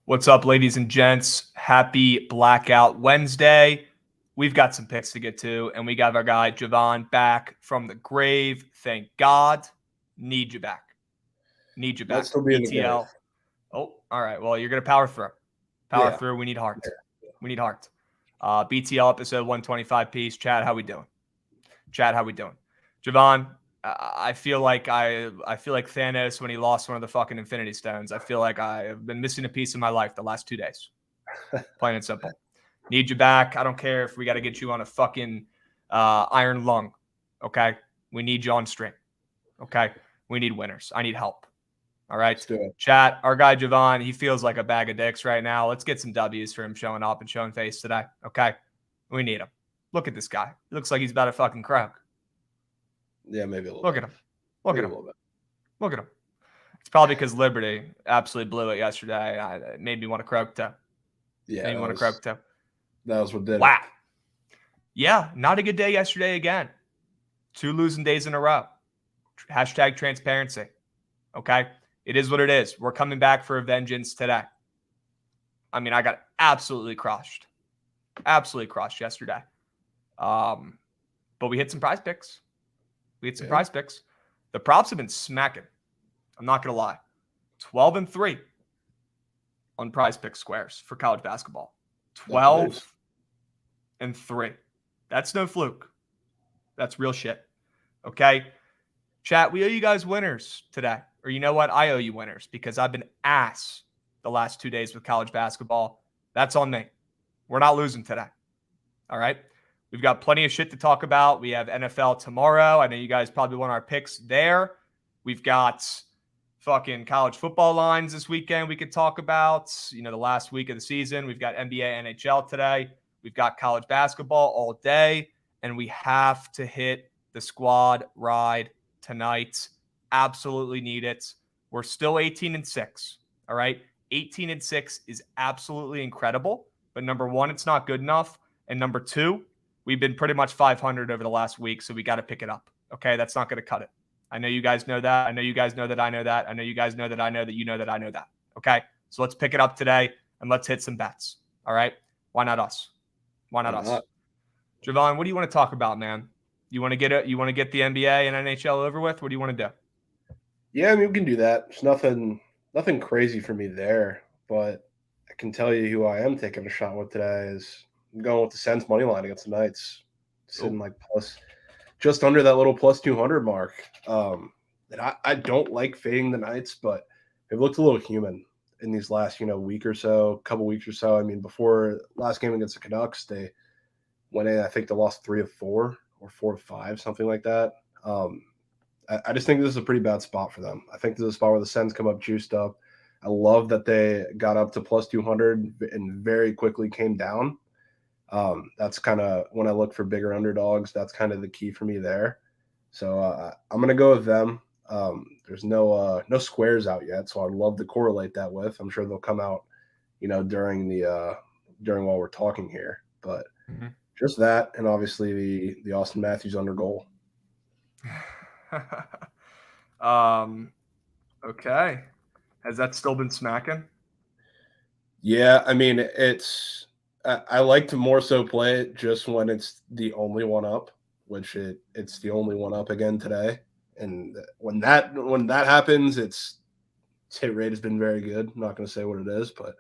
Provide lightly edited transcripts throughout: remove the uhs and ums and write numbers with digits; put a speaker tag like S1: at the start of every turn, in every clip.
S1: What's up, ladies and gents? Happy Blackout Wednesday. We've got some picks to get to, and we got our guy Javon back from the grave. Thank God. Need you back. Need you
S2: Might
S1: back.
S2: still be in the grave.
S1: BTL. Oh, all right. Well, you're going to power through. Power through. We need heart.
S2: Yeah.
S1: We need heart. BTL episode 125 piece. Chad, how we doing? Chad, how we doing? Javon, I feel like Thanos when he lost one of the fucking Infinity Stones. I feel like I have been missing a piece of my life the last 2 days. Plain and simple. Need you back. I don't care if we got to get you on a fucking iron lung. Okay? We need you on string. Okay? We need winners. I need help. All right?
S2: Let's do it.
S1: Chat, our guy Javon, he feels like a bag of dicks right now. Let's get some W's for him showing up and showing face today. Okay? We need him. Look at this guy. He looks like he's about to fucking croak.
S2: Yeah, maybe a little
S1: Look
S2: bit.
S1: at him. Look at him. Look at him. It's probably because Liberty absolutely blew it yesterday. It made me want to croak too.
S2: Yeah,
S1: made me want to croak too.
S2: That was what did
S1: wow. Yeah, not a good day yesterday again. 2 losing days in a row. Hashtag transparency. Okay? It is what it is. We're coming back for a vengeance today. I mean, I got absolutely crushed. Absolutely crushed yesterday. But we hit some prize picks. Prize picks. The props have been smacking. I'm not going to lie. 12-3 on prize pick squares for college basketball. 12-3. That's no fluke. That's real shit. Okay? Chat, we owe you guys winners today. Or you know what? I owe you winners because I've been ass the last 2 days with college basketball. That's on me. We're not losing today. All right? We've got plenty of shit to talk about. We have NFL tomorrow. I know you guys probably want our picks there. We've got fucking college football lines this weekend we could talk about. You know, the last week of the season. We've got NBA, NHL today. We've got college basketball all day. And we have to hit the squad ride tonight. Absolutely need it. We're still 18-6. All right? 18-6 is absolutely incredible. But number one, it's not good enough. And number two, we've been pretty much 500 over the last week, so we got to pick it up. Okay, that's not going to cut it. I know you guys know that. I know you guys know that I know that. I know you guys know that I know that you know that I know that. Okay, so let's pick it up today and let's hit some bets. All right, why not us? Why not us? Javon, what do you want to talk about, man? You want to get it? You want to get the NBA and NHL over with? What do you want to do?
S2: Yeah, I mean, we can do that. There's nothing crazy for me there, but I can tell you who I am taking a shot with today is I'm going with the Sens money line against the Knights, sitting like just under that little plus 200 mark. And I don't like fading the Knights, but they've looked a little human in these last week or so, couple weeks or so. I mean, before last game against the Canucks, they went in. I think they lost 3 of 4 or 4 of 5, something like that. I just think this is a pretty bad spot for them. I think this is a spot where the Sens come up juiced up. I love that they got up to plus 200 and very quickly came down. That's kind of when I look for bigger underdogs. That's kind of the key for me there. So I'm going to go with them. There's no squares out yet, so I'd love to correlate that with. I'm sure they'll come out, during while we're talking here. But just that, and obviously the Austin Matthews under goal.
S1: Okay. Has that still been smacking?
S2: Yeah, I mean, I like to more so play it just when it's the only one up, which it's the only one up again today. And when that happens, its hit rate has been very good. I'm not going to say what it is, but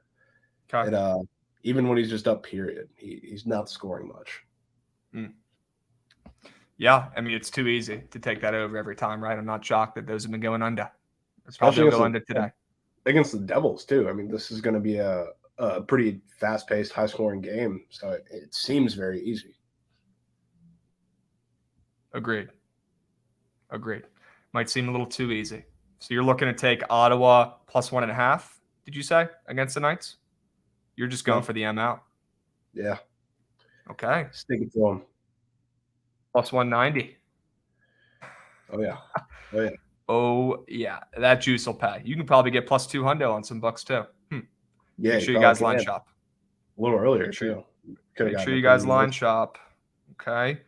S2: even when he's just up, period, he's not scoring much.
S1: Yeah, I mean, it's too easy to take that over every time, right? I'm not shocked that those have been going under.
S2: Especially
S1: go under today.
S2: Against the Devils, too. I mean, this is going to be a pretty fast-paced, high-scoring game, so it seems very easy.
S1: Agreed. Might seem a little too easy. So you're looking to take Ottawa plus 1.5, did you say, against the Knights? You're just going for the M out.
S2: Yeah.
S1: Okay.
S2: Stick it to them.
S1: Plus 190.
S2: Oh, yeah.
S1: Oh, yeah. That juice will pay. You can probably get plus 200 on some bucks, too.
S2: Yeah.
S1: Make sure you guys line shop.
S2: A little earlier,
S1: too.
S2: Make
S1: sure you guys line shop. Okay.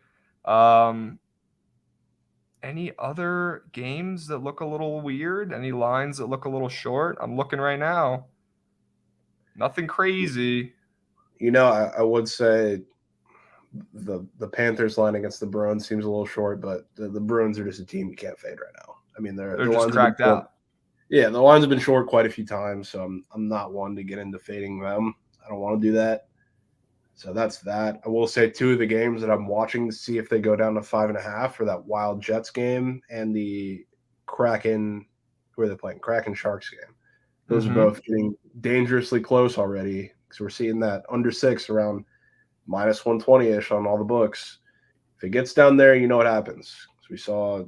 S1: Any other games that look a little weird? Any lines that look a little short? I'm looking right now. Nothing crazy.
S2: I would say the Panthers line against the Bruins seems a little short, but the Bruins are just a team you can't fade right now. I mean,
S1: They're
S2: the
S1: just
S2: lines have been
S1: cracked
S2: short.
S1: out.
S2: Yeah, the lines have been short quite a few times, so I'm not one to get into fading them. I don't want to do that. So that's that. I will say two of the games that I'm watching to see if they go down to 5.5 for that Wild Jets game and the Kraken, who are they playing? Kraken Sharks game. Those are both getting dangerously close already because we're seeing that under 6 around minus 120-ish on all the books. If it gets down there, you know what happens. So we saw,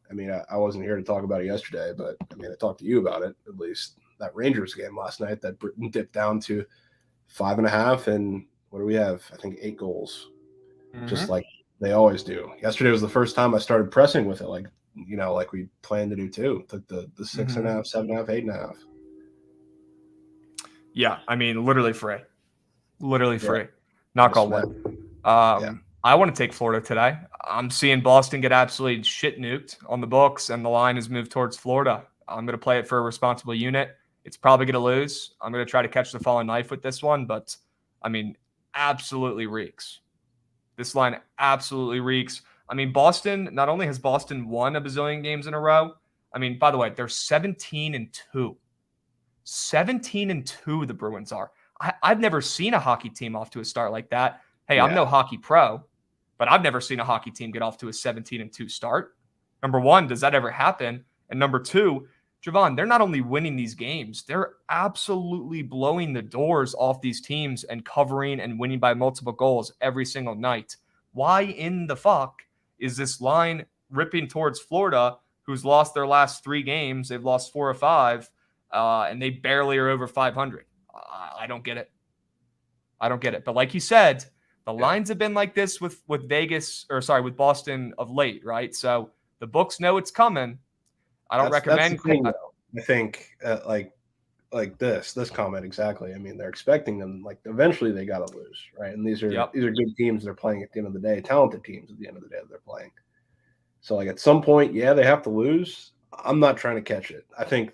S2: I wasn't here to talk about it yesterday, but I talked to you about it, at least. That Rangers game last night that dipped down to 5.5, and what do we have? I think 8 goals, just like they always do. Yesterday was the first time I started pressing with it, like we planned to do too. Took the 6.5, 7.5, 8.5.
S1: Yeah, literally free. Literally free.
S2: Yeah.
S1: Knock on wood. I want to take Florida today. I'm seeing Boston get absolutely shit nuked on the books, and the line has moved towards Florida. I'm going to play it for a responsible unit. It's probably going to lose. I'm going to try to catch the falling knife with this one, but absolutely reeks. This line absolutely reeks. Boston, not only has Boston won a bazillion games in a row, by the way, they're 17-2. 17-2 the Bruins are. I've never seen a hockey team off to a start like that. Hey, I'm no hockey pro, but I've never seen a hockey team get off to a 17-2 start. Number one, does that ever happen? And number two, Javon, they're not only winning these games, they're absolutely blowing the doors off these teams and covering and winning by multiple goals every single night. Why in the fuck is this line ripping towards Florida, who's lost their last 3 games? They've lost 4 or 5, and they barely are over 500. I don't get it. I don't get it. But like you said, the lines have been like this with with Boston of late, right? So the books know it's coming. I don't recommend.
S2: That's the thing, though. I think like this comment exactly. They're expecting them, like, eventually they got to lose, right? And these are good teams they're playing at the end of the day, talented teams at the end of the day that they're playing. So like at some point, they have to lose. I'm not trying to catch it. I think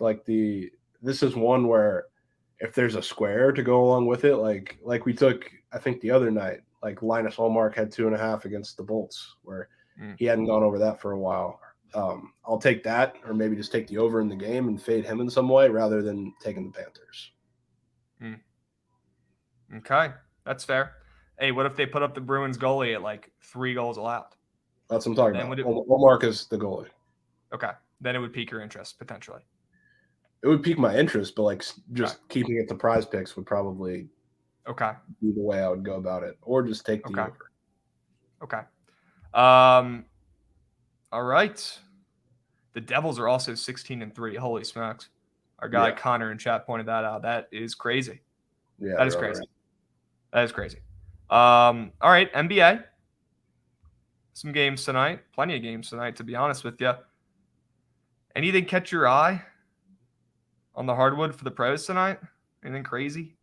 S2: this is one where if there's a square to go along with it, like we took, I think the other night, like Linus Ullmark had 2.5 against the Bolts, where he hadn't gone over that for a while. I'll take that, or maybe just take the over in the game and fade him in some way rather than taking the Panthers.
S1: Okay, that's fair. Hey, what if they put up the Bruins goalie at like 3 goals allowed?
S2: That's what I'm talking about. Ullmark is the goalie.
S1: Okay, then it would pique your interest potentially.
S2: It would pique my interest, but keeping it to prize picks would probably be the way I would go about it, or just take the over.
S1: Okay. All right. The Devils are also 16-3. Holy smokes! Our guy Connor in chat pointed that out. That is crazy.
S2: Yeah,
S1: that is crazy. Right. That is crazy. All right, NBA. Some games tonight. Plenty of games tonight, to be honest with you. Anything catch your eye on the hardwood for the pros tonight? Anything crazy?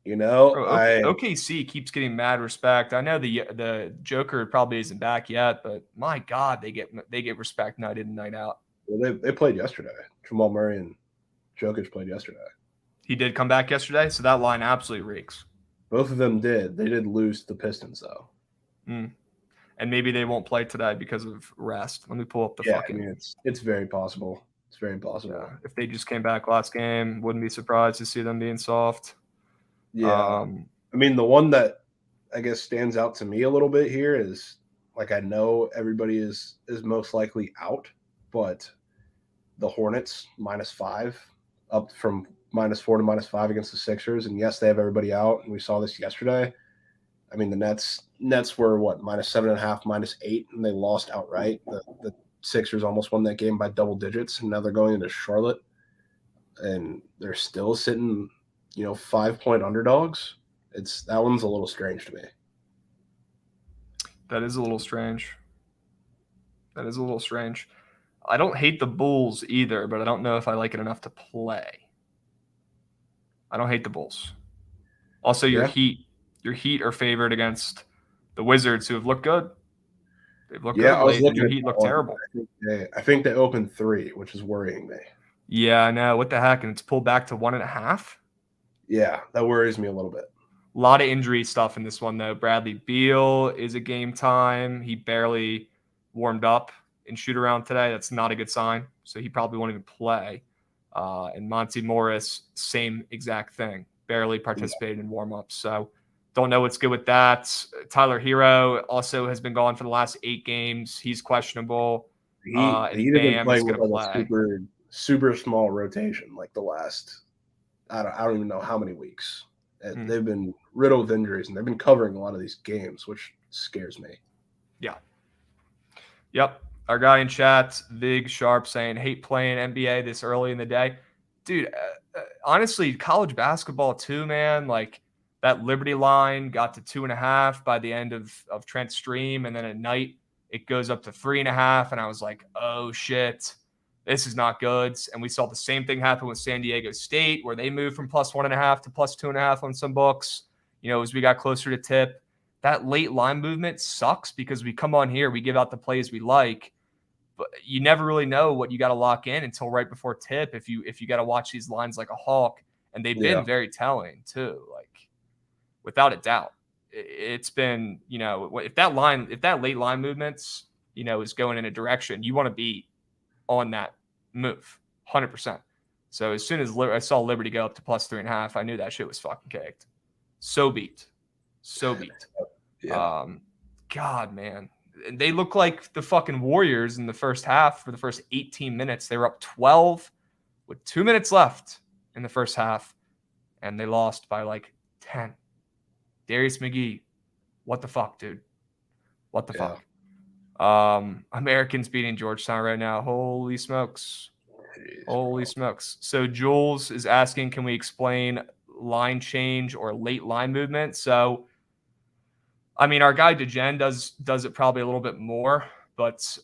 S1: OKC keeps getting mad respect. I know the Joker probably isn't back yet, but my God, they get respect night in and night out.
S2: Well, they played yesterday. Jamal Murray and Jokic played yesterday.
S1: He did come back yesterday, so that line absolutely reeks.
S2: Both of them did. They did lose to the Pistons, though.
S1: And maybe they won't play today because of rest. Let me pull up the fucking.
S2: It's very possible. It's very possible.
S1: Yeah. If they just came back last game, wouldn't be surprised to see them being soft.
S2: Yeah. The one that I guess stands out to me a little bit here is, I know everybody is most likely out, but the Hornets -5 up from -4 to -5 against the Sixers. And yes, they have everybody out. And we saw this yesterday. The Nets were -7.5, -8, and they lost outright. The Sixers almost won that game by double digits, and now they're going into Charlotte, and they're still sitting, 5-point underdogs. That one's a little strange to me.
S1: That is a little strange. I don't hate the Bulls either, but I don't know if I like it enough to play. I don't hate the Bulls. Also, your Heat are favored against the Wizards, who have looked good. They've looked good.
S2: I was looking
S1: your Heat look terrible.
S2: I think they opened 3, which is worrying me.
S1: Yeah, I know. What the heck? And it's pulled back to 1.5.
S2: Yeah, that worries me a little bit.
S1: A lot of injury stuff in this one, though. Bradley Beal is a game time. He barely warmed up in shoot around today. That's not a good sign. So he probably won't even play. And Monty Morris, same exact thing. Barely participated in warm-ups. So don't know what's good with that. Tyler Hero also has been gone for the last 8 games. He's questionable.
S2: The
S1: And
S2: Heat have been
S1: Bam is
S2: playing with
S1: going to
S2: like a
S1: play.
S2: super small rotation like the last I don't even know how many weeks. They've been riddled with injuries, and they've been covering a lot of these games, which scares me.
S1: Yeah. Yep. Our guy in chat, Vig Sharp, saying, hate playing NBA this early in the day. Dude, honestly, college basketball too, man. Like that Liberty line got to 2.5 by the end of Trent's stream. And then at night, it goes up to 3.5. And I was like, oh, shit, this is not good. And we saw the same thing happen with San Diego State, where they moved from +1.5 to +2.5 on some books, as we got closer to tip. That late line movement sucks because we come on here, we give out the plays we like, but you never really know what you got to lock in until right before tip. If you got to watch these lines like a hawk, and they've been very telling too, like without a doubt. It's been, if that late line movements, is going in a direction, you want to be on that move 100%. So as soon as I saw Liberty go up to +3.5, I knew that shit was fucking caked. So beat.
S2: Yeah.
S1: God, man. They look like the fucking Warriors in the first half. For the first 18 minutes, they were up 12 with 2 minutes left in the first half, and they lost by like 10. Darius McGee, what the fuck, dude? What the fuck? Americans beating Georgetown right now. Holy smokes. Holy smokes. So Jules is asking, can we explain line change or late line movement? So, I mean, our guy DeGen does it probably a little bit more, but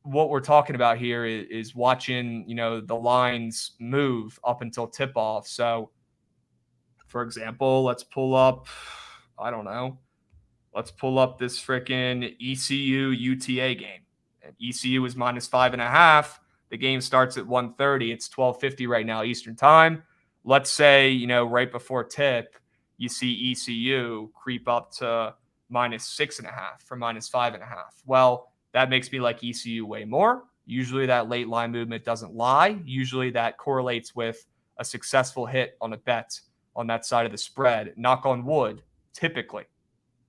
S1: what we're talking about here is watching, the lines move up until tip off. So, for example, let's pull up, I don't know, let's pull up this freaking ECU UTA game. And ECU is -5.5. The game starts at 1:30. It's 12:50 right now Eastern time. Let's say, right before tip, you see ECU creep up to -6.5 from -5.5. Well, that makes me like ECU way more. Usually that late line movement doesn't lie. Usually that correlates with a successful hit on a bet on that side of the spread. Knock on wood, typically.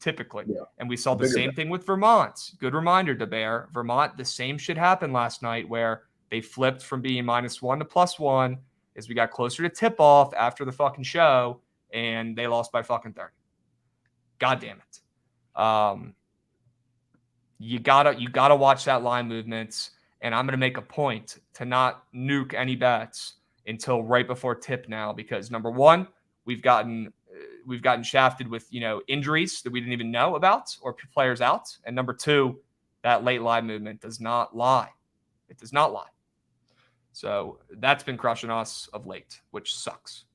S2: Yeah.
S1: And we saw the same thing with Vermont. Good reminder, DeBear. Vermont, the same shit happened last night where they flipped from being -1 to +1 as we got closer to tip off after the fucking show, and they lost by fucking 30. God damn it. You gotta watch that line movements, and I'm gonna make a point to not nuke any bets until right before tip now, because number one, we've gotten shafted with injuries that we didn't even know about or players out, and number two, that late line movement does not lie. It does not lie. So that's been crushing us of late, which sucks.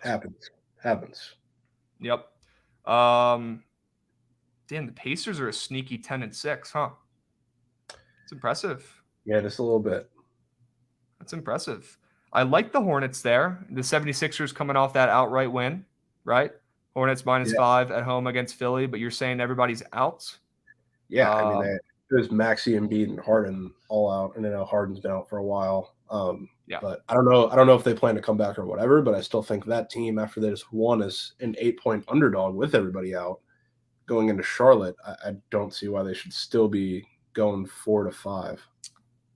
S2: Happens.
S1: Yep. Damn, the Pacers are a sneaky 10-6, huh? It's impressive.
S2: Yeah, just a little bit.
S1: That's impressive. I like the Hornets there. The 76ers coming off that outright win, right? Hornets -5 at home against Philly, but you're saying everybody's out?
S2: Yeah, I mean, it was Maxey, Embiid, and Harden all out, and I know Harden's been out for a while. But I don't know if they plan to come back or whatever, but I still think that team, after they just won as an 8-point underdog with everybody out, going into Charlotte, I don't see why they should still be going 4-5.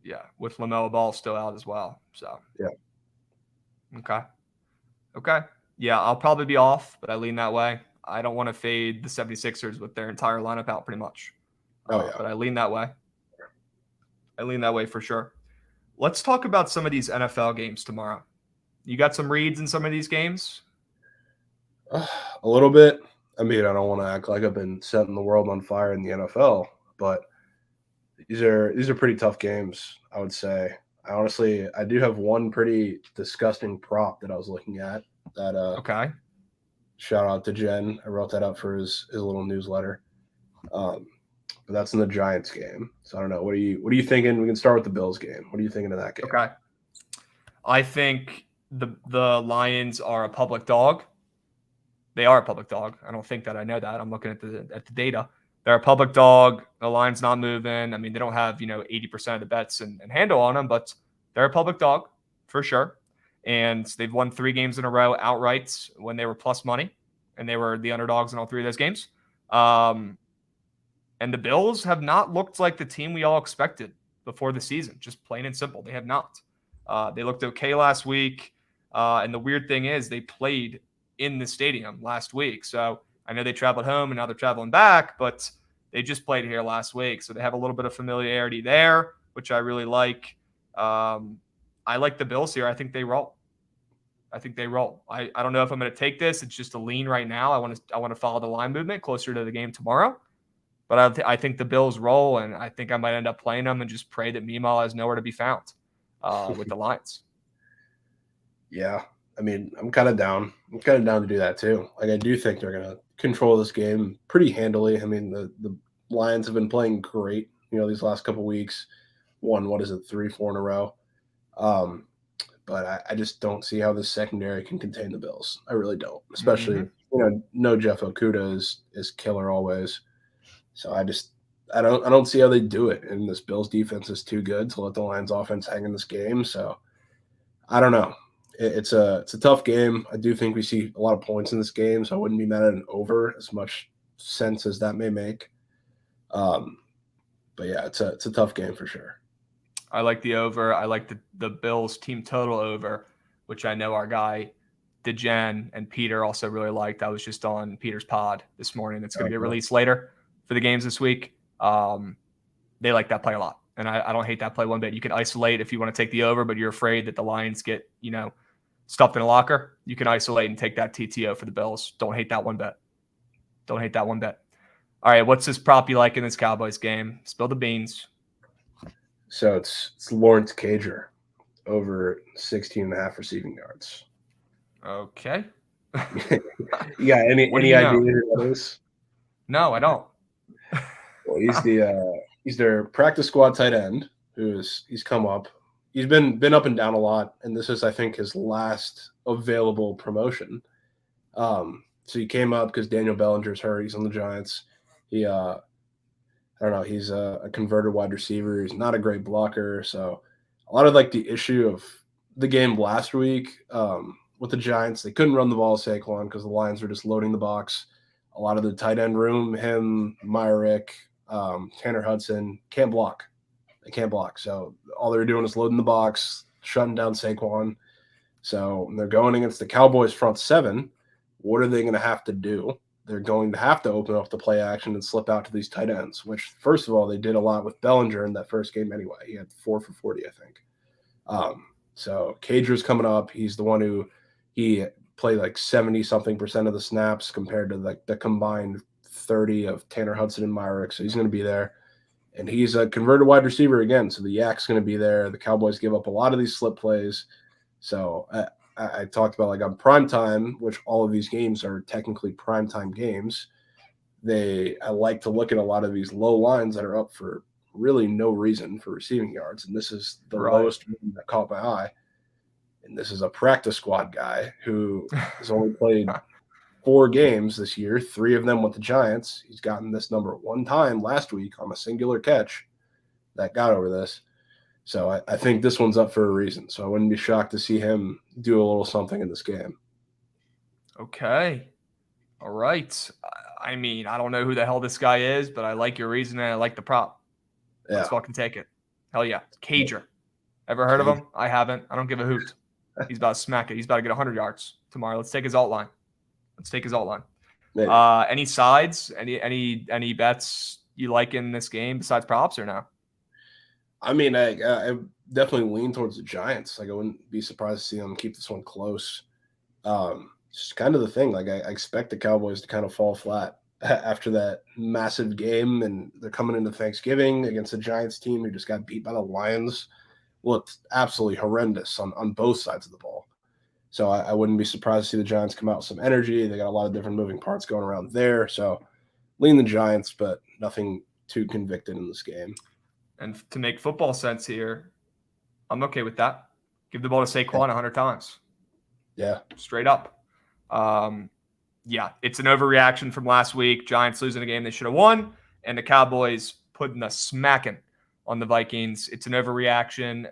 S1: Yeah, with LaMelo Ball still out as well. So
S2: yeah.
S1: Okay. Yeah, I'll probably be off, but I lean that way. I don't want to fade the 76ers with their entire lineup out pretty much. But I lean that way. I lean that way for sure. Let's talk about some of these NFL games tomorrow. You got some reads in some of these games?
S2: A little bit. I mean, I don't want to act like I've been setting the world on fire in the NFL, but these are pretty tough games, I would say. I do have one pretty disgusting prop that I was looking at. That
S1: okay.
S2: Shout out to Jen. I wrote that up for his little newsletter. But that's in the Giants game. So I don't know. What are you thinking? We can start with the Bills game. What are you thinking of that game?
S1: Okay. I think the Lions are a public dog. They are a public dog. I don't think that I know that. I'm looking at the data. They're a public dog. The line's not moving. I mean, they don't have 80% of the bets and handle on them, but they're a public dog for sure. And they've won 3 games in a row outright when they were plus money, and they were the underdogs in all 3 of those games. And the Bills have not looked like the team we all expected before the season, just plain and simple. They have not. They looked okay last week. And the weird thing is they played in the stadium last week. So I know they traveled home and now they're traveling back, but they just played here last week. So they have a little bit of familiarity there, which I really like. I like the Bills here. I think they roll. I don't know if I'm going to take this. It's just a lean right now. I want to follow the line movement closer to the game tomorrow. But I think the Bills roll, and I think I might end up playing them and just pray that Meemaw has nowhere to be found with the Lions.
S2: Yeah. I mean, I'm kind of down. I'm kind of down to do that too. Like, I do think they're going to control this game pretty handily. I mean, the Lions have been playing great, these last couple weeks. Won, 3-4 in a row. But I just don't see how this secondary can contain the Bills. I really don't. Especially, no Jeff Okudah is killer always. So I don't see how they do it. And this Bills defense is too good to let the Lions offense hang in this game. So I don't know. It's a tough game. I do think we see a lot of points in this game, so I wouldn't be mad at an over, as much sense as that may make. But yeah, it's a tough game for sure.
S1: I like the over. I like the Bills team total over, which I know our guy DeGen and Peter also really liked. I was just on Peter's pod this morning. It's going to get released later for the games this week. They like that play a lot, and I don't hate that play one bit. You can isolate if you want to take the over, but you're afraid that the Lions get stuffed in a locker. You can isolate and take that TTO for the Bills. Don't hate that one bit. All right, what's this prop you like in this Cowboys game? Spill the beans.
S2: So it's Lawrence Cager over 16.5 receiving yards.
S1: Okay.
S2: You got any idea who that is?
S1: No, I don't.
S2: Well, he's their practice squad tight end he's come up. He's been up and down a lot, and this is, I think, his last available promotion. So he came up because Daniel Bellinger's hurt. He's on the Giants. He I don't know. He's a converted wide receiver. He's not a great blocker. So a lot of the issue of the game last week with the Giants, they couldn't run the ball to Saquon because the Lions were just loading the box. A lot of the tight end room, him, Myrick, Tanner Hudson, can't block. They can't block. So all they're doing is loading the box, shutting down Saquon. So they're going against the Cowboys front 7. What are they going to have to do? They're going to have to open up the play action and slip out to these tight ends, which, first of all, they did a lot with Bellinger in that first game anyway. He had 4 for 40, I think. So Cager's coming up. He's the one who he played 70-something% of the snaps compared to the combined 30 of Tanner Hudson and Myrick. So he's going to be there. And he's a converted wide receiver again. So the Yak's going to be there. The Cowboys give up a lot of these slip plays. So I talked about on prime time, which all of these games are technically prime time games. I like to look at a lot of these low lines that are up for really no reason for receiving yards. And this is the lowest one that caught my eye. And this is a practice squad guy who has only played 4 games this year, 3 of them with the Giants. He's gotten this number 1 time last week on a singular catch that got over this. So I think this one's up for a reason. So I wouldn't be shocked to see him do a little something in this game.
S1: Okay. All right. I mean, I don't know who the hell this guy is, but I like your reason and I like the prop. Yeah. Let's fucking take it. Hell yeah. Cager. Ever heard of him? I haven't. I don't give a hoot. He's about to smack it. He's about to get 100 yards tomorrow. Let's take his alt line. Any sides? Any bets you like in this game besides props or no?
S2: I mean, I definitely lean towards the Giants. I wouldn't be surprised to see them keep this one close. It's kind of the thing. I expect the Cowboys to kind of fall flat after that massive game, and they're coming into Thanksgiving against a Giants team who just got beat by the Lions. Looked absolutely horrendous on both sides of the ball. So I wouldn't be surprised to see the Giants come out with some energy. They got a lot of different moving parts going around there. So lean the Giants, but nothing too convicted in this game.
S1: And to make football sense here, I'm okay with that. Give the ball to Saquon 100 times.
S2: Yeah.
S1: Straight up. Yeah, it's an overreaction from last week. Giants losing a game they should have won, and the Cowboys putting a smacking on the Vikings. It's an overreaction.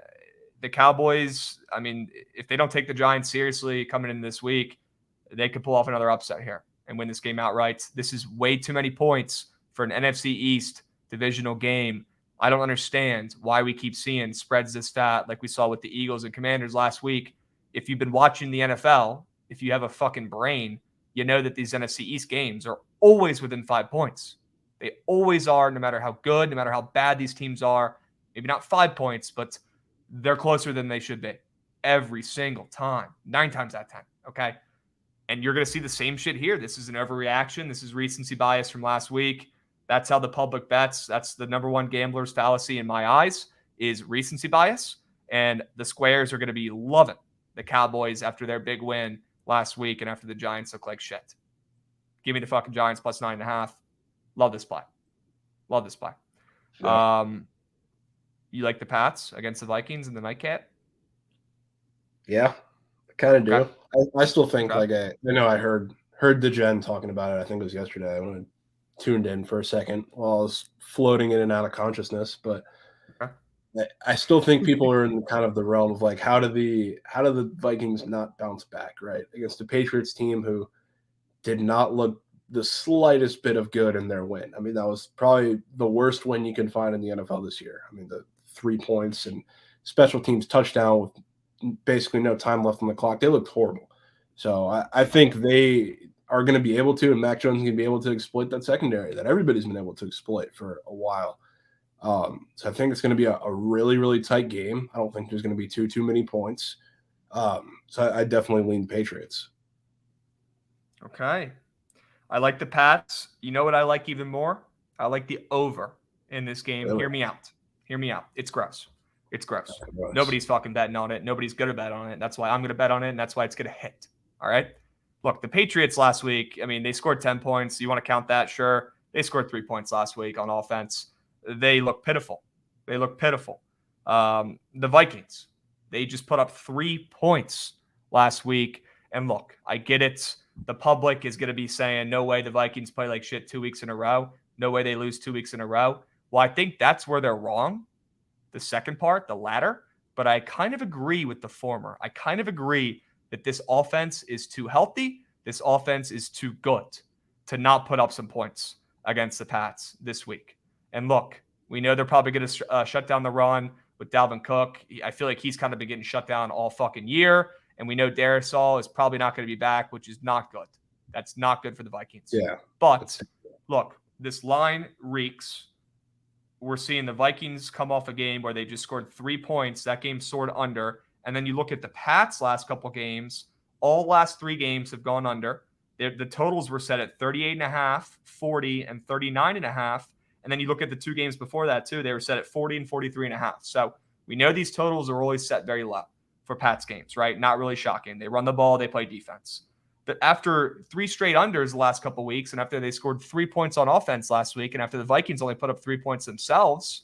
S1: The Cowboys, I mean, if they don't take the Giants seriously coming in this week, they could pull off another upset here and win this game outright. This is way too many points for an NFC East divisional game. I don't understand why we keep seeing spreads this fat like we saw with the Eagles and Commanders last week. If you've been watching the NFL, if you have a fucking brain, you know that these NFC East games are always within 5 points. They always are, no matter how good, no matter how bad these teams are. Maybe not 5 points, but they're closer than they should be every single time, 9 times out of 10. Okay. And you're going to see the same shit here. This is an overreaction. This is recency bias from last week. That's how the public bets. That's the number one gambler's fallacy in my eyes, is recency bias. And the squares are going to be loving the Cowboys after their big win last week and after the Giants look like shit. Give me the fucking Giants plus 9.5. Love this play. Love this play.
S2: Yeah.
S1: You like the Pats against the Vikings in the nightcap?
S2: Yeah, I kind of do.
S1: Okay.
S2: I still think
S1: Okay.
S2: I know I heard the Jen talking about it. I think it was yesterday. I tuned in for a second while I was floating in and out of consciousness, but
S1: Okay.
S2: I still think people are in kind of the realm of like, how do the Vikings not bounce back, right, against the Patriots team who did not look the slightest bit of good in their win. I mean, that was probably the worst win you can find in the NFL this year. I mean, the 3 points and special teams touchdown with basically no time left on the clock. They looked horrible. So I think they are going to be able to, and Mac Jones is going to be able to exploit that secondary that everybody's been able to exploit for a while. So I think it's going to be a really, really tight game. I don't think there's going to be too many points. So I definitely lean Patriots.
S1: Okay. I like the Pats. You know what I like even more? I like the over in this game.
S2: Really?
S1: Hear me out. Hear me out. It's gross. It's gross.
S2: Gross.
S1: Nobody's fucking betting on it. Nobody's going to bet on it. That's why I'm going to bet on it, and that's why it's going to hit. All right? Look, the Patriots last week, I mean, they scored 10 points. You want to count that? Sure. They scored 3 points last week on offense. They look pitiful. They look pitiful. The Vikings, they just put up 3 points last week. And look, I get it. The public is going to be saying, no way the Vikings play like shit 2 weeks in a row. No way they lose 2 weeks in a row. Well, I think that's where they're wrong. The second part, the latter. But I kind of agree with the former. I kind of agree that this offense is too healthy. This offense is too good to not put up some points against the Pats this week. And look, we know they're probably going to shut down the run with Dalvin Cook. I feel like he's kind of been getting shut down all fucking year. And we know Darisaw is probably not going to be back, which is not good. That's not good for the Vikings.
S2: Yeah.
S1: But look, this line reeks. We're seeing the Vikings come off a game where they just scored 3 points. That game soared under. And then you look at the Pats' last couple games. All last 3 games have gone under. The totals were set at 38.5, 40, and 39.5. And then you look at the 2 games before that, too. They were set at 40 and 43.5. So we know these totals are always set very low for Pats games, right? Not really shocking. They run the ball, they play defense. But after 3 straight unders the last couple of weeks, and after they scored 3 points on offense last week, and after the Vikings only put up 3 points themselves,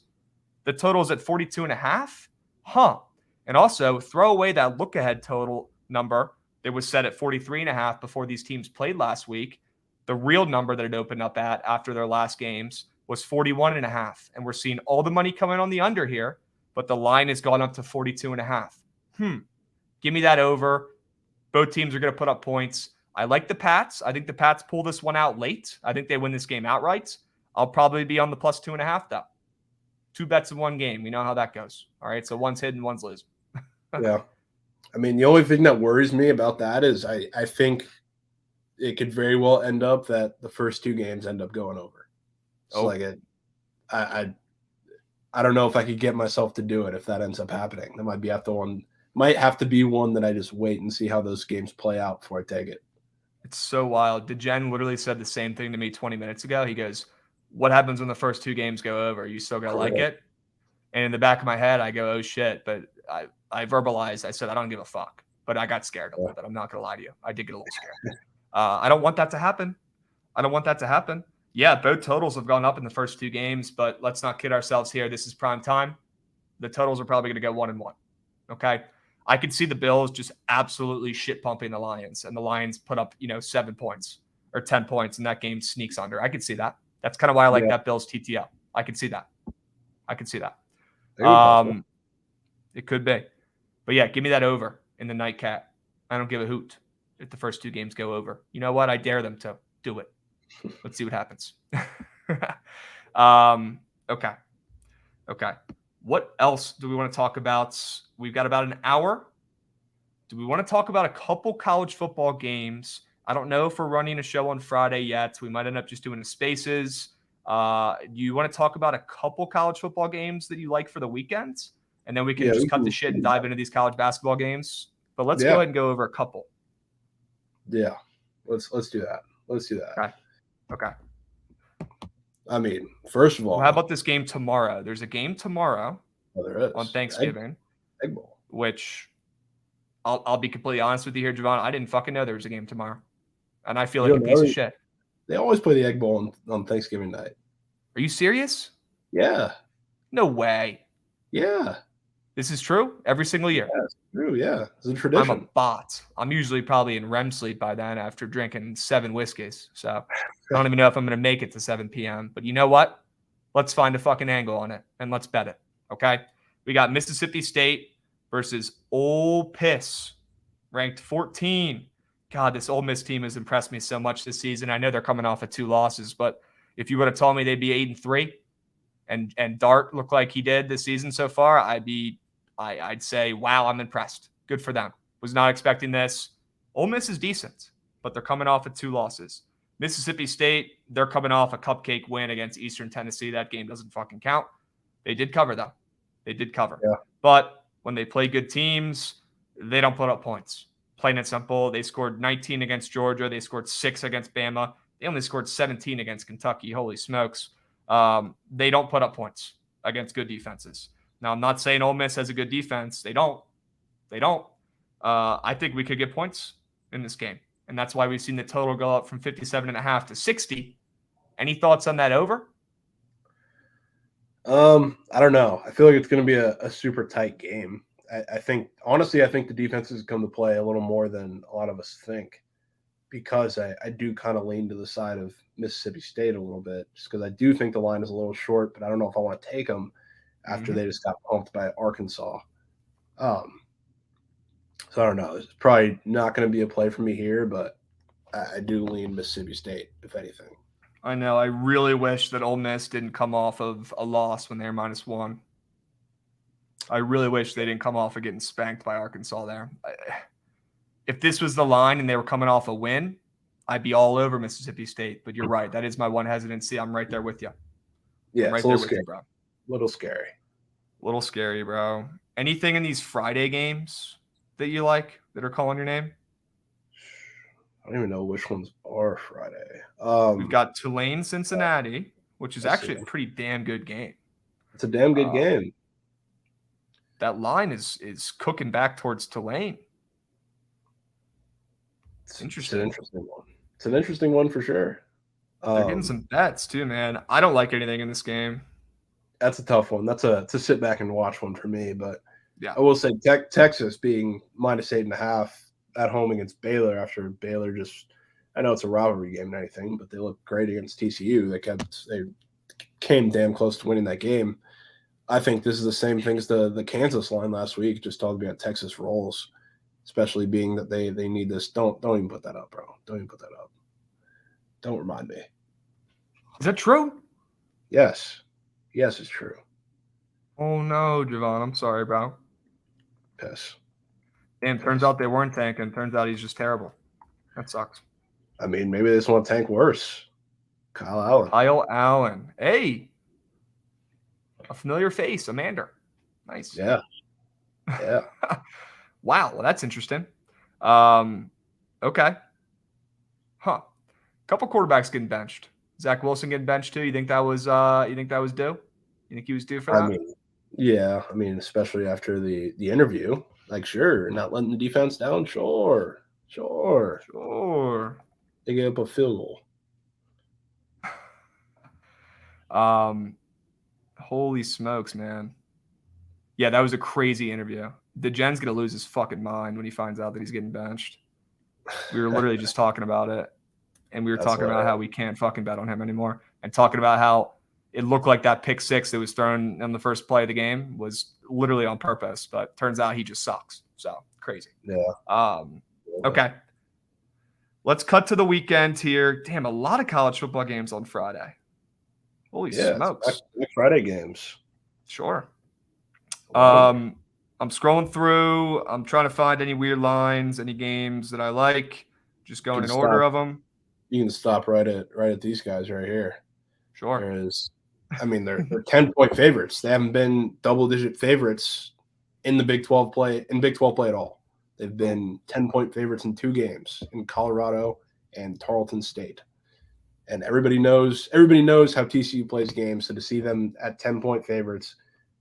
S1: the total is at 42.5. Huh. And also, throw away that look-ahead total number that was set at 43.5 before these teams played last week. The real number that it opened up at after their last games was 41.5. And we're seeing all the money coming on the under here, but the line has gone up to 42.5. Give me that over. Both teams are going to put up points. I like the Pats. I think the Pats pull this one out late. I think they win this game outright. I'll probably be on the plus 2.5, though. 2 bets in one game. We know how that goes. All right, so one's hidden, one's losing.
S2: Yeah. I mean, the only thing that worries me about that is I think it could very well end up that the first 2 games end up going over. So I don't know if I could get myself to do it if that ends up happening. That might have to be one that I just wait and see how those games play out before I take it.
S1: It's so wild. DeGen literally said the same thing to me 20 minutes ago. He goes, what happens when the first 2 games go over? Are you still going to like it? And in the back of my head, I go, oh, shit. But I verbalized. I said, I don't give a fuck. But I got scared a little bit. I'm not going to lie to you. I did get a little scared. I don't want that to happen. Yeah, both totals have gone up in the first 2 games, but let's not kid ourselves here. This is prime time. The totals are probably going to go 1-1. Okay? I could see the Bills just absolutely shit pumping the Lions, and the Lions put up 7 points or 10 points, and that game sneaks under. I could see that. That's kind of why I like that Bills TTO. I could see that. It could be. But yeah, give me that over in the nightcap. I don't give a hoot if the first 2 games go over. You know what? I dare them to do it. Let's see what happens. Okay. What else do we want to talk about? We've got about an hour. Do we want to talk about a couple college football games? I don't know if we're running a show on Friday yet. We might end up just doing the spaces. Do you want to talk about a couple college football games that you like for the weekend? And then we can just cut the shit and dive into these college basketball games. But let's go ahead and go over a couple.
S2: Yeah. Let's do that.
S1: Okay.
S2: I mean, first of all,
S1: how about this game tomorrow? There's a game tomorrow on Thanksgiving,
S2: Egg Bowl.
S1: which I'll be completely honest with you here, Javon. I didn't fucking know there was a game tomorrow, and I feel like a piece of shit.
S2: They always play the Egg Bowl on Thanksgiving night.
S1: Are you serious?
S2: Yeah.
S1: No way.
S2: Yeah.
S1: This is true every single year.
S2: Yeah, it's true. Yeah, it's a tradition.
S1: I'm a bot. I'm usually probably in REM sleep by then after drinking 7 whiskeys. So I don't even know if I'm going to make it to 7 p.m. But you know what? Let's find a fucking angle on it and let's bet it. Okay. We got Mississippi State versus Ole Miss, ranked 14. God, this Ole Miss team has impressed me so much this season. I know they're coming off of 2 losses, but if you would have told me they'd be 8-3 and Dart looked like he did this season so far, I'd say, wow, I'm impressed. Good for them. Was not expecting this. Ole Miss is decent, but they're coming off of 2 losses. Mississippi State, they're coming off a cupcake win against Eastern Tennessee. That game doesn't fucking count. They did cover, though. Yeah. But when they play good teams, they don't put up points. Plain and simple. They scored 19 against Georgia. They scored 6 against Bama. They only scored 17 against Kentucky. Holy smokes. They don't put up points against good defenses. Now, I'm not saying Ole Miss has a good defense. They don't. I think we could get points in this game. And that's why we've seen the total go up from 57.5 to 60. Any thoughts on that over?
S2: I don't know. I feel like it's going to be a super tight game. I think the defenses come to play a little more than a lot of us think, because I do kind of lean to the side of Mississippi State a little bit, just because I do think the line is a little short, but I don't know if I want to take them after they just got pumped by Arkansas. So I don't know. It's probably not going to be a play for me here, but I do lean Mississippi State, if anything.
S1: I know. I really wish that Ole Miss didn't come off of a loss when they were -1. I really wish they didn't come off of getting spanked by Arkansas there. If this was the line and they were coming off a win, I'd be all over Mississippi State. But you're right. That is my one hesitancy. I'm right there with you.
S2: Yeah,
S1: right there with you, bro.
S2: Little scary,
S1: bro. Anything in these Friday games that you like that are calling your name?
S2: I don't even know which ones are Friday.
S1: We've got Tulane, Cincinnati, which is actually a pretty damn good game.
S2: It's a damn good game.
S1: That line is cooking back towards Tulane.
S2: It's interesting. It's an interesting one for sure.
S1: They're getting some bets too, man. I don't like anything in this game.
S2: That's a tough one. That's a sit back and watch one for me. But
S1: yeah,
S2: I will say Texas being -8.5 at home against Baylor after Baylor I know it's a rivalry game and anything, but they looked great against TCU. They came damn close to winning that game. I think this is the same thing as the Kansas line last week, just talking about Texas rolls, especially being that they need this. Don't even put that up, bro. Don't even put that up. Don't remind me.
S1: Is that true?
S2: Yes. Yes, it's true.
S1: Oh, no, Javon. I'm sorry, bro.
S2: Yes.
S1: Damn, turns out they weren't tanking. Turns out he's just terrible. That sucks.
S2: I mean, maybe they just want to tank worse. Kyle
S1: Allen. Hey. A familiar face, Amanda. Nice.
S2: Yeah.
S1: Wow. Well, that's interesting. Okay. Huh. Couple quarterbacks getting benched. Zach Wilson getting benched too. You think that was due? You think he was due for that?
S2: I mean, especially after the interview. Like, sure, not letting the defense down. Sure. They gave up a field goal.
S1: Holy smokes, man. Yeah, that was a crazy interview. DeGen's gonna lose his fucking mind when he finds out that he's getting benched. We were literally just talking about it, and we were talking about how we can't fucking bet on him anymore, and talking about how it looked like that pick six that was thrown on the first play of the game was literally on purpose, but turns out he just sucks. So crazy.
S2: Yeah.
S1: Okay. Let's cut to the weekend here. Damn, a lot of college football games on Friday. Holy smokes.
S2: Black Friday games.
S1: Sure. I'm scrolling through. I'm trying to find any weird lines, any games that I like. Just going in order of them.
S2: You can stop right at these guys right here.
S1: Sure.
S2: They're 10-point favorites. They haven't been double-digit favorites in the Big 12 play at all. They've been 10-point favorites in 2 games in Colorado and Tarleton State. And everybody knows how TCU plays games. So to see them at 10-point favorites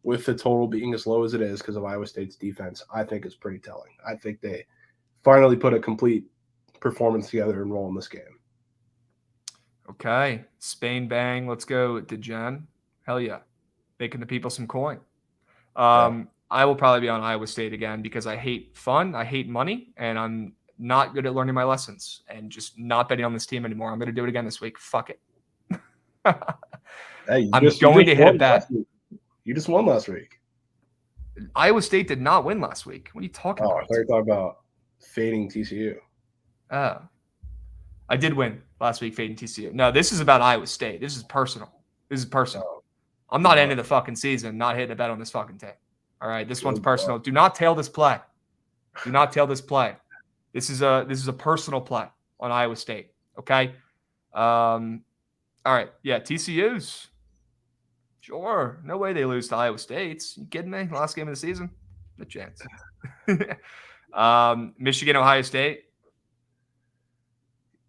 S2: with the total being as low as it is because of Iowa State's defense, I think is pretty telling. I think they finally put a complete performance together and roll in this game.
S1: Okay. Spain bang. Let's go to Jen. Hell yeah. Making the people some coin. I will probably be on Iowa State again because I hate fun. I hate money, and I'm not good at learning my lessons and just not betting on this team anymore. I'm going to do it again this week. Fuck it.
S2: Hey,
S1: I'm going to hit a bet.
S2: You just won last week.
S1: Iowa State did not win last week. What are you talking about?
S2: I thought you were talking about fading TCU.
S1: I did win last week, fading TCU. No, this is about Iowa State. This is personal. I'm not ending the fucking season not hitting a bet on this fucking team. All right, this one's personal. Do not tail this play. Do not tail this play. This is a personal play on Iowa State. Okay. All right. Yeah, TCU's. Sure. No way they lose to Iowa State. You kidding me? Last game of the season? No chance. Michigan, Ohio State.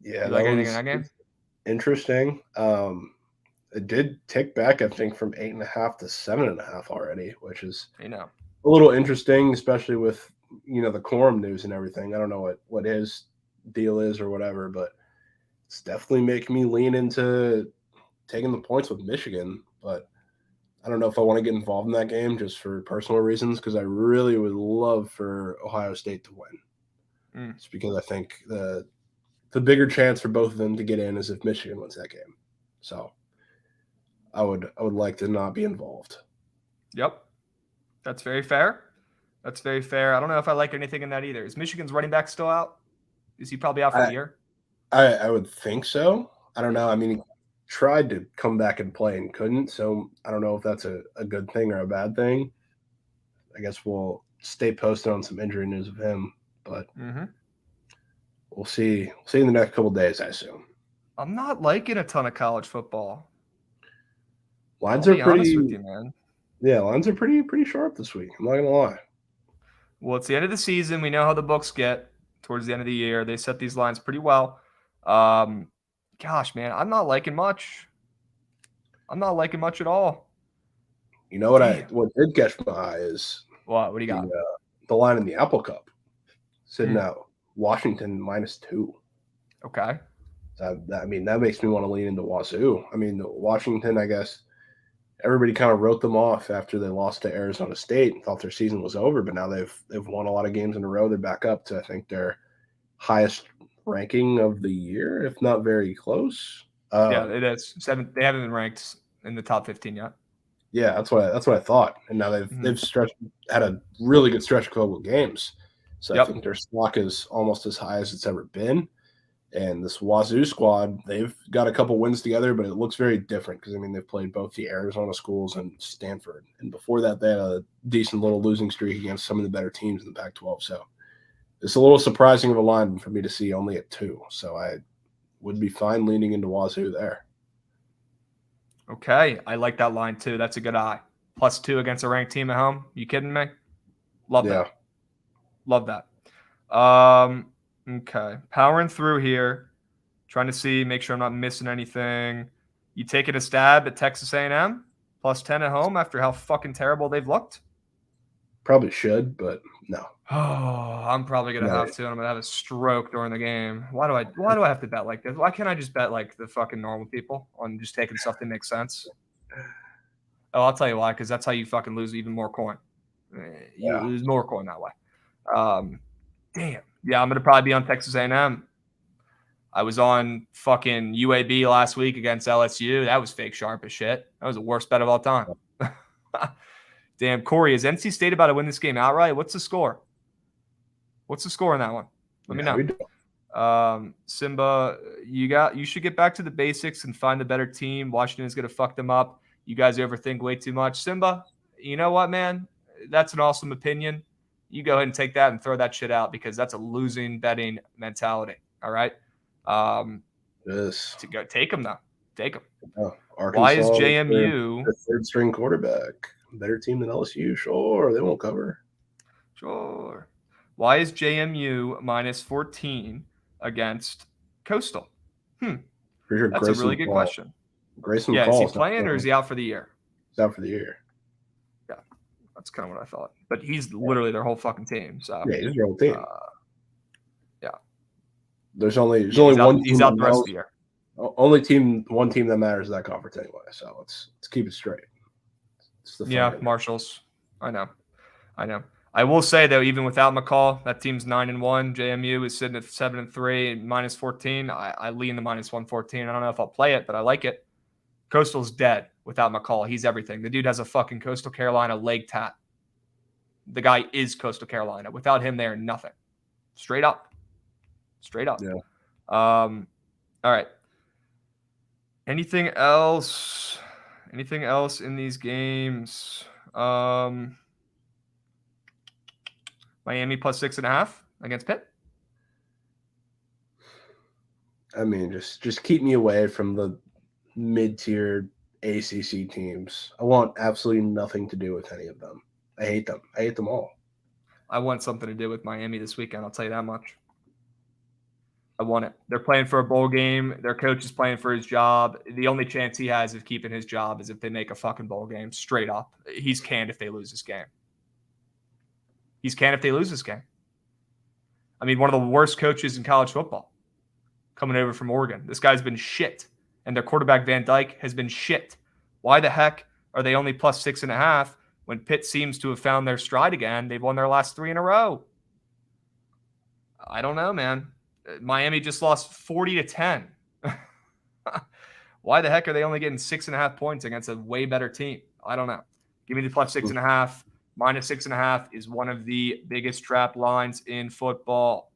S2: Yeah,
S1: you like anything in that game?
S2: Interesting. It did tick back, I think, from 8.5 to 7.5 already, which is a little interesting, especially with the quorum news and everything. I don't know what his deal is or whatever, but it's definitely making me lean into taking the points with Michigan. But I don't know if I want to get involved in that game just for personal reasons, because I really would love for Ohio State to win. It's because I think the bigger chance for both of them to get in is if Michigan wins that game. So I would like to not be involved.
S1: Yep. That's very fair. I don't know if I like anything in that either. Is Michigan's running back still out? Is he probably out for the year?
S2: I would think so. I don't know. I mean, he tried to come back and play and couldn't. So I don't know if that's a good thing or a bad thing. I guess we'll stay posted on some injury news of him. But we'll see. We'll see in the next couple of days, I assume.
S1: I'm not liking a ton of college football.
S2: Lines are pretty. Honest with you, man. Yeah, lines are pretty sharp this week. I'm not gonna lie.
S1: Well, it's the end of the season. We know how the books get towards the end of the year. They set these lines pretty well. Gosh, man, I'm not liking much. I'm not liking much at all.
S2: You know what did catch my eye is
S1: what? What do you got?
S2: The line in the Apple Cup sitting out Washington -2.
S1: Okay.
S2: That makes me want to lean into Wazoo. I mean, Washington, I guess. Everybody kind of wrote them off after they lost to Arizona State and thought their season was over, but now they've won a lot of games in a row. They're back up to, I think, their highest ranking of the year, if not very close.
S1: Yeah, it is 7. They haven't been ranked in the top 15 yet.
S2: Yeah, that's what I thought. And now they've had a really good stretch of global games. So I think their stock is almost as high as it's ever been. And this Wazoo squad, they've got a couple wins together, but it looks very different because, they've played both the Arizona schools and Stanford. And before that, they had a decent little losing streak against some of the better teams in the Pac-12. So it's a little surprising of a line for me to see only at 2. So I would be fine leaning into Wazoo there.
S1: Okay. I like that line too. That's a good eye. +2 against a ranked team at home. You kidding me? Love that. Love that. Okay. Powering through here. Trying to make sure I'm not missing anything. You taking a stab at Texas A&M? +10 at home after how fucking terrible they've looked?
S2: Probably should, but no.
S1: Oh, I'm probably going to have to. And I'm going to have a stroke during the game. Why do I have to bet like this? Why can't I just bet like the fucking normal people on just taking stuff that makes sense? Oh, I'll tell you why, because that's how you fucking lose even more coin.
S2: Yeah.
S1: It was more going that way. Damn. Yeah, I'm gonna probably be on Texas A&M. I was on fucking UAB last week against LSU. That was fake sharp as shit. That was the worst bet of all time. Damn, Corey, is NC State about to win this game outright? What's the score? What's the score on that one? Let me know. Simba, you should get back to the basics and find the better team. Washington is gonna fuck them up. You guys overthink way too much. Simba, you know what, man? That's an awesome opinion. You go ahead and take that and throw that shit out because that's a losing betting mentality. All right.
S2: Yes.
S1: To go take them though. Take them.
S2: Arkansas,
S1: why is JMU
S2: the third string quarterback? Better team than LSU? Sure, they won't cover.
S1: Sure. Why is JMU minus 14 against Coastal?
S2: Sure
S1: That's a really good question.
S2: Grayson
S1: yeah,
S2: McCall
S1: is he playing or is he out for the year?
S2: He's out for the year.
S1: Yeah, that's kind of what I thought. But he's literally their whole fucking team. So
S2: yeah, he's their whole team.
S1: Yeah.
S2: There's only one.
S1: He's out the rest of the year.
S2: One team that matters in that conference anyway. So let's keep it straight.
S1: Marshalls. I know. I will say though, even without McCall, that team's 9-1. JMU is sitting at 7-3, minus 14. I lean the minus 114. I don't know if I'll play it, but I like it. Coastal's dead without McCall. He's everything. The dude has a fucking Coastal Carolina leg tat. The guy is Coastal Carolina. Without him, they are nothing. Straight up.
S2: Yeah.
S1: All right. Anything else in these games? Miami plus 6.5 against Pitt.
S2: I mean, just keep me away from the mid-tier ACC teams. I want absolutely nothing to do with any of them. I hate them. I hate them all.
S1: I want something to do with Miami this weekend. I'll tell you that much. I want it. They're playing for a bowl game. Their coach is playing for his job. The only chance he has of keeping his job is if they make a fucking bowl game. Straight up. He's canned if they lose this game. I mean, one of the worst coaches in college football coming over from Oregon. This guy's been shit. And their quarterback, Van Dyke, has been shit. Why the heck are they only plus 6.5 when Pitt seems to have found their stride again? They've won their last 3 in a row. I don't know, man. Miami just lost 40-10. Why the heck are they only getting 6.5 points against a way better team? I don't know. Give me the plus 6.5. Minus 6.5 is one of the biggest trap lines in football.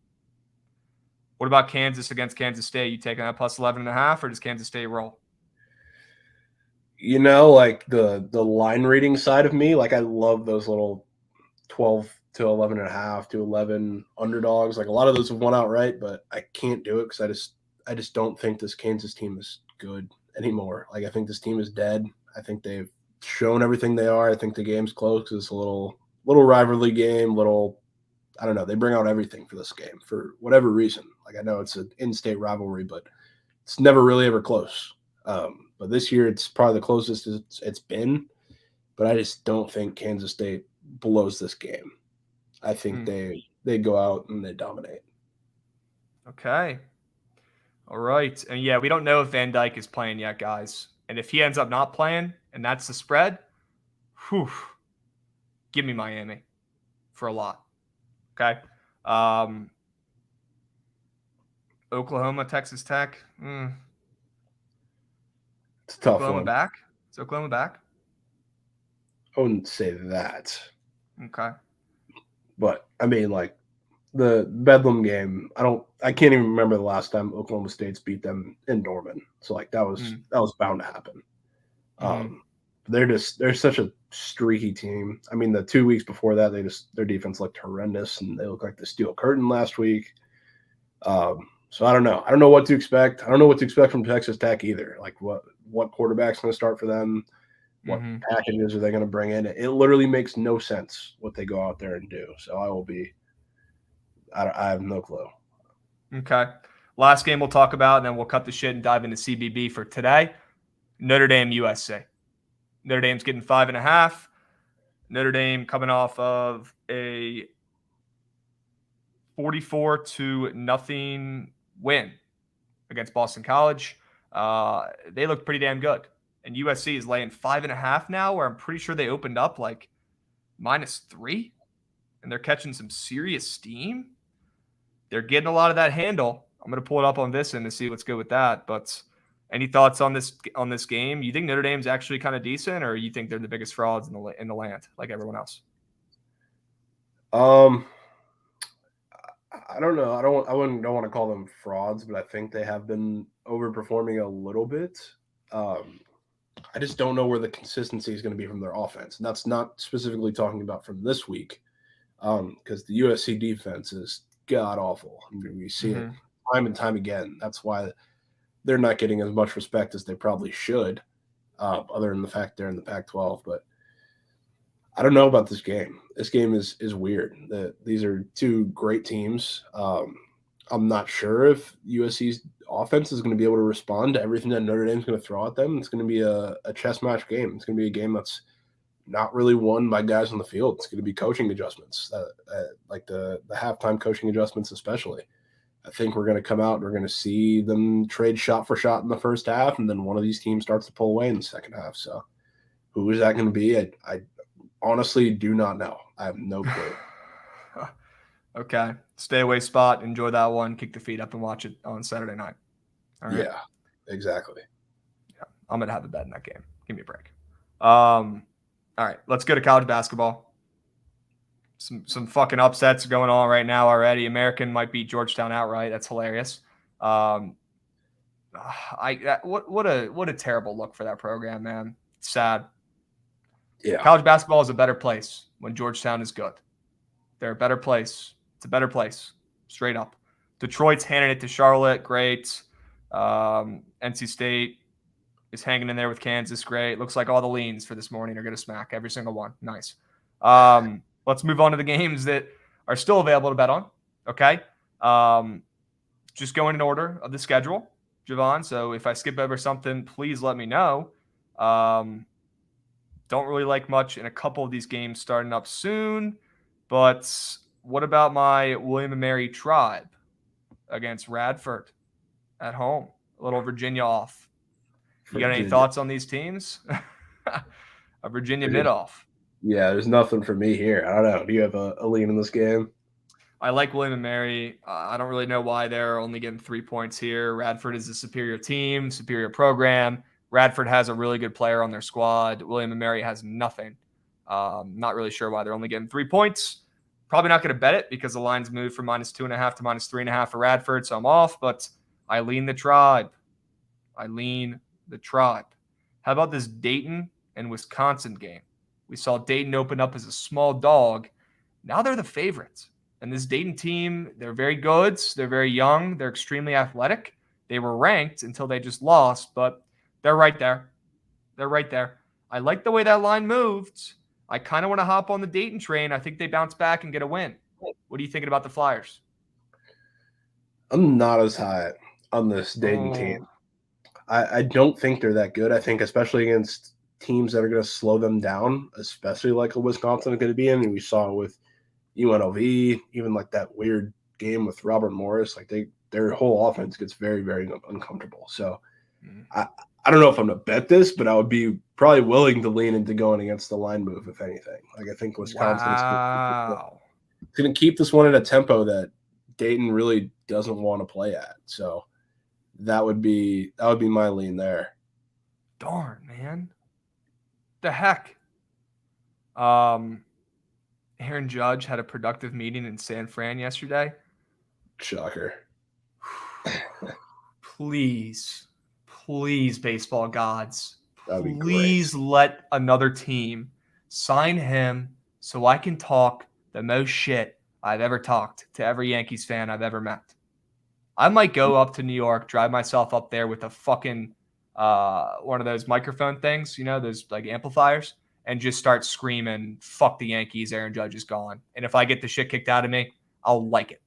S1: What about Kansas against Kansas State? You taking that plus 11.5, or does Kansas State roll?
S2: You know, like the line reading side of me, like I love those little 12 to 11.5 to 11 underdogs. Like a lot of those have won outright, but I can't do it because I just don't think this Kansas team is good anymore. Like I think this team is dead. I think they've shown everything they are. I think the game's close because it's a little rivalry game. I don't know. They bring out everything for this game for whatever reason. Like I know it's an in-state rivalry, but it's never really ever close. But this year it's probably the closest it's been. But I just don't think Kansas State blows this game. I think they go out and they dominate.
S1: Okay. All right. And yeah, we don't know if Van Dyke is playing yet, guys. And if he ends up not playing and that's the spread, give me Miami for a lot. Okay. Oklahoma, Texas Tech.
S2: It's a tough
S1: Oklahoma
S2: one.
S1: back? Is Oklahoma back?
S2: I wouldn't say that.
S1: Okay.
S2: But I mean, like the Bedlam game, I can't even remember the last time Oklahoma State's beat them in Norman. So like that was bound to happen. They're such a streaky team. I mean, the 2 weeks before that, their defense looked horrendous, and they looked like the steel curtain last week. So I don't know. I don't know what to expect. I don't know what to expect from Texas Tech either. Like what quarterback's going to start for them? What packages are they going to bring in? It literally makes no sense what they go out there and do. So I have no clue.
S1: Okay. Last game we'll talk about, and then we'll cut the shit and dive into CBB for today. Notre Dame, USC. Notre Dame's getting 5.5. Notre Dame coming off of a 44-0 win against Boston College. They look pretty damn good. And USC is laying 5.5 now, where I'm pretty sure they opened up like -3, and they're catching some serious steam. They're getting a lot of that handle. I'm going to pull it up on Vison to see what's good with that. But any thoughts on this game? You think Notre Dame's actually kind of decent, or you think they're the biggest frauds in the land like everyone else?
S2: I don't know. Don't want to call them frauds, but I think they have been overperforming a little bit. I just don't know where the consistency is going to be from their offense, and that's not specifically talking about from this week, because the USC defense is god awful. I mean, we see it time and time again. That's why they're not getting as much respect as they probably should, other than the fact they're in the Pac-12. But I don't know about this game. This game is weird. These are two great teams. I'm not sure if USC's offense is going to be able to respond to everything that Notre Dame's going to throw at them. It's going to be a chess match game. It's going to be a game that's not really won by guys on the field. It's going to be coaching adjustments, like the halftime coaching adjustments especially. I think we're going to come out and we're going to see them trade shot for shot in the first half, and then one of these teams starts to pull away in the second half. So who is that going to be? I honestly do not know. I have no clue.
S1: Okay. Stay away spot. Enjoy that one. Kick the feet up and watch it on Saturday night.
S2: All right. Yeah, exactly.
S1: Yeah, I'm going to have a bet in that game. Give me a break. All right. Let's go to college basketball. Some fucking upsets going on right now already. American might beat Georgetown outright. That's hilarious. What a terrible look for that program, man. It's sad.
S2: Yeah.
S1: College basketball is a better place when Georgetown is good. They're a better place. It's a better place. Straight up. Detroit's handing it to Charlotte. Great. NC State is hanging in there with Kansas. Great. Looks like all the leans for this morning are going to smack. Every single one. Nice. Let's move on to the games that are still available to bet on. Okay. Just going in order of the schedule, Javon. So if I skip over something, please let me know. Don't really like much in a couple of these games starting up soon. But what about my William and Mary Tribe against Radford at home? A little Virginia off. You got any thoughts on these teams? A Virginia mid-off.
S2: Yeah, there's nothing for me here. I don't know. Do you have a lean in this game?
S1: I like William and Mary. I don't really know why they're only getting 3 points here. Radford is a superior team, superior program. Radford has a really good player on their squad. William and Mary has nothing. Not really sure why they're only getting 3 points. Probably not going to bet it because the line's moved from -2.5 to -3.5 for Radford, so I'm off. But I lean the Tribe. How about this Dayton and Wisconsin game? We saw Dayton open up as a small dog. Now they're the favorites. And this Dayton team, they're very good. They're very young. They're extremely athletic. They were ranked until they just lost, but they're right there. They're right there. I like the way that line moved. I kind of want to hop on the Dayton train. I think they bounce back and get a win. What are you thinking about the Flyers?
S2: I'm not as high on this Dayton team. I don't think they're that good. I think especially against teams that are going to slow them down, especially like a Wisconsin is going to be in. And we saw it with UNLV, even like that weird game with Robert Morris. Like their whole offense gets very, very uncomfortable. So I don't know if I'm going to bet this, but I would be probably willing to lean into going against the line move, if anything. Like I think Wisconsin is going to keep this one at a tempo that Dayton really doesn't want to play at. So that would be my lean there.
S1: Darn, man. The heck. Aaron Judge had a productive meeting in San Fran yesterday.
S2: Shocker.
S1: Please, baseball gods,
S2: please
S1: let another team sign him so I can talk the most shit I've ever talked to every Yankees fan I've ever met. I might go up to New York, drive myself up there with a fucking one of those microphone things, those like amplifiers, and just start screaming, fuck the Yankees, Aaron Judge is gone. And if I get the shit kicked out of me, I'll like it.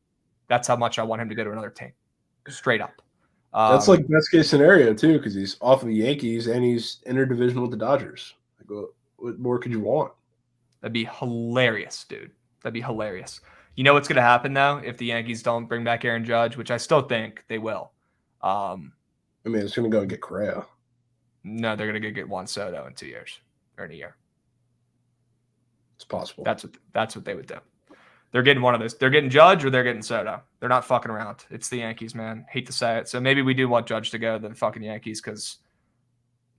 S1: That's how much I want him to go to another team. Straight up.
S2: That's like best case scenario too, because he's off of the Yankees and he's interdivisional with the Dodgers. Like, what more could you want?
S1: That'd be hilarious, dude. That'd be hilarious. You know what's going to happen, though, if the Yankees don't bring back Aaron Judge, which I still think they will.
S2: It's going to go and get Correa.
S1: No, they're going to get Juan Soto in 2 years or in a year.
S2: It's possible.
S1: That's what they would do. They're getting one of those. They're getting Judge or they're getting Soto. They're not fucking around. It's the Yankees, man. Hate to say it. So maybe we do want Judge to go to the fucking Yankees because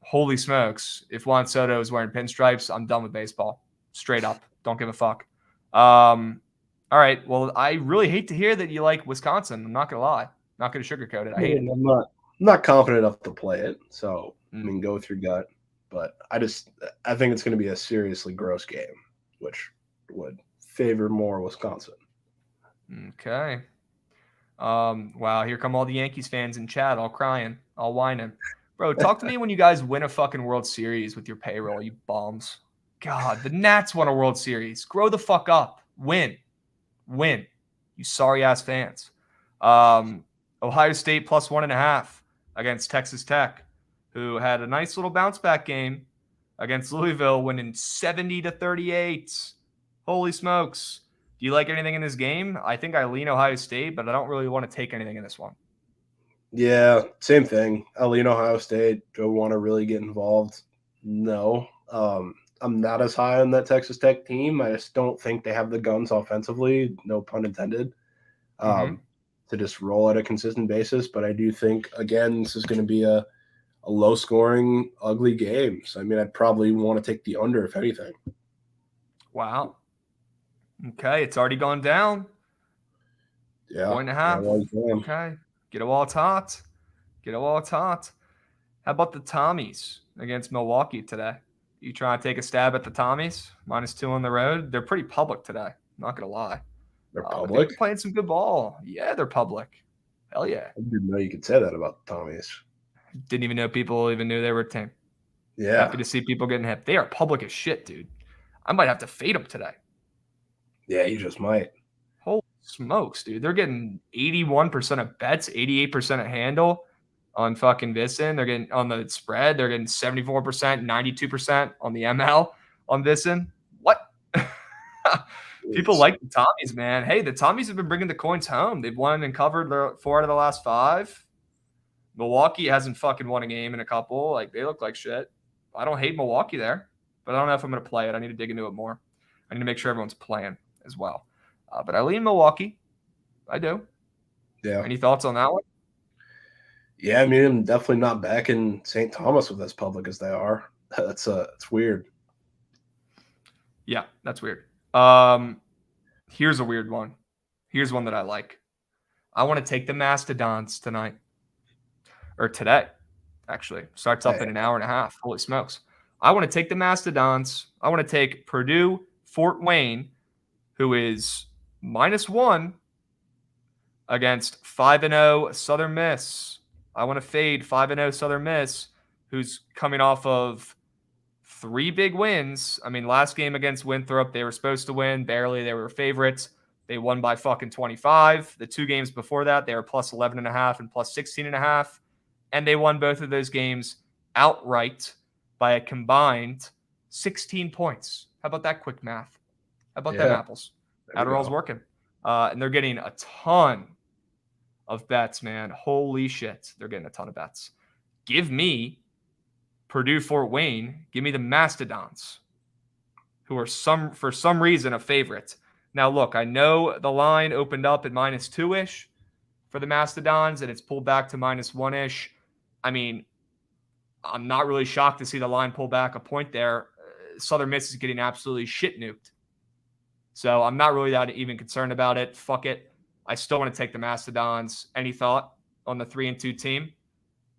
S1: holy smokes, if Juan Soto is wearing pinstripes, I'm done with baseball. Straight up. Don't give a fuck. All right. Well, I really hate to hear that you like Wisconsin. I'm not going to lie. Not going to sugarcoat it. I hate it.
S2: I'm not confident enough to play it. So, I mean, go with your gut. But I think it's going to be a seriously gross game, which would favor more Wisconsin.
S1: Okay. Wow, here come all the Yankees fans in chat, all crying, all whining. Bro, talk to me when you guys win a fucking World Series with your payroll, you bums. God, the Nats won a World Series. Grow the fuck up. Win. You sorry-ass fans. Ohio State plus 1.5 against Texas Tech, who had a nice little bounce-back game against Louisville, winning 70-38. Holy smokes. Do you like anything in this game? I think I lean Ohio State, but I don't really want to take anything in this one.
S2: Yeah, same thing. I lean Ohio State. Do I want to really get involved? No. I'm not as high on that Texas Tech team. I just don't think they have the guns offensively, no pun intended, to just roll at a consistent basis. But I do think, again, this is going to be a low-scoring, ugly game. So, I mean, I'd probably want to take the under, if anything.
S1: Wow. Okay, it's already gone down.
S2: Yeah.
S1: 1.5. Okay. Get a wall tot. How about the Tommies against Milwaukee today? You trying to take a stab at the Tommies? -2 on the road. They're pretty public today. Not going to lie.
S2: They're public?
S1: They're playing some good ball. Yeah, they're public. Hell yeah.
S2: I didn't know you could say that about the Tommies.
S1: Didn't even know people even knew they were a team.
S2: Yeah.
S1: Happy to see people getting hip. They are public as shit, dude. I might have to fade them today.
S2: Yeah, you just might.
S1: Holy smokes, dude. They're getting 81% of bets, 88% of handle on fucking Visson. They're getting on the spread. They're getting 74%, 92% on the ML on Visson. What? People like the Tommies, man. Hey, the Tommies have been bringing the coins home. They've won and covered 4 out of the last 5. Milwaukee hasn't fucking won a game in a couple. Like, they look like shit. I don't hate Milwaukee there, but I don't know if I'm going to play it. I need to dig into it more. I need to make sure everyone's playing as well. But I lean Milwaukee. I do.
S2: Yeah.
S1: Any thoughts on that one?
S2: Yeah, I mean, I'm definitely not back in St. Thomas with as public as they are. It's weird.
S1: Yeah, that's weird. Here's a weird one. Here's one that I like. I want to take the Mastodons tonight. Or today, actually. Starts up in an hour and a half. Holy smokes. I want to take the Mastodons. I want to take Purdue, Fort Wayne, who is -1 against 5-0 Southern Miss. I want to fade 5-0 Southern Miss, who's coming off of 3 big wins. I mean, last game against Winthrop, they were supposed to win. Barely. They were favorites. They won by fucking 25. The 2 games before that, they were plus 11.5 and plus 16.5. And they won both of those games outright by a combined 16 points. How about that quick math? How about them apples? Adderall's working. And they're getting a ton of bets, man. Holy shit. They're getting a ton of bets. Give me Purdue Fort Wayne. Give me the Mastodons, who are for some reason a favorite. Now, look, I know the line opened up at -2-ish for the Mastodons, and it's pulled back to -1-ish. I mean, I'm not really shocked to see the line pull back a point there. Southern Miss is getting absolutely shit nuked. So I'm not really that even concerned about it. Fuck it. I still want to take the Mastodons. Any thought on the 3-2 team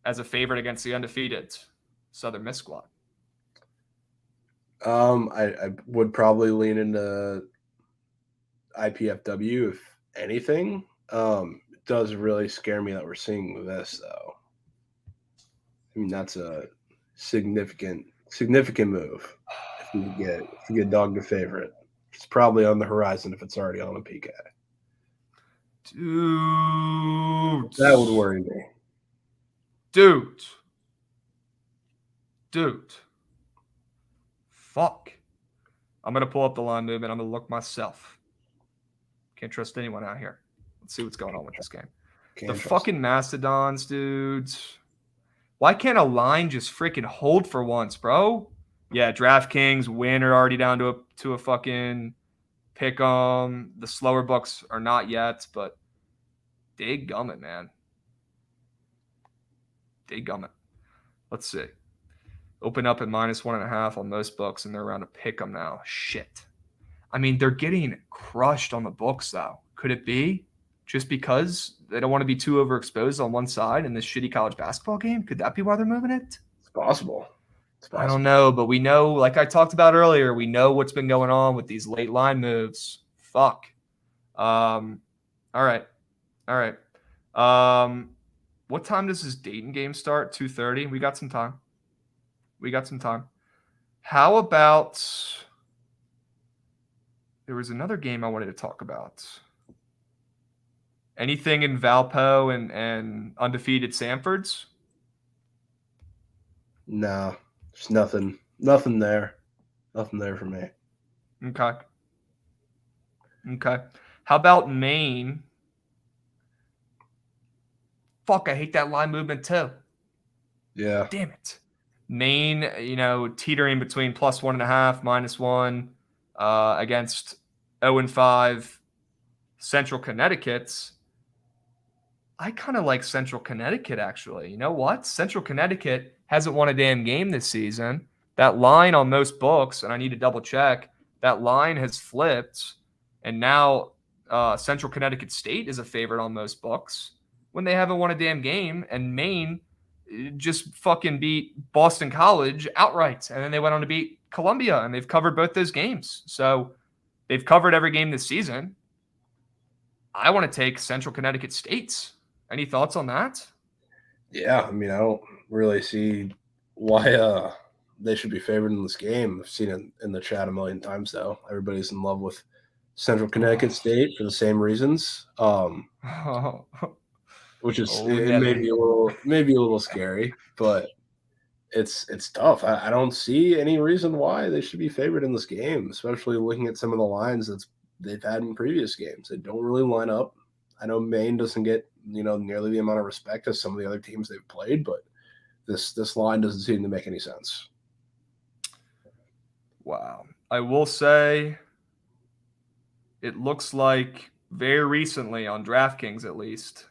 S1: as a favorite against the undefeated Southern Miss squad?
S2: I would probably lean into IPFW, if anything. It does really scare me that we're seeing this, though. I mean, that's a significant move if you get dog to favorite. It's probably on the horizon if it's already on a PK.
S1: Dude.
S2: That would worry me.
S1: Dude. Fuck. I'm going to pull up the line movement. I'm going to look myself. Can't trust anyone out here. Let's see what's going on with this game. The fucking Mastodons, dudes. Why can't a line just freaking hold for once, bro? Yeah, DraftKings, Win are already down to a fucking pick 'em. The slower books are not yet, but dadgummit, man. Dadgummit. Let's see. Open up at -1.5 on most books, and they're around to pick 'em now. Shit. I mean, they're getting crushed on the books, though. Could it be just because they don't want to be too overexposed on one side in this shitty college basketball game? Could that be why they're moving it?
S2: It's possible.
S1: I don't know, but we know, like I talked about earlier, we know what's been going on with these late line moves. Fuck. All right. What time does this Dayton game start? 2:30. We got some time. How about there was another game I wanted to talk about. Anything in Valpo and undefeated Sanfords?
S2: No, there's nothing there. Nothing there for me.
S1: Okay. How about Maine? Fuck, I hate that line movement too.
S2: Yeah.
S1: Damn it. Maine, teetering between +1.5, -1 against 0-5 Central Connecticut's. I kind of like Central Connecticut, actually. You know what? Central Connecticut hasn't won a damn game this season. That line on most books, and I need to double check, that line has flipped, and now Central Connecticut State is a favorite on most books when they haven't won a damn game, and Maine just fucking beat Boston College outright, and then they went on to beat Columbia, and they've covered both those games. So they've covered every game this season. I want to take Central Connecticut State's. Any thoughts on that?
S2: Yeah, I mean, I don't really see why they should be favored in this game. I've seen it in the chat a million times, though. Everybody's in love with Central Connecticut State for the same reasons, which is it may be a little scary, but it's tough. I don't see any reason why they should be favored in this game, especially looking at some of the lines they've had in previous games. They don't really line up. I know Maine doesn't get nearly the amount of respect as some of the other teams they've played, but this line doesn't seem to make any sense.
S1: Wow. I will say it looks like very recently on DraftKings, at least,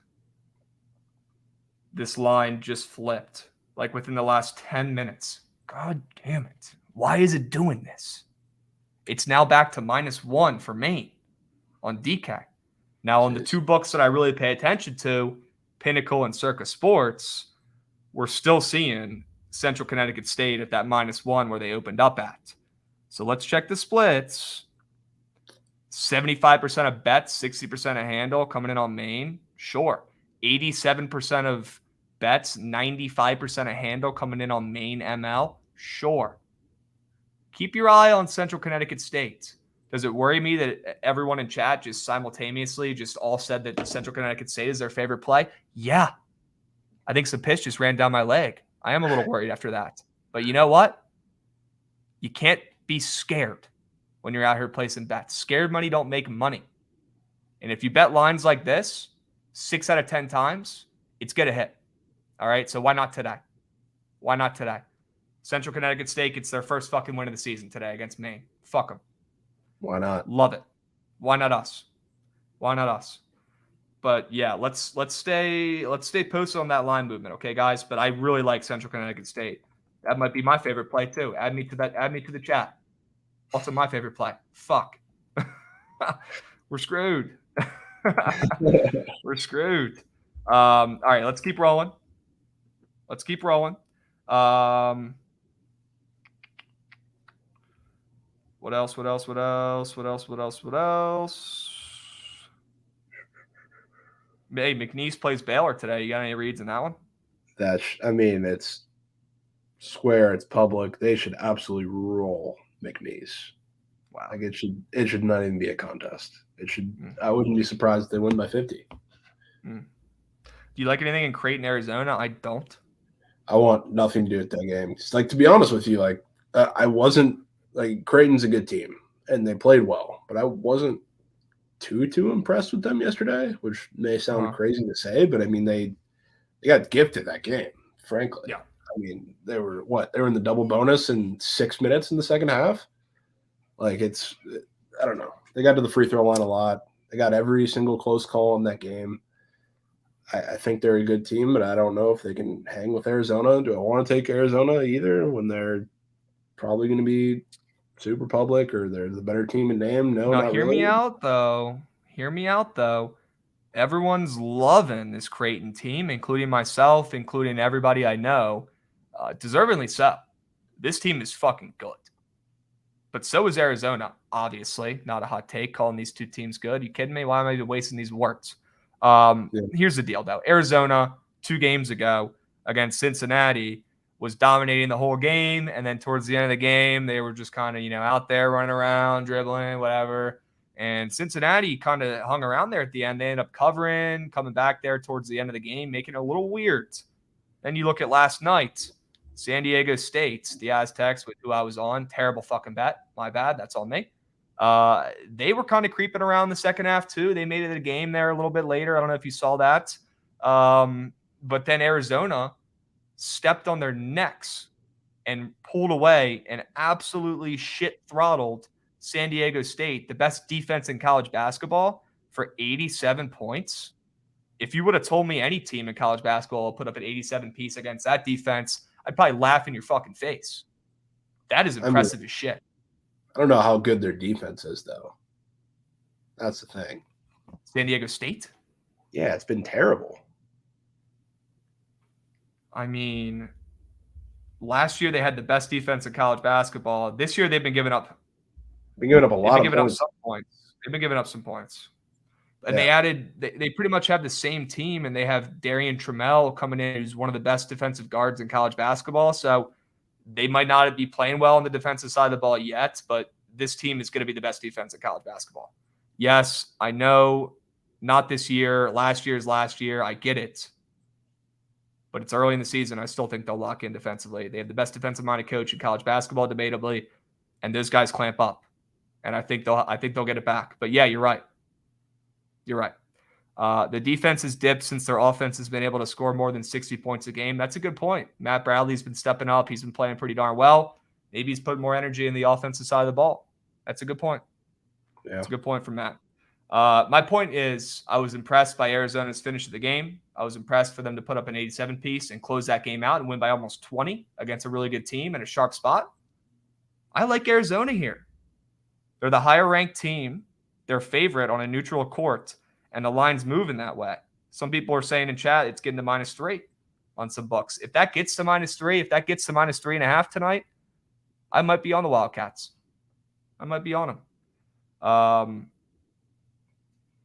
S1: this line just flipped, like within the last 10 minutes. God damn it. Why is it doing this? It's now back to -1 for Maine on DK. Now, on the two books that I really pay attention to, Pinnacle and Circa Sports, we're still seeing Central Connecticut State at that -1 where they opened up at. So let's check the splits. 75% of bets, 60% of handle coming in on Maine. Sure. 87% of bets, 95% of handle coming in on Maine ML. Sure. Keep your eye on Central Connecticut State. Does it worry me that everyone in chat just simultaneously just all said that Central Connecticut State is their favorite play? Yeah. I think some piss just ran down my leg. I am a little worried after that. But you know what? You can't be scared when you're out here placing bets. Scared money don't make money. And if you bet lines like this, 6 out of 10 times, it's going to hit. All right? So why not today? Central Connecticut State gets their first fucking win of the season today against Maine. Fuck them.
S2: Why not?
S1: Love it. Why not us? But yeah, let's stay posted on that line movement, okay, guys? But I really like Central Connecticut State. That might be my favorite play too. Add me to the chat. Also my favorite play. Fuck. We're screwed. We're screwed. All right, let's keep rolling. What else? Hey, McNeese plays Baylor today. You got any reads in that one?
S2: It's square. It's public. They should absolutely roll McNeese.
S1: Wow.
S2: Like it should not even be a contest. It should. I wouldn't be surprised if they win by 50.
S1: Do you like anything in Creighton, Arizona? I don't.
S2: I want nothing to do with that game. Like, to be honest with you, like I wasn't like Creighton's a good team and they played well, but I wasn't too impressed with them yesterday, which may sound crazy to say, but I mean they got gifted that game. Frankly,
S1: yeah,
S2: I mean, they were in the double bonus in 6 minutes in the second half. Like I don't know. They got to the free throw line a lot. They got every single close call in that game. I think they're a good team, but I don't know if they can hang with Arizona. Do I want to take Arizona either when they're probably going to be super public or they're the better team in name? No,
S1: Now,
S2: not
S1: hear
S2: really.
S1: me out, though. Hear me out, though. Everyone's loving this Creighton team, including myself, including everybody I know. Deservingly so. This team is fucking good. But so is Arizona, obviously. Not a hot take calling these two teams good. You kidding me? Why am I wasting these words? Here's the deal, though. Arizona, 2 games ago against Cincinnati, was dominating the whole game. And then towards the end of the game, they were just kind of, out there running around, dribbling, whatever. And Cincinnati kind of hung around there at the end. They ended up covering, coming back there towards the end of the game, making it a little weird. Then you look at last night, San Diego State, the Aztecs, with who I was on. Terrible fucking bet. My bad. That's on me. They were kind of creeping around the second half too. They made it a game there a little bit later. I don't know if you saw that. But then Arizona stepped on their necks and pulled away and absolutely shit throttled San Diego State, the best defense in college basketball, for 87 points. If you would have told me any team in college basketball will put up an 87 piece against that defense, I'd probably laugh in your fucking face. That is impressive as shit.
S2: I don't know how good their defense is, though. That's the thing.
S1: San Diego State?
S2: Yeah, it's been terrible.
S1: I mean, last year they had the best defense in college basketball. This year they've been giving up.
S2: Been giving up a lot of points.
S1: They've been giving up some points. And they pretty much have the same team, and they have Darian Trammell coming in, who's one of the best defensive guards in college basketball. So they might not be playing well on the defensive side of the ball yet, but this team is going to be the best defense in college basketball. Yes, I know, not this year. Last year's last year. I get it. But it's early in the season. I still think they'll lock in defensively. They have the best defensive-minded coach in college basketball, debatably, and those guys clamp up. And I think they'll get it back. But yeah, you're right. You're right. The defense has dipped since their offense has been able to score more than 60 points a game. That's a good point. Matt Bradley's been stepping up. He's been playing pretty darn well. Maybe he's putting more energy in the offensive side of the ball. That's a good point. Yeah. That's a good point from Matt. My point is I was impressed by Arizona's finish of the game. I was impressed for them to put up an 87 piece and close that game out and win by almost 20 against a really good team in a sharp spot. I like Arizona here. They're the higher ranked team. They're favorite on a neutral court, and the line's moving that way. Some people are saying in chat it's getting to -3 on some books. If that gets to -3, if that gets to -3.5 tonight, I might be on the Wildcats. I might be on them.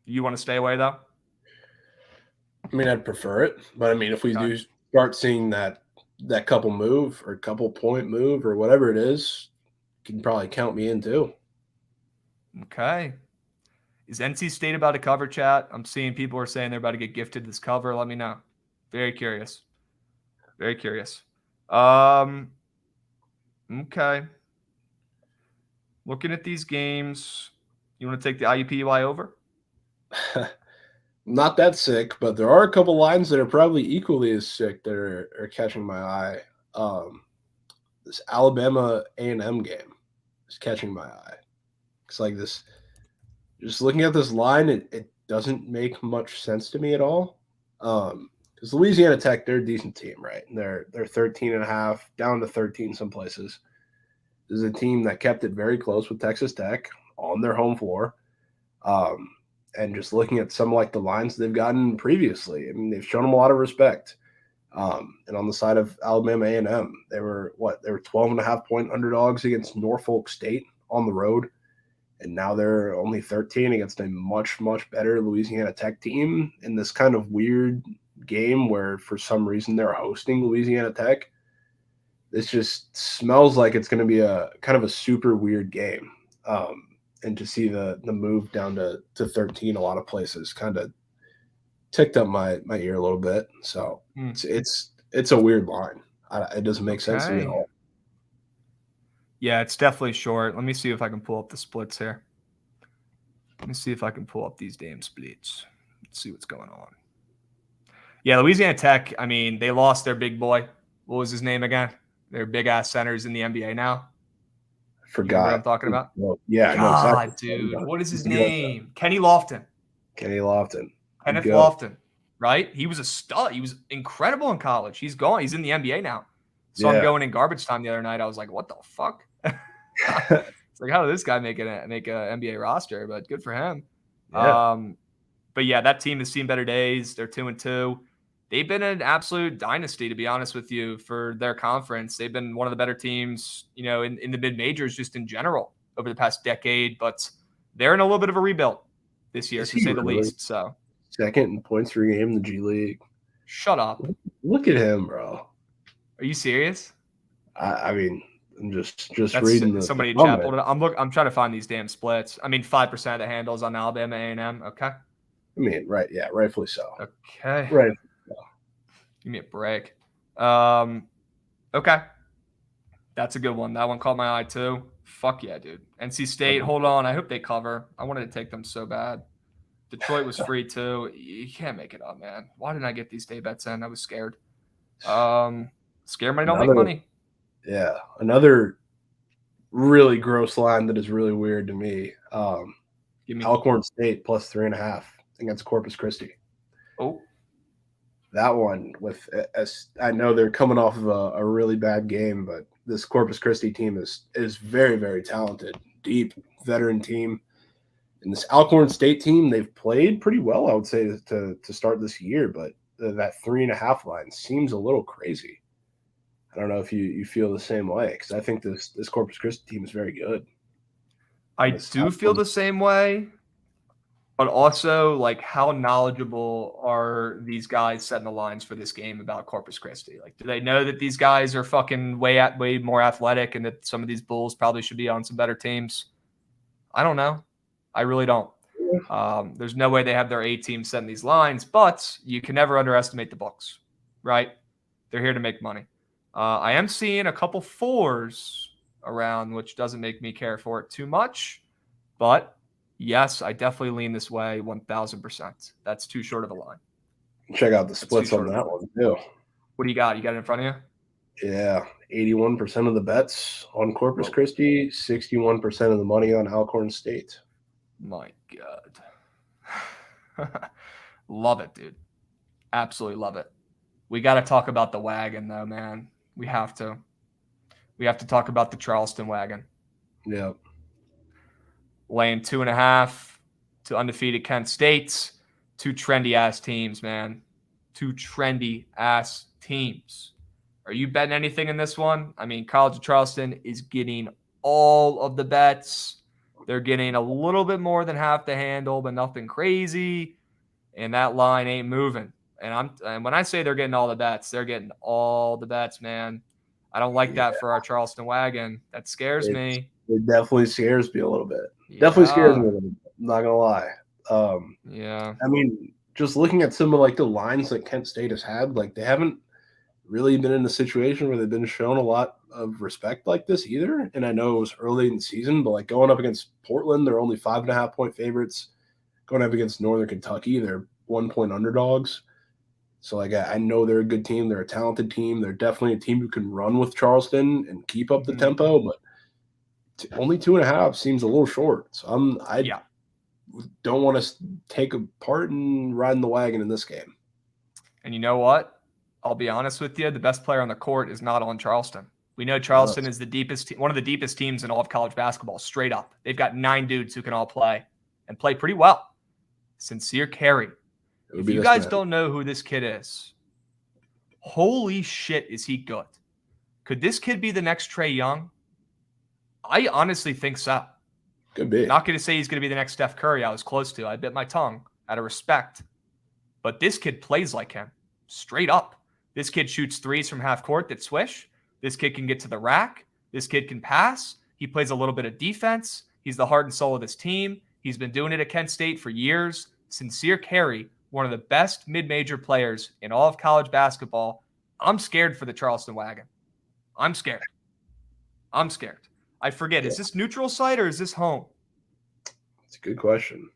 S1: You want to stay away, though?
S2: I mean, I'd prefer it. But, I mean, if we do start seeing that couple move or couple point move or whatever it is, you can probably count me in too.
S1: Okay. Is NC State about to cover, chat? I'm seeing people are saying they're about to get gifted this cover. Let me know. Very curious. Very curious. Okay. Looking at these games, you want to take the IUPUI over?
S2: Not that sick, but there are a couple lines that are probably equally as sick that are catching my eye. This Alabama A&M game is catching my eye. It's like this. Just looking at this line, it doesn't make much sense to me at all. Because Louisiana Tech, they're a decent team, right? And they're 13.5, down to 13 some places. This is a team that kept it very close with Texas Tech on their home floor. And just looking at some like the lines they've gotten previously, I mean, they've shown them a lot of respect. And on the side of Alabama A&M, they were 12.5 point underdogs against Norfolk State on the road. And now they're only 13 against a much, much better Louisiana Tech team in this kind of weird game where for some reason they're hosting Louisiana Tech. This just smells like it's going to be a kind of a super weird game. And to see the move down to 13 a lot of places kind of ticked up my ear a little bit. So it's a weird line. It doesn't make sense to me at all.
S1: Yeah, it's definitely short. Let me see if I can pull up the splits here. Let me see if I can pull up these damn splits. Let's see what's going on. Yeah, Louisiana Tech, I mean, they lost their big boy. what was his name again? They're big ass centers in the NBA now.
S2: I
S1: You remember what I'm
S2: forgot.
S1: talking about?
S2: Well, yeah, I know
S1: God,
S2: exactly.
S1: dude, what is his
S2: You got that.
S1: name? Kenny Lofton.
S2: Kenny Lofton.
S1: Kenneth
S2: Go.
S1: Lofton, right? He was a stud. He was incredible in college. He's gone. He's in the NBA now. Saw him going in garbage time the other night. I was like, what the fuck? It's like, how did this guy make an NBA roster? But good for him.
S2: Yeah.
S1: But yeah, that team has seen better days. They're 2-2. They've been an absolute dynasty, to be honest with you, for their conference. They've been one of the better teams, in the mid majors just in general over the past decade. But they're in a little bit of a rebuild this year, to say the least. So
S2: second in points per game in the G League.
S1: Shut up.
S2: Look at him, bro.
S1: Are you serious?
S2: I mean, I'm just
S1: That's
S2: reading the
S1: somebody in
S2: comment.
S1: chat. I'm trying to find these damn splits. I mean, 5% of the handles on Alabama A&M. Okay.
S2: I mean, right? Yeah, rightfully so.
S1: Okay.
S2: Right.
S1: Give me a break. Okay. That's a good one. That one caught my eye too. Fuck yeah, dude. NC State, hold on. I hope they cover. I wanted to take them so bad. Detroit was free too. You can't make it up, man. Why didn't I get these day bets in? I was scared. Scare money don't make money.
S2: Yeah. Another really gross line that is really weird to me. Alcorn State plus 3.5 against Corpus Christi.
S1: Oh.
S2: That one I know they're coming off of a really bad game, but this Corpus Christi team is very, very talented, deep veteran team. And this Alcorn State team, they've played pretty well, I would say, to start this year, but that 3.5 line seems a little crazy. I don't know if you feel the same way, because I think this Corpus Christi team is very good.
S1: I do feel the same way, but also, like, how knowledgeable are these guys setting the lines for this game about Corpus Christi? Like, do they know that these guys are fucking way more athletic and that some of these Bulls probably should be on some better teams? I don't know. I really don't. There's no way they have their A team setting these lines, but you can never underestimate the books, right? They're here to make money. I am seeing a couple 4s around, which doesn't make me care for it too much, but yes, I definitely lean this way 1,000%. That's too short of a line.
S2: Check out the splits on that one too.
S1: What do you got? You got it in front of
S2: you? Yeah, 81% of the bets on Corpus Christi, 61% of the money on Alcorn State.
S1: My God. Love it, dude. Absolutely love it. We got to talk about the wagon, though, man. We have to. We have to talk about the Charleston wagon.
S2: Yeah.
S1: Laying 2.5 to undefeated Kent State. 2 trendy-ass teams, man. 2 trendy-ass teams. Are you betting anything in this one? I mean, College of Charleston is getting all of the bets. They're getting a little bit more than half the handle, but nothing crazy. And that line ain't moving. And when I say they're getting all the bets, they're getting all the bets, man. I don't like that for our Charleston wagon. That scares me.
S2: It definitely scares me a little bit. Definitely scares me a little bit. I'm not gonna lie.
S1: Yeah.
S2: I mean, just looking at some of like the lines that Kent State has had, like they haven't really been in a situation where they've been shown a lot of respect like this either. And I know it was early in the season, but like going up against Portland, they're only 5.5 point favorites. Going up against Northern Kentucky, they're 1 point underdogs. So like I know they're a good team. They're a talented team. They're definitely a team who can run with Charleston and keep up the tempo, but only 2.5 seems a little short. So I don't want to take a part in riding the wagon in this game.
S1: And you know what? I'll be honest with you. The best player on the court is not on Charleston. We know Charleston is one of the deepest teams in all of college basketball, straight up. They've got 9 dudes who can all play and play pretty well. Sincere Carey. If you guys don't know who this kid is, holy shit, is he good? Could this kid be the next Trae Young? I honestly think so.
S2: Could be.
S1: Not going to say he's going to be the next Steph Curry. I was close to. I bit my tongue out of respect. But this kid plays like him. Straight up. This kid shoots 3s from half court that swish. This kid can get to the rack. This kid can pass. He plays a little bit of defense. He's the heart and soul of this team. He's been doing it at Kent State for years. Sincere Carey, one of the best mid-major players in all of college basketball. I'm scared for the Charleston wagon. I'm scared. I forget. Is this neutral site or is this home?
S2: It's a good question.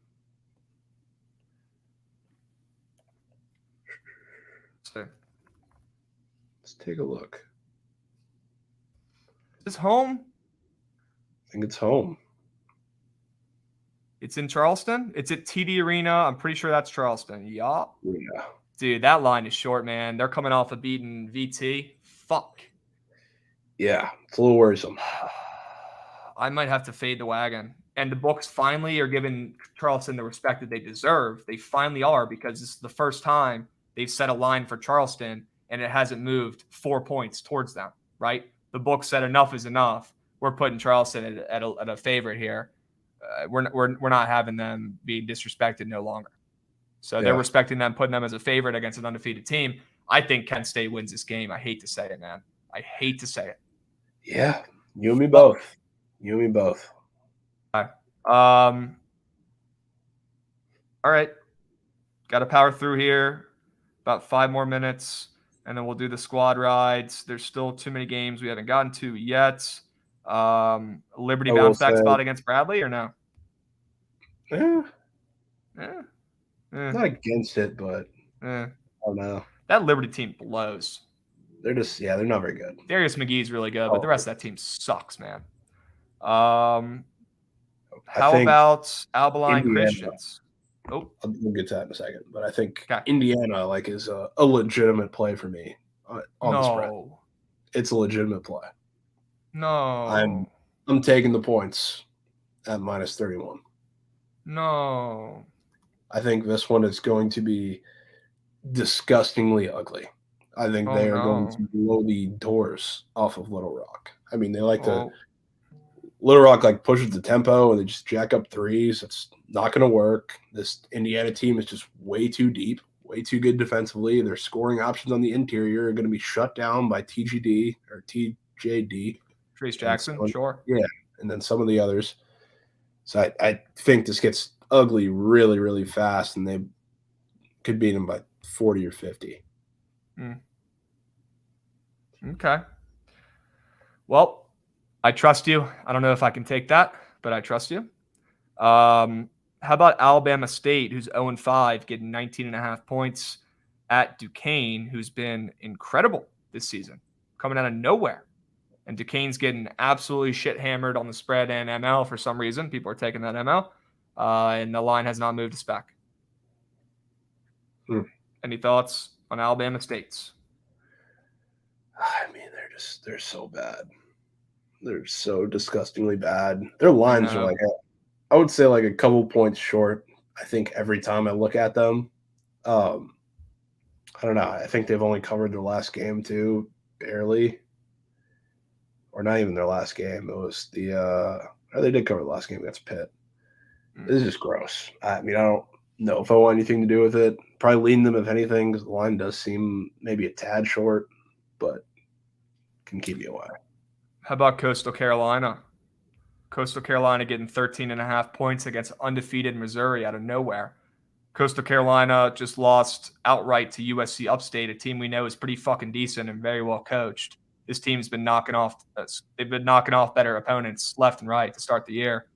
S2: It's Let's take a look.
S1: Is this home?
S2: I think it's home.
S1: It's in Charleston. It's at TD Arena. I'm pretty sure that's Charleston. Yeah.
S2: Yeah.
S1: Dude, that line is short, man. They're coming off of beating VT. Fuck.
S2: Yeah, it's a little worrisome.
S1: I might have to fade the wagon. And the books finally are giving Charleston the respect that they deserve. They finally are, because this is the first time they've set a line for Charleston and it hasn't moved 4 points towards them, right? The book said enough is enough. We're putting Charleston at a favorite here. We're not having them being disrespected no longer. So they're respecting them, putting them as a favorite against an undefeated team. I think Kent State wins this game. I hate to say it, man. I hate to say it.
S2: Yeah, you and me both. You and me both.
S1: All right. Got to power through here. About 5 more minutes, and then we'll do the squad rides. There's still too many games we haven't gotten to yet. Liberty bounce back spot against Bradley or no?
S2: Yeah. Not against it, but I don't know.
S1: That Liberty team blows.
S2: They're just, they're not very good.
S1: Darius McGee's really good, but the rest of that team sucks, man. How about Albaline Christians?
S2: Oh, we'll get to that in a second, but I think Indiana is a legitimate play for me on the spread. It's a legitimate play.
S1: No,
S2: I'm taking the points at -31.
S1: No,
S2: I think this one is going to be disgustingly ugly. I think they are going to blow the doors off of Little Rock. I mean, they like to. Little Rock pushes the tempo and they just jack up threes. It's not going to work. This Indiana team is just way too deep, way too good defensively. Their scoring options on the interior are going to be shut down by TGD or TJD.
S1: Trace Jackson, sure.
S2: Yeah, and then some of the others. So I think this gets ugly really, really fast, and they could beat them by 40 or 50.
S1: Okay. Well, I trust you. I don't know if I can take that, but I trust you. How about Alabama State, who's 0-5, getting 19.5 points at Duquesne, who's been incredible this season, coming out of nowhere. And Duquesne's getting absolutely shit hammered on the spread and ML for some reason. People are taking that ML, and the line has not moved a spec. Any thoughts on Alabama State's?
S2: I mean, they're so bad. They're so disgustingly bad. Their lines are I would say a couple points short. I think every time I look at them, I don't know. I think they've only covered their last game too, barely, or not even their last game. It was they did cover the last game against Pitt. This is just gross. I mean, I don't know if I want anything to do with it. Probably lean them if anything, because the line does seem maybe a tad short, but can keep you away.
S1: How about Coastal Carolina? Coastal Carolina getting 13.5 points against undefeated Missouri out of nowhere. Coastal Carolina just lost outright to USC Upstate, a team we know is pretty fucking decent and very well coached. This team's been knocking off better opponents left and right to start the year.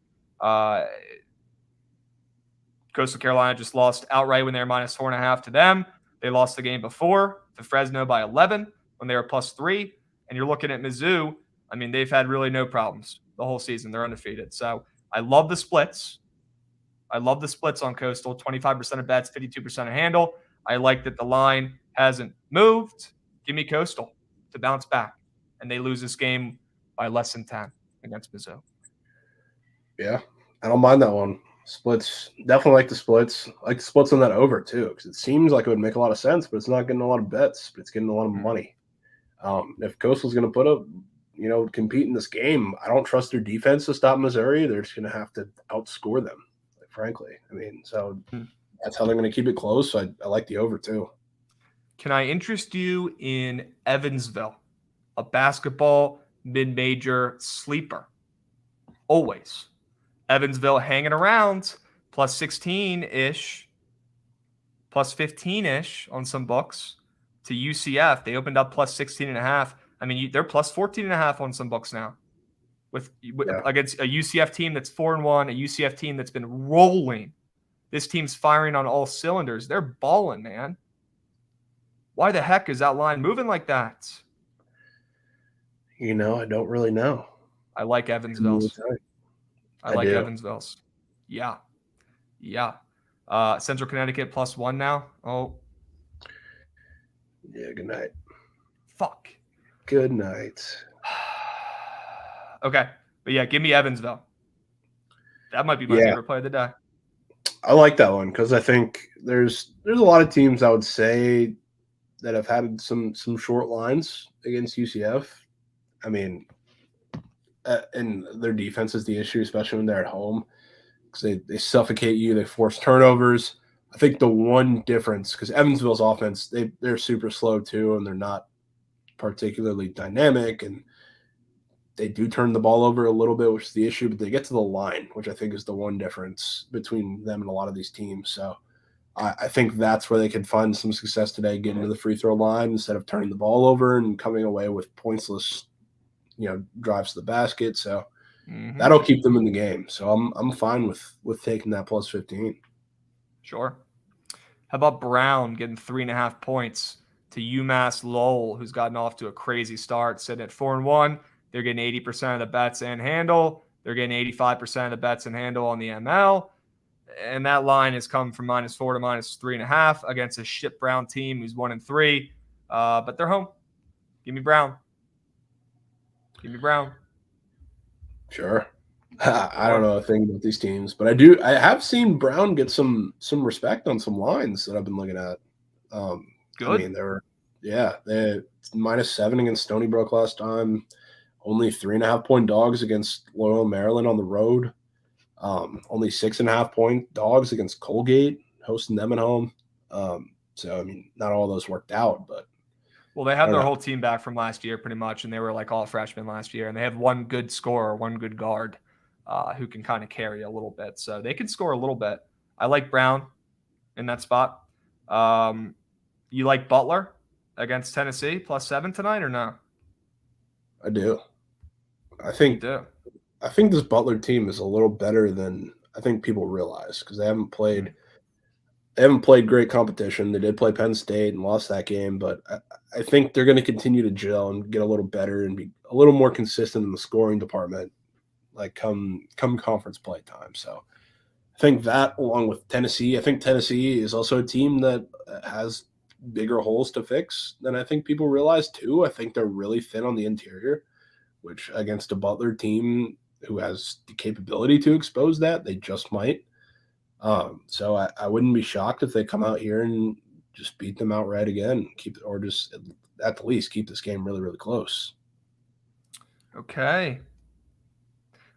S1: Coastal Carolina just lost outright when they were -4.5 to them. They lost the game before to Fresno by 11 when they were +3. And you're looking at Mizzou. I mean, they've had really no problems the whole season. They're undefeated. So I love the splits. I love the splits on Coastal. 25% of bets, 52% of handle. I like that the line hasn't moved. Give me Coastal to bounce back. And they lose this game by less than 10 against Mizzou.
S2: Yeah, I don't mind that one. Splits, definitely like the splits. I like the splits on that over too, because it seems like it would make a lot of sense, but it's not getting a lot of bets, but it's getting a lot of money. If Coastal's going to put up, compete in this game, I don't trust their defense to stop Missouri. They're just going to have to outscore them, frankly. I mean, so that's how they're going to keep it close. So I like the over too.
S1: Can I interest you in Evansville, a basketball mid-major sleeper? Always. Evansville hanging around +16-ish, +15-ish on some books to UCF. They opened up +16.5. I mean, they're +14.5 on some books now against a UCF team that's 4-1, a UCF team that's been rolling. This team's firing on all cylinders. They're balling, man. Why the heck is that line moving like that?
S2: I don't really know.
S1: I like
S2: Couldn't really
S1: Evansville's.
S2: tell you.
S1: I
S2: I
S1: like
S2: do.
S1: Evansville's. Yeah. Yeah. Central Connecticut +1 now. Oh,
S2: Yeah, good night.
S1: fuck.
S2: Good night.
S1: Okay. But yeah, give me Evansville. That might be my
S2: Yeah,
S1: favorite play of the day.
S2: I like that one because I think there's a lot of teams I would say that have had some short lines against UCF. I mean, and their defense is the issue, especially when they're at home because they suffocate you, they force turnovers. I think the one difference because Evansville's offense they're super slow too, and they're not particularly dynamic, and they do turn the ball over a little bit, which is the issue. But they get to the line, which I think is the one difference between them and a lot of these teams. So I think that's where they could find some success today, getting to the free throw line instead of turning the ball over and coming away with pointless, drives to the basket. So
S1: Mm-hmm.
S2: that'll keep them in the game. So I'm fine with taking that plus 15.
S1: Sure. How about Brown getting 3.5 points to UMass Lowell, who's gotten off to a crazy start, sitting at 4-1. They're getting 80% of the bets and handle. They're getting 85% of the bets and handle on the ML. And that line has come from -4 to -3.5 against a shit Brown team who's 1-3. But they're home. Give me Brown. Give me Brown.
S2: Sure. I don't know a thing about these teams, but I have seen Brown get some respect on some lines that I've been looking at. I
S1: Good.
S2: mean, they -7 against Stony Brook last time. Only 3.5 point dogs against Loyola Maryland on the road. Only 6.5 point dogs against Colgate, hosting them at home. So I mean, not all those worked out, but
S1: Well, they
S2: I
S1: have
S2: don't
S1: their
S2: know.
S1: whole team back from last year pretty much, and they were like all freshmen last year, and they have one good scorer, one good guard who can kind of carry a little bit. So they can score a little bit. I like Brown in that spot. You like Butler against Tennessee +7 tonight or no?
S2: I do. I
S1: You
S2: think
S1: do.
S2: I think this Butler team is a little better than I think people realize because
S1: Mm.
S2: they haven't played great competition. They did play Penn State and lost that game, but I think they're going to continue to gel and get a little better and be a little more consistent in the scoring department, like come conference play time. So I think that, along with Tennessee, I think Tennessee is also a team that has bigger holes to fix than I think people realize too. I think they're really thin on the interior, which against a Butler team who has the capability to expose that, they just might. So I wouldn't be shocked if they come out here and just beat them outright again, or just at the least keep this game really, really close.
S1: Okay.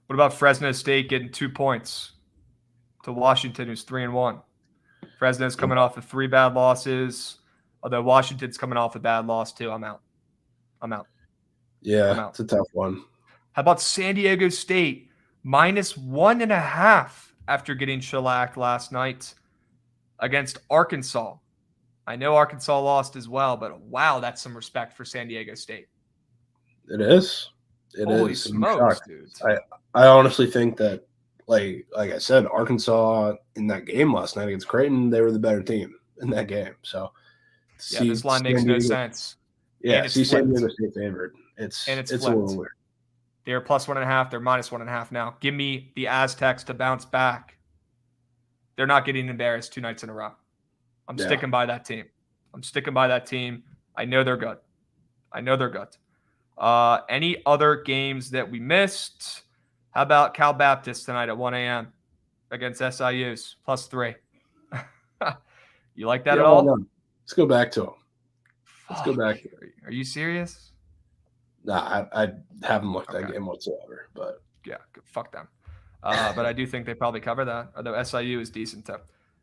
S1: What about Fresno State getting 2 points to Washington, who's 3-1? Fresno's coming off of 3 bad losses, although Washington's coming off a bad loss too. I'm out. I'm out. I'm
S2: Yeah,
S1: out.
S2: it's a tough one.
S1: How about San Diego State -1.5 after getting shellacked last night against Arkansas? I know Arkansas lost as well, but wow, that's some respect for San Diego State.
S2: It is. It
S1: Holy
S2: is. I'm
S1: smokes,
S2: shocked.
S1: dude.
S2: I honestly think that, like I said, Arkansas in that game last night against Creighton, they were the better team in that game. So
S1: Yeah,
S2: see
S1: this line makes
S2: San
S1: no
S2: Diego,
S1: sense.
S2: yeah,
S1: And it's
S2: see San
S1: flipped.
S2: Diego State favored.
S1: And it's
S2: It's a little
S1: flipped.
S2: weird.
S1: They're +1.5. They're -1.5 now. Give me the Aztecs to bounce back. They're not getting embarrassed 2 nights in a row. I'm
S2: Yeah.
S1: sticking by that team. I'm sticking by that team. I know they're good. I know they're good. Any other games that we missed? How about Cal Baptist tonight at 1 a.m. against SIU's +3? You like that
S2: Yeah,
S1: at
S2: why
S1: all?
S2: not? Let's go back to them. Let's go
S1: Fuck.
S2: back to it.
S1: Are you serious?
S2: Nah, I haven't looked at
S1: Okay.
S2: that game whatsoever, but
S1: Yeah, fuck them. But I do think they probably cover that, although SIU is decent too.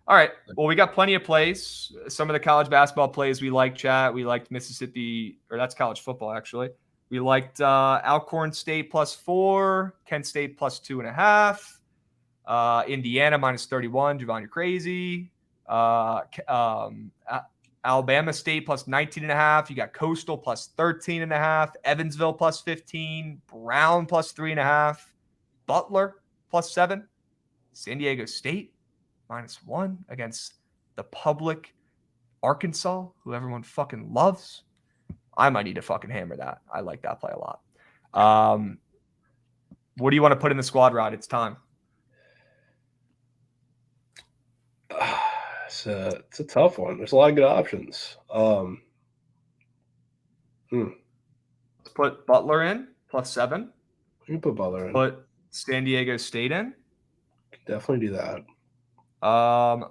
S1: All right. Well, we got plenty of plays. Some of the college basketball plays we like, chat. We liked Mississippi, or that's college football, actually. We liked Alcorn State +4, Kent State +2.5, Indiana -31. Javon, you're crazy. Alabama State +19.5. You got Coastal +13.5. Evansville +15. Brown +3.5. Butler +7. San Diego State -1 against the public Arkansas, who everyone fucking loves. I might need to fucking hammer that. I like that play a lot. What do you want to put in the squad ride? It's time.
S2: It's a tough one. There's a lot of good options.
S1: Let's put Butler in +7.
S2: You can put Butler in.
S1: Put San Diego State in.
S2: Definitely do that.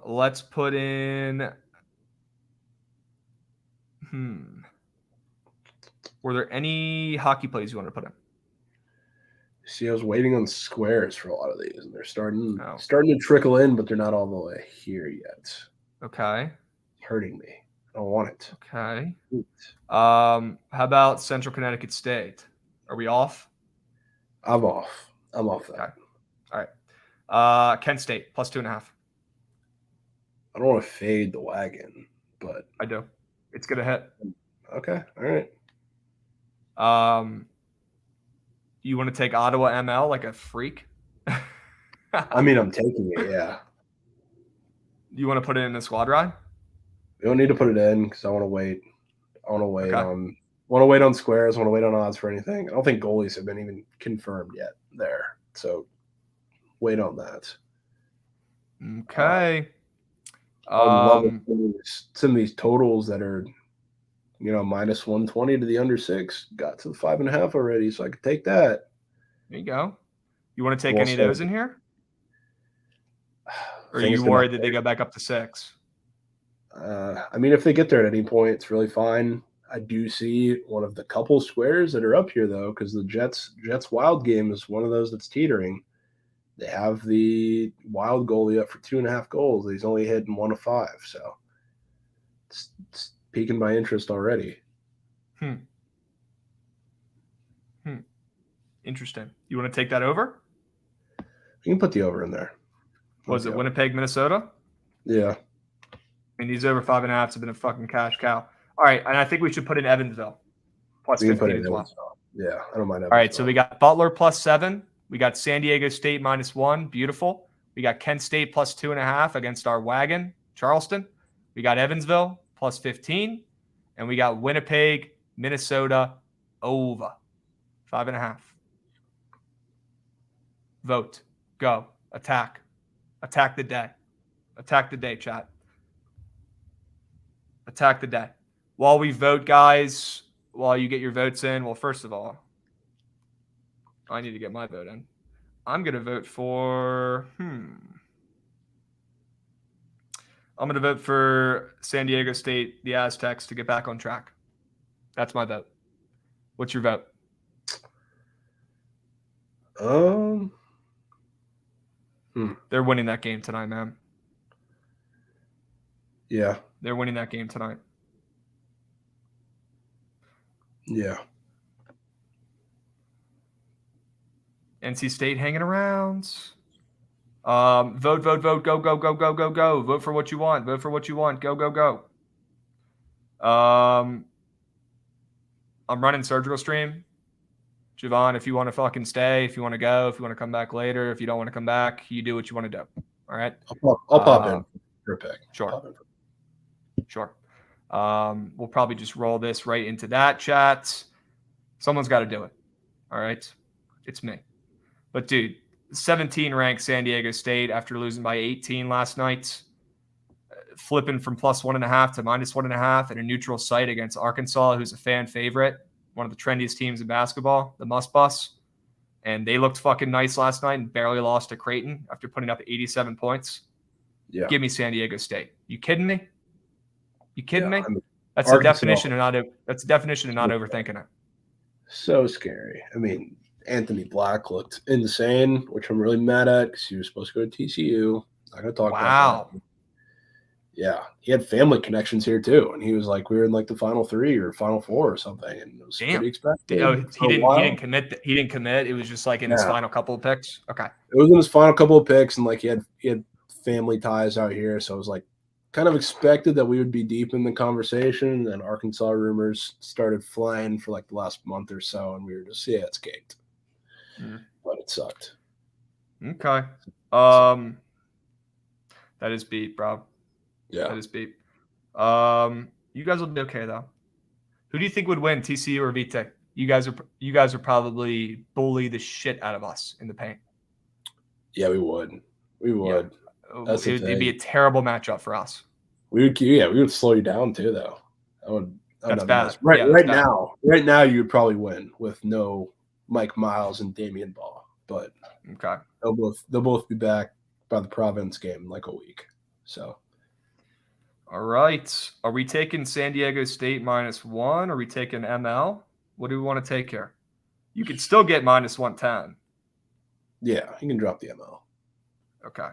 S1: Let's put in. Were there any hockey plays you want to put in?
S2: See, I was waiting on squares for a lot of these, and they're starting to trickle in, but they're not all the way here yet.
S1: Okay.
S2: It's hurting me. I don't want it.
S1: Okay. How about Central Connecticut State? Are we off?
S2: I'm off. I'm off that.
S1: Okay. All right. Kent State +2.5.
S2: I don't want to fade the wagon, but
S1: I do. It's gonna hit.
S2: Okay. All right.
S1: You want to take Ottawa ML like a freak?
S2: I mean, I'm taking it. Yeah.
S1: You want to put it in the squad ride?
S2: We don't need to put it in because I want to wait. I want to wait
S1: Okay.
S2: on. Want to wait on squares. Want to wait on odds for anything. I don't think goalies have been even confirmed yet there, so wait on that.
S1: Okay.
S2: I'm loving some of these totals that are, -120 to the under 6. Got to the 5.5 already, so I could take that.
S1: There you go. You want to take any of those in here? Or are you worried that they go back up to 6?
S2: I mean, if they get there at any point, it's really fine. I do see one of the couple squares that are up here, though, because the Jets Wild game is one of those that's teetering. They have the Wild goalie up for 2.5 goals. He's only hitting 1 of 5, so it's piquing my interest already.
S1: Interesting. You want to take that over?
S2: You can put the over in there.
S1: Was it Winnipeg, Minnesota?
S2: Yeah.
S1: I mean, these over 5.5 have been a fucking cash cow. All right, and I think we should put in Evansville +15 as well.
S2: Yeah, I don't mind.
S1: All right, so we got Butler +7. We got San Diego State -1. Beautiful. We got Kent State +2.5 against our Wagon, Charleston. We got Evansville +15, and we got Winnipeg, Minnesota over 5.5. Vote. Go. Attack. Attack the day. Attack the day, chat. Attack the day. While we vote, guys, while you get your votes in, well, first of all, I need to get my vote in. I'm going to vote for, I'm going to vote for San Diego State, the Aztecs, to get back on track. That's my vote. What's your vote? They're winning that game tonight, man.
S2: Yeah.
S1: They're winning that game tonight.
S2: Yeah.
S1: NC State hanging around. Vote. Go. Vote for what you want. Go. I'm running surgical stream. Javon, if you want to fucking stay, if you want to go, if you want to come back later, if you don't want to come back, you do what you want to do. All right.
S2: I'll pop in for a pick.
S1: Sure. We'll probably just roll this right into that chat. Someone's got to do it. All right. It's me. But dude, 17 ranked San Diego State after losing by 18 last night, flipping from +1.5 to -1.5 at a neutral site against Arkansas, who's a fan favorite, one of the trendiest teams in basketball, the Must Bus. And they looked fucking nice last night and barely lost to Creighton after putting up 87 points. Yeah. Give me San Diego State. You kidding me? You kidding me? That's the definition of not overthinking it.
S2: So scary. I mean, Anthony Black looked insane, which I'm really mad at because he was supposed to go to TCU. Not gonna talk about that. Yeah, he had family connections here too, and he was like, we were in like the Final 3 or Final 4 or something, and it was pretty expected.
S1: Oh, he didn't commit. He didn't commit. It was just like in his final couple of picks. Okay,
S2: it was in his final couple of picks, and like he had family ties out here, so it was like kind of expected that we would be deep in the conversation. And Arkansas rumors started flying for like the last month or so, and we were just it's caked. But it sucked.
S1: Okay, that is beat, bro.
S2: Yeah.
S1: That is beat. You guys will be okay, though. Who do you think would win, TCU or VT? you guys are probably bully the shit out of us in the paint.
S2: Yeah, we would. We would.
S1: Yeah.
S2: That's the
S1: It'd be a
S2: thing.
S1: terrible matchup for us.
S2: We would slow you down too, though. That would
S1: That's
S2: not be nice.
S1: bad. Yeah, that's bad.
S2: Right now, you would probably win with no Mike Miles and Damian Ball, but
S1: Okay.
S2: they'll both be back by the Providence game in like a week. So,
S1: all right. Are we taking San Diego State -1? Are we taking ML? What do we want to take here? You could still get -110.
S2: yeah, you can drop the ML.
S1: Okay.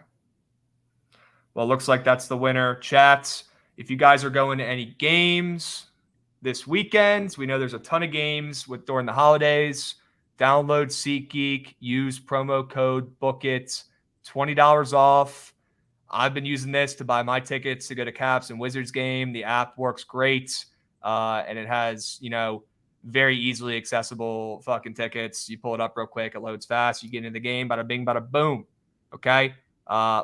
S1: Well, it looks like that's the winner. Chats, if you guys are going to any games this weekend, we know there's a ton of games during the holidays. Download SeatGeek, use promo code BOOKIT, $20 off. I've been using this to buy my tickets to go to Caps and Wizards game. The app works great, and it has, very easily accessible fucking tickets. You pull it up real quick, it loads fast. You get into the game, bada bing, bada boom. Okay?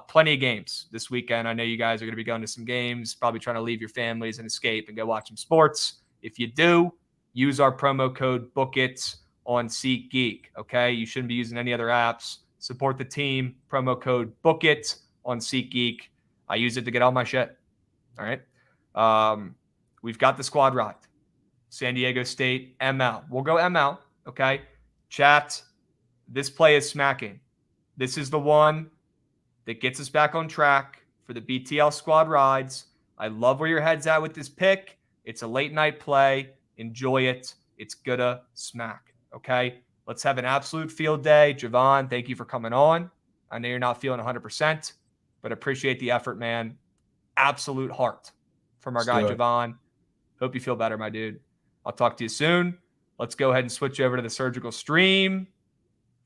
S1: Plenty of games this weekend. I know you guys are going to be going to some games, probably trying to leave your families and escape and go watch some sports. If you do, use our promo code BOOKIT on SeatGeek. Okay? You shouldn't be using any other apps. Support the team. Promo code BOOKIT on SeatGeek. I use it to get all my shit. All right? We've got the squad ride. San Diego State, ML. We'll go ML. Okay? Chat, this play is smacking. This is the one that gets us back on track for the BTL squad rides. I love where your head's at with this pick. It's a late night play. Enjoy it. It's gonna smack. Okay? Let's have an absolute field day. Javon, thank you for coming on. I know you're not feeling 100%, but appreciate the effort, man. Absolute heart from our guy, Javon. Hope you feel better, my dude. I'll talk to you soon. Let's go ahead and switch over to the surgical stream.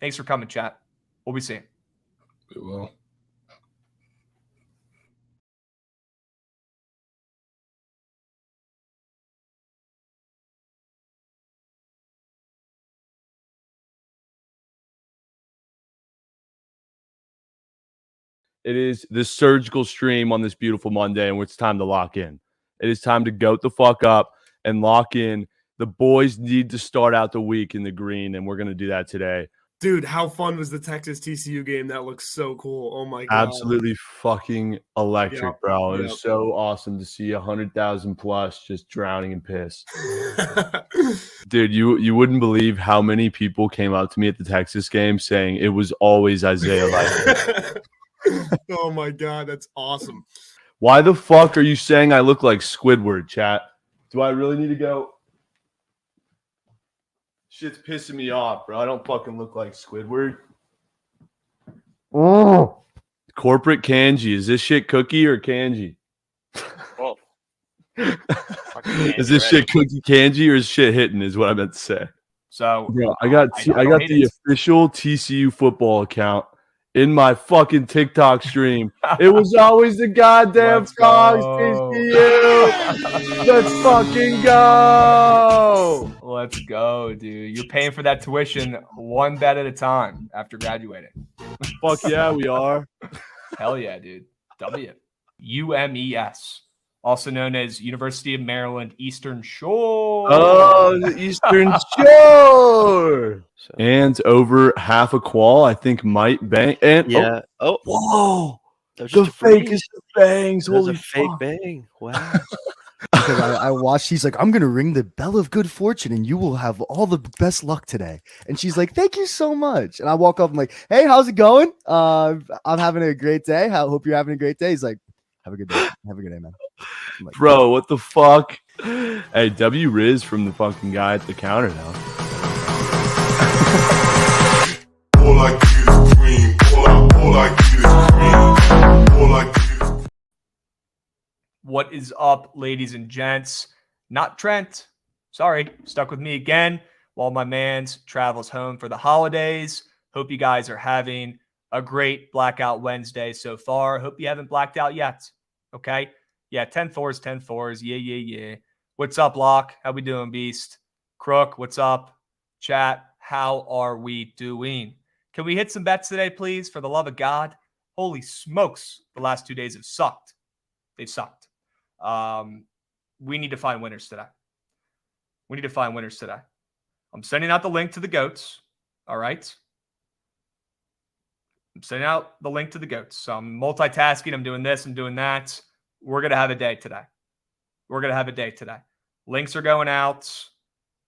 S1: Thanks for coming, chat. We'll be seeing.
S2: We will.
S3: It is the surgical stream on this beautiful Monday, and it's time to lock in. It is time to goat the fuck up and lock in. The boys need to start out the week in the green, and we're going to do that today.
S4: Dude, how fun was the Texas TCU game? That looks so cool. Oh, my God.
S3: Absolutely fucking electric, bro. It was so awesome to see 100,000 plus just drowning in piss. Dude, you wouldn't believe how many people came up to me at the Texas game saying it was always Isaiah Likely.
S4: Oh, my God. That's awesome.
S3: Why the fuck are you saying I look like Squidward, chat? Do I really need to go? Shit's pissing me off, bro. I don't fucking look like Squidward. Oh. Corporate kanji. Is this shit cookie or kanji?
S5: Oh.
S3: Is this shit cookie kanji or is shit hitting is what I meant to say.
S1: So,
S3: bro, I got the official TCU football account in my fucking TikTok stream. It was always the goddamn Frogs, TCU. Let's fucking go.
S1: Let's go, dude. You're paying for that tuition one bet at a time after graduating.
S3: Fuck yeah, we are.
S1: Hell yeah, dude. W. UMES, also known as University of Maryland Eastern Shore.
S3: Oh, the Eastern Shore. And over half a qual, I think, might bang. And
S5: yeah.
S3: Oh, whoa.
S5: The
S3: fakest of bangs.
S5: Holy
S3: Holy
S5: fake
S3: fuck.
S5: bang. Wow.
S6: Because I watched, he's like, I'm going to ring the bell of good fortune and you will have all the best luck today. And she's like, thank you so much. And I walk up, I'm like, hey, how's it going? I'm having a great day. Hope you're having a great day. He's like, have a good day. Have a good day, man. Like,
S3: bro, what the fuck? Hey, W Riz from the fucking guy at the counter now.
S7: All I get is cream. All I get is cream. All I get is.
S1: What is up, ladies and gents? Not Trent. Sorry, stuck with me again while my man's travels home for the holidays. Hope you guys are having a great Blackout Wednesday so far. Hope you haven't blacked out yet. Okay? Yeah, 10-4s, 10-4s. Yeah. What's up, Locke? How we doing, Beast? Crook, what's up? Chat, how are we doing? Can we hit some bets today, please? For the love of God. Holy smokes. The last 2 days have sucked. They've sucked. We need to find winners today. I'm sending out the link to the goats. All right. I'm sending out the link to the goats. So I'm multitasking. I'm doing this. I'm doing that. We're going to have a day today. We're going to have a day today. Links are going out.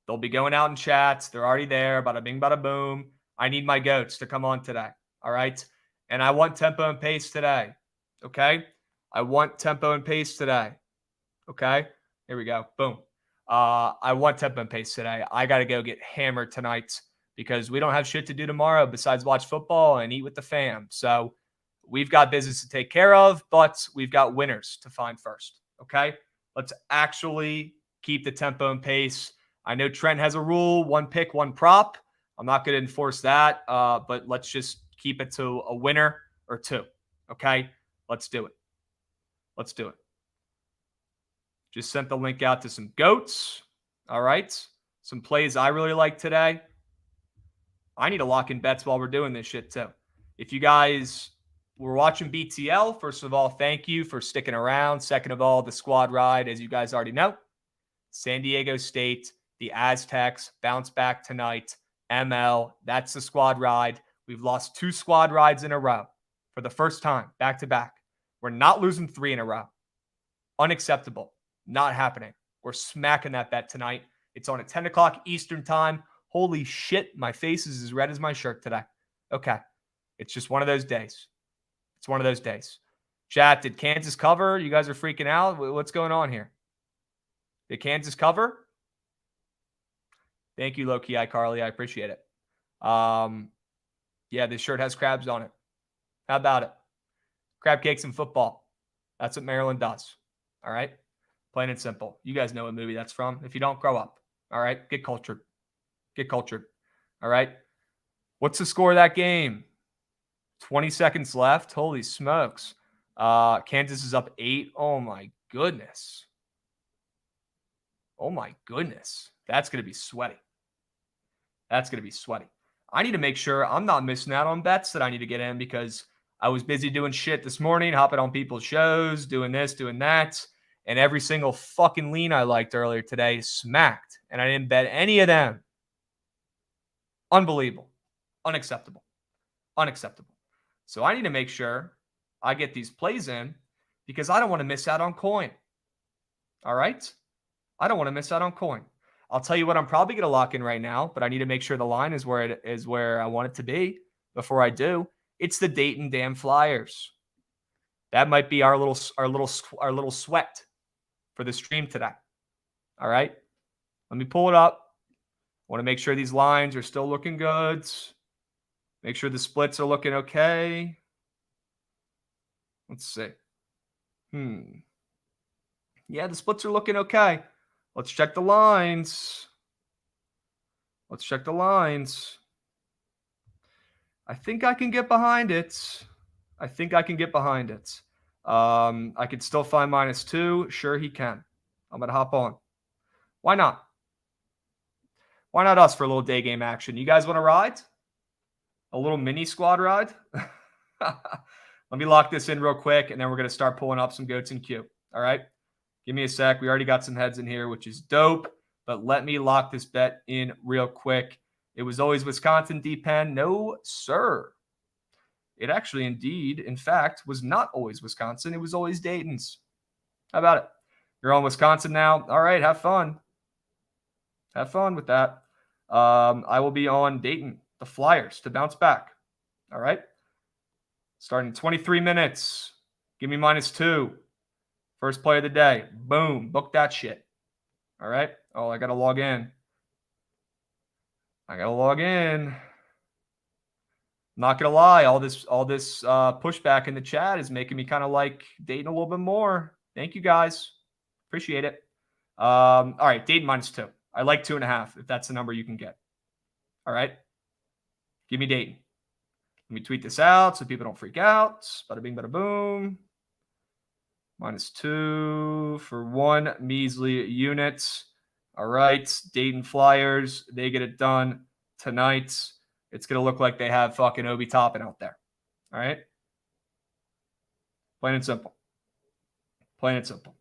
S1: They'll be going out in chats. They're already there. Bada bing, bada boom. I need my goats to come on today. All right. And I want tempo and pace today. Okay. I want tempo and pace today. Okay. Here we go. Boom. I want tempo and pace today. I got to go get hammered tonight because we don't have shit to do tomorrow besides watch football and eat with the fam. So we've got business to take care of, but we've got winners to find first. Okay. Let's actually keep the tempo and pace. I know Trent has a rule, 1 pick, 1 prop. I'm not going to enforce that, but let's just keep it to a winner or 2. Okay. Let's do it. Let's do it. Just sent the link out to some goats. All right. Some plays I really like today. I need to lock in bets while we're doing this shit too. If you guys were watching BTL, first of all, thank you for sticking around. Second of all, the squad ride, as you guys already know. San Diego State, the Aztecs, bounce back tonight. ML, that's the squad ride. We've lost 2 squad rides in a row for the first time, back to back. We're not losing 3 in a row. Unacceptable. Not happening. We're smacking that bet tonight. It's on at 10 o'clock Eastern time. Holy shit, my face is as red as my shirt today. Okay. It's just one of those days. It's one of those days. Chat, did Kansas cover? You guys are freaking out. What's going on here? Did Kansas cover? Thank you, low-key iCarly. I appreciate it. Yeah, this shirt has crabs on it. How about it? Crab cakes and football. That's what Maryland does. All right? Plain and simple. You guys know what movie that's from. If you don't, grow up. All right? Get cultured. Get cultured. All right? What's the score of that game? 20 seconds left. Holy smokes. Kansas is up 8. Oh, my goodness. Oh, my goodness. That's going to be sweaty. That's going to be sweaty. I need to make sure I'm not missing out on bets that I need to get in because I was busy doing shit this morning, hopping on people's shows, doing this, doing that. And every single fucking lean I liked earlier today smacked. And I didn't bet any of them. Unbelievable. Unacceptable. Unacceptable. So I need to make sure I get these plays in because I don't want to miss out on coin. All right? I don't want to miss out on coin. I'll tell you what I'm probably going to lock in right now, but I need to make sure the line is where I want it to be before I do. It's the Dayton Damn Flyers. That might be our little sweat for the stream today. All right? Let me pull it up. I want to make sure these lines are still looking good. Make sure the splits are looking okay. Let's see. Yeah, the splits are looking okay. Let's check the lines. Let's check the lines. I think I can get behind it. I think I can get behind it. I could still find -2. Sure, he can. I'm going to hop on. Why not? Why not us for a little day game action? You guys want to ride? A little mini squad ride? Let me lock this in real quick, and then we're going to start pulling up some goats in queue. All right? Give me a sec. We already got some heads in here, which is dope. But let me lock this bet in real quick. It was always Wisconsin D-Pen. No, sir. It actually, indeed, in fact, was not always Wisconsin. It was always Dayton's. How about it? You're on Wisconsin now. All right, have fun. Have fun with that. I will be on Dayton, the Flyers, to bounce back. All right? Starting 23 minutes. Give me -2. First play of the day. Boom. Book that shit. All right? Oh, I got to log in. Not going to lie. All this pushback in the chat is making me kind of like Dayton a little bit more. Thank you, guys. Appreciate it. All right. Dayton -2. I like 2.5 if that's the number you can get. All right? Give me Dayton. Let me tweet this out so people don't freak out. Bada bing, bada boom. -2 for 1 measly unit. All right. Dayton Flyers. They get it done tonight. It's going to look like they have fucking Obi Toppin out there. All right. Plain and simple. Plain and simple.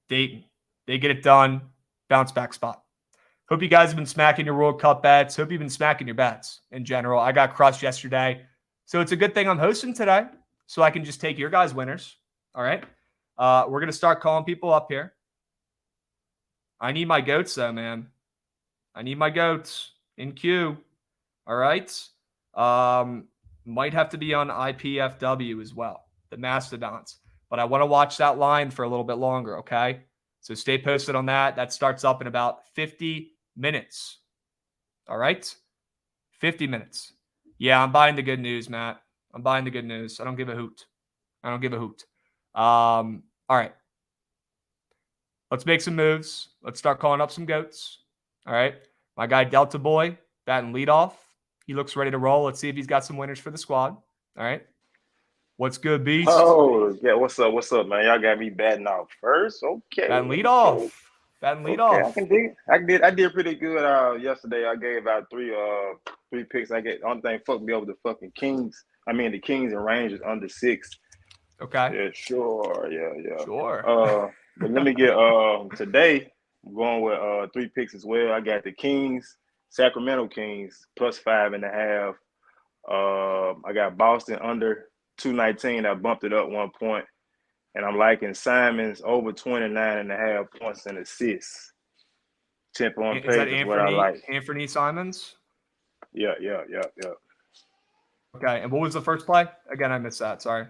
S1: Dayton. They get it done. Bounce back spot. Hope you guys have been smacking your World Cup bets. Hope you've been smacking your bets in general. I got crushed yesterday. So it's a good thing I'm hosting today so I can just take your guys' winners. All right. We're going to start calling people up here. I need my goats, though, man. I need my goats in queue. All right. Might have to be on IPFW as well, the Mastodons. But I want to watch that line for a little bit longer, okay? So stay posted on that. That starts up in about 50 minutes. All right? 50 minutes. Yeah, I'm buying the good news, Matt. I'm buying the good news. I don't give a hoot. I don't give a hoot. All right. Let's make some moves. Let's start calling up some goats. All right. My guy Delta Boy, batting leadoff. He looks ready to roll. Let's see if he's got some winners for the squad. All right. What's good, Beast?
S5: Oh, yeah. What's up, man? Y'all got me batting off first. Okay.
S1: Batting leadoff. Batting leadoff.
S5: Okay, I can dig it. I did pretty good yesterday. I gave out three picks. Only thing fucked me over the fucking Kings. The Kings and Rangers under 6.
S1: Okay.
S5: Yeah, sure. Yeah.
S1: Sure.
S5: But let me get today I'm going with 3 picks as well. I got the Kings, Sacramento Kings plus 5.5. I got Boston under 219. I bumped it up 1 point. And I'm liking Simons over 29.5 points and assists. Tempo on
S1: Is that
S5: page is what I like.
S1: Anthony Simons?
S5: Yeah.
S1: Okay. And what was the first play? Again, I missed that. Sorry.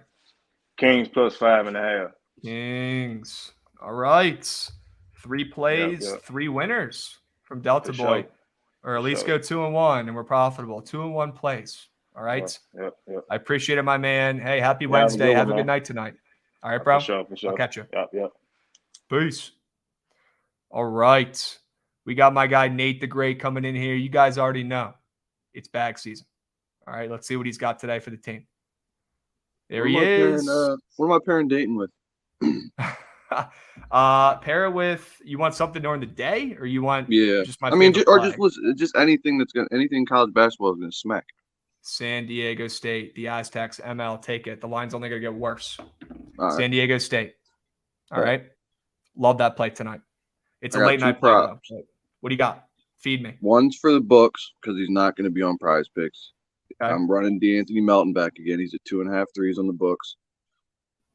S5: Kings plus 5.5.
S1: Kings. All right. 3 plays,
S5: Yep.
S1: 3 winners from Delta
S5: For
S1: Boy.
S5: sure.
S1: Or at least go 2-1 and we're profitable. 2-1 plays. All right.
S5: Yep.
S1: I appreciate it, my man. Hey, happy
S5: Yeah,
S1: Wednesday. Have a
S5: man.
S1: good night tonight. All right, bro.
S5: For sure.
S1: I'll catch you.
S5: Yep.
S1: Peace. All right. We got my guy Nate the Great coming in here. You guys already know it's bag season. All right, let's see what he's got today for the team. There he is.
S3: What am I pairing Dayton with?
S1: Pair it with, you want something during the day or you want just my
S3: just anything college basketball is gonna smack.
S1: San Diego State, the Aztecs, ML, take it. The line's only going to get worse.
S3: All right.
S1: San Diego State. All
S3: Okay.
S1: right. Love that play tonight. It's
S3: I
S1: a
S3: got
S1: late
S3: 2
S1: night play.
S3: props.
S1: Though. What do you got? Feed me.
S3: One's for the books because he's not going to be on Prize Picks.
S1: Okay.
S3: I'm running D'Anthony Melton back again. He's at 2.5 threes on the books.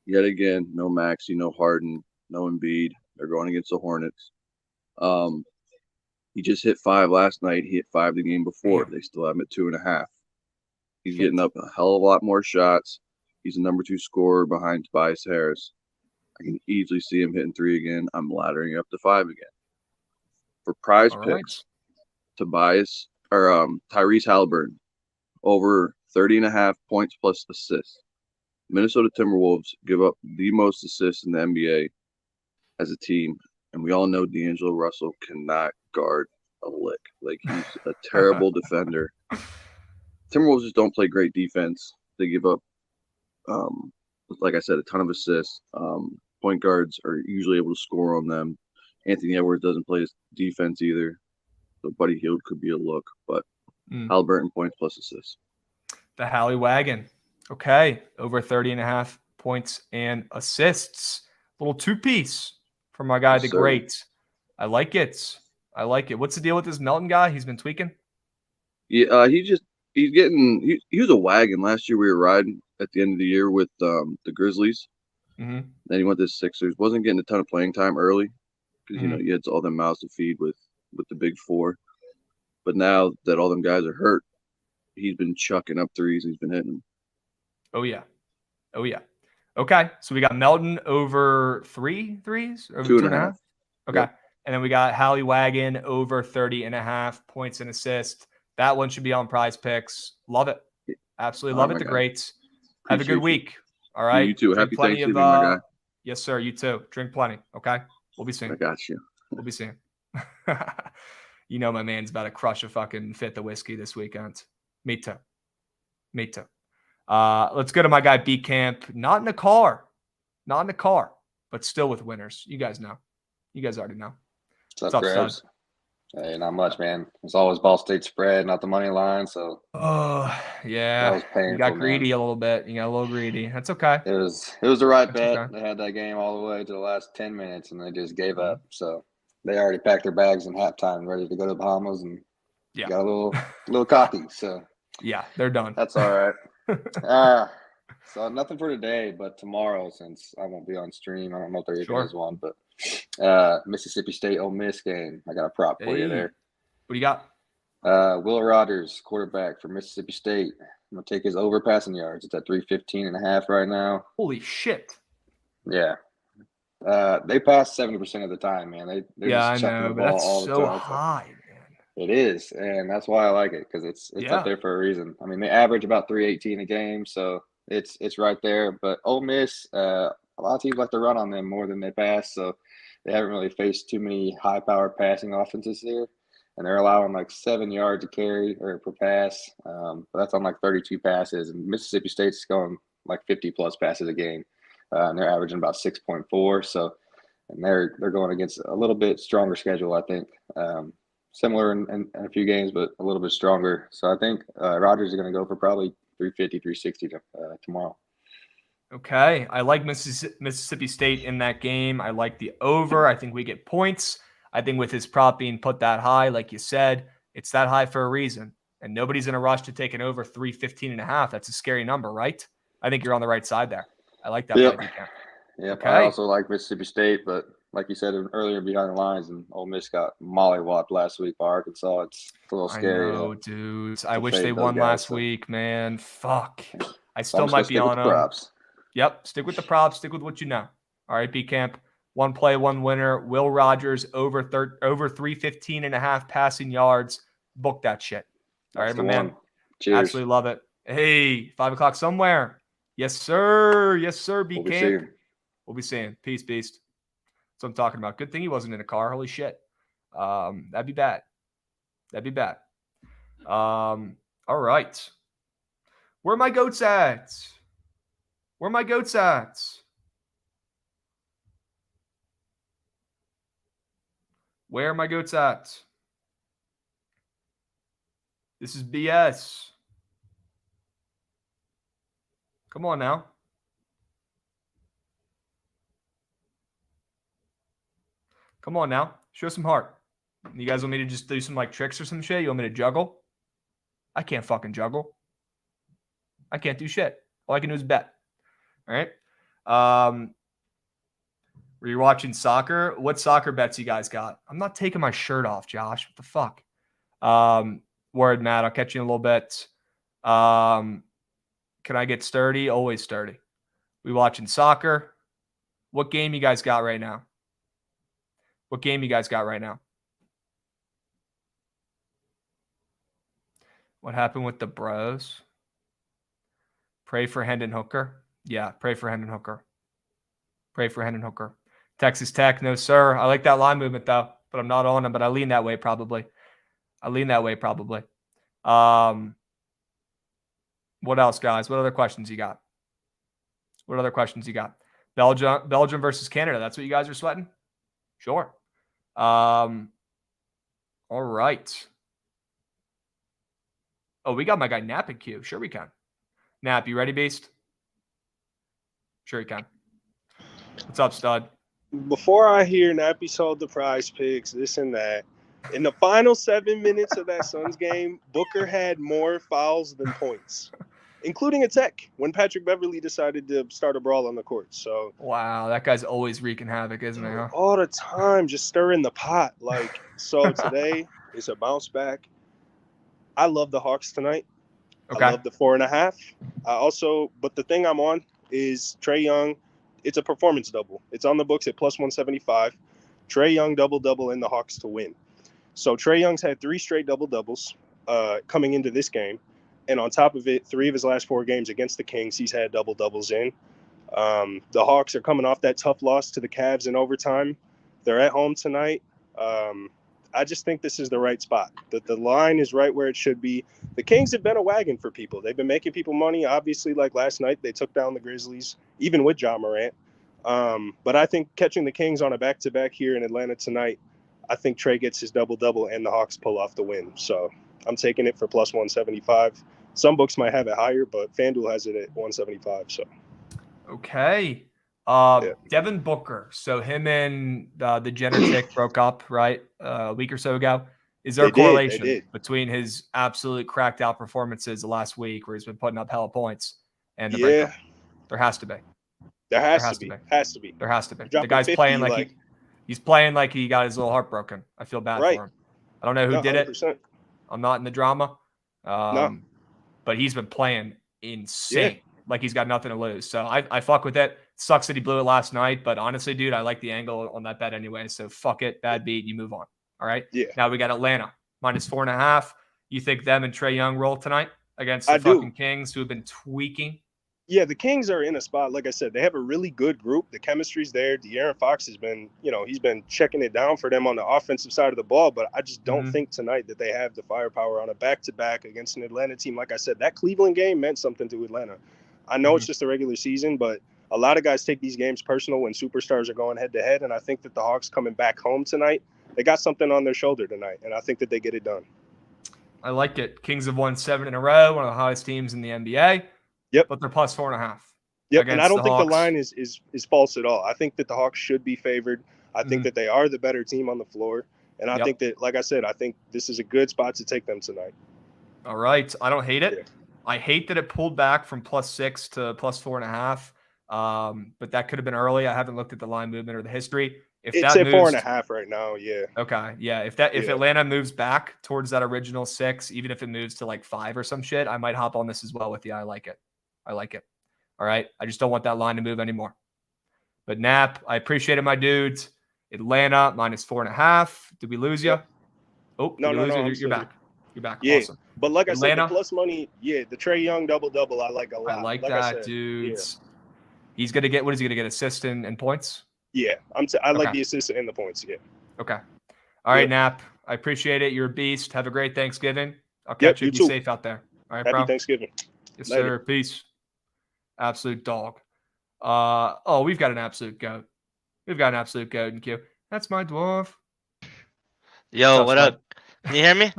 S3: Yet again, no Maxey, no Harden, no Embiid. They're going against the Hornets. He just hit 5 last night. He hit 5 the game before. They still have him at 2.5. He's getting up a hell of a lot more shots. He's the number 2 scorer behind Tobias Harris. I can easily see him hitting 3 again. I'm laddering up to 5 again. For Prize Picks, Tyrese Halliburton over 30.5 points plus assists. Minnesota Timberwolves give up the most assists in the NBA as a team, and we all know D'Angelo Russell cannot guard a lick. Like, he's a terrible defender. Timberwolves just don't play great defense. They give up, like I said, a ton of assists. Point guards are usually able to score on them. Anthony Edwards doesn't play his defense either. So Buddy Hield could be a look, but Halliburton points plus assists.
S1: The Hallie Wagon. Okay. Over 30.5 points and assists. Little 2-piece from my guy,
S3: Yes,
S1: the
S3: sir.
S1: Great. I like it. What's the deal with this Melton guy? He's been tweaking.
S3: Yeah, he was a wagon last year. We were riding at the end of the year with the Grizzlies.
S1: Mm-hmm.
S3: Then he went to the Sixers. Wasn't getting a ton of playing time early because you had all them mouths to feed with the big 4. But now that all them guys are hurt, he's been chucking up threes. He's been hitting them.
S1: Oh yeah. Okay, so we got Melton over 3 threes, over 2.5. Okay,
S3: Yep.
S1: And then we got Hallie Wagon over 30.5 points and assists. That one should be on Prize Picks. Love it, absolutely love it. The
S3: God.
S1: Greats. Have a good
S3: Appreciate
S1: week. All right.
S3: You too.
S1: Drink
S3: Happy
S1: plenty
S3: Thanksgiving, my guy.
S1: Yes, sir. You too. Drink plenty. Okay. We'll be seeing.
S3: I got you.
S1: We'll be seeing. You know my man's about to crush a fucking fifth of whiskey this weekend. Me too. Let's go to my guy B Camp. Not in the car, but still with winners. You guys know. You guys already know.
S8: What's up, Grabs? Hey, not much, man. It's always Ball State spread, not the money line. So,
S1: oh yeah,
S8: that was painful,
S1: you got greedy
S8: man.
S1: a little bit. You got a little greedy. That's okay.
S8: It was the right
S1: That's
S8: bet.
S1: okay.
S8: They had that game all the way to the last 10 minutes, and they just gave up. So, they already packed their bags in halftime, ready to go to the Bahamas, and
S1: Yeah.
S8: got a little cocky. So
S1: Yeah, they're done.
S8: that's all right. So nothing for today, but tomorrow, since I won't be on stream, I don't know if there even
S1: Sure.
S8: is one, but Mississippi State Ole Miss game. I got a prop for you
S1: Hey.
S8: there.
S1: What do you got?
S8: Will Rogers, quarterback for Mississippi State. I'm gonna take his over passing yards. It's at 315.5 right now.
S1: Holy shit.
S8: Yeah. They pass 70% of the time, man. They're
S1: Yeah, I
S8: just chucking
S1: know,
S8: the
S1: but
S8: ball
S1: that's
S8: all the
S1: so
S8: time.
S1: high, man.
S8: It is, and that's why I like it, because it's
S1: Yeah.
S8: up there for a reason. I mean, they average about 318 a game, so it's right there. But Ole Miss, a lot of teams like to run on them more than they pass, so they haven't really faced too many high-powered passing offenses here, and they're allowing like 7 yards a carry or per pass. But that's on like 32 passes, and Mississippi State's going like 50-plus passes a game, and they're averaging about 6.4. So, and they're going against a little bit stronger schedule, I think. Similar in a few games, but a little bit stronger. So I think Rodgers is going to go for probably 350, 360 tomorrow.
S1: Okay. I like Mississippi State in that game. I like the over. I think we get points. I think with his prop being put that high, like you said, it's that high for a reason. And nobody's in a rush to take an over 315.5. That's a scary number, right? I think you're on the right side there. I like that.
S8: Yep.
S1: Camp.
S8: Yep.
S1: Okay.
S8: I also like Mississippi State, but like you said earlier, behind the lines, and Ole Miss got mollywopped last week by Arkansas. It's a little scary.
S1: I know, dudes. I
S8: to
S1: wish
S8: fade
S1: they
S8: those
S1: won
S8: guys,
S1: last
S8: so.
S1: week, man. Fuck. I
S8: So
S1: still
S8: I'm just
S1: might
S8: gonna
S1: be
S8: stick with
S1: on
S8: the
S1: them.
S8: props.
S1: Yep. Stick with the props. Stick with what you know. All right, B Camp. One play, one winner. Will Rogers over 315.5 passing yards. Book that shit. All
S8: That's
S1: right, my
S8: the
S1: man.
S8: one. Cheers.
S1: Absolutely love it. Hey, 5 o'clock somewhere. Yes, sir. Yes, sir. B
S8: We'll be
S1: Camp.
S8: seeing.
S1: We'll be seeing. Peace, beast. That's what I'm talking about. Good thing he wasn't in a car. Holy shit. That'd be bad. That'd be bad. All right. Where are my goats at? Where are my goats at? Where are my goats at? This is BS. Come on now. Come on now. Show some heart. You guys want me to just do some like tricks or some shit? You want me to juggle? I can't fucking juggle. I can't do shit. All I can do is bet. All right. Were you watching soccer? What soccer bets you guys got? I'm not taking my shirt off, Josh. What the fuck? Word, Matt. I'll catch you in a little bit. Can I get sturdy? Always sturdy. We watching soccer? What game you guys got right now? What game you guys got right now? What happened with the bros? Pray for Hendon Hooker. Yeah, pray for Hendon Hooker. Pray for Hendon Hooker. Texas Tech, no sir. I like that line movement though, but I'm not on them. But I lean that way probably. What else, guys? What other questions you got? Belgium versus Canada. That's what you guys are sweating? Sure. All right. Oh, we got my guy Nap in queue. Sure we can. Nap, you ready, Beast? Sure you can. What's up, stud?
S9: Before I hear Nappy sold the prize picks, this and that, in the final 7 minutes of that Suns game, Booker had more fouls than points, including a tech when Patrick Beverly decided to start a brawl on the court. So
S1: wow, that guy's always wreaking havoc, isn't he? Huh?
S9: All the time, just stirring the pot. So today is a bounce back. I love the Hawks tonight.
S1: Okay.
S9: I love the 4.5. But the thing I'm on is Trae Young. It's a performance double. It's on the books at plus 175. Trae Young double in the Hawks to win. So Trae Young's had 3 straight double-doubles coming into this game. And on top of it, 3 of his last 4 games against the Kings, he's had double-doubles in. The Hawks are coming off that tough loss to the Cavs in overtime. They're at home tonight. I just think this is the right spot. The line is right where it should be. The Kings have been a wagon for people. They've been making people money. Obviously, like last night, they took down the Grizzlies, even with Ja Morant. But I think catching the Kings on a back-to-back here in Atlanta tonight, I think Trae gets his double-double and the Hawks pull off the win. So I'm taking it for plus 175. Some books might have it higher, but FanDuel has it at 175. So
S1: okay.
S9: Yeah.
S1: Devin Booker. So him and the Jenner chick broke up, right? A week or so ago. Is there a correlation between his absolute cracked out performances the last week where he's been putting up hella points and the breakup? There has to be.
S9: There has to be. Has to be.
S1: There has to be.
S9: Dropping
S1: The guy's
S9: 50,
S1: playing like he's playing like he got his little heart broken. I feel bad for him. I don't know who did
S9: 100%.
S1: it. I'm not in the drama.
S9: No.
S1: But he's been playing insane. Like he's got nothing to lose. So I fuck with it. Sucks that he blew it last night. But honestly, dude, I like the angle on that bet anyway. So fuck it. Bad beat. You move on. All right.
S9: Yeah.
S1: Now we got Atlanta -4.5. You think them and Trae Young roll tonight against the fucking Kings who have been tweaking?
S9: Yeah, the Kings are in a spot. Like I said, they have a really good group. The chemistry's there. De'Aaron Fox has been, he's been checking it down for them on the offensive side of the ball. But I just don't think tonight that they have the firepower on a back-to-back against an Atlanta team. Like I said, that Cleveland game meant something to Atlanta. I know it's just a regular season, but a lot of guys take these games personal when superstars are going head-to-head. And I think that the Hawks coming back home tonight, they got something on their shoulder tonight. And I think that they get it done.
S1: I like it. Kings have won 7 in a row, one of the highest teams in the NBA.
S9: Yep.
S1: But they're +4.5.
S9: Yep. And I don't think the line is false at all. I think that the Hawks should be favored. I think that they are the better team on the floor. And I think that, like I said, I think this is a good spot to take them tonight.
S1: All right. I don't hate it.
S9: Yeah.
S1: I hate that it pulled back from +6 to +4.5. But that could have been early. I haven't looked at the line movement or the history. If
S9: it's
S1: that
S9: at
S1: moves,
S9: 4.5 right now. Yeah.
S1: Okay. Yeah. If Atlanta moves back towards that original 6, even if it moves to like 5 or some shit, I might hop on this as well with you. I like it. All right. I just don't want that line to move anymore. But Nap, I appreciate it, my dudes. Atlanta -4.5. Did we lose you? Oh,
S9: no.
S1: You're back. You're back.
S9: Yeah.
S1: Awesome.
S9: But like
S1: Atlanta,
S9: I said, the plus money, the Trae Young double-double, I like a lot.
S1: I like that, dudes. He's going to get, what is he going to get, assist and points?
S9: Yeah. I like the assist and the points. Yeah.
S1: Okay. All right, Nap. I appreciate it. You're a beast. Have a great Thanksgiving. I'll catch you. Be safe out there. All right, bro.
S9: Happy Thanksgiving.
S1: Yes, sir. Peace. Absolute dog. We've got an absolute goat. We've got an absolute goat in queue. That's my dwarf.
S10: Yo, what up? Can you hear me?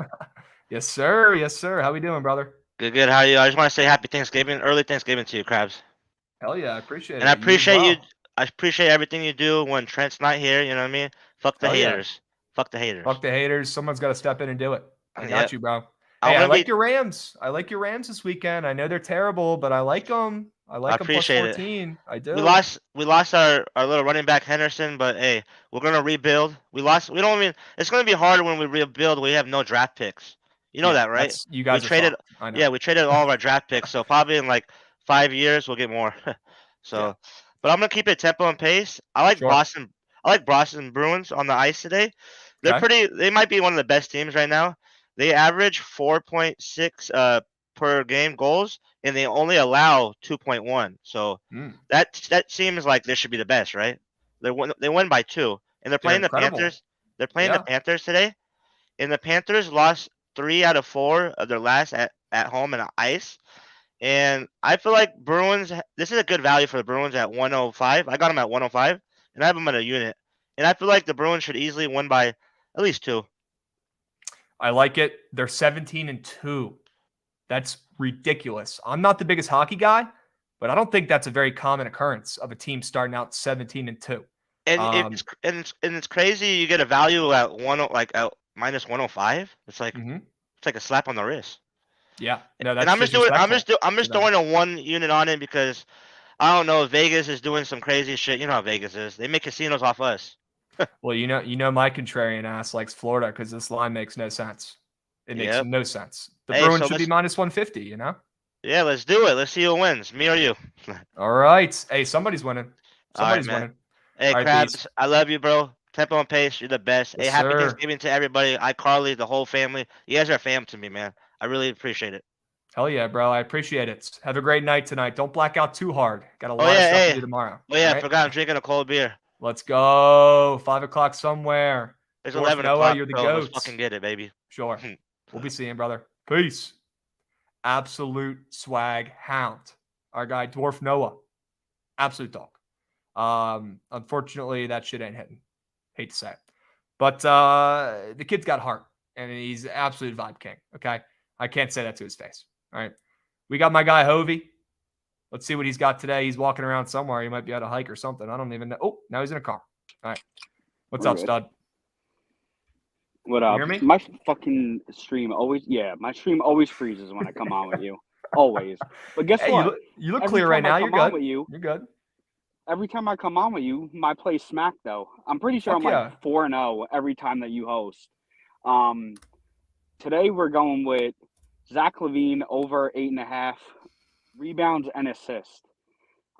S1: Yes, sir. Yes, sir. How we doing, brother?
S10: Good. How are you? I just want to say happy Thanksgiving, early Thanksgiving to you, Krabs.
S1: Hell yeah, I appreciate it.
S10: And I appreciate you. I appreciate everything you do when Trent's not here. You know what I mean? Fuck the haters. Fuck the haters.
S1: Fuck the haters. Someone's got to step in and do it. I got you, bro.
S10: Hey,
S1: I like your Rams. I like your Rams this weekend. I know they're terrible, but I like them. I like them +14. I do.
S10: We lost our little running back Henderson, but hey, we're gonna rebuild. It's gonna be hard when we rebuild. We have no draft picks. You know that, right?
S1: You guys
S10: traded. We traded all of our draft picks. So probably in like 5 years we'll get more. But I'm gonna keep it tempo and pace. I like Boston. I like Boston Bruins on the ice today. They're pretty. They might be one of the best teams right now. They average 4.6 per game goals, and they only allow 2.1. So that seems like they should be the best, right? They win by 2, and they're playing the Panthers. They're playing the Panthers today, and the Panthers lost 3 out of 4 of their last at home and ice. And I feel like Bruins. This is a good value for the Bruins at 105. I got them at 105, and I have them at a unit. And I feel like the Bruins should easily win by at least 2.
S1: I like it. They're 17-2. That's ridiculous. I'm not the biggest hockey guy, but I don't think that's a very common occurrence of a team starting out 17-2.
S10: And it's crazy. You get a value at at -105. It's like it's like a slap on the wrist.
S1: Yeah. No, that's
S10: and I'm just throwing a 1 unit on it because I don't know. Vegas is doing some crazy shit. You know how Vegas is. They make casinos off us.
S1: Well, you know, my contrarian ass likes Florida because this line makes no sense. It makes no sense. The Bruins should be -150. You know.
S10: Yeah, let's do it. Let's see who wins, me or you.
S1: All right. Hey, somebody's winning. Somebody's winning.
S10: Hey, Krabs, I love you, bro. Tempo and pace, you're the best.
S1: Yes,
S10: hey, happy
S1: sir.
S10: Thanksgiving to everybody. Carly, the whole family. You guys are a fam to me, man. I really appreciate it.
S1: Hell yeah, bro. I appreciate it. Have a great night tonight. Don't black out too hard. Got a lot of stuff to do tomorrow.
S10: Oh, yeah, I forgot I'm drinking a cold beer.
S1: Let's go. 5 o'clock somewhere.
S10: It's 11 o'clock,
S1: you're the
S10: bro.
S1: goat.
S10: Let's fucking get it, baby.
S1: Sure. We'll be seeing, brother. Peace. Absolute swag hound. Our guy, Dwarf Noah. Absolute dog. Unfortunately, that shit ain't hitting. Hate to say it. But the kid's got heart, and he's absolute vibe king, okay? I can't say that to his face, all right? We got my guy, Hovey. Let's see what he's got today. He's walking around somewhere. He might be at a hike or something. I don't even know. Oh, now he's in a car. All right. What's up, stud?
S11: What up?
S1: You hear me?
S11: My fucking stream my stream always freezes when I come on with you. Always. But guess
S1: Hey,
S11: what?
S1: you look
S11: Every
S1: clear right
S11: time I
S1: now. You're
S11: come on
S1: good.
S11: with you,
S1: You're good.
S11: every time I come on with you, my play smack though. I'm pretty sure
S1: Fuck
S11: I'm
S1: yeah.
S11: like 4-0 every time that you host. Today we're going with Zach LaVine over 8.5 rebounds and assists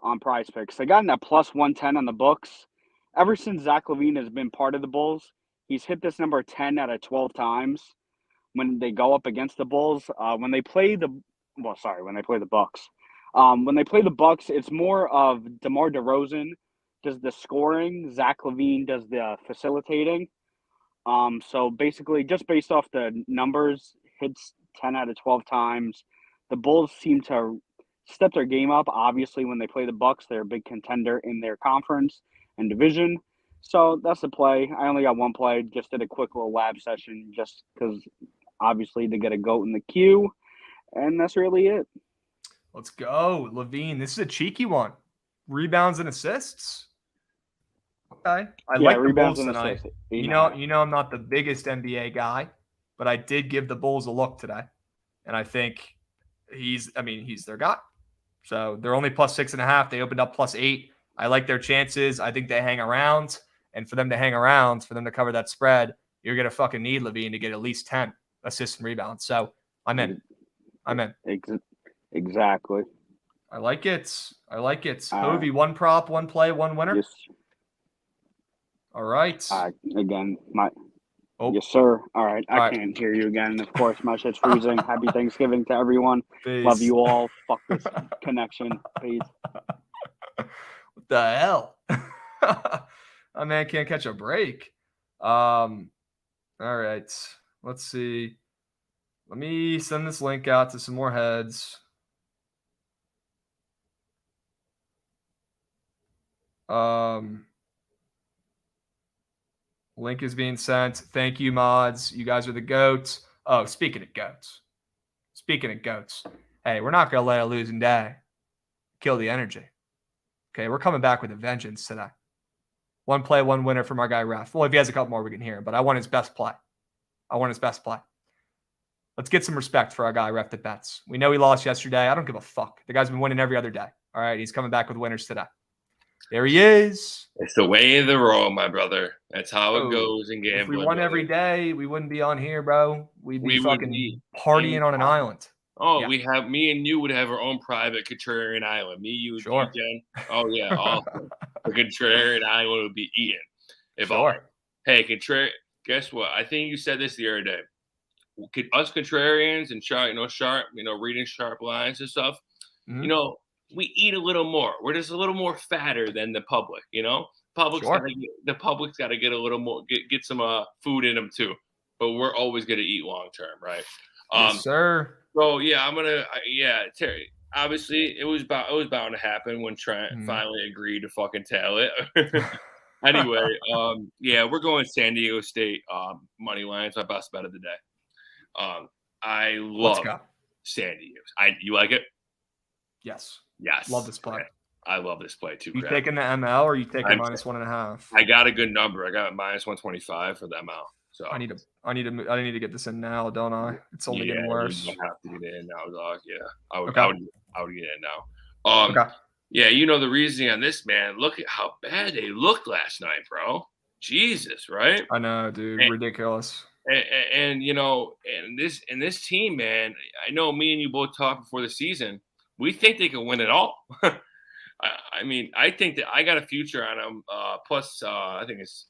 S11: on Prize Picks. They got in that plus 110 on the books. Ever since Zach LaVine has been part of the Bulls, he's hit this number 10 out of 12 times when they go up against the Bulls. When they play the Bucks. When they play the Bucks, it's more of DeMar DeRozan does the scoring, Zach LaVine does the facilitating. So basically, just based off the numbers, hits 10 out of 12 times. The Bulls seem to step their game up. Obviously, when they play the Bucks, they're a big contender in their conference and division. So that's the play. I only got one play. Just did a quick little lab session just because obviously they get a GOAT in the queue. And that's really it.
S1: Let's go. LaVine. This is a cheeky one. Rebounds and assists. Okay. I like the Bulls tonight. You know I'm not the biggest NBA guy, but I did give the Bulls a look today. And I think he's their guy. So they're only plus 6.5. They opened up plus 8. I like their chances. I think they hang around. And for them to hang around, for them to cover that spread, you're going to fucking need LaVine to get at least 10 assists and rebounds. So I'm in.
S11: Exactly.
S1: I like it. Hovey, one prop, one play, one winner.
S11: Yes.
S1: All right.
S11: Again, yes, sir. All right. I can't hear you again. Of course, my shit's freezing. Happy Thanksgiving to everyone.
S1: Peace.
S11: Love you all. Fuck this connection. Peace.
S1: What the hell? My man can't catch a break. All right. Let's see. Let me send this link out to some more heads. Link is being sent. Thank you, mods. You guys are the GOATs. Oh, speaking of GOATs. Hey, we're not going to let a losing day kill the energy. Okay, we're coming back with a vengeance today. One play, one winner from our guy, Ref. Well, if he has a couple more, we can hear him. But I want his best play. Let's get some respect for our guy, Ref that bets. We know he lost yesterday. I don't give a fuck. The guy's been winning every other day. All right, he's coming back with winners today. There he is.
S12: It's the way of the road, my brother. That's how it goes in gambling.
S1: If we won every day, we wouldn't be on here, bro. We'd be fucking partying on an island.
S12: Oh, yeah. Me and you would have our own private contrarian island. Me, you, and Jen. Oh, yeah. Awesome. The contrarian island would be eaten. Hey, contrarian, guess what? I think you said this the other day. Us contrarians and sharp, reading sharp lines and stuff, we eat a little more. We're just a little more fatter than the public, The public's got to get a little more, get some food in them too. But we're always going to eat long term, right?
S1: Yes, sir.
S12: So Terry. Obviously, it was bound to happen when Trent finally agreed to fucking tail it. Anyway, we're going San Diego State money line. It's my best bet of the day. I love San Diego. You like it?
S1: Yes.
S12: Yes.
S1: Love this play.
S12: Okay. I love this play too.
S1: You taking the ML or you taking minus 1.5?
S12: I got a good number. I got minus 125 for the ML. So
S1: I need to get this in now, don't I? It's only getting worse.
S12: You have to get in now, dog. Yeah. I would get in now.
S1: Okay.
S12: Yeah, the reasoning on this, man. Look at how bad they looked last night, bro. Jesus, right?
S1: I know, dude. Ridiculous.
S12: And this team, man, I know me and you both talked before the season. We think they can win it all. I think that I got a future on them. Plus, I think it's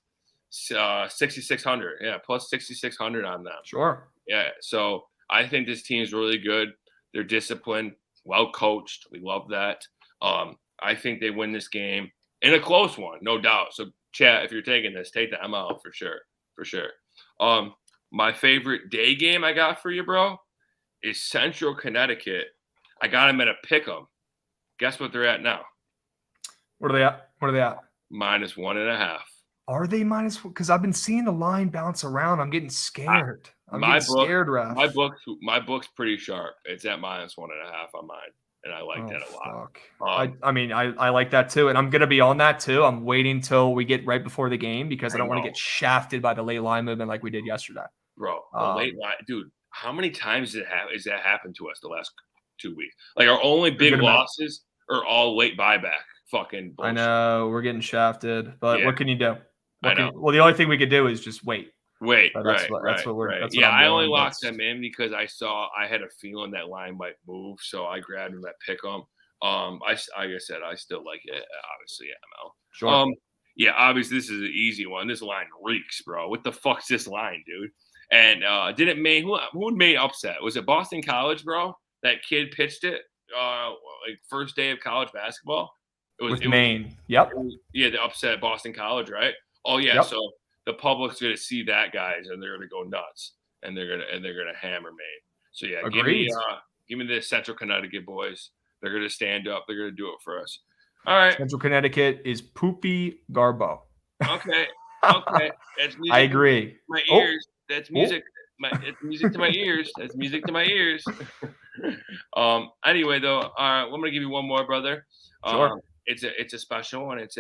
S12: 6,600. Yeah, plus 6,600 on them.
S1: Sure.
S12: Yeah. So I think this team is really good. They're disciplined, well coached. We love that. I think they win this game in a close one, no doubt. So, chat, if you're taking this, take the ML for sure. My favorite day game I got for you, bro, is Central Connecticut. I got them at a pick'em. Guess what they're at now?
S1: What are they at?
S12: Minus 1.5.
S1: Are they minus? Because I've been seeing the line bounce around. I'm getting scared. I'm getting scared, Ref.
S12: My book's pretty sharp. It's at minus 1.5 on mine. and I like that a lot.
S1: I mean, I like that too, and I'm gonna be on that too. I'm waiting till we get right before the game because I don't want to get shafted by the late line movement like we did yesterday.
S12: Bro, the late line, dude. How many times has that happened to us the last 2 weeks? Like our only big losses are all late buyback. Fucking bullshit.
S1: I know we're getting shafted, but what can you do?
S12: I know.
S1: Well, the only thing we could do is just wait.
S12: Right.
S1: That's what we're. That's what
S12: I only locked them in because I had a feeling that line might move, so I grabbed them at pick 'em. Like I said, I still like it. Obviously, ML.
S1: Sure.
S12: Yeah, obviously this is an easy one. This line reeks, bro. What the fuck's this line, dude? And who made upset? Was it Boston College, bro? That kid pitched it like first day of college basketball.
S1: With Maine. Yep.
S12: The upset at Boston College, right? Oh yeah. Yep. So the public's gonna see that, guys, and they're gonna go nuts, and they're gonna hammer Maine. So yeah, give me the Central Connecticut boys. They're gonna stand up. They're gonna do it for us. All right.
S1: Central Connecticut is Poopy Garbo.
S12: Okay. That's music.
S1: I agree.
S12: To my ears. That's music. It's music to my ears. That's music to my ears. Anyway, though, I'm gonna give you one more, brother.
S1: Sure.
S12: It's a special one. It's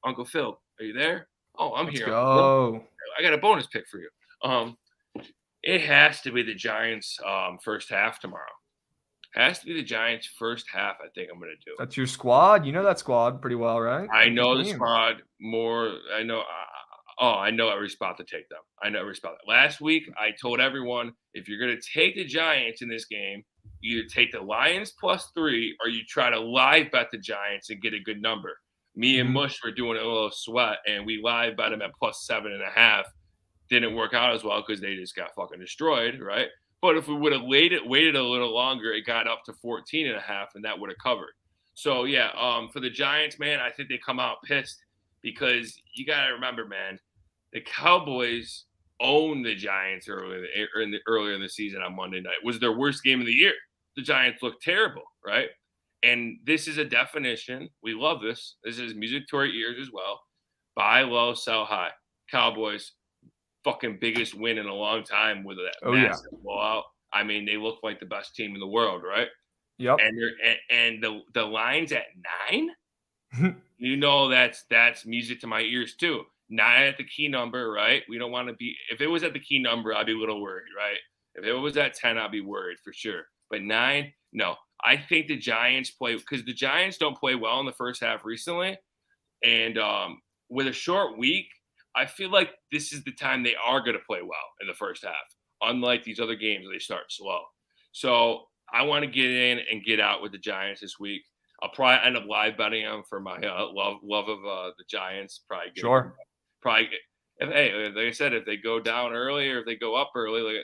S12: Uncle Phil. Are you there? Oh, I'm here.
S1: Go.
S12: I got a bonus pick for you. It has to be the Giants first half tomorrow. Has to be the Giants first half. I think I'm going to do.
S1: That's your squad. You know that squad pretty well, right?
S12: I know the squad more. I know. I know every spot to take them. I know every spot. Last week, I told everyone if you're going to take the Giants in this game, you either take the Lions +3 or you try to live bet the Giants and get a good number. Me and Mush were doing a little sweat, and we live bet them at +7.5. Didn't work out as well because they just got fucking destroyed, right? But if we would have waited a little longer, it got up to 14.5, and that would have covered. So yeah, for the Giants, man, I think they come out pissed because you gotta remember, man, the Cowboys owned the Giants earlier in the season on Monday night. It was their worst game of the year. The Giants looked terrible, right? And this is a definition. We love this. This is music to our ears as well. Buy low, sell high. Cowboys, fucking biggest win in a long time with that massive blowout. I mean, they look like the best team in the world, right?
S1: Yep.
S12: And the line's at 9. You know that's music to my ears too. 9 at the key number, right? We don't want to be. If it was at the key number, I'd be a little worried, right? If it was at 10, I'd be worried for sure. But 9, no. I think the Giants play because the Giants don't play well in the first half recently, and with a short week, I feel like this is the time they are going to play well in the first half, unlike these other games where they start slow. So I want to get in and get out with the Giants this week. I'll probably end up live betting them for my love of the Giants. Like I said, if they go down early or if they go up early,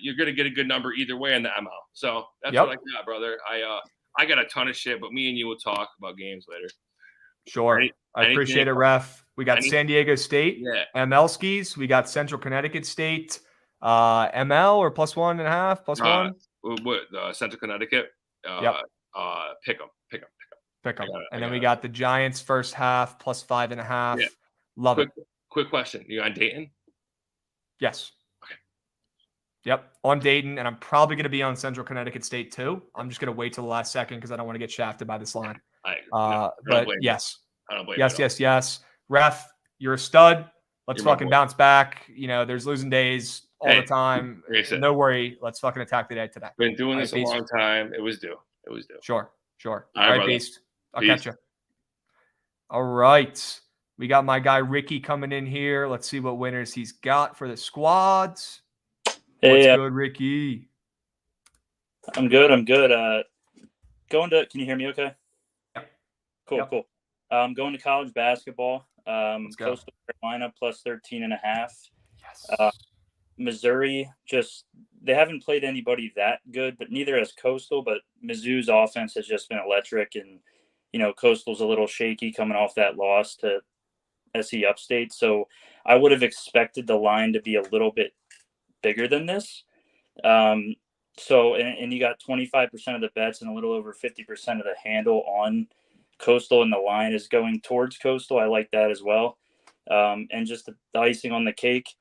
S12: you're going to get a good number either way in the ML. So that's what I got, brother. I got a ton of shit, but me and you will talk about games later.
S1: Sure. I appreciate it, Ref. We got San Diego State, ML skis. We got Central Connecticut State, ML or +1.5, +1.
S12: What Central Connecticut? Pick them.
S1: And then we got the Giants first half +5.5. Yeah. Love it.
S12: Quick question. You on Dayton?
S1: Yes. Okay. Yep. On Dayton, and I'm probably going to be on Central Connecticut State too. I'm just going to wait till the last second because I don't want to get shafted by this line. But yes.
S12: I don't blame
S1: yes. Ref, you're a stud. Let's fucking bounce back. You know, there's losing days all the time. No worry. Let's fucking attack the day today.
S12: Been doing this a long time. It was due.
S1: Sure. All
S12: right,
S1: Beast. I'll catch you. All right. We got my guy Ricky coming in here. Let's see what winners he's got for the squads. What's good, Ricky?
S13: I'm good. Can you hear me okay?
S1: Yeah.
S13: Cool. Going to college basketball. Coastal Carolina +13.5.
S1: Yes.
S13: Missouri, they haven't played anybody that good, but neither has Coastal. But Mizzou's offense has just been electric, and Coastal's a little shaky coming off that loss to SC Upstate. So I would have expected the line to be a little bit bigger than this. So you got 25% of the bets and a little over 50% of the handle on Coastal, and the line is going towards Coastal. I like that as well. And just the icing on the cake,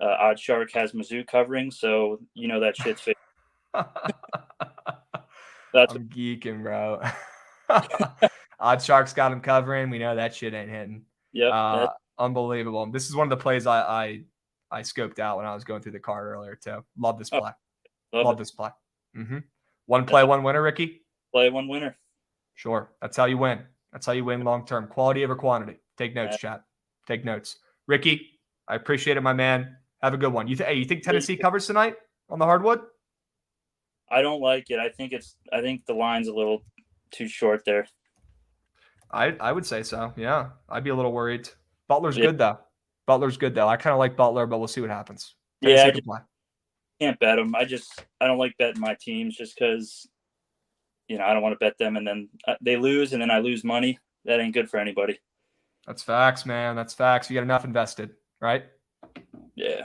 S13: Odd Shark has Mizzou covering, so that shit's fake.
S1: I'm geeking, bro. Odd Sharks got him covering. We know that shit ain't hitting.
S13: Yep.
S1: Unbelievable. This is one of the plays I scoped out when I was going through the card earlier too. Love this play. Love this play. One play, one winner, Ricky.
S13: Play one winner.
S1: Sure. That's how you win. That's how you win long term. Quality over quantity. Take notes, chat. Take notes. Ricky, I appreciate it, my man. Have a good one. You think Tennessee covers tonight on the hardwood?
S13: I don't like it. I think the line's a little too short there.
S1: I would say so. Yeah. I'd be a little worried. Butler's good though. Butler's good though. I kind of like Butler, but we'll see what happens.
S13: I can't bet them. I don't like betting my teams just because, I don't want to bet them and then they lose and then I lose money. That ain't good for anybody.
S1: That's facts, man. That's facts. You got enough invested, right?
S13: Yeah.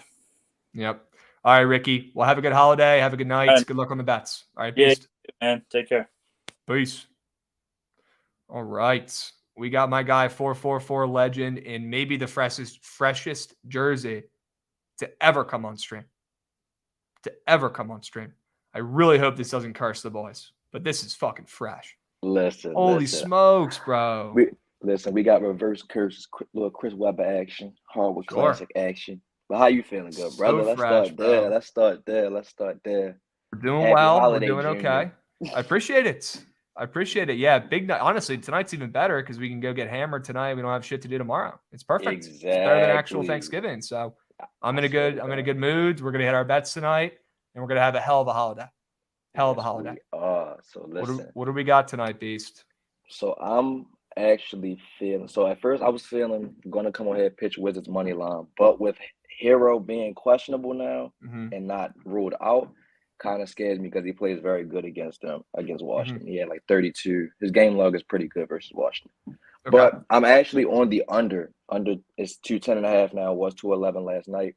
S1: Yep. All right, Ricky. Well, have a good holiday. Have a good night. Good luck on the bets. All right,
S13: peace. Yeah, man. Take care.
S1: Peace. All right. We got my guy 444 legend in maybe the freshest jersey to ever come on stream. I really hope this doesn't curse the boys, but this is fucking fresh. Holy smokes, bro.
S14: We got reverse curses, little Chris Webber action, hardwood classic action. But how you feeling, good brother? Let's start there.
S1: We're doing well. We're doing okay. I appreciate it. Yeah, big night. Honestly, tonight's even better because we can go get hammered tonight. We don't have shit to do tomorrow. It's perfect.
S14: Exactly.
S1: It's better than actual Thanksgiving. So I'm in a good mood. We're gonna hit our bets tonight, and we're gonna have a hell of a holiday.
S14: So listen.
S1: What do we got tonight, Beast?
S14: So I'm actually feeling. So at first I was feeling going to come on here and pitch Wizards money line, but with Hero being questionable now and not ruled out, kind of scares me because he plays very good against Washington. He had like 32. His game log is pretty good versus Washington. Okay. But I'm actually on the under. Under is 210.5 now. It was 211 last night.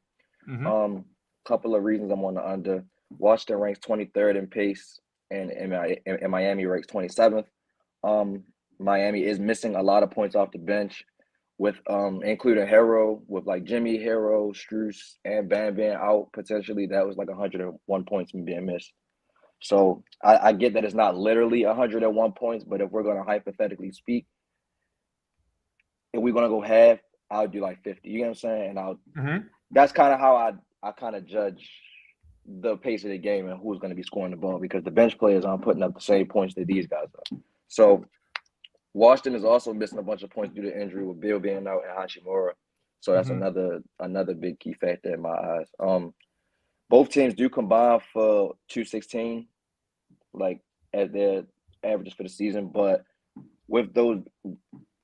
S14: Couple of reasons I'm on the under. Washington ranks 23rd in pace, and Miami ranks 27th. Miami is missing a lot of points off the bench, with including Hero, with like Jimmy, Hero, Strus, and Bam out potentially. That was like 101 points being missed. So I get that it's not literally 101 points, but if we're going to hypothetically speak, if we're going to go half, I'll do like 50. You know what I'm saying? And that's kind of how I kind of judge the pace of the game and who's going to be scoring the ball, because the bench players aren't putting up the same points that these guys are. So Washington is also missing a bunch of points due to injury, with Bill being out and Hachimura. So that's another big key factor in my eyes. Both teams do combine for 216, like at their averages for the season. But with those,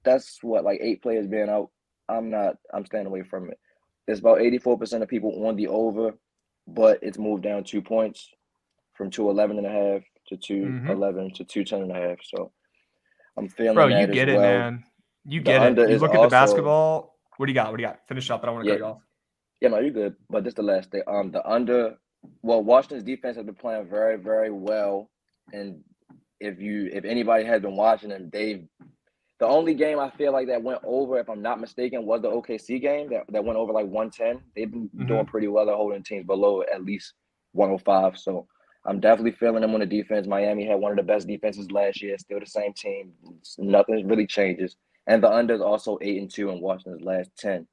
S14: that's what, like 8 players being out. I'm staying away from it. There's about 84% of people on the over, but it's moved down 2 points from 211.5 to 211 to 210.5. So I'm feeling that
S1: you get
S14: as
S1: it,
S14: well.
S1: Man. You get it. You look at the basketball. What do you got? Finish up. I don't want to cut you off.
S14: Yeah, no, you're good. But this is the last thing. The under. Well, Washington's defense has been playing very, very well, and if anybody has been watching them, the only game I feel like that went over, if I'm not mistaken, was the OKC game that went over like 110. They've been doing pretty well at holding teams below at least 105. So I'm definitely feeling them on the defense. Miami had one of the best defenses last year. Still the same team. Nothing really changes. And the under is also 8-2 in Washington's last 10,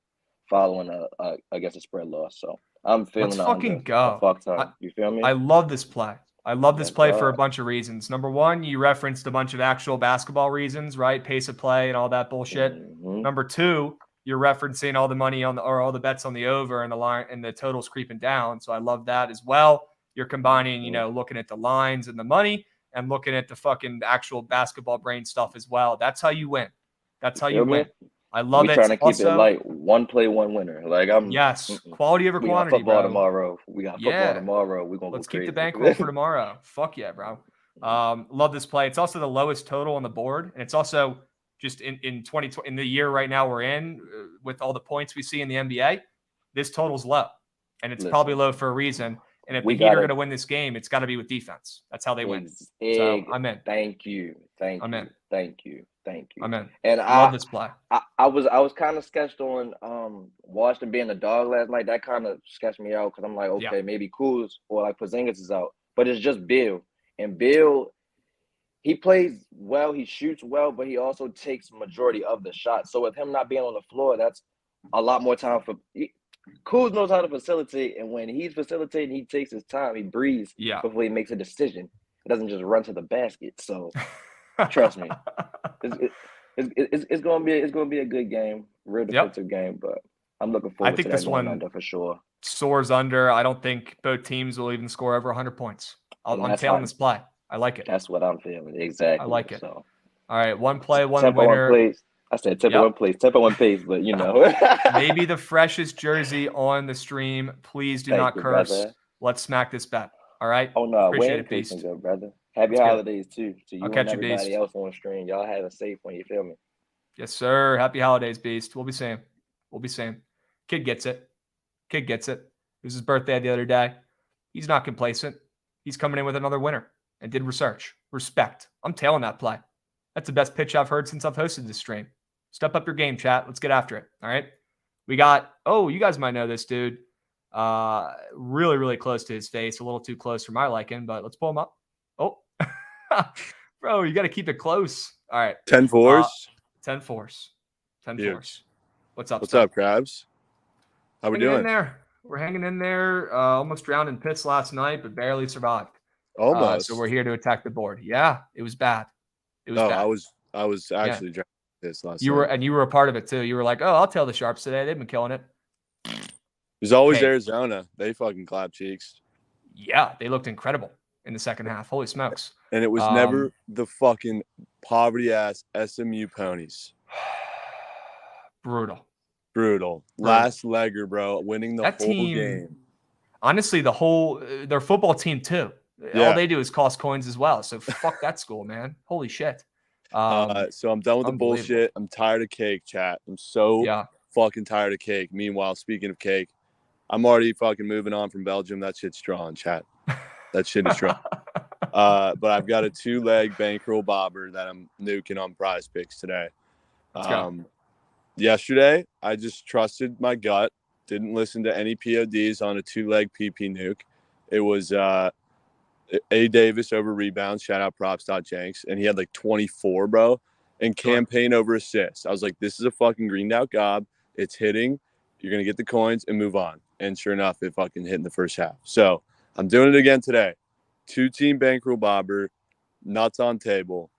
S14: following a spread loss. So I'm feeling
S1: Let's fucking go.
S14: You feel me?
S1: I love this play. For a bunch of reasons. Number one, you referenced a bunch of actual basketball reasons, right? Pace of play and all that bullshit. Number two, you're referencing all the money all the bets on the over and the line and the totals creeping down. So I love that as well. You're combining, looking at the lines and the money and looking at the fucking actual basketball brain stuff as well. That's how you win. I love it.
S14: Trying to keep it light. One play, one winner. Like
S1: quality over quantity.
S14: We got football tomorrow. We're gonna
S1: let's keep the bankroll for tomorrow. Fuck yeah, bro. Love this play. It's also the lowest total on the board, and it's also just in 2020 in the year right now we're in with all the points we see in the NBA. This total's low, and it's probably low for a reason. And if the Heat are going to win this game, it's got to be with defense. That's how they win. So I'm in.
S14: Thank you. I'm in.
S1: And I love this play.
S14: I was kind of sketched on Washington being a dog last night. That kind of sketched me out because I'm like, okay, maybe Kuz or like Porzingis is out, but it's just Bill. And Bill, he plays well, he shoots well, but he also takes majority of the shots. So with him not being on the floor, that's a lot more time for Kuz knows how to facilitate, and when he's facilitating, he takes his time, he breathes before he makes a decision. He doesn't just run to the basket. So trust me, it's gonna be a good game, real defensive game. But I'm looking forward to that going under for sure.
S1: Soars under. I don't think both teams will even score over 100 points. I'm tailing this play. I like it.
S14: That's what I'm feeling. Exactly.
S1: I like it.
S14: So.
S1: All right, one play, one
S14: tempo
S1: winner.
S14: One place. I said tempo one place, tempo one pace, but you know.
S1: Maybe the freshest jersey on the stream. Please do not curse.
S14: Brother.
S1: Let's smack this bet. All right?
S14: Oh, no.
S1: Appreciate it, Beast.
S14: Good, brother. Happy holidays, too, to you
S1: I'll
S14: and
S1: catch you,
S14: everybody
S1: Beast.
S14: else on stream. Y'all have a safe one. You feel me?
S1: Yes, sir. Happy holidays, Beast. We'll be same. Kid gets it. It was his birthday the other day. He's not complacent. He's coming in with another winner and did research. Respect. I'm tailing that play. That's the best pitch I've heard since I've hosted this stream. Step up your game, chat. Let's get after it. All right. We got, you guys might know this dude. Really, really close to his face. A little too close for my liking, but let's pull him up. Oh, bro, you got to keep it close. All right.
S3: 10-4s.
S1: 10-4s. What's up?
S3: What's up, Crabs? How we doing?
S1: In there. We're hanging in there. Almost drowned in pits last night, but barely survived.
S3: Almost.
S1: So we're here to attack the board. Yeah, it was bad.
S3: Bad. I was actually drowned in pits last night.
S1: You were a part of it too. You were like, I'll tell the Sharps today. They've been killing it.
S3: There's always Arizona. They fucking clap cheeks.
S1: Yeah, they looked incredible in the second half. Holy smokes.
S3: And it was never the fucking poverty-ass SMU ponies.
S1: Brutal.
S3: Last legger, bro. Winning the whole game.
S1: Honestly, their football team too.
S3: Yeah.
S1: All they do is cost coins as well. So fuck that school, man. Holy shit.
S3: So I'm done with the bullshit. I'm tired of cake, chat. I'm so fucking tired of cake. Meanwhile, speaking of cake, I'm already fucking moving on from Belgium. That shit's strong, chat. That shit is strong. But I've got a 2-leg bankroll bobber that I'm nuking on Prize Picks today. Yesterday, I just trusted my gut. Didn't listen to any PODs on a 2-leg PP nuke. It was A. Davis over rebounds. Shout out props.janks. And he had like 24, bro. And campaign over assists. I was like, this is a fucking greened out gob. It's hitting. You're going to get the coins and move on. And sure enough, it fucking hit in the first half. So I'm doing it again today. 2-team bankroll bobber. Nuts on table.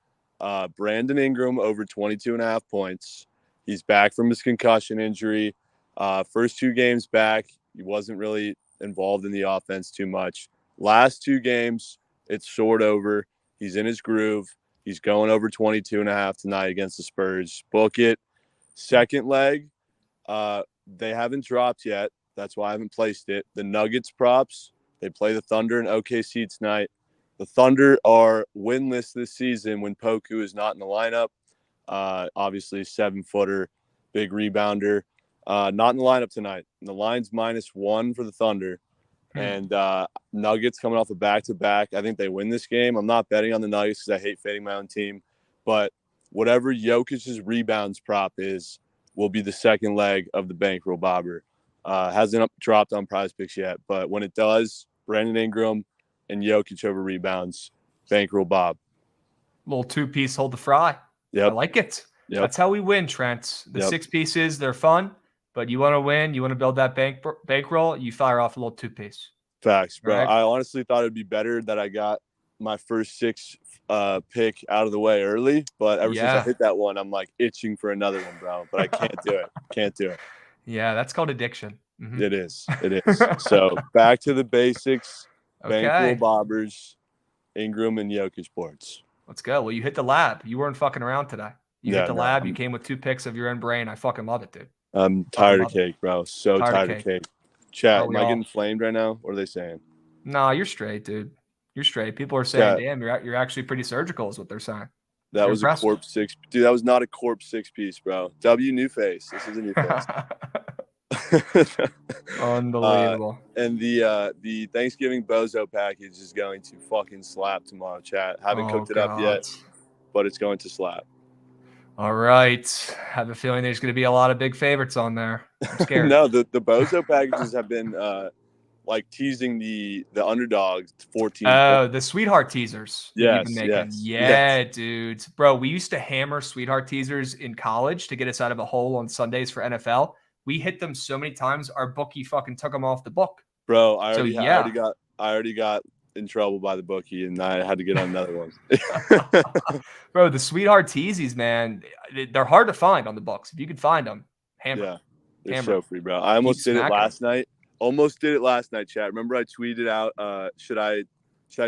S3: Brandon Ingram over 22.5 points. He's back from his concussion injury. First 2 games back, he wasn't really involved in the offense too much. Last 2 games, it's soared over. He's in his groove. He's going over 22.5 tonight against the Spurs. Book it. Second leg, they haven't dropped yet. That's why I haven't placed it. The Nuggets props, they play the Thunder and OKC tonight. The Thunder are winless this season when Poku is not in the lineup. Obviously, 7-footer, big rebounder. Not in the lineup tonight. The line's -1 for the Thunder. And Nuggets coming off a back-to-back. I think they win this game. I'm not betting on the Nuggets because I hate fading my own team. But whatever Jokic's rebounds prop is will be the second leg of the bankroll bobber. Hasn't dropped on Prize Picks yet. But when it does, Brandon Ingram and Jokic over rebounds, bankroll bob.
S1: Little 2-piece hold the fry.
S3: Yep.
S1: I like it.
S3: Yep.
S1: That's how we win, Trent. The 6 pieces, they're fun. But you want to win, you want to build that bankroll, you fire off a little 2-piece.
S3: Facts, bro.
S1: Right?
S3: I honestly thought it'd be better that I got my first 6 pick out of the way early. But ever since I hit that one, I'm like itching for another one, bro. But I can't do it.
S1: Yeah, that's called addiction. Mm-hmm.
S3: It is. So back to the basics. Bankroll bobbers, Ingram and Jokic boards.
S1: Let's go. Well, you hit the lab. You weren't fucking around today. You hit the lab. You came with 2 picks of your own brain. I fucking love it, dude.
S3: I'm tired of cake, bro. So tired of cake. Chat, am I getting flamed right now? What are they saying?
S1: Nah, you're straight, dude. You're straight. People are saying, damn, you're actually pretty surgical is what they're saying.
S3: That was a Corp 6. Dude, that was not a Corp 6-piece, bro. W new face. This is a new face.
S1: Unbelievable.
S3: And the Thanksgiving Bozo package is going to fucking slap tomorrow, chat. Haven't cooked it up yet, but it's going to slap.
S1: All right. I have a feeling there's going to be a lot of big favorites on there. I'm scared.
S3: No, the Bozo packages have been like teasing the underdogs 14.
S1: Oh, the sweetheart teasers that you've been making.
S3: Yes.
S1: Yeah, dude. Bro, we used to hammer sweetheart teasers in college to get us out of a hole on Sundays for NFL. We hit them so many times, our bookie fucking took them off the book.
S3: Bro, I already got in trouble by the bookie, and I had to get on another one.
S1: Bro, the sweetheart teasies, man, they're hard to find on the books. If you can find them, hammer.
S3: Yeah, they're
S1: hammer.
S3: so free, bro. I almost did it last night. Chat. Remember, I tweeted out, should I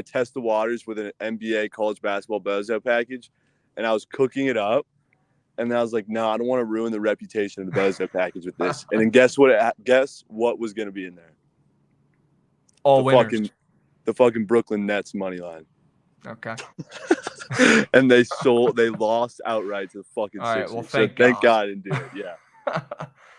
S3: test the waters with an NBA college basketball bozo package? And I was cooking it up, and then I was like, no, I don't want to ruin the reputation of the bozo package with this. And then guess what was going to be in there?
S1: All winners.
S3: The fucking Brooklyn Nets money line.
S1: Okay.
S3: And they lost outright to the fucking
S1: All right,
S3: Sixers.
S1: well,
S3: Thank God I didn't do it. Yeah.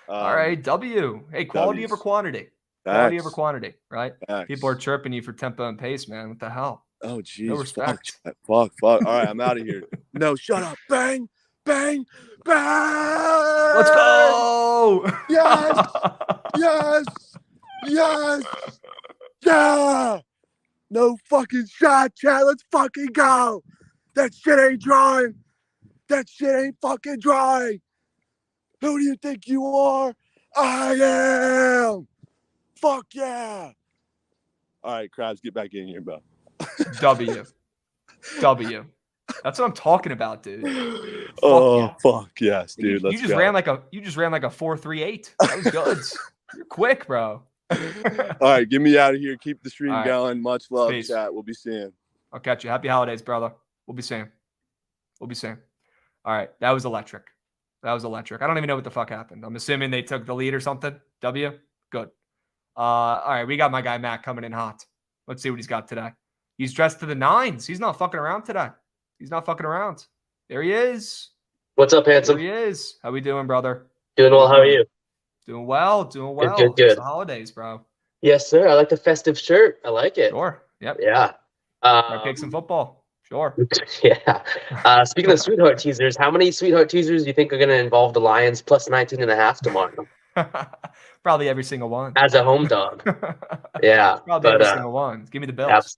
S1: All right, W. Hey, quality over quantity. Quality over quantity, right?
S3: Facts.
S1: People are chirping you for tempo and pace, man. What the hell?
S3: Oh, geez.
S1: No respect.
S3: Fuck. All right, I'm out of here. No, shut up. Bang, bang, bang.
S1: Let's go.
S3: Yes. Yeah. No fucking shot, chat. Let's fucking go. That shit ain't drawing. That shit ain't fucking drawing. Who do you think you are? I am. Fuck yeah. All right, Krabs, get back in here, bro.
S1: W. That's what I'm talking about, dude.
S3: Fuck yes, dude.
S1: You just ran like a 4.38. That was good. You're quick, bro.
S3: All right, get me out of here. Keep the stream going. Much love,
S1: Peace.
S3: chat. We'll be seeing.
S1: I'll catch you. Happy holidays, brother. We'll be seeing. All right, that was electric. I don't even know what the fuck happened. I'm assuming they took the lead or something. W. Good. All right, we got my guy Matt coming in hot. Let's see what he's got today. He's dressed to the nines. He's not fucking around today. There he is.
S15: What's up, handsome?
S1: There he is. How we doing, brother?
S15: Doing well. How are you?
S1: Doing well.
S15: Good.
S1: It's the holidays, bro.
S15: Yes, sir. I like the festive shirt. I like it.
S1: Sure. Yep.
S15: Yeah.
S1: Pick some football. Sure.
S15: Yeah. Speaking of sweetheart teasers, how many sweetheart teasers do you think are going to involve the Lions plus 19.5 tomorrow?
S1: Probably every single one.
S15: As a home dog. Yeah.
S1: Probably every single one. Give me the Bills.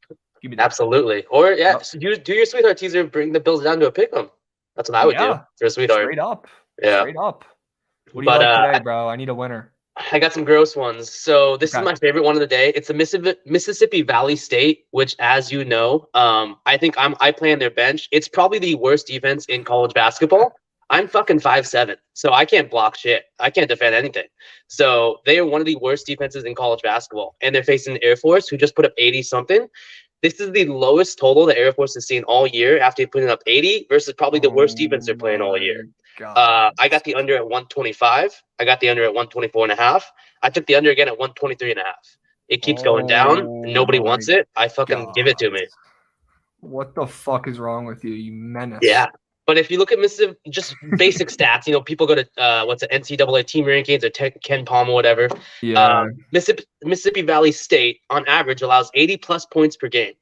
S15: Absolutely. Or so you do your sweetheart teaser, bring the Bills down to a pick 'em. That's what I would do for a sweetheart.
S1: Straight up.
S15: Yeah.
S1: Straight up. What do you like today, bro? I need a winner.
S15: I got some gross ones. So this is my favorite one of the day. It's the Mississippi Valley State, which, as you know, I think I play on their bench. It's probably the worst defense in college basketball. I'm fucking 5'7", so I can't block shit. I can't defend anything. So they are one of the worst defenses in college basketball, and they're facing the Air Force, who just put up 80-something. This is the lowest total the Air Force has seen all year after putting up 80 versus probably the worst defense they're playing all year. I got the under at 125. I got the under at 124.5. I took the under again at 123.5. It keeps going down. Nobody wants it. I fucking give it to me.
S1: What the fuck is wrong with you, you menace?
S15: Yeah. But if you look at Mississippi, just basic stats, people go to NCAA team rankings or Ken Palm or whatever.
S1: Yeah.
S15: Mississippi Valley State, on average, allows 80-plus points per game.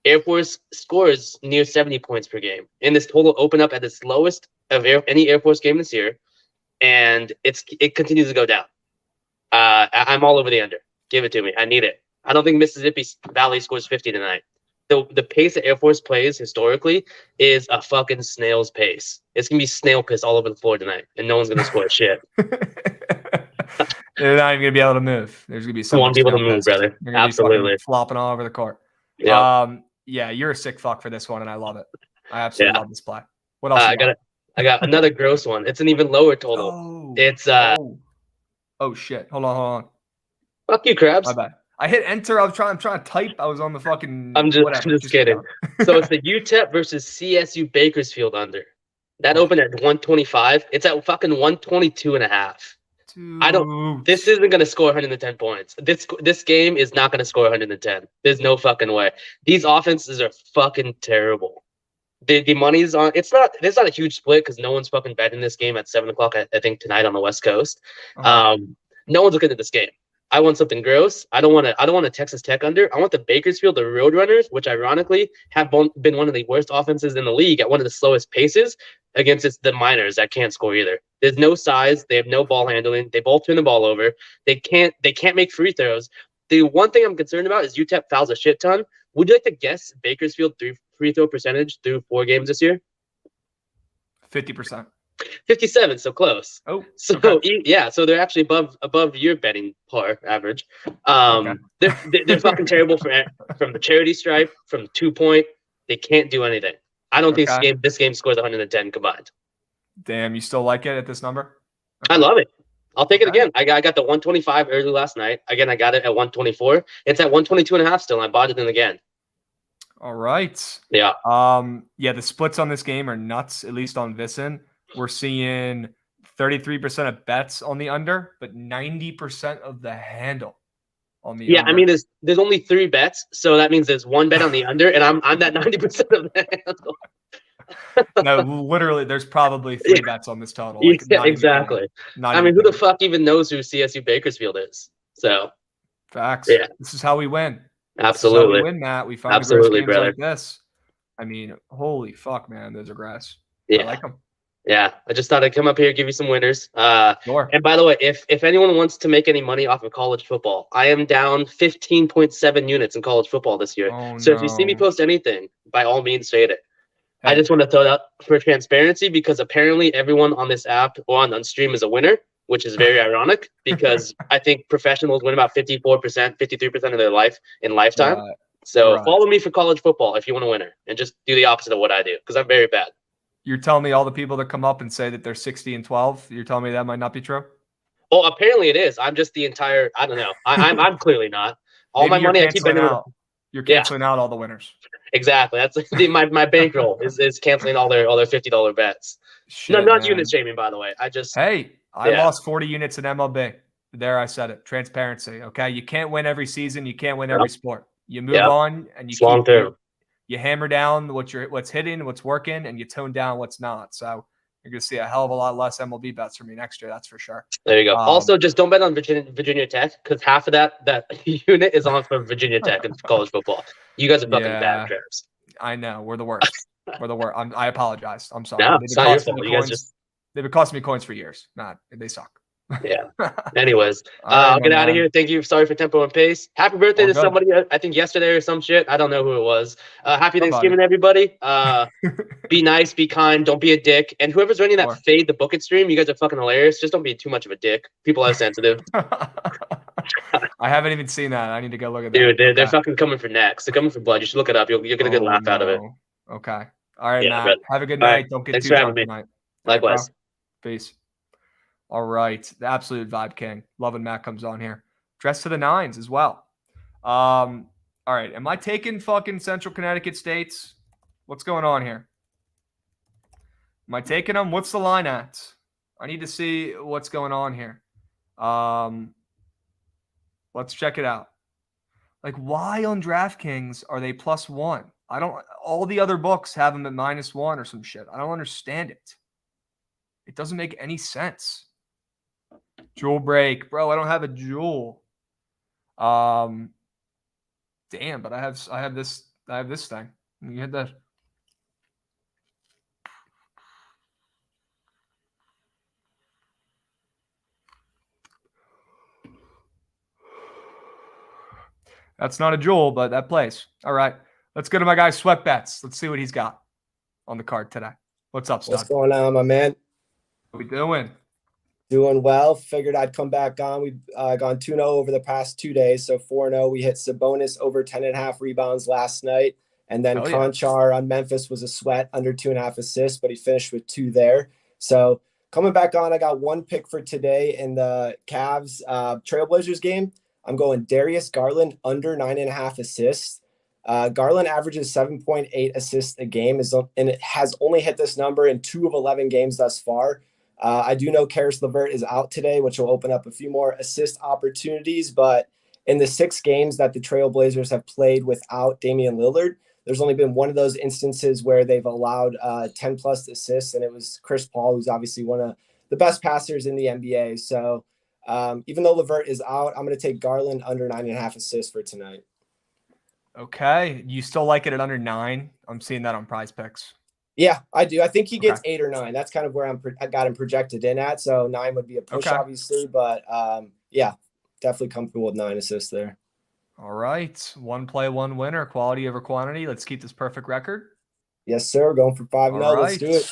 S15: Air Force scores near 70 points per game. And this total opened up at its lowest of any Air Force game this year, and it continues to go down. I'm all over the under. Give it to me. I need it. I don't think Mississippi Valley scores 50 tonight. The pace that Air Force plays historically is a fucking snail's pace. It's going to be snail piss all over the floor tonight, and no one's going to score shit.
S1: They're not even going to be able to move. There's going to be someone
S15: be able to move, brother. Absolutely.
S1: Flopping all over the court.
S15: Yeah.
S1: Yeah, you're a sick fuck for this one, and I love it. I absolutely love this play. What else?
S15: I got another gross one. It's an even lower total. It's
S1: Oh shit! Hold on.
S15: Fuck you, Krabs.
S1: My bad. I hit enter. I'm trying to type. I was on the fucking.
S15: I'm just kidding. So it's the UTEP versus CSU Bakersfield under. That opened at 125. It's at fucking 122.5. This isn't gonna score 110 points. This game is not gonna score 110. There's no fucking way. These offenses are fucking terrible. The money's on. There's not a huge split because no one's fucking betting this game at 7:00. I think tonight on the West Coast. No one's looking at this game. I want something gross. I don't want a Texas Tech under. I want the Bakersfield, the Roadrunners, which ironically have been one of the worst offenses in the league at one of the slowest paces against the Miners that can't score either. There's no size. They have no ball handling. They both turn the ball over. They can't make free throws. The one thing I'm concerned about is UTEP fouls a shit ton. Would you like to guess Bakersfield free throw percentage through 4 games this year?
S1: 50%.
S15: 57, so close.
S1: Oh,
S15: so
S1: okay.
S15: yeah, so they're actually above your betting par average. They're fucking terrible from the charity stripe, from 2-point. They can't do anything. I don't think this game scores 110 combined.
S1: Damn, you still like it at this number?
S15: I love it. I'll take it again. I got the 125 early last night. Again, I got it at 124. It's at 122.5 still. I bought it in again.
S1: All right.
S15: Yeah.
S1: Yeah, the splits on this game are nuts, at least on Vissen. We're seeing 33% of bets on the under, but 90% of the handle on the under.
S15: I mean, there's only 3 bets, so that means there's 1 bet on the under, and I'm that 90% of the handle.
S1: No, literally, there's probably 3 bets on this total. Like,
S15: yeah, exactly. I mean, who the fuck even knows who CSU Bakersfield is? So,
S1: facts.
S15: Yeah,
S1: this is how we win.
S15: Absolutely,
S1: this is how we win, Matt. We find
S15: absolutely,
S1: games
S15: brother.
S1: like this. I mean, holy fuck, man, those are grass.
S15: Yeah,
S1: I like them.
S15: Yeah, I just thought I'd come up here, give you some winners.
S1: Sure.
S15: And by the way, if anyone wants to make any money off of college football, I am down 15.7 units in college football this year. So if you see me post anything, by all means, say it. I just want to throw that for transparency because apparently everyone on this app or on stream is a winner, which is very ironic because I think professionals win about 54%, 53% of their life in lifetime.
S1: Right.
S15: So follow me for college football if you want a winner and just do the opposite of what I do because I'm very bad.
S1: You're telling me all the people that come up and say that they're 60-12, you're telling me that might not be true?
S15: Oh, apparently it is. I'm just the entire, I don't know. I'm clearly not. All
S1: Maybe
S15: my money I keep
S1: out. You're canceling out all the winners.
S15: Exactly. That's my bankroll is canceling all their $50 bets.
S1: Shit,
S15: no, not
S1: man.
S15: unit shaming, by the way. I
S1: lost 40 units in MLB. There, I said it. Transparency. Okay, you can't win every season. You can't win every sport. You move on and you
S15: long term.
S1: You hammer down what's hitting, what's working, and you tone down what's not. So you're going to see a hell of a lot less MLB bets from me next year. That's for sure.
S15: There you go. Also, just don't bet on Virginia Tech because half of that unit is on for Virginia Tech in college football. You guys are fucking bad, Travis.
S1: I know. We're the worst. We're the worst. I apologize. I'm sorry.
S15: No, it's not your fault. You guys
S1: they've been costing me coins for years. They suck.
S15: Yeah. Anyways, I'll get out of here. Thank you. Sorry for tempo and pace. Happy birthday to somebody, I think yesterday or some shit. I don't know who it was. Happy Thanksgiving, everybody. Be nice, be kind, don't be a dick. And whoever's running that Fade the Book It stream, you guys are fucking hilarious. Just don't be too much of a dick. People are sensitive.
S1: I haven't even seen that. I need to go look at that.
S15: Dude, they're fucking coming for next. They're coming for blood. You should look it up. You'll get a good laugh out of it.
S1: Okay. All right,
S15: Yeah,
S1: Matt. Have a good night. Don't get
S15: Thanks
S1: too
S15: for having
S1: drunk
S15: me.
S1: tonight.
S15: Likewise.
S1: Peace. All right. The absolute vibe king. Love when Matt comes on here. Dressed to the nines as well. All right. Am I taking fucking Central Connecticut states? What's going on here? Am I taking them? What's the line at? I need to see what's going on here. Let's check it out. Like, why on DraftKings are they +1? All the other books have them at -1 or some shit. I don't understand it. It doesn't make any sense. Jewel break. Bro, I don't have a jewel. Damn, but I have this thing. You had that. That's not a jewel, but that plays. All right. Let's go to my guy Sweat Bets. Let's see what he's got on the card today. What's up, Stud?
S16: What's going on, my man?
S1: What we doing?
S16: Doing well. Figured I'd come back on. We've gone 2-0 over the past 2 days. So 4-0. We hit Sabonis over 10.5 rebounds last night. And then Conchar on Memphis was a sweat under 2.5 assists, but he finished with 2 there. So coming back on, I got 1 pick for today in the Cavs Trailblazers game. I'm going Darius Garland under 9.5 assists. Garland averages 7.8 assists a game, and it has only hit this number in 2 of 11 games thus far. I do know Karis LeVert is out today, which will open up a few more assist opportunities. But in the 6 games that the Trailblazers have played without Damian Lillard, there's only been one of those instances where they've allowed 10-plus assists, and it was Chris Paul, who's obviously one of the best passers in the NBA. So even though LeVert is out, I'm going to take Garland under 9.5 assists for tonight.
S1: Okay. You still like it at under 9? I'm seeing that on Prize Picks.
S16: Yeah, I do. I think he gets 8 or 9. That's kind of where I got him projected in at. So 9 would be a push, obviously. But yeah, definitely comfortable with 9 assists there.
S1: All right. One play, one winner. Quality over quantity. Let's keep this perfect record.
S16: Yes, sir. Going for 5-0.
S1: All
S16: Let's do it.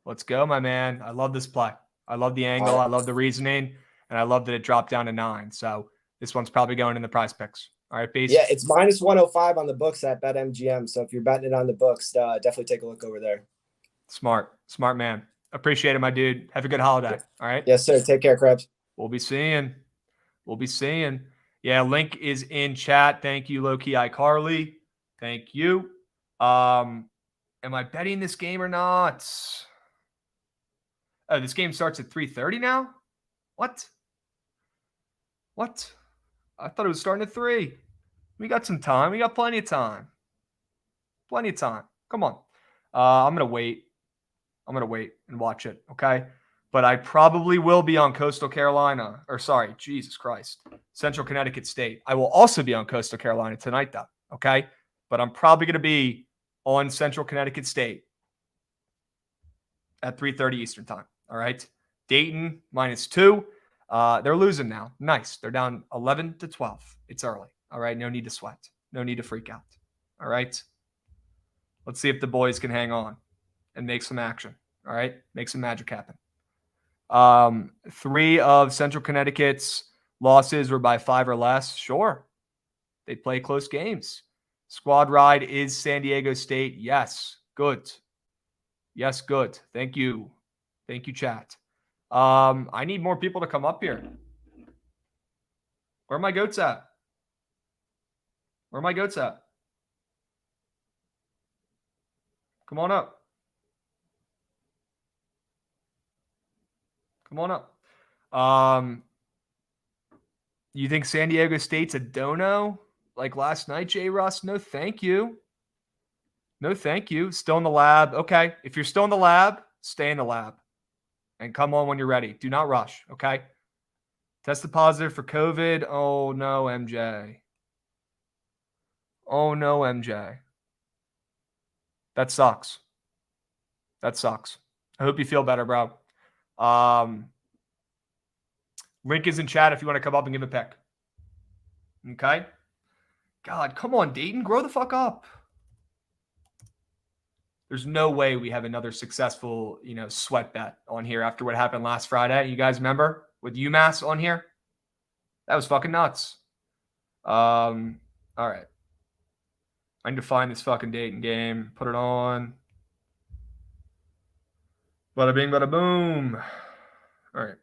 S1: Let's go, my man. I love this play. I love the angle. I love the reasoning. And I love that it dropped down to 9. So this one's probably going in the prize picks. All right, Beast.
S16: Yeah, it's minus 105 on the books at BetMGM. So if you're betting it on the books, definitely take a look over there.
S1: Smart man. Appreciate it, my dude. Have a good holiday. All right.
S16: Yes, sir. Take care, Krebs.
S1: We'll be seeing. Yeah, link is in chat. Thank you, Low-Key iCarly. Thank you. Am I betting this game or not? Oh, this game starts at 3:30 now? What? I thought it was starting at 3. We got some time. We got plenty of time. Come on. I'm going to wait. And watch it, okay? But I probably will be on Coastal Carolina. Jesus Christ. Central Connecticut State. I will also be on Coastal Carolina tonight, though, okay? But I'm probably going to be on Central Connecticut State at 3:30 Eastern time, all right? Dayton, -2. They're losing now. Nice. They're down 11-12. It's early, all right? No need to sweat. No need to freak out, all right? Let's see if the boys can hang on and make some action, all right? Make some magic happen. 3 of Central Connecticut's losses were by 5 or less. Sure. They play close games. Squad ride is San Diego State. Yes. Good. Yes, good. Thank you. Thank you, chat. I need more people to come up here. Where are my goats at? Come on up. You think San Diego State's a dono like last night, J. Russ? No, thank you. Still in the lab. Okay. If you're still in the lab, stay in the lab and come on when you're ready. Do not rush. Okay. Tested positive for COVID. Oh no, MJ. That sucks. I hope you feel better, bro. Link is in chat if you want to come up and give a pick. Okay? God, come on, Dayton. Grow the fuck up. There's no way we have another successful, sweat bet on here after what happened last Friday. You guys remember with UMass on here? That was fucking nuts. All right. I need to find this fucking Dayton game. Put it on. Bada bing, bada boom. All right.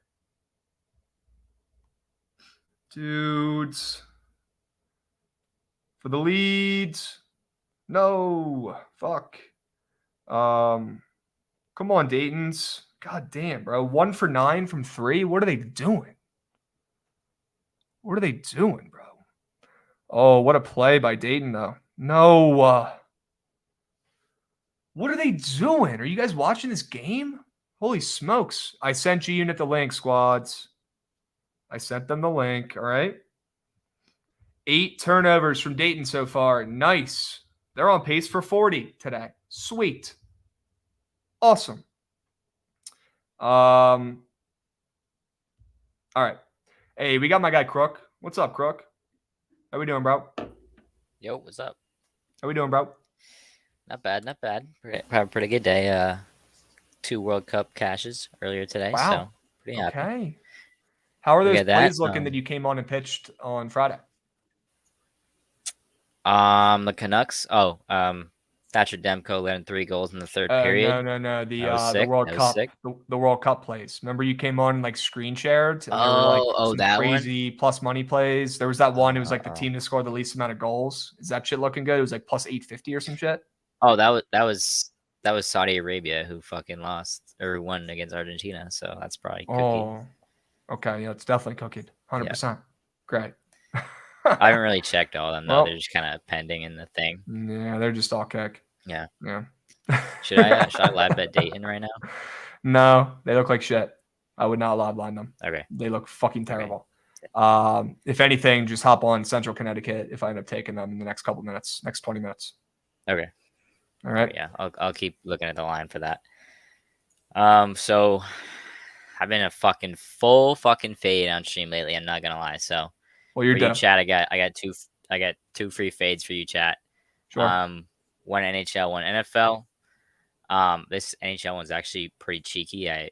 S1: Dudes. For the leads. No. Fuck. Come on, Dayton's. God damn, bro. 1 for 9 from 3. What are they doing? Bro? Oh, what a play by Dayton, though. No. What are they doing? Are you guys watching this game? Holy smokes. I sent G-Unit the link, squads. I sent them the link, all right? 8 turnovers from Dayton so far. Nice. They're on pace for 40 today. Sweet. Awesome. All right. Hey, we got my guy Crook. What's up, Crook? How we doing, bro?
S17: Yo, what's up?
S1: How we doing, bro?
S17: Not bad. Had a pretty good day. 2 World Cup cashes earlier today.
S1: Wow.
S17: So pretty happy.
S1: Okay. How are those
S17: Look at
S1: plays
S17: that.
S1: looking that you came on and pitched on Friday?
S17: The Canucks. Thatcher Demko led in 3 goals in the third period.
S1: No. The
S17: sick.
S1: World
S17: That was
S1: Cup.
S17: sick.
S1: The World Cup plays. Remember you came on and like screen shared? And there were some
S17: that one?
S1: crazy plus money plays. There was that one. It was like the team that scored the least amount of goals. Is that shit looking good? It was like plus 850 or some shit.
S17: Oh, that was Saudi Arabia who fucking lost or won against Argentina. So that's probably cookie.
S1: Oh, okay. Yeah, it's definitely cooking. 100%. Great.
S17: I haven't really checked all of them though.
S1: Well,
S17: They're just kind of pending in the thing.
S1: Yeah, they're just all kick.
S17: Yeah.
S1: Should
S17: I live bet Dayton right now?
S1: No, they look like shit. I would not live line them.
S17: Okay.
S1: They look fucking terrible. Okay. If anything, just hop on Central Connecticut if I end up taking them in the next couple minutes, next 20 minutes.
S17: Okay.
S1: All right.
S17: Yeah, I'll keep looking at the line for that. So I've been a full fade on stream lately. I'm not gonna lie. So
S1: well, you're
S17: chat. I got got 2 free fades for you, chat.
S1: Sure.
S17: 1 NHL, 1 NFL. This NHL one's actually pretty cheeky. I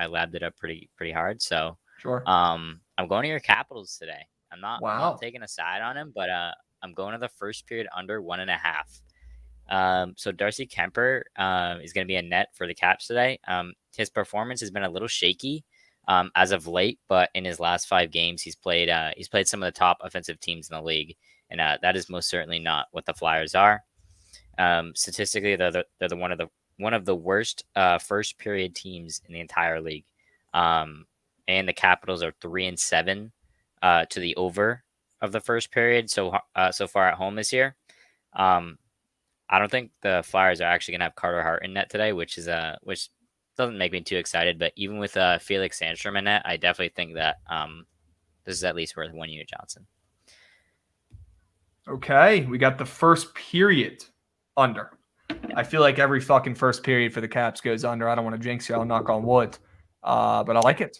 S17: labbed it up pretty hard. So
S1: sure.
S17: I'm going to your Capitals today. I'm not taking a side on him, but I'm going to the first period under 1.5. So Darcy Kemper is going to be a net for the Caps today. His performance has been a little shaky as of late, but in his last 5 games, he's played some of the top offensive teams in the league, and that is most certainly not what the Flyers are. Statistically, they're one of the worst first period teams in the entire league, and the Capitals are 3-7 to the over of the first period so far at home this year. I don't think the Flyers are actually going to have Carter Hart in net today, which doesn't make me too excited. But even with Felix Sandstrom in net, I definitely think that this is at least worth 1 unit Johnson.
S1: Okay, we got the first period under. I feel like every fucking first period for the Caps goes under. I don't want to jinx you. I'll knock on wood. But I like it.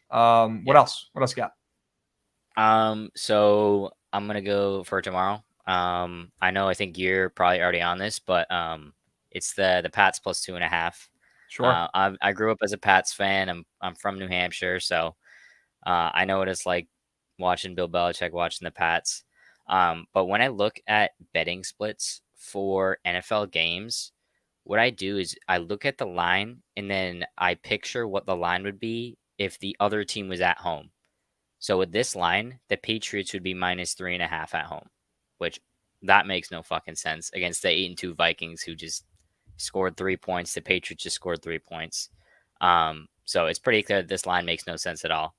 S1: What else? What else you got?
S17: So I'm going to go for tomorrow. I think you're probably already on this, but it's the Pats plus 2.5.
S1: Sure.
S17: I grew up as a Pats fan. I'm from New Hampshire, so I know what it's like watching Bill Belichick, watching the Pats. But when I look at betting splits for NFL games, what I do is I look at the line and then I picture what the line would be if the other team was at home. So with this line, the Patriots would be minus 3.5 at home, which that makes no fucking sense against the 8-2 Vikings who just scored 3 points. The Patriots just scored 3 points. So it's pretty clear that this line makes no sense at all.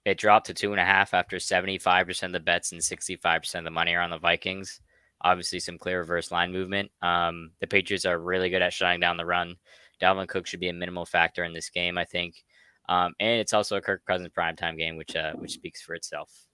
S17: It dropped to 2.5 after 75% of the bets and 65% of the money are on the Vikings. Obviously, some clear reverse line movement. The Patriots are really good at shutting down the run. Dalvin Cook should be a minimal factor in this game, I think. And it's also a Kirk Cousins primetime game, which speaks for itself.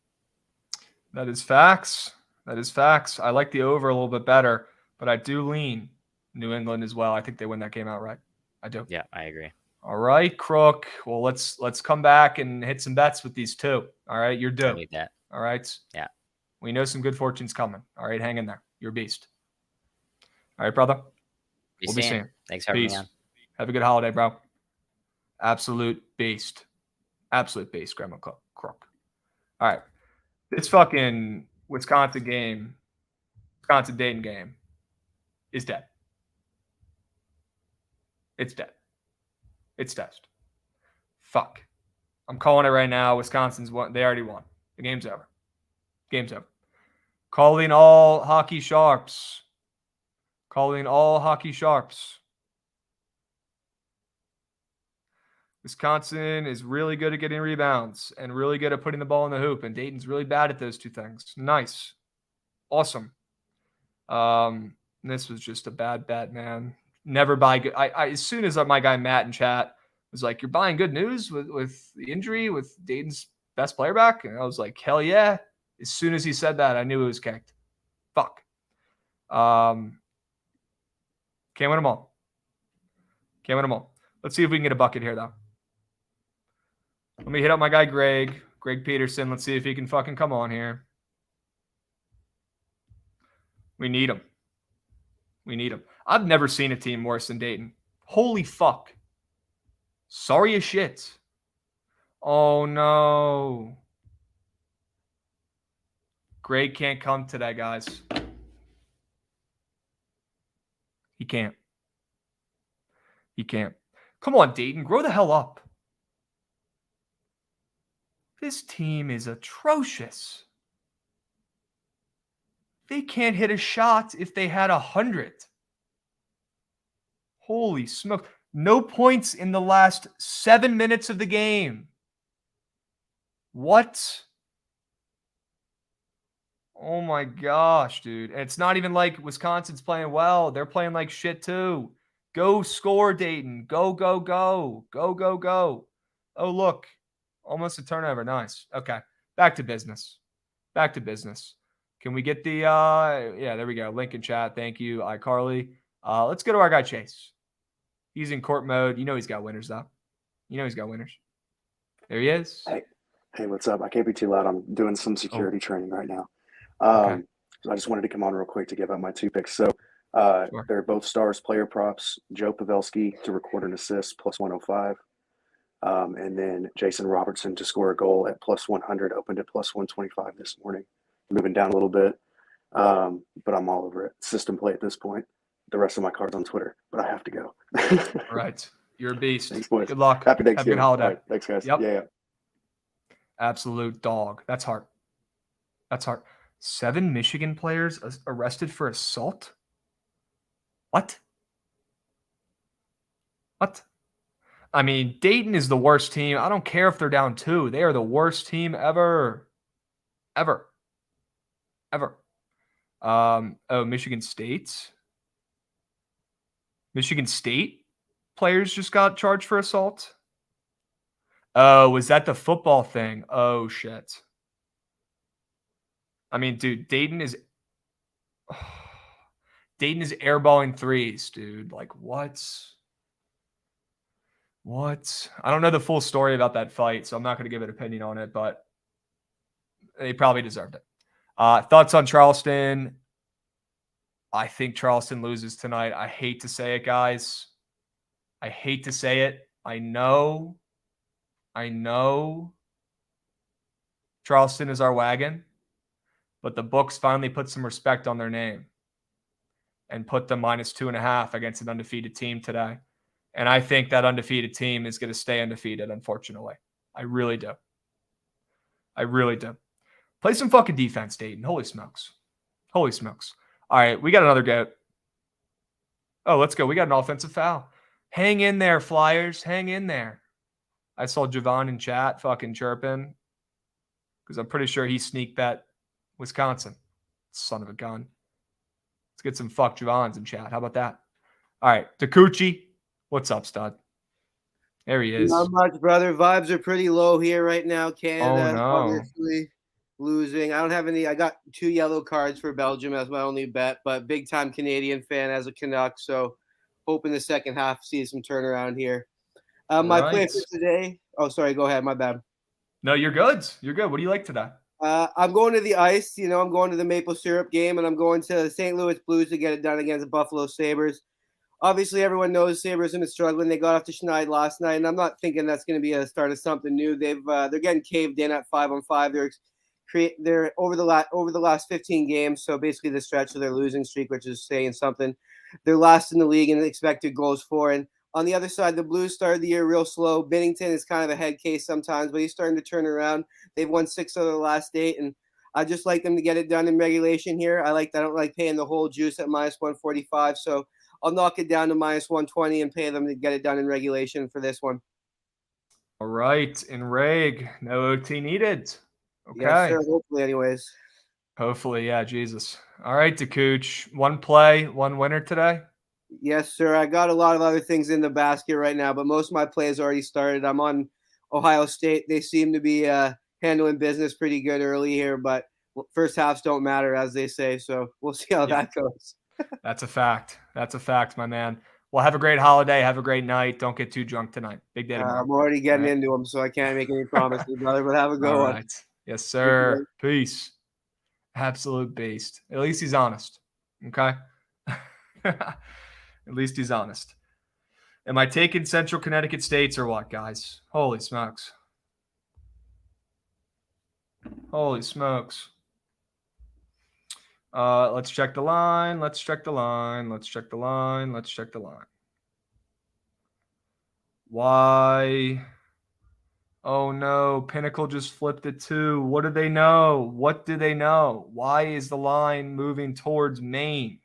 S1: That is facts. I like the over a little bit better, but I do lean New England as well. I think they win that game outright. I do.
S17: Yeah, I agree.
S1: All right, Crook. Well, let's come back and hit some bets with these two. All right, you're due.
S17: I need that.
S1: All right.
S17: Yeah.
S1: We know some good fortune's coming. All right, hang in there. You're a beast. All right, brother.
S17: We'll be seeing. Thanks for having me on.
S1: Have a good holiday, bro. Absolute beast. Grandma Crook. All right. This fucking Wisconsin Dayton game is dead. It's dead. It's test. Fuck. I'm calling it right now. Wisconsin's won. They already won. The game's over. Calling all hockey sharps. Wisconsin is really good at getting rebounds and really good at putting the ball in the hoop, and Dayton's really bad at those two things. Nice. Awesome. This was just a bad bet, man. Never buy good. I as soon as my guy Matt in chat was like, "You're buying good news with the injury with Dayton's best player back," and I was like, "Hell yeah!" As soon as he said that, I knew it was kicked. Fuck. Can't win them all. Let's see if we can get a bucket here, though. Let me hit up my guy Greg Peterson. Let's see if he can fucking come on here. We need him. I've never seen a team worse than Dayton. Holy fuck. Sorry as shit. Oh, no. Greg can't come today, guys. He can't. Come on, Dayton. Grow the hell up. This team is atrocious. They can't hit a shot if they had 100. Holy smoke. No points in the last 7 minutes of the game. What? Oh my gosh, dude. And it's not even like Wisconsin's playing well. They're playing like shit too. Go score, Dayton. Go, go, go. Go, go, go. Oh, look. Almost a turnover. Nice. Okay. Back to business. Can we get the yeah, there we go. Link in chat. Thank you, iCarly. Let's go to our guy Chase. He's in court mode. You know he's got winners though. There he is.
S18: Hey, what's up? I can't be too loud. I'm doing some security training right now. So I just wanted to come on real quick to give up my 2 picks. So they're both Stars player props. Joe Pavelski to record an assist plus 105. And then Jason Robertson to score a goal at plus 100, opened at plus 125 this morning. Moving down a little bit, but I'm all over it. System play at this point. The rest of my cards on Twitter, but I have to go.
S1: All right. You're a beast.
S18: Thanks, boys.
S1: Good luck.
S18: Happy
S1: Have a
S18: Thanksgiving.
S1: good holiday.
S18: All right. Thanks, guys.
S1: Yep.
S18: Yeah.
S1: Absolute dog. That's hard. That's hard. 7 Michigan players arrested for assault? What? What? I mean, Dayton is the worst team. I don't care if they're down 2. They are the worst team ever. Ever. Michigan State. Michigan State players just got charged for assault. Oh, was that the football thing? Oh, shit. I mean, dude, Dayton is airballing threes, dude. Like, what? What? I don't know the full story about that fight, so I'm not going to give an opinion on it, but they probably deserved it. Thoughts on Charleston? I think Charleston loses tonight. I hate to say it, guys. I hate to say it. I know Charleston is our wagon, but the books finally put some respect on their name and put them minus 2.5 against an undefeated team today. And I think that undefeated team is going to stay undefeated, unfortunately. I really do. Play some fucking defense, Dayton. Holy smokes. All right, we got another goat. Oh, let's go. We got an offensive foul. Hang in there, Flyers. Hang in there. I saw Javon in chat fucking chirping because I'm pretty sure he sneak bet Wisconsin. Son of a gun. Let's get some fuck Javons in chat. How about that? All right, Takuchi. What's up, stud? There he is.
S19: Not much, brother. Vibes are pretty low here right now. Canada obviously losing. I don't have any. I got 2 yellow cards for Belgium as my only bet, but big time Canadian fan as a Canuck. So hoping the second half sees some turnaround here. My play for today. Oh, sorry. Go ahead. My bad.
S1: No, you're good. What do you like today?
S19: I'm going to the ice. I'm going to the maple syrup game, and I'm going to the St. Louis Blues to get it done against the Buffalo Sabres. Obviously, everyone knows Sabres have been struggling. They got off to Schneid last night, and I'm not thinking that's going to be a start of something new. They're getting caved in at 5-on-5. They're over the last 15 games, so basically the stretch of their losing streak, which is saying something. They're last in the league in expected goals for. And on the other side, the Blues started the year real slow. Binnington is kind of a head case sometimes, but he's starting to turn around. They've won 6 out of the last 8, and I just like them to get it done in regulation here. I don't like paying the whole juice at minus 145, so I'll knock it down to minus 120 and pay them to get it done in regulation for this one.
S1: All right, in reg, no OT needed. Okay.
S19: Yeah, sure. Hopefully, anyways.
S1: Hopefully, yeah, Jesus. All right, Takuch. 1 play, 1 winner today?
S19: Yes, sir. I got a lot of other things in the basket right now, but most of my plays already started. I'm on Ohio State. They seem to be handling business pretty good early here, but first halves don't matter, as they say. So we'll see how that goes.
S1: That's a fact. My man. Well, have a great holiday. Have a great night. Don't get too drunk tonight. Big day tomorrow.
S19: I'm already getting into them, so I can't make any promises, brother, but have a good one.
S1: Right. Yes, sir. Peace. Absolute beast. At least he's honest. Okay? At least he's honest. Am I taking Central Connecticut States or what, guys? Holy smokes. Let's check the line. Why? Oh no, Pinnacle just flipped it too. What do they know? Why is the line moving towards Maine?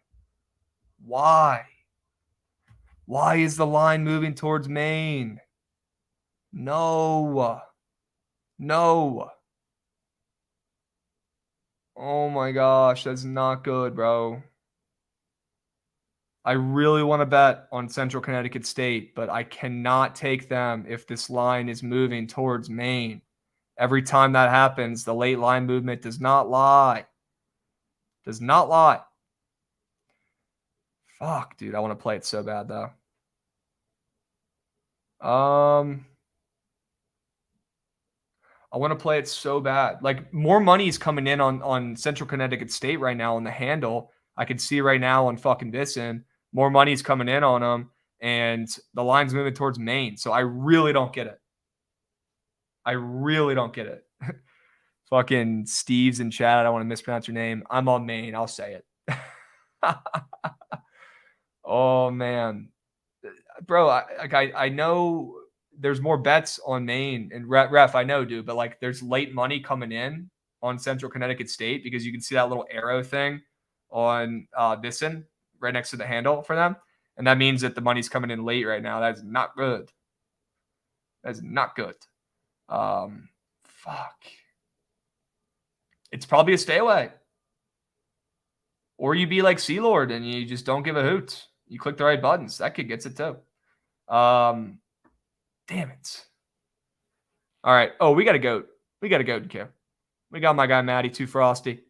S1: Why? Why is the line moving towards Maine? No. Oh my gosh, that's not good, bro. I really want to bet on Central Connecticut State, but I cannot take them if this line is moving towards Maine. Every time that happens, the late line movement does not lie. Fuck, dude, I want to play it so bad, though. I want to play it so bad. Like, more money is coming in on Central Connecticut State right now on the handle. I can see right now on fucking Visson, more money is coming in on them, and the line's moving towards Maine. So I really don't get it. I really don't get it. Fucking Steve's in chat. I don't want to mispronounce your name. I'm on Maine. I'll say it. Oh, man. Bro, I know there's more bets on Maine and ref. I know, dude, but like there's late money coming in on Central Connecticut State because you can see that little arrow thing on Visson right next to the handle for them. And that means that the money's coming in late right now. That's not good. That's not good. Fuck. It's probably a stay away. Or you be like Sealord and you just don't give a hoot. You click the right buttons. That kid gets it too. Damn it. All right. Oh, we got a goat. We got a goat in queue. We got my guy Matty Too Frosty.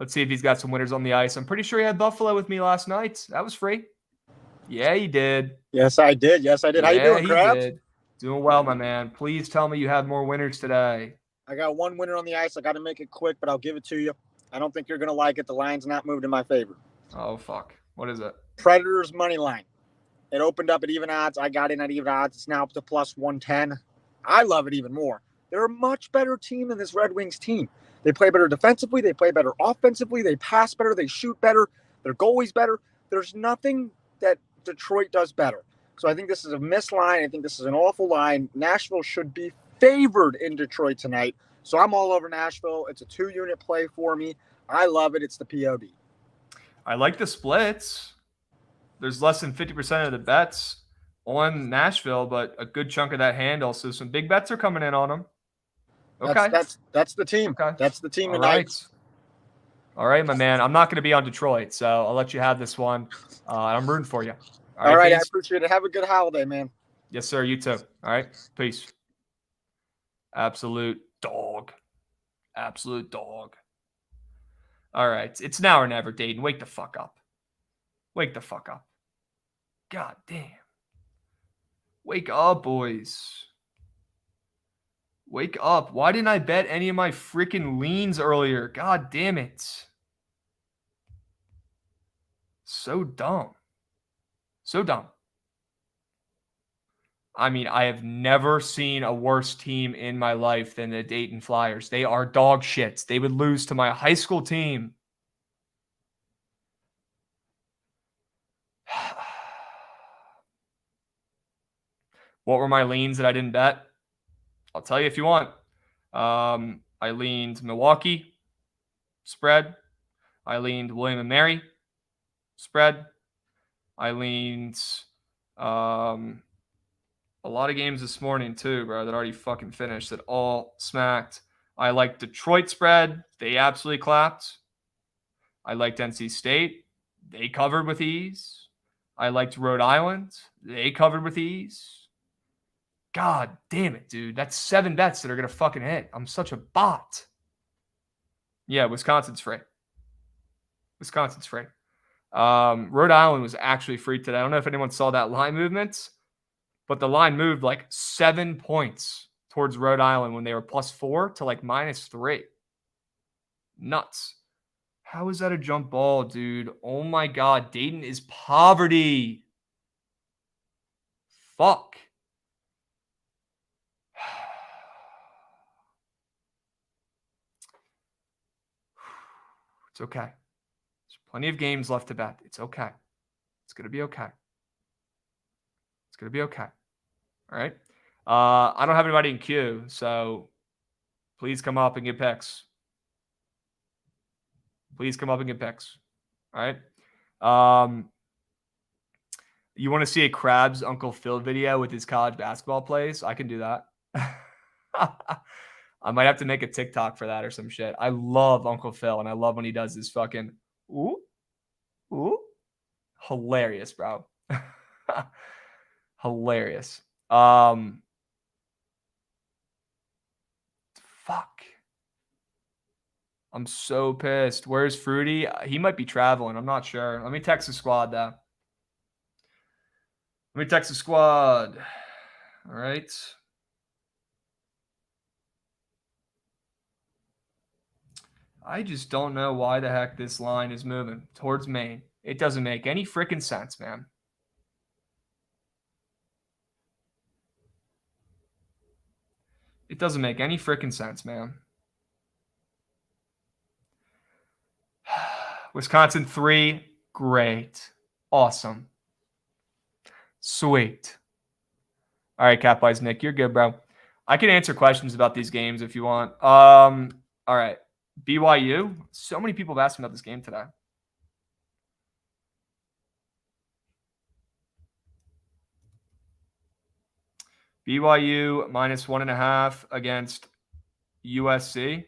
S1: Let's see if he's got some winners on the ice. I'm pretty sure he had Buffalo with me last night. That was free. Yeah, he did.
S20: Yes, I did. Yes, I did. How you doing, Krabs?
S1: Did. Doing well, my man. Please tell me you have more winners today.
S20: I got one winner on the ice. I got to make it quick, but I'll give it to you. I don't think you're going to like it. The line's not moved in my favor.
S1: Oh, fuck. What is it?
S20: Predators money line. It opened up at even odds. I got in at even odds. It's now up to plus 110. I love it even more. They're a much better team than this Red Wings team. They play better defensively. They play better offensively. They pass better. They shoot better. Their goalie's better. There's nothing that Detroit does better. So I think this is a missed line. I think this is an awful line. Nashville should be favored in Detroit tonight. So I'm all over Nashville. It's a 2-unit play for me. I love it. It's the POD.
S1: I like the splits. There's less than 50% of the bets on Nashville, but a good chunk of that handle. So some big bets are coming in on them. Okay.
S20: That's the team. Okay. That's the team tonight.
S1: Right. All right, my man. I'm not going to be on Detroit, so I'll let you have this one. I'm rooting for you.
S20: All right, I appreciate it. Have a good holiday, man.
S1: Yes, sir. You too. All right. Peace. Absolute dog. Absolute dog. All right. It's now or never, Dayton. Wake the fuck up. Wake the fuck up. God damn. Wake up, boys. Wake up. Why didn't I bet any of my freaking leans earlier? God damn it. So dumb. So dumb. I mean, I have never seen a worse team in my life than the Dayton Flyers. They are dog shits. They would lose to my high school team. What were my leans that I didn't bet? I'll tell you if you want. I leaned Milwaukee spread. I leaned William and Mary spread. I leaned a lot of games this morning too, bro, that already fucking finished, that all smacked. I liked Detroit spread. They absolutely clapped. I liked NC State. They covered with ease. I liked Rhode Island. They covered with ease. God damn it, dude. That's 7 bets that are going to fucking hit. I'm such a bot. Yeah, Wisconsin's free. Wisconsin's free. Rhode Island was actually free today. I don't know if anyone saw that line movement, but the line moved like 7 points towards Rhode Island when they were +4 to like -3. Nuts. How is that a jump ball, dude? Oh my God. Dayton is poverty. Fuck. It's okay. There's plenty of games left to bet. It's okay. It's going to be okay. It's going to be okay. All right. I don't have anybody in queue, so please come up and get picks. Please come up and get picks. All right. You want to see a Krabs Uncle Phil video with his college basketball plays? I can do that. I might have to make a TikTok for that or some shit. I love Uncle Phil, and I love when he does this fucking ooh. Hilarious, bro. Hilarious. Fuck. I'm so pissed. Where's Fruity? He might be traveling. I'm not sure. Let me text the squad, though. Let me text the squad. All right. I just don't know why the heck this line is moving towards Maine. It doesn't make any freaking sense, man. It doesn't make any freaking sense, man. Wisconsin 3, great. Awesome. Sweet. All right, Cap Wise Nick, you're good, bro. I can answer questions about these games if you want. All right. BYU. So many people have asked me about this game today. BYU -1.5 against USC.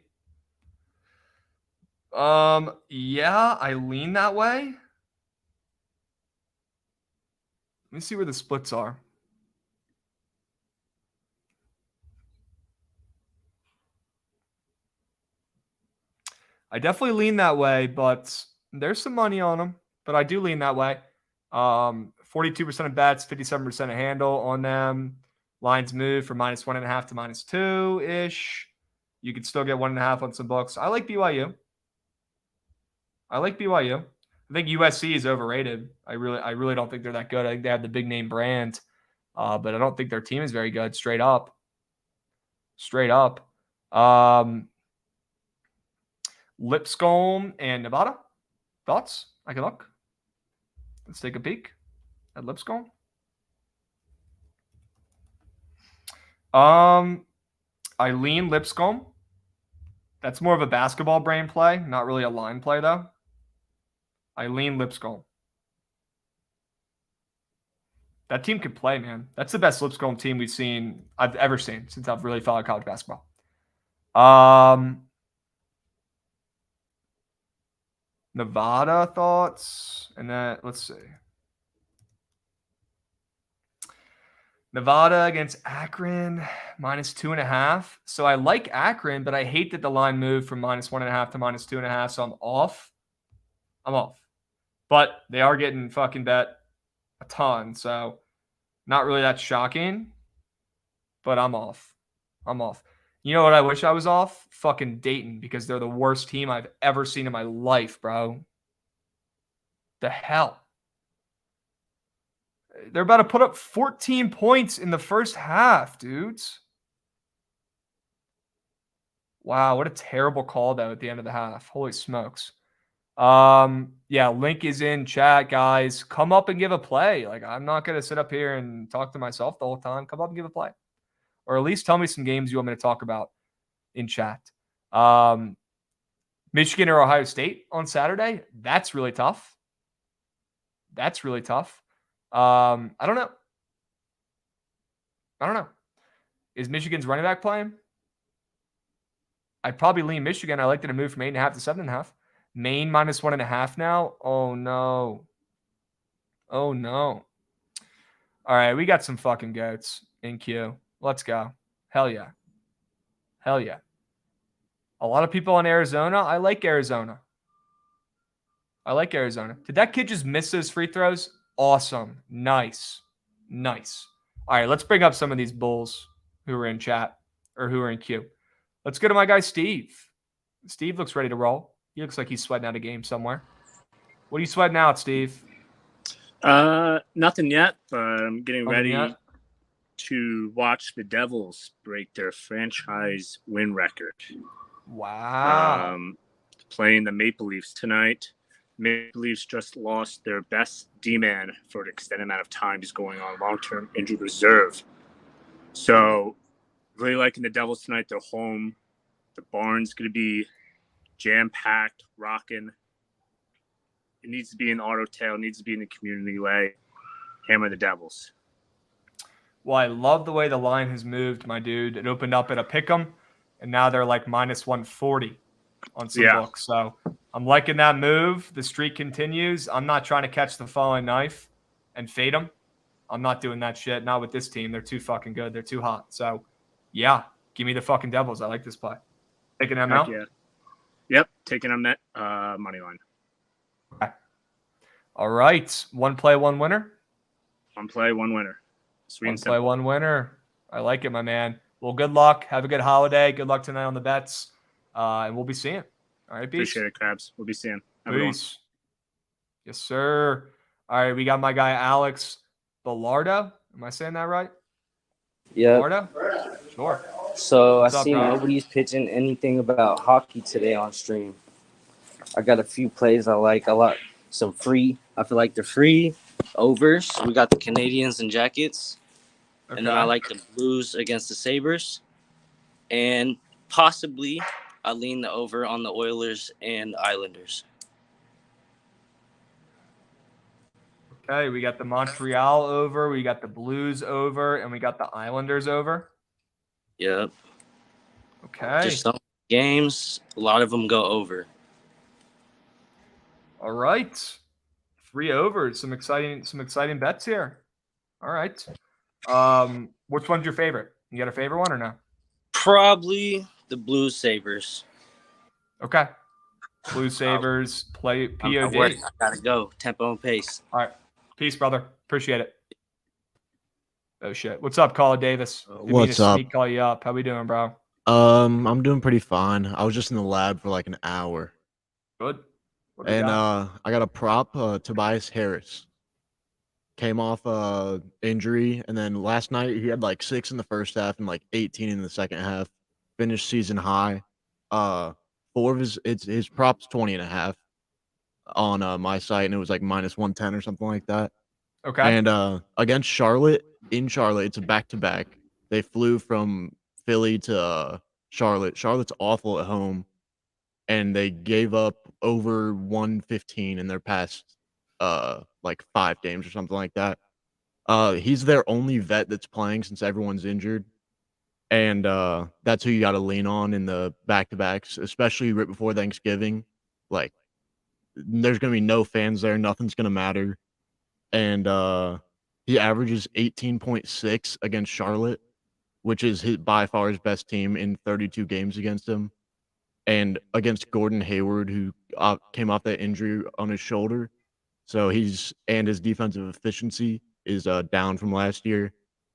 S1: Yeah, I lean that way. Let me see where the splits are. I definitely lean that way, but there's some money on them. But I do lean that way. 42% of bets, 57% of handle on them. Lines move from -1.5 to -2-ish. You could still get 1.5 on some books. I like BYU. I think USC is overrated. I really don't think they're that good. I think they have the big name brand, but I don't think their team is very good. Straight up. Lipscomb and Nevada. Thoughts? I can look. Let's take a peek at Lipscomb. I lean Lipscomb. That's more of a basketball brain play, not really a line play, though. I lean Lipscomb. That team can play, man. That's the best Lipscomb team I've ever seen since I've really followed college basketball. Nevada thoughts, and then let's see. Nevada against Akron, -2.5. So I like Akron, but I hate that the line moved from -1.5 to -2.5. So I'm off. But they are getting fucking bet a ton. So not really that shocking. But I'm off. You know what I wish I was off? Fucking Dayton, because they're the worst team I've ever seen in my life, bro. The hell? They're about to put up 14 points in the first half, dudes. Wow, what a terrible call, though, at the end of the half. Holy smokes. Yeah, link is in chat, guys. Come up and give a play. Like, I'm not going to sit up here and talk to myself the whole time. Come up and give a play. Or at least tell me some games you want me to talk about in chat. Michigan or Ohio State on Saturday. That's really tough. I don't know. Is Michigan's running back playing? I'd probably lean Michigan. I like that it moved from 8.5 to 7.5. Maine -1.5 now. Oh no. All right, we got some fucking goats in queue. Let's go. Hell yeah. A lot of people in Arizona. I like Arizona. Did that kid just miss those free throws? Awesome. Nice. All right, let's bring up some of these bulls who are in chat or who are in queue. Let's go to my guy, Steve. Steve looks ready to roll. He looks like he's sweating out a game somewhere. What are you sweating out, Steve?
S21: Nothing yet, but I'm getting ready to watch the Devils break their franchise win record.
S1: Wow.
S21: Playing the Maple Leafs tonight. Maple Leafs just lost their best D-man for an extended amount of time. He's going on long-term injured reserve. So really liking the Devils tonight. They're home. The barn's going to be jam-packed, rocking. It needs to be in Auto Tail. It needs to be in the community way. Hammer the Devils.
S1: Well, I love the way the line has moved, my dude. It opened up at a pick'em, and now they're like -140 on some books. So I'm liking that move. The streak continues. I'm not trying to catch the falling knife and fade them. I'm not doing that shit. Not with this team. They're too fucking good. They're too hot. So, yeah, give me the fucking Devils. I like this play. Taking them out?
S21: Yeah. Yep, taking them net money line.
S1: Okay. All right. One play, one winner?
S21: One play, one winner. Sweet
S1: One play, one winner. I like it, my man. Well, good luck. Have a good holiday. Good luck tonight on the bets. And we'll be seeing. All right, Beast.
S21: Appreciate it, Crabs. We'll be seeing. Have a good one.
S1: Peace. Yes, sir. All right, we got my guy Alex Bellardo. Am I saying that right?
S2: Yeah.
S1: Bellardo? Sure.
S2: So
S1: What's
S2: I
S1: up,
S2: seen
S1: bro?
S2: nobody's pitching anything about hockey today on stream. I got a few plays I like a lot. Some free. I feel like the free overs. We got the Canadians and Jackets.
S1: Okay.
S2: And then I like the Blues against the Sabres. And possibly I lean the over on the Oilers and Islanders.
S1: Okay, we got the Montreal over, we got the Blues over, and we got the Islanders over.
S2: Yep.
S1: Okay.
S2: Just some games, a lot of them go over.
S1: All right. 3 overs. Some exciting bets here. All right. Which one's your favorite? You got a favorite one or no?
S2: Probably the Blues Sabres.
S1: Okay. Blues Sabres play POD.
S2: I gotta go. Tempo and pace.
S1: All right. Peace, brother. Appreciate it. Oh shit. What's up, Caller Davis? Didn't mean
S22: What's
S1: to
S22: up?
S1: Sneak call you up. How we doing, bro?
S22: I'm doing pretty fine. I was just in the lab for like an hour.
S1: Good. What do we
S22: And
S1: got?
S22: I got a prop, Tobias Harris. Came off injury, and then last night he had like 6 in the first half and like 18 in the second half. Finished season high. 4 of his props 20.5 on my site, and it was like -110 or something like that.
S1: Okay.
S22: And against Charlotte, in Charlotte, it's a back-to-back. They flew from Philly to Charlotte. Charlotte's awful at home, and they gave up over 115 in their past like 5 games or something like that. He's their only vet that's playing since everyone's injured, and that's who you got to lean on in the back-to-backs, especially right before Thanksgiving. Like, there's gonna be no fans there, nothing's gonna matter, and he averages 18.6 against Charlotte, which is by far his best team in 32 games against him. And against Gordon Hayward, who came off that injury on his shoulder. So his defensive efficiency is down from last year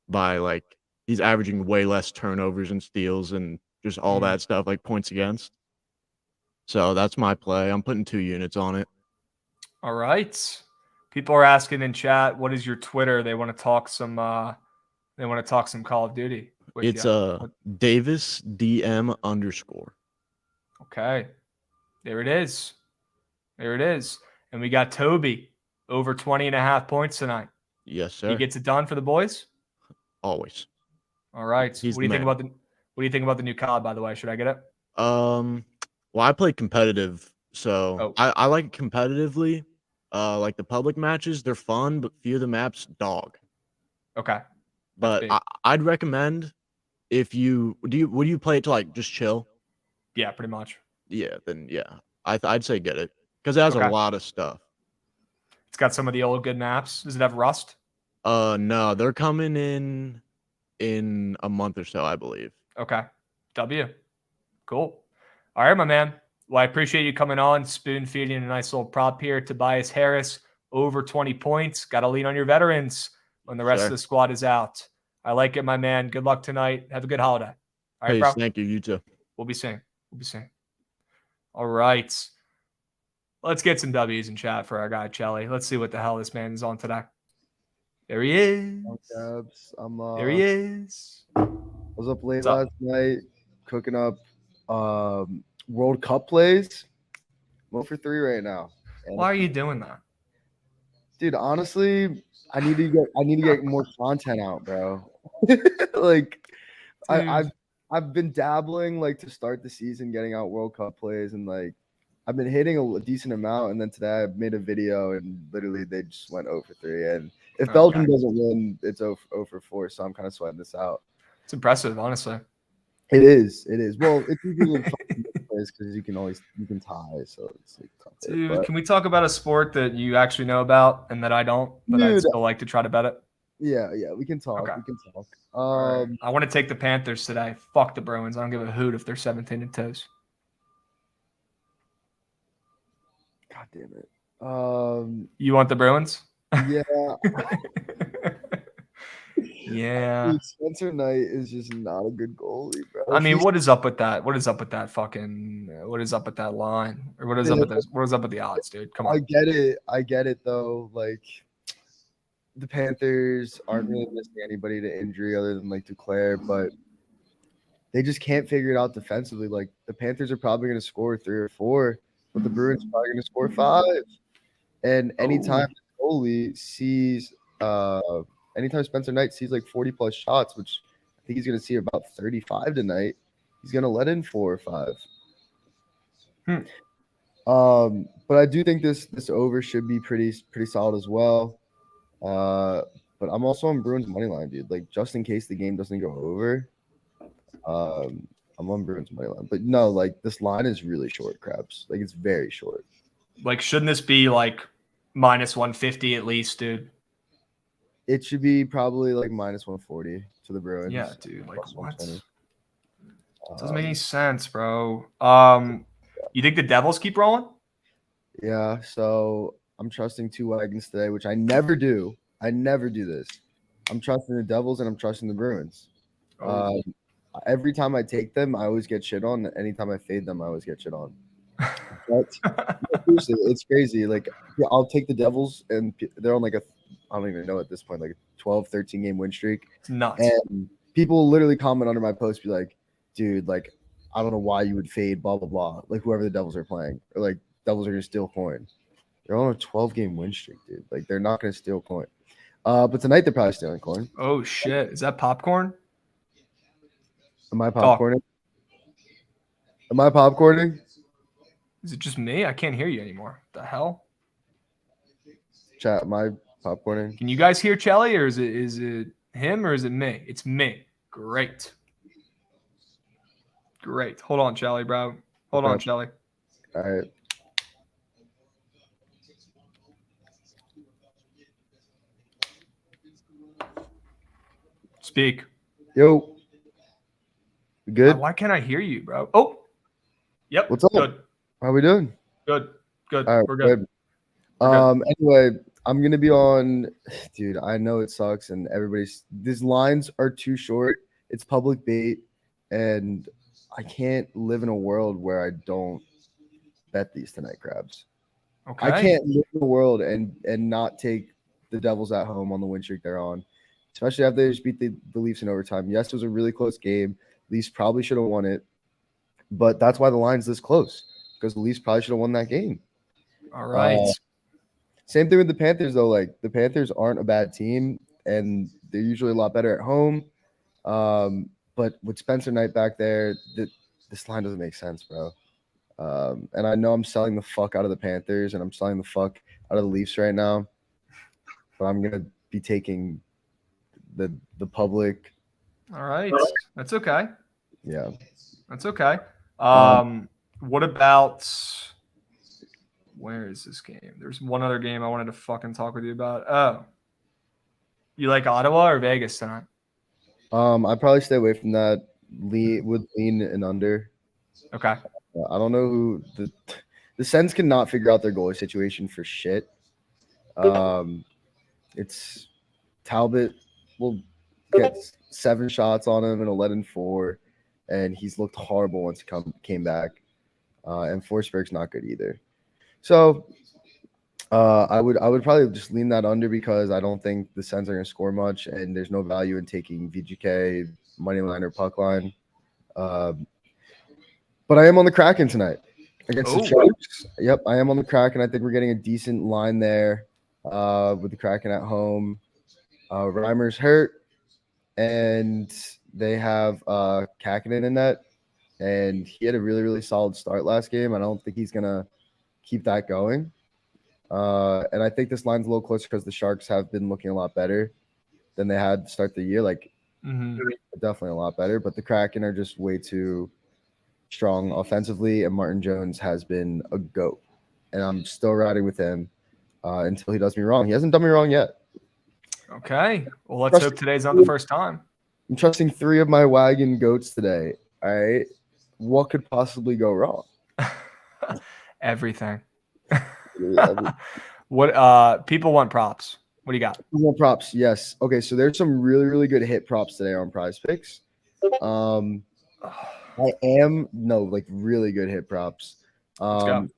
S22: by like he's averaging way less turnovers and steals and just all that stuff, like points against. So that's my play. I'm putting 2 units on it.
S1: All right. People are asking in chat, what is your Twitter? They want to talk some Call of Duty with
S22: It's
S1: you.
S22: Davis DM _.
S1: Okay. There it is. There it is. And we got Toby over 20.5 points tonight.
S22: Yes, sir.
S1: He gets it done for the boys?
S22: Always.
S1: All right.
S22: He's
S1: What do you think
S22: the man.
S1: about the new COD, by the way? Should I get it?
S22: Well, I play competitive, so I like it competitively. Like the public matches, they're fun, but few of the maps dog.
S1: Okay.
S22: But I'd recommend if you would you play it to like just chill?
S1: Yeah, pretty much.
S22: Yeah, then yeah, I'd say get it because it has a lot of stuff.
S1: It's got some of the old good maps. Does it have Rust?
S22: No, they're coming in a month or so, I believe.
S1: Okay. W. Cool. All right, my man. Well, I appreciate you coming on, spoon feeding a nice little prop here. Tobias Harris, over 20 points. Got to lean on your veterans when the rest of the squad is out. I like it, my man. Good luck tonight. Have a good holiday. All right,
S22: Peace.
S1: bro.
S22: Thank you. You too.
S1: We'll be seeing. All right. Let's get some W's in chat for our guy, Chelly. Let's see what the hell this man is on today. There he is. There he is.
S6: I was up late last night cooking up World Cup plays. I'm 0 for 3 right now. And
S1: Why are you doing that?
S6: Dude, honestly, I need to get more content out, bro. Like I've been dabbling like to start the season getting out World Cup plays, and like I've been hitting a decent amount, and then today I made a video and literally they just went 0 for 3. And if Belgium doesn't win, it's 0 for 4, so I'm kind of sweating this out.
S1: It's impressive, honestly.
S6: It is. Well, it's easy because you can tie, so it's like tough.
S1: Dude, can we talk about a sport that you actually know about and that I don't, but I'd still like to try to bet it?
S6: Yeah, we can talk.
S1: Okay.
S6: We can talk.
S1: I want to take the Panthers today. Fuck the Bruins. I don't give a hoot if they're 17-2.
S6: God damn it.
S1: You want the Bruins?
S6: Yeah.
S1: Yeah.
S6: Spencer Knight is just not a good goalie, bro.
S1: I mean, what is up with that? What is up with that fucking? What is up with that line? Or what is up with those? What is up with the odds, dude? Come on.
S6: I get it though. Like the Panthers aren't really missing anybody to injury other than like Duclair, but they just can't figure it out defensively. Like the Panthers are probably going to score 3 or 4, but the Bruins are probably going to score 5. And anytime the goalie sees, anytime Spencer Knight sees like 40 plus shots, which I think he's going to see about 35 tonight, he's going to let in 4 or 5. But I do think this over should be pretty solid as well. But I'm also on Bruins money line, dude. Like just in case the game doesn't go over, I'm on Bruins money line. But no, like this line is really short, Krabs. Like it's very short.
S1: Like shouldn't this be like minus 150 at least, dude?
S6: It should be probably like minus 140 to the Bruins.
S1: Yeah, dude. Like what?
S6: 120.
S1: Doesn't make any sense, bro. You think the Devils keep rolling?
S6: Yeah, so I'm trusting 2 wagons today, which I never do. I never do this. I'm trusting the Devils and I'm trusting the Bruins. Every time I take them, I always get shit on. Anytime I fade them, I always get shit on. But seriously, it's crazy. Like I'll take the Devils and they're on like I don't even know at this point, like a 12, 13 game win streak.
S1: It's nuts.
S6: And people literally comment under my post, be like, dude, like, I don't know why you would fade, blah, blah, blah. Like whoever the Devils are playing. Or like Devils are gonna steal coin. They're on a 12 game win streak, dude. Like they're not gonna steal coin. But tonight they're probably stealing coin.
S1: Oh shit. Is that popcorn?
S6: Am I popcorning? Am I popcorning?
S1: Is it just me? I can't hear you anymore. The hell?
S6: Chat, am I popcorning?
S1: Can you guys hear Chelly, or is it him, or is it me? It's me. Great. Great. Hold on, Chelly, bro. Hold on, Chelly.
S6: All right.
S1: Speak.
S6: Yo. Good.
S1: Why can't I hear you, bro? Oh. Yep.
S6: What's up?
S1: Good.
S6: How we doing?
S1: Good. Good.
S6: All right,
S1: We're good.
S6: Anyway, I'm gonna be on, dude. I know it sucks, and these lines are too short. It's public bait, and I can't live in a world where I don't bet these tonight, Krabs.
S1: Okay.
S6: I can't live in a world and not take the Devils at home on the win streak they're on, especially after they just beat the Leafs in overtime. Yes, it was a really close game. Leafs probably should have won it, but that's why the line's this close, because the Leafs probably should have won that game.
S1: All right.
S6: Same thing with the Panthers, though. Like the Panthers aren't a bad team, and they're usually a lot better at home. But with Spencer Knight back there, this line doesn't make sense, bro. And I know I'm selling the fuck out of the Panthers, and I'm selling the fuck out of the Leafs right now. But I'm gonna be taking the public.
S1: All right. That's okay.
S6: Yeah.
S1: That's okay. What about where is this game? There's one other game I wanted to fucking talk with you about. Oh. You like Ottawa or Vegas tonight?
S6: I'd probably stay away from that. Would lean and under.
S1: Okay.
S6: I don't know who the Sens cannot figure out their goalie situation for shit. It's Talbot will get 7 shots on him and 11-4, and he's looked horrible once he came back. And Forsberg's not good either. So I would probably just lean that under, because I don't think the Sens are going to score much, and there's no value in taking VGK, money line, or puck line. But I am on the Kraken tonight against the Sharks. Yep, I am on the Kraken. I think we're getting a decent line there with the Kraken at home. Reimer's hurt, and they have Kakinen in net, and he had a really, really solid start last game. I don't think he's going to keep that going. And I think this line's a little closer because the Sharks have been looking a lot better than they had to start the year. Like, definitely a lot better. But the Kraken are just way too strong offensively, and Martin Jones has been a GOAT. And I'm still riding with him until he does me wrong. He hasn't done me wrong yet.
S1: Okay. Well, let's hope today's not the first time.
S6: I'm trusting 3 of my wagon goats today. All right. What could possibly go wrong?
S1: Everything. What people want props. What do you got?
S6: More props, yes. Okay, so there's some really, really good hit props today on Prize Picks. Really good hit props.
S1: Let's go.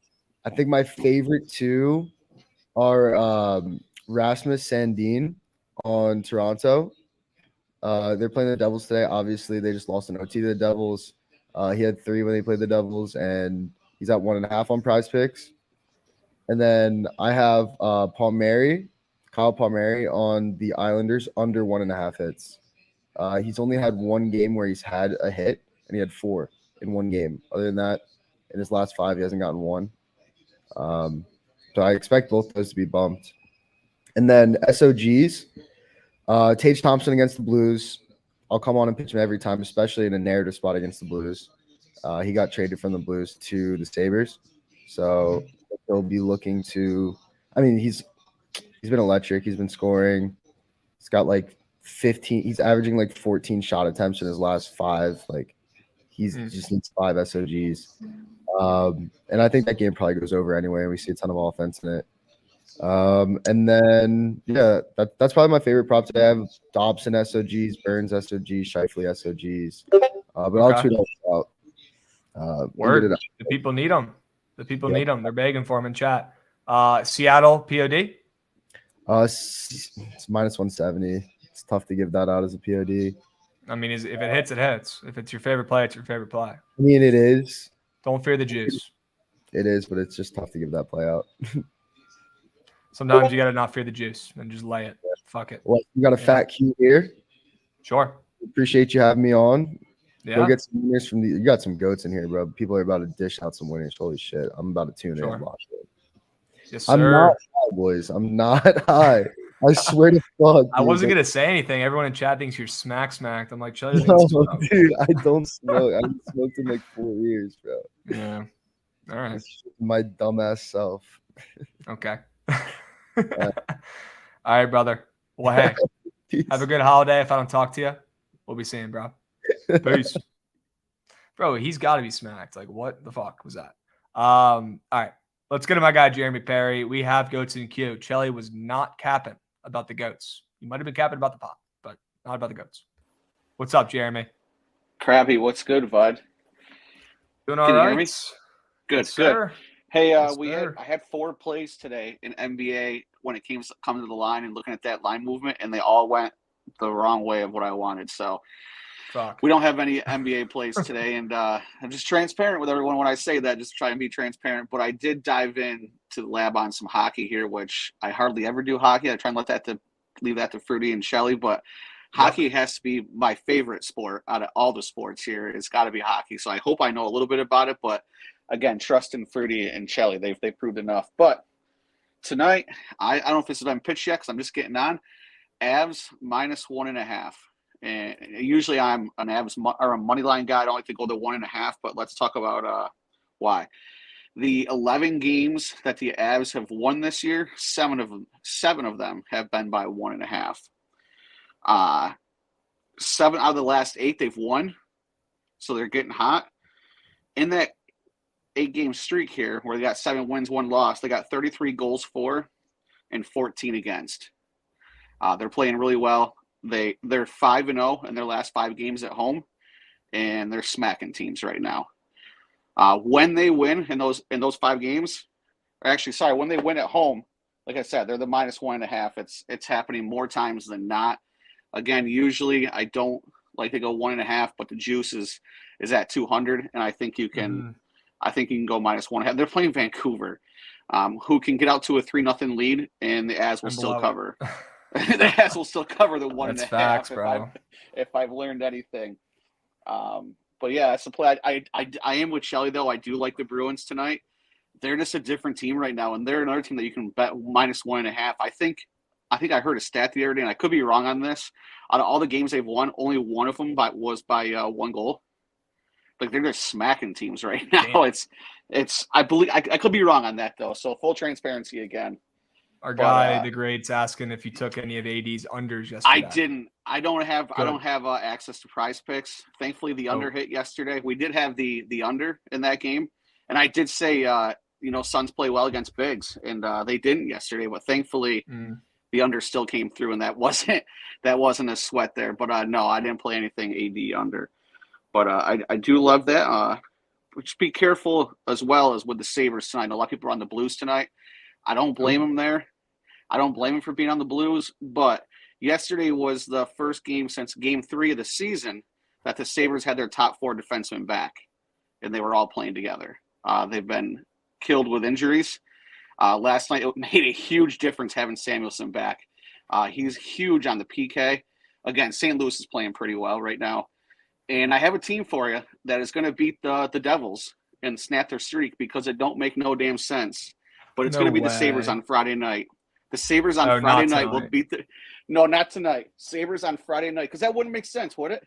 S6: I think my favorite two are Rasmus Sandin on Toronto. They're playing the Devils today. Obviously, they just lost an OT to the Devils. He had 3 when they played the Devils, and he's at 1.5 on Prize Picks. And then I have Kyle Palmieri on the Islanders under 1.5 hits. He's only had 1 game where he's had a hit, and he had 4 in 1 game. Other than that, in his last 5, he hasn't gotten 1. So I expect both those to be bumped. And then SOGs, Tage Thompson against the Blues. I'll come on and pitch him every time, especially in a narrative spot against the Blues. He got traded from the Blues to the Sabres. So he'll be looking to – I mean, he's been electric. He's been scoring. He's got like 15 – he's averaging like 14 shot attempts in his last 5. Like, he's just needs 5 SOGs. And I think that game probably goes over anyway. We see a ton of offense in it. And then, that's probably my favorite prop today. I have Dobson SOGs, Burns SOGs, Scheifele SOGs. But I'll tweet all out.
S1: Word. The people need them. Need them. They're begging for them in chat. Seattle POD?
S6: It's minus 170. It's tough to give that out as a POD.
S1: I mean, if it hits, it hits. If it's your favorite play, it's your favorite play.
S6: I mean, it is.
S1: Don't fear the juice.
S6: It is, but it's just tough to give that play out.
S1: Sometimes you got to not fear the juice and just lay it. Fuck it.
S6: Well, you got a fat Q here.
S1: Sure.
S6: Appreciate you having me on.
S1: Yeah.
S6: Go get some winners from you got some goats in here, bro. People are about to dish out some winners. Holy shit. I'm about to tune in and watch it.
S1: Yes, sir.
S6: I'm not high, boys. I'm not high. I swear to God.
S1: I wasn't gonna say anything. Everyone in chat thinks you're smacked. I'm like, chill.
S6: No, dude, I don't smoke. I haven't smoked in like 4 years, bro.
S1: Yeah. All right.
S6: It's my dumbass self.
S1: Okay. All right, brother. Well, hey, have a good holiday. If I don't talk to you, we'll be seeing, bro. Peace. Bro, he's got to be smacked. Like, what the fuck was that? All right. Let's get to my guy, Jeremy Perry. We have goats in queue. Chelly was not capping about the goats. He might have been capping about the pot, but not about the goats. What's up, Jeremy?
S4: Krabby, what's good, bud?
S1: Doing all right.
S4: Hear me? Good,
S1: Yes,
S4: good.
S1: sir.
S4: Hey,
S1: Yes,
S4: I had 4 plays today in NBA when it comes to the line and looking at that line movement, and they all went the wrong way of what I wanted. So we don't have any NBA plays today, and I'm just transparent with everyone when I say that, just try and be transparent. But I did dive in to the lab on some hockey here, which I hardly ever do hockey. I try and leave that to Fruity and Shelly, but hockey has to be my favorite sport out of all the sports here. It's got to be hockey. So I hope I know a little bit about it, but again, trust in Fruity and Shelly. They've proved enough. But tonight, I don't know if this has been pitched yet because I'm just getting on. Avs minus 1.5. And usually I'm an Avs or a money line guy. I don't like to go to 1.5, but let's talk about why. The 11 games that the Avs have won this year, 7 of them have been by 1.5. 7 out of the last 8 they've won, so they're getting hot. In that 8-game streak here, where they got 7 wins, 1 loss, they got 33 goals for and 14 against. They're playing really well. They're 5-0 in their last 5 games at home, and they're smacking teams right now. When they win in those 5 games, or actually, sorry, when they win at home, like I said, they're the minus 1.5. It's happening more times than not. Again, usually I don't like to go 1.5, but the juice is at 200, and I think you can. I think you can go minus 1.5. They're playing Vancouver, who can get out to a 3-0 lead, and the Avs will still cover. The Avs will still cover the 1.5.
S1: That's facts, bro.
S4: If I've learned anything. But yeah, it's a play. I am with Shelly though. I do like the Bruins tonight. They're just a different team right now, and they're another team that you can bet minus 1.5. I think I heard a stat the other day, and I could be wrong on this. Out of all the games they've won, only one of them was by 1 goal. Like they're just smacking teams right now. Damn. It's I believe I could be wrong on that though. So full transparency again.
S1: Our guy, the Great's asking if you took any of AD's unders yesterday.
S4: I didn't. I don't have access to Prize Picks. Thankfully, the under hit yesterday. We did have the under in that game, and I did say Suns play well against bigs, and they didn't yesterday. But thankfully, the under still came through, and that wasn't a sweat there. But no, I didn't play anything AD under. But I do love that. Just be careful as well as with the Sabres tonight. A lot of people are on the Blues tonight. I don't blame them there. I don't blame them for being on the Blues. But yesterday was the first game since Game 3 of the season that the Sabres had their top 4 defensemen back, and they were all playing together. They've been killed with injuries. Last night, it made a huge difference having Samuelsson back. He's huge on the PK. Again, St. Louis is playing pretty well right now. And I have a team for you that is going to beat the Devils and snap their streak because it don't make no damn sense. But it's going to be the Sabres on Friday night. The Sabres on Friday night will beat the – no, not tonight. Sabres on Friday night because that wouldn't make sense, would it?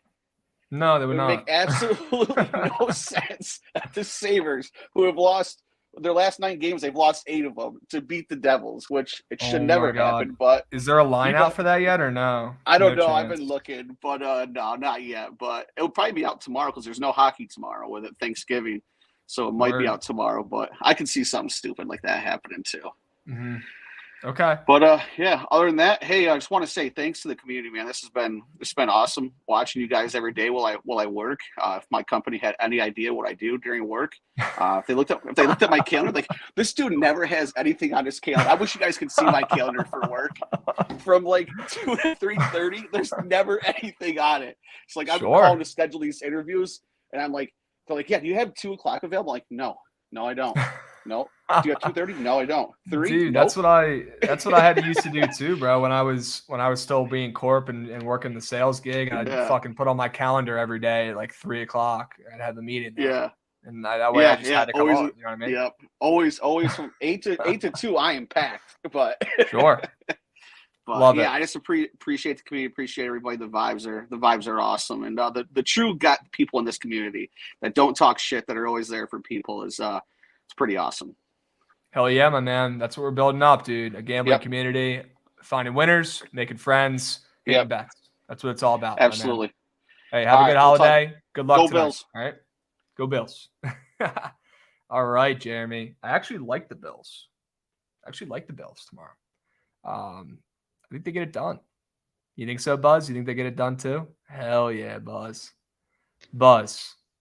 S1: No, they would not.
S4: It would make absolutely no sense that the Sabres, who have lost – their last 9 games, they've lost 8 of them to beat the Devils, which it should never happen. But
S1: is there a line out for that yet or no?
S4: I don't know. I've been looking, but no, not yet. But it'll probably be out tomorrow because there's no hockey tomorrow with it Thanksgiving, so it might be out tomorrow. But I can see something stupid like that happening too.
S1: Mm-hmm. Okay.
S4: But yeah, other than that, hey, I just want to say thanks to the community, man. It's been awesome watching you guys every day while I work. If my company had any idea what I do during work, if they looked at my calendar, like this dude never has anything on his calendar. I wish you guys could see my calendar for work. From like 2 to 3:30, there's never anything on it. It's like I'm calling to schedule these interviews, and I'm like, they're like, yeah, do you have 2 o'clock available? I'm like, no, I don't. No. Do you have 2:30? No, I don't. 3?
S1: Dude,
S4: nope.
S1: that's what I had to used to do too, bro. When I was still being corp and working the sales gig, I'd fucking put on my calendar every day at like 3 o'clock. I'd have the meeting there.
S4: Yeah.
S1: And that way I just had to come
S4: always,
S1: on. You know what I mean?
S4: Yep. Always from 8 to 2, I am packed. But
S1: sure.
S4: But
S1: Love it.
S4: I just appreciate the community, appreciate everybody. The vibes are awesome, and the true gut people in this community that don't talk shit, that are always there for people, is it's pretty awesome.
S1: Hell yeah, my man. That's what we're building up, dude. A gambling community, finding winners, making friends, hitting bets. That's what it's all about.
S4: Absolutely.
S1: Hey, have a good holiday. Good luck
S4: Go
S1: tonight.
S4: Bills.
S1: All right. Go Bills. All right, Jeremy. I actually like the Bills. Tomorrow. I think they get it done. You think so, Buzz? You think they get it done too? Hell yeah, Buzz.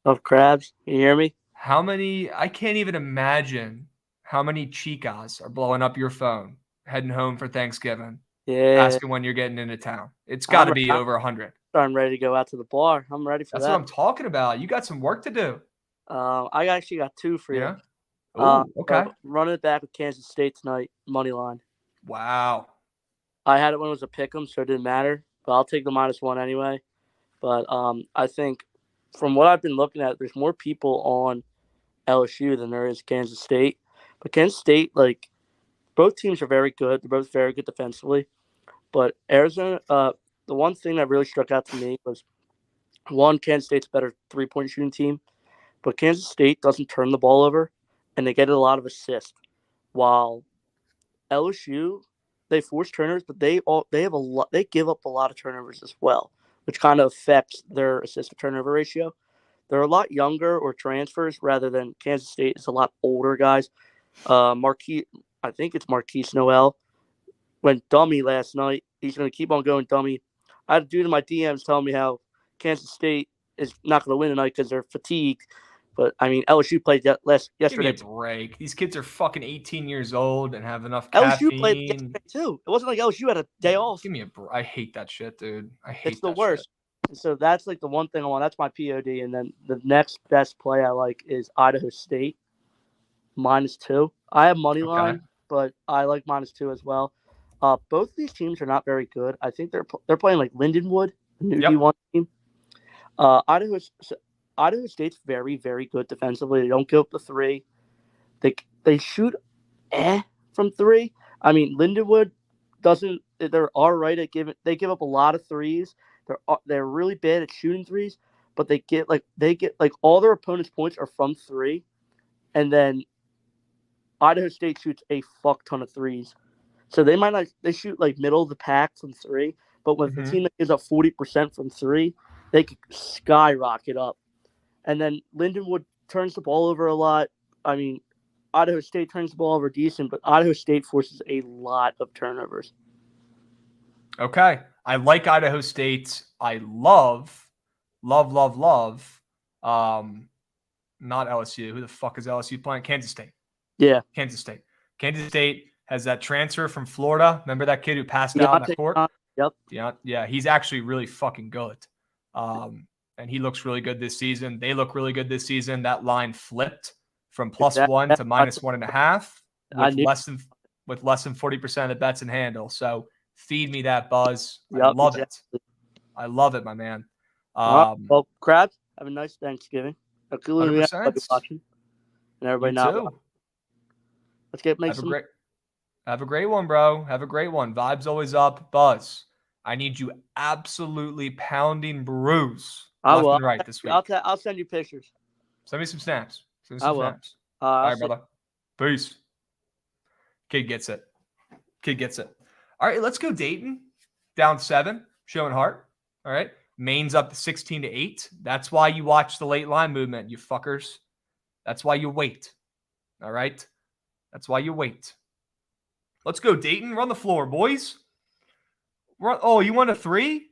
S5: Of crabs. You hear me?
S1: I can't even imagine how many chicas are blowing up your phone heading home for Thanksgiving.
S5: Yeah.
S1: Asking when you're getting into town. It's got to be over 100.
S5: I'm ready to go out to the bar. I'm ready for that.
S1: That's what I'm talking about. You got some work to do.
S5: I actually got 2 for you.
S1: Yeah. Okay.
S5: Running it back with Kansas State tonight, money line.
S1: Wow.
S5: I had it when it was a pick'em, so it didn't matter. But I'll take the -1 anyway. But I think from what I've been looking at, there's more people on LSU than there is Kansas State. But Kansas State, like, both teams are very good. They're both very good defensively. But Arizona, the one thing that really struck out to me was, one, Kansas State's a better three-point shooting team. But Kansas State doesn't turn the ball over, and they get a lot of assists. While LSU, they force turnovers, but they give up a lot of turnovers as well, which kind of affects their assist to turnover ratio. They're a lot younger or transfers rather than Kansas State is a lot older guys. I think it's Marquise Noel went dummy last night. He's going to keep on going dummy. I had a dude in my DMs telling me how Kansas State is not going to win tonight because they're fatigued. But, I mean, LSU played yesterday.
S1: Give me a break. These kids are fucking 18 years old and have enough caffeine.
S5: LSU played yesterday, too. It wasn't like LSU had a day off.
S1: Give me a break. I hate that shit, dude. I hate
S5: It's the worst. And so that's, like, the one thing I want. That's my POD. And then the next best play I like is Idaho State, -2. I have money line, but I like -2 as well. Both of these teams are not very good. I think they're playing, like, Lindenwood, the new D1 team. Idaho State's very, very good defensively. They don't give up the 3. They shoot from 3. I mean, Lindenwood doesn't. They're all right at giving. They give up a lot of 3s. They're really bad at shooting 3s, but they get all their opponents' points are from 3, and then Idaho State shoots a fuck ton of 3s. So they might not. They shoot like middle of the pack from 3, but with the team that gives up 40% from 3, they could skyrocket up. And then Lindenwood turns the ball over a lot. I mean, Idaho State turns the ball over decent, but Idaho State forces a lot of turnovers.
S1: Okay. I like Idaho State. I love. Not LSU. Who the fuck is LSU playing? Kansas State.
S5: Yeah.
S1: Kansas State. Kansas State has that transfer from Florida. Remember that kid who passed out in the court?
S5: Yep.
S1: Yeah, he's actually really fucking good. And he looks really good this season. They look really good this season. That line flipped from +1 to -1.5 with less than 40% of the bets in handle. So feed me that buzz. I love it. I love it, my man.
S5: Well, Krabs, have a nice Thanksgiving.
S1: 100%.
S5: Watching, and everybody now. Let's
S1: have a great one, bro. Have a great one. Vibes always up. Buzz, I need you absolutely pounding brews left and right this week.
S5: I'll send you pictures.
S1: Send me some snaps. All right, brother. Peace. Kid gets it. All right, let's go Dayton. Down 7, showing heart. All right. Maine's up to 16-8. That's why you watch the late line movement, you fuckers. That's why you wait. All right? That's why you wait. Let's go, Dayton. Run the floor, boys. Oh, you want a 3?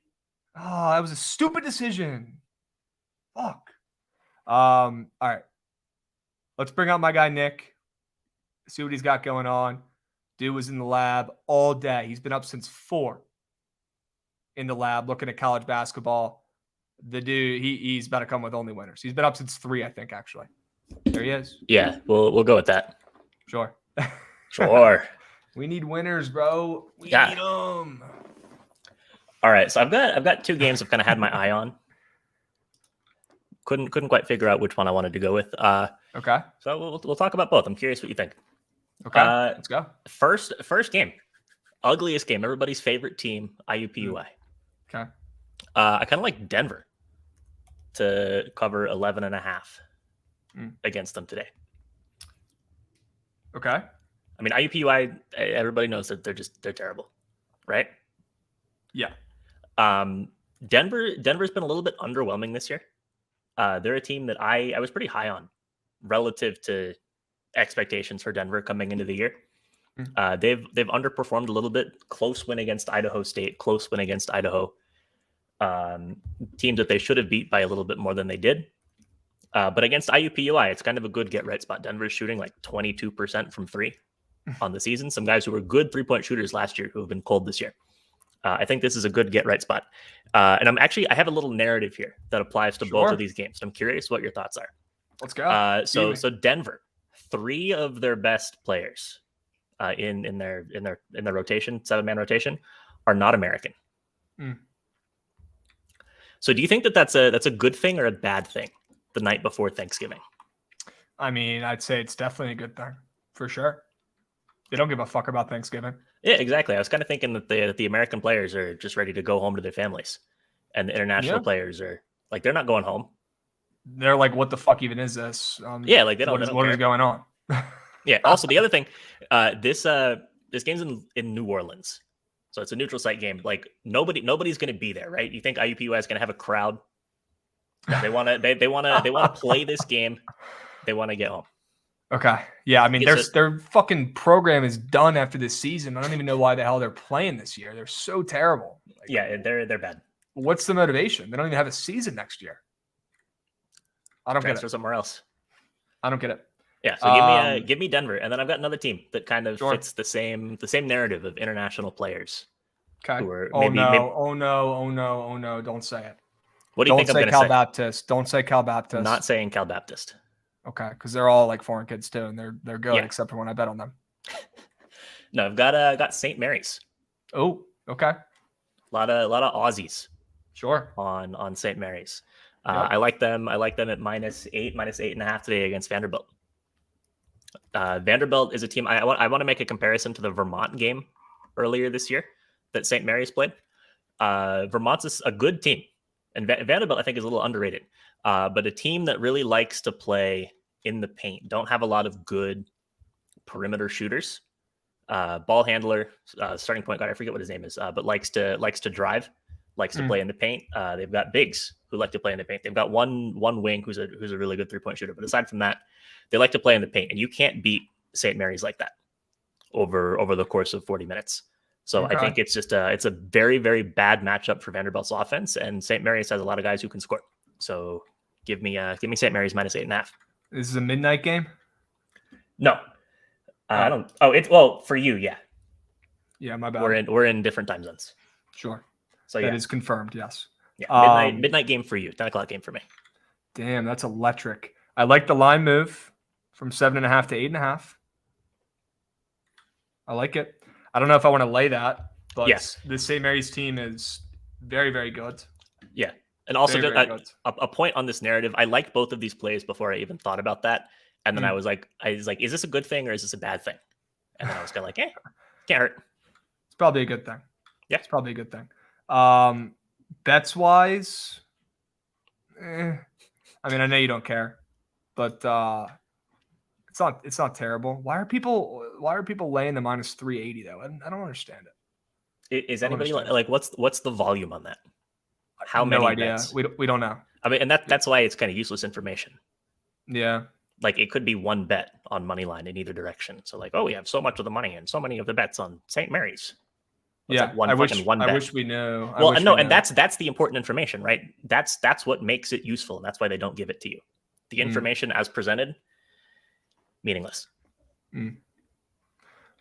S1: Oh, that was a stupid decision. Fuck. All right. Let's bring out my guy, Nick. See what he's got going on. Dude was in the lab all day. He's been up since 4 in the lab looking at college basketball. The dude, he's about to come with only winners. He's been up since 3, I think, actually. There he is.
S7: Yeah, we'll go with that.
S1: Sure.
S7: Sure.
S1: We need winners, bro. We need them.
S7: All right, so I've got 2 games I've kind of had my eye on. Couldn't quite figure out which one I wanted to go with.
S1: Okay.
S7: So we'll talk about both. I'm curious what you think.
S1: Okay. Let's go.
S7: First game, ugliest game. Everybody's favorite team, IUPUI.
S1: Okay.
S7: I kind of like Denver to cover 11.5 against them today.
S1: Okay.
S7: I mean, IUPUI, everybody knows that they're terrible, right?
S1: Yeah.
S7: Denver's been a little bit underwhelming this year. They're a team that I was pretty high on relative to expectations for Denver coming into the year. They've underperformed a little bit. Close win against Idaho State, close win against Idaho. Teams that they should have beat by a little bit more than they did. But against IUPUI, it's kind of a good get-right spot. Denver's shooting like 22% from 3 on the season. Some guys who were good 3-point shooters last year who have been cold this year. I think this is a good get-right spot. And I have a little narrative here that applies to both of these games. I'm curious what your thoughts are.
S1: Let's go.
S7: So Denver, 3 of their best players in their rotation, 7-man rotation, are not American. So do you think that's a good thing or a bad thing the night before Thanksgiving?
S1: I mean, I'd say it's definitely a good thing for sure. They don't give a fuck about Thanksgiving.
S7: Yeah, exactly. I was kind of thinking that the American players are just ready to go home to their families, and the international players are like, they're not going home.
S1: They're like, what the fuck even is this?
S7: Yeah, like they don't.
S1: What is going on?
S7: Yeah. Also, the other thing, this game's in New Orleans, so it's a neutral site game. Like nobody's going to be there, right? You think IUPUI is going to have a crowd? No, they want to play this game. They want to get home.
S1: Okay. Yeah. I mean, their fucking program is done after this season. I don't even know why the hell they're playing this year. They're so terrible.
S7: Like, yeah, they're bad.
S1: What's the motivation? They don't even have a season next year. I don't
S7: Transfer
S1: get it.
S7: somewhere else.
S1: I don't get it.
S7: Yeah. So give me Denver, and then I've got another team that kind of fits the same narrative of international players.
S1: Okay.
S7: Oh
S1: no! Don't say it.
S7: What do you think I'm going to say?
S1: Cal Baptist. Don't say Cal Baptist.
S7: Not saying Cal Baptist.
S1: Okay, because they're all like foreign kids too, and they're good except for when I bet on them.
S7: No, I've got St. Mary's.
S1: Oh, okay.
S7: A lot of Aussies.
S1: Sure.
S7: On St. Mary's. I like them. I like them at -8.5 today against Vanderbilt. Vanderbilt is a team. I want to make a comparison to the Vermont game earlier this year that St. Mary's played. Vermont's a good team, and Vanderbilt I think is a little underrated. But a team that really likes to play in the paint. Don't have a lot of good perimeter shooters. Ball handler, starting point guard. I forget what his name is, but likes to drive. Likes to play in the paint. They've got bigs who like to play in the paint. They've got one wing who's a really good 3-point shooter. But aside from that, they like to play in the paint, and you can't beat St. Mary's like that over the course of 40 minutes. So I think it's just it's a very, very bad matchup for Vanderbilt's offense, and St. Mary's has a lot of guys who can score. So give me St. Mary's -8.5.
S1: This is a midnight game.
S7: No, I don't. Oh, it's well for you, yeah.
S1: Yeah, my bad.
S7: We're in different time zones.
S1: Sure.
S7: So
S1: that is confirmed. Yes.
S7: Yeah, midnight game for you. 10:00 game for me.
S1: Damn, that's electric. I like the line move from 7.5 to 8.5. I like it. I don't know if I want to lay that, but
S7: yes,
S1: the St. Mary's team is very, very good.
S7: Yeah. And also
S1: very, very
S7: a point on this narrative. I liked both of these plays before I even thought about that. And then I was like, is this a good thing or is this a bad thing? And then I was kind of like, can't hurt.
S1: It's probably a good thing.
S7: Yeah.
S1: It's probably a good thing. Bets wise, I mean, I know you don't care, but it's not terrible. Why are people laying the -380 though? I don't understand it.
S7: Is anybody like what's the volume on that? How many?
S1: No idea.
S7: Bets?
S1: We don't know.
S7: I mean, and that's why it's kind of useless information.
S1: Yeah.
S7: Like it could be one bet on money line in either direction. So like, oh, we have so much of the money and so many of the bets on St. Mary's.
S1: Yeah,
S7: like one
S1: I
S7: bet.
S1: wish we knew.
S7: Well, no, and that's the important information, right? That's what makes it useful, and that's why they don't give it to you. The information as presented, meaningless.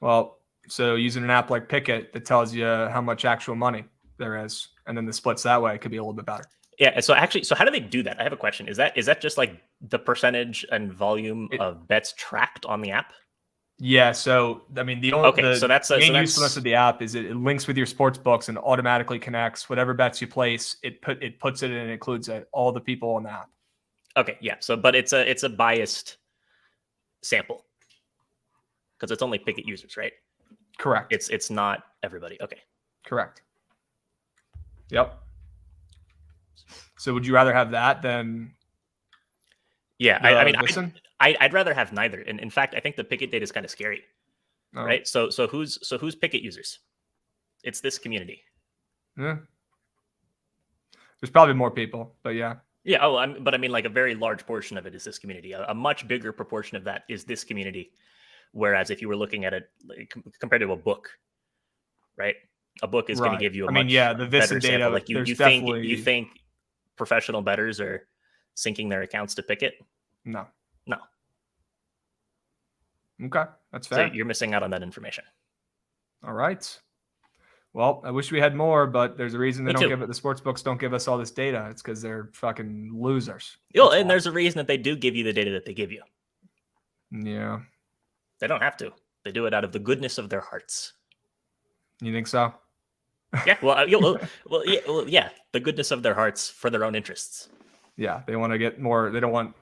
S1: Well, so using an app like Pickett that tells you how much actual money there is, and then the splits that way could be a little bit better.
S7: Yeah. So actually, how do they do that? I have a question. Is that just like the percentage and volume of bets tracked on the app?
S1: Yeah, so I mean the only main usefulness of the app is it links with your sports books and automatically connects whatever bets you place. It puts it in and includes all the people on the app.
S7: Okay, yeah. So, but it's a biased sample because it's only Pickett users, right?
S1: Correct.
S7: It's not everybody. Okay.
S1: Correct. Yep. So, would you rather have that than?
S7: Yeah, I mean, I'd rather have neither. And in fact, I think the Pickett data is kind of scary, right? So who's Pickett users? It's this community.
S1: Yeah. There's probably more people, but yeah.
S7: Yeah. Oh, but I mean, like a very large portion of it is this community. A much bigger proportion of that is this community. Whereas if you were looking at it like, compared to a book, right? A book is going to give you a much
S1: the Vista
S7: better
S1: data.
S7: Sample. Like you think professional bettors are syncing their accounts to Pickett?
S1: No.
S7: Okay,
S1: that's fair.
S7: So you're missing out on that information.
S1: All right. Well, I wish we had more, but there's a reason they
S7: Me
S1: don't
S7: too.
S1: give it. The sports books don't give us all this data. It's because they're fucking losers.
S7: And there's a reason that they do give you the data that they give you.
S1: Yeah.
S7: They don't have to. They do it out of the goodness of their hearts.
S1: You think so?
S7: Yeah. Yeah. The goodness of their hearts for their own interests.
S1: Yeah, they want to get more. They don't want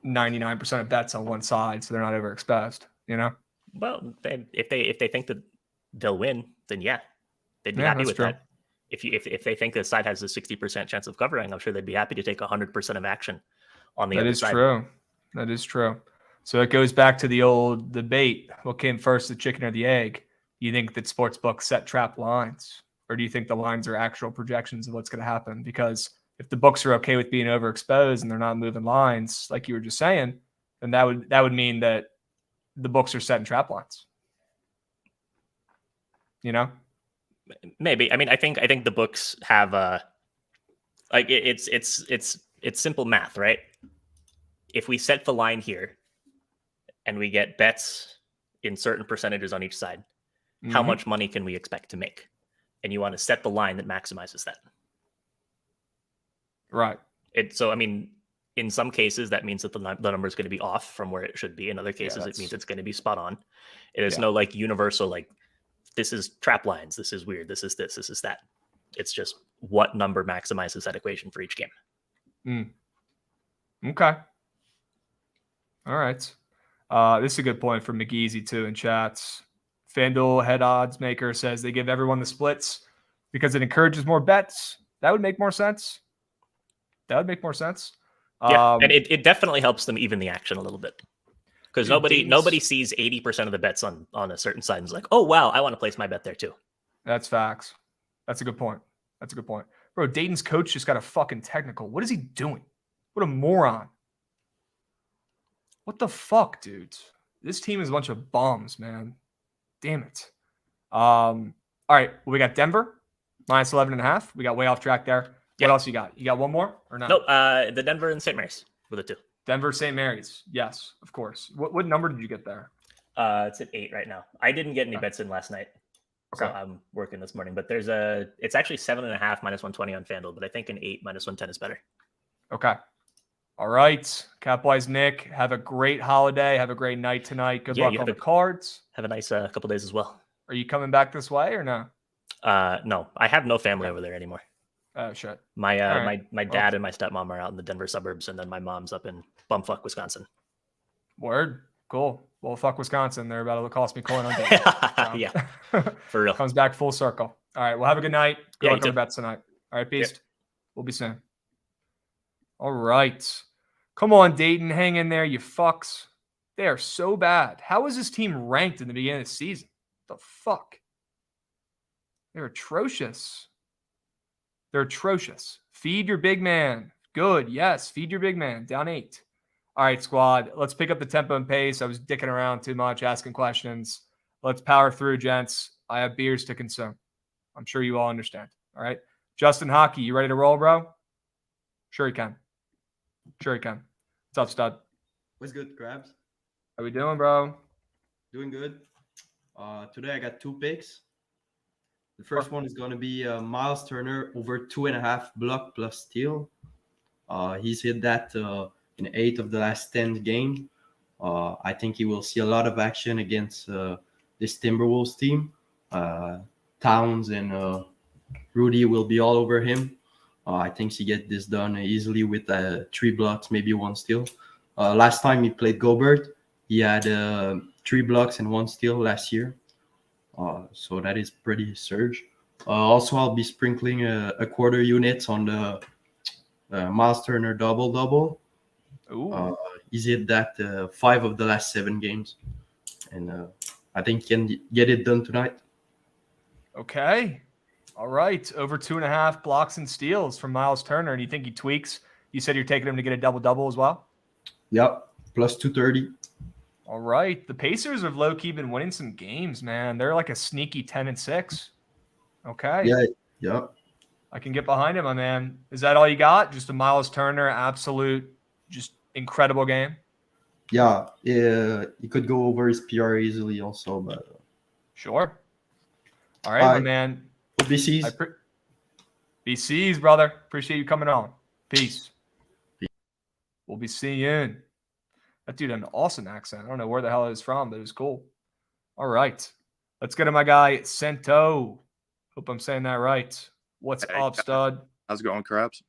S1: 99% of bets on one side, so they're not overexposed. You know.
S7: Well, if they think that they'll win, then yeah, they'd be happy with that. If they think the side has a 60% chance of covering, I'm sure they'd be happy to take 100% of action on the other side.
S1: That is true. So it goes back to the old debate: what came first, the chicken or the egg? You think that sportsbooks set trap lines, or do you think the lines are actual projections of what's going to happen? Because if the books are okay with being overexposed and they're not moving lines, like you were just saying, then that would mean that the books are setting trap lines. You know?
S7: Maybe. I mean, I think the books have like it's simple math, right? If we set the line here and we get bets in certain percentages on each side, how much money can we expect to make? And you want to set the line that maximizes that.
S1: Right.
S7: So, I mean, in some cases, that means that the number is going to be off from where it should be. In other cases, it means it's going to be spot on. It is no like universal, like this is trap lines. This is weird. This is this. This is that. It's just what number maximizes that equation for each game.
S1: Okay. All right. This is a good point from McGeezy too in chats. FanDuel head odds maker says they give everyone the splits because it encourages more bets. That would make more sense. Yeah,
S7: and it definitely helps them even the action a little bit because nobody sees 80% of the bets on a certain side and is like, oh wow, I want to place my bet there too.
S1: That's facts. That's a good point. Bro, Dayton's coach just got a fucking technical. What is he doing? What a moron. What the fuck, dudes? This team is a bunch of bums, man. Damn it. All right. Well, we got Denver minus 11.5. We got way off track there. What else you got? You got one more or not?
S7: Nope. The Denver and St. Mary's were the two.
S1: Denver, St. Mary's. Yes, of course. What number did you get there?
S7: It's at 8 right now. I didn't get any bets in last night. So I'm working this morning. But it's actually 7.5 minus 120 on FanDuel, but I think an 8 minus 110 is better.
S1: Okay. All right. Capwise Nick, have a great holiday. Have a great night tonight. Good luck on the cards.
S7: Have a nice couple days as well.
S1: Are you coming back this way or no?
S7: No, I have no family over there anymore.
S1: Oh, shit.
S7: My dad and my stepmom are out in the Denver suburbs, and then my mom's up in bumfuck Wisconsin.
S1: Word. Cool. Well, fuck Wisconsin. They're about to cost me coin on day.
S7: Yeah, for real.
S1: Comes back full circle. All right. Well, have a good night. Good luck on
S7: you
S1: the
S7: too.
S1: bets tonight. All right, Beast. We'll be soon. All right. Come on, Dayton. Hang in there, you fucks. They are so bad. How is this team ranked in the beginning of the season? The fuck? They're atrocious. They're atrocious. Feed your big man. Good. Yes. Feed your big man. Down 8. All right, squad. Let's pick up the tempo and pace. I was dicking around too much, asking questions. Let's power through, gents. I have beers to consume. I'm sure you all understand. All right. Justin Hockey, you ready to roll, bro? Sure you can. Sure you can. What's up, stud?
S8: What's good, Crabs?
S1: How we doing, bro?
S8: Doing good. Today I got 2 picks. The first one is going to be Miles Turner over 2.5 block plus steal. He's hit that in 8 of the last 10 games. I think he will see a lot of action against this Timberwolves team. Towns and Rudy will be all over him. I think he get this done easily with 3 blocks, maybe 1 steal. Last time he played Gobert, he had 3 blocks and 1 steal last year. So that is pretty surge. Also, I'll be sprinkling a quarter unit on the Miles Turner double-double. He's hit that 5 of the last 7 games. And I think he can get it done tonight.
S1: Okay. All right. Over 2.5 blocks and steals from Miles Turner. And you think he tweaks? You said you're taking him to get a double-double as well?
S8: Yep. Plus 230.
S1: All right. The Pacers have low-key been winning some games, man. They're like a sneaky 10-6. Okay.
S8: Yeah. Yep.
S1: I can get behind him, my man. Is that all you got? Just a Miles Turner, absolute, just incredible game?
S8: Yeah. He could go over his PR easily also, but
S1: sure. All right, my man.
S8: BC's.
S1: BC's, brother. Appreciate you coming on. Peace. We'll be seeing you. That dude had an awesome accent. I don't know where the hell it was from, but it was cool. All right. Let's get to my guy, Sento. Hope I'm saying that right. What's up, stud?
S9: How's it going, Crabs?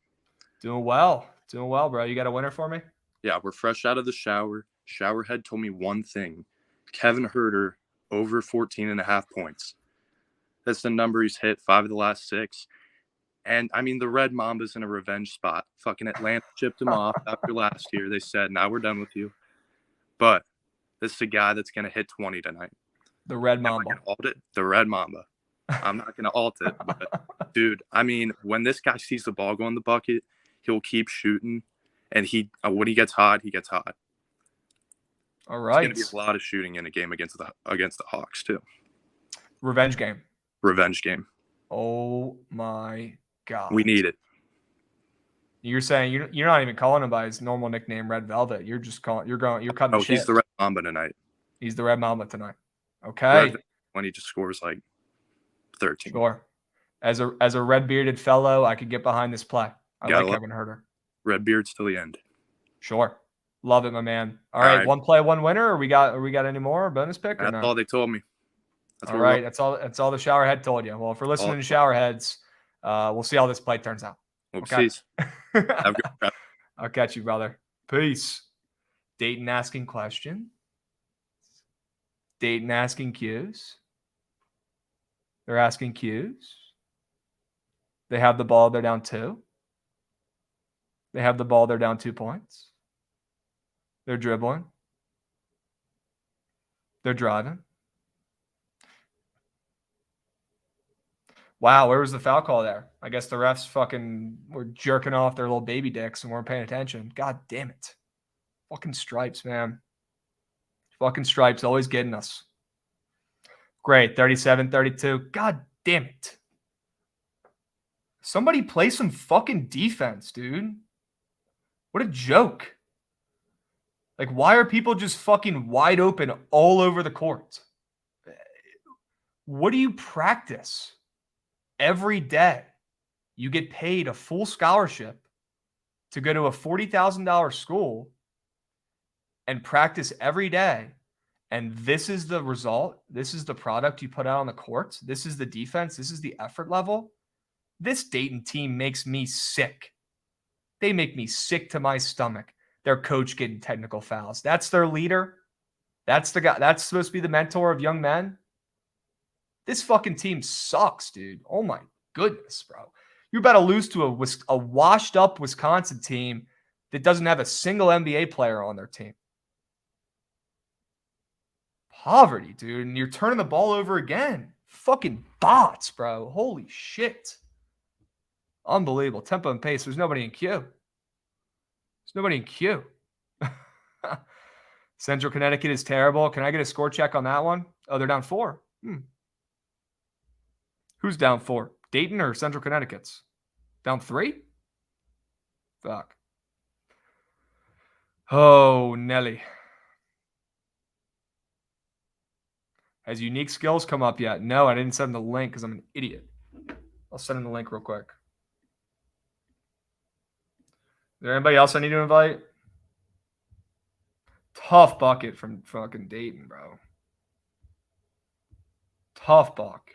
S1: Doing well. Doing well, bro. You got a winner for me?
S9: Yeah, we're fresh out of the shower. Showerhead told me one thing. Kevin Herter over 14.5 points. That's the number he's hit 5 of the last 6. And, I mean, the Red Mamba's in a revenge spot. Fucking Atlanta chipped him off after last year. They said, now we're done with you. But this is a guy that's going to hit 20 tonight.
S1: The Red Mamba.
S9: The Red Mamba. I'm not going to alt it. But, dude, I mean, when this guy sees the ball go in the bucket, he'll keep shooting. And when he gets hot, he gets hot.
S1: All right.
S9: There's going to be a lot of shooting in a game against the Hawks, too.
S1: Revenge game.
S9: Revenge game.
S1: Oh, my God.
S9: We need it.
S1: You're saying you're not even calling him by his normal nickname, Red Velvet. You're just cutting the shit.
S9: He's the Red Mamba tonight.
S1: He's the Red Mamba tonight. Okay.
S9: When he just scores like 13.
S1: Sure. As a red bearded fellow, I could get behind this play. I like Kevin Herter.
S9: Red beards till the end.
S1: Sure. Love it, my man. All right. One play, one winner. Or we got any more bonus pick?
S9: That's all they told me.
S1: All right. That's all the Showerhead told you. Well, if we're listening to Showerheads, we'll see how this play turns out. Okay. I'll catch you, brother. Peace. Dayton asking questions. Dayton asking Qs. They're asking Qs. They have the ball. They're down 2. They have the ball. They're down 2 points. They're dribbling. They're driving. Wow, where was the foul call there? I guess the refs fucking were jerking off their little baby dicks and weren't paying attention. God damn it. Fucking stripes, man. Fucking stripes always getting us. Great, 37-32. God damn it. Somebody play some fucking defense, dude. What a joke. Like, why are people just fucking wide open all over the court? What do you practice every day? You get paid a full scholarship to go to a $40,000 school and practice every day. And this is the result. This is the product you put out on the court. This is the defense. This is the effort level. This Dayton team makes me sick. They make me sick to my stomach. Their coach getting technical fouls. That's their leader. That's the guy. That's supposed to be the mentor of young men. This fucking team sucks, dude. Oh my goodness, bro. You're about to lose to a washed up Wisconsin team that doesn't have a single NBA player on their team. Poverty, dude. And you're turning the ball over again. Fucking bots, bro. Holy shit. Unbelievable. Tempo and pace. There's nobody in queue. There's nobody in queue. Central Connecticut is terrible. Can I get a score check on that one? Oh, they're down 4. Who's down 4? Dayton or Central Connecticut's? Down 3? Fuck. Oh, Nelly. Has unique skills come up yet? No, I didn't send him the link because I'm an idiot. I'll send him the link real quick. Is there anybody else I need to invite? Tough bucket from fucking Dayton, bro. Tough buck.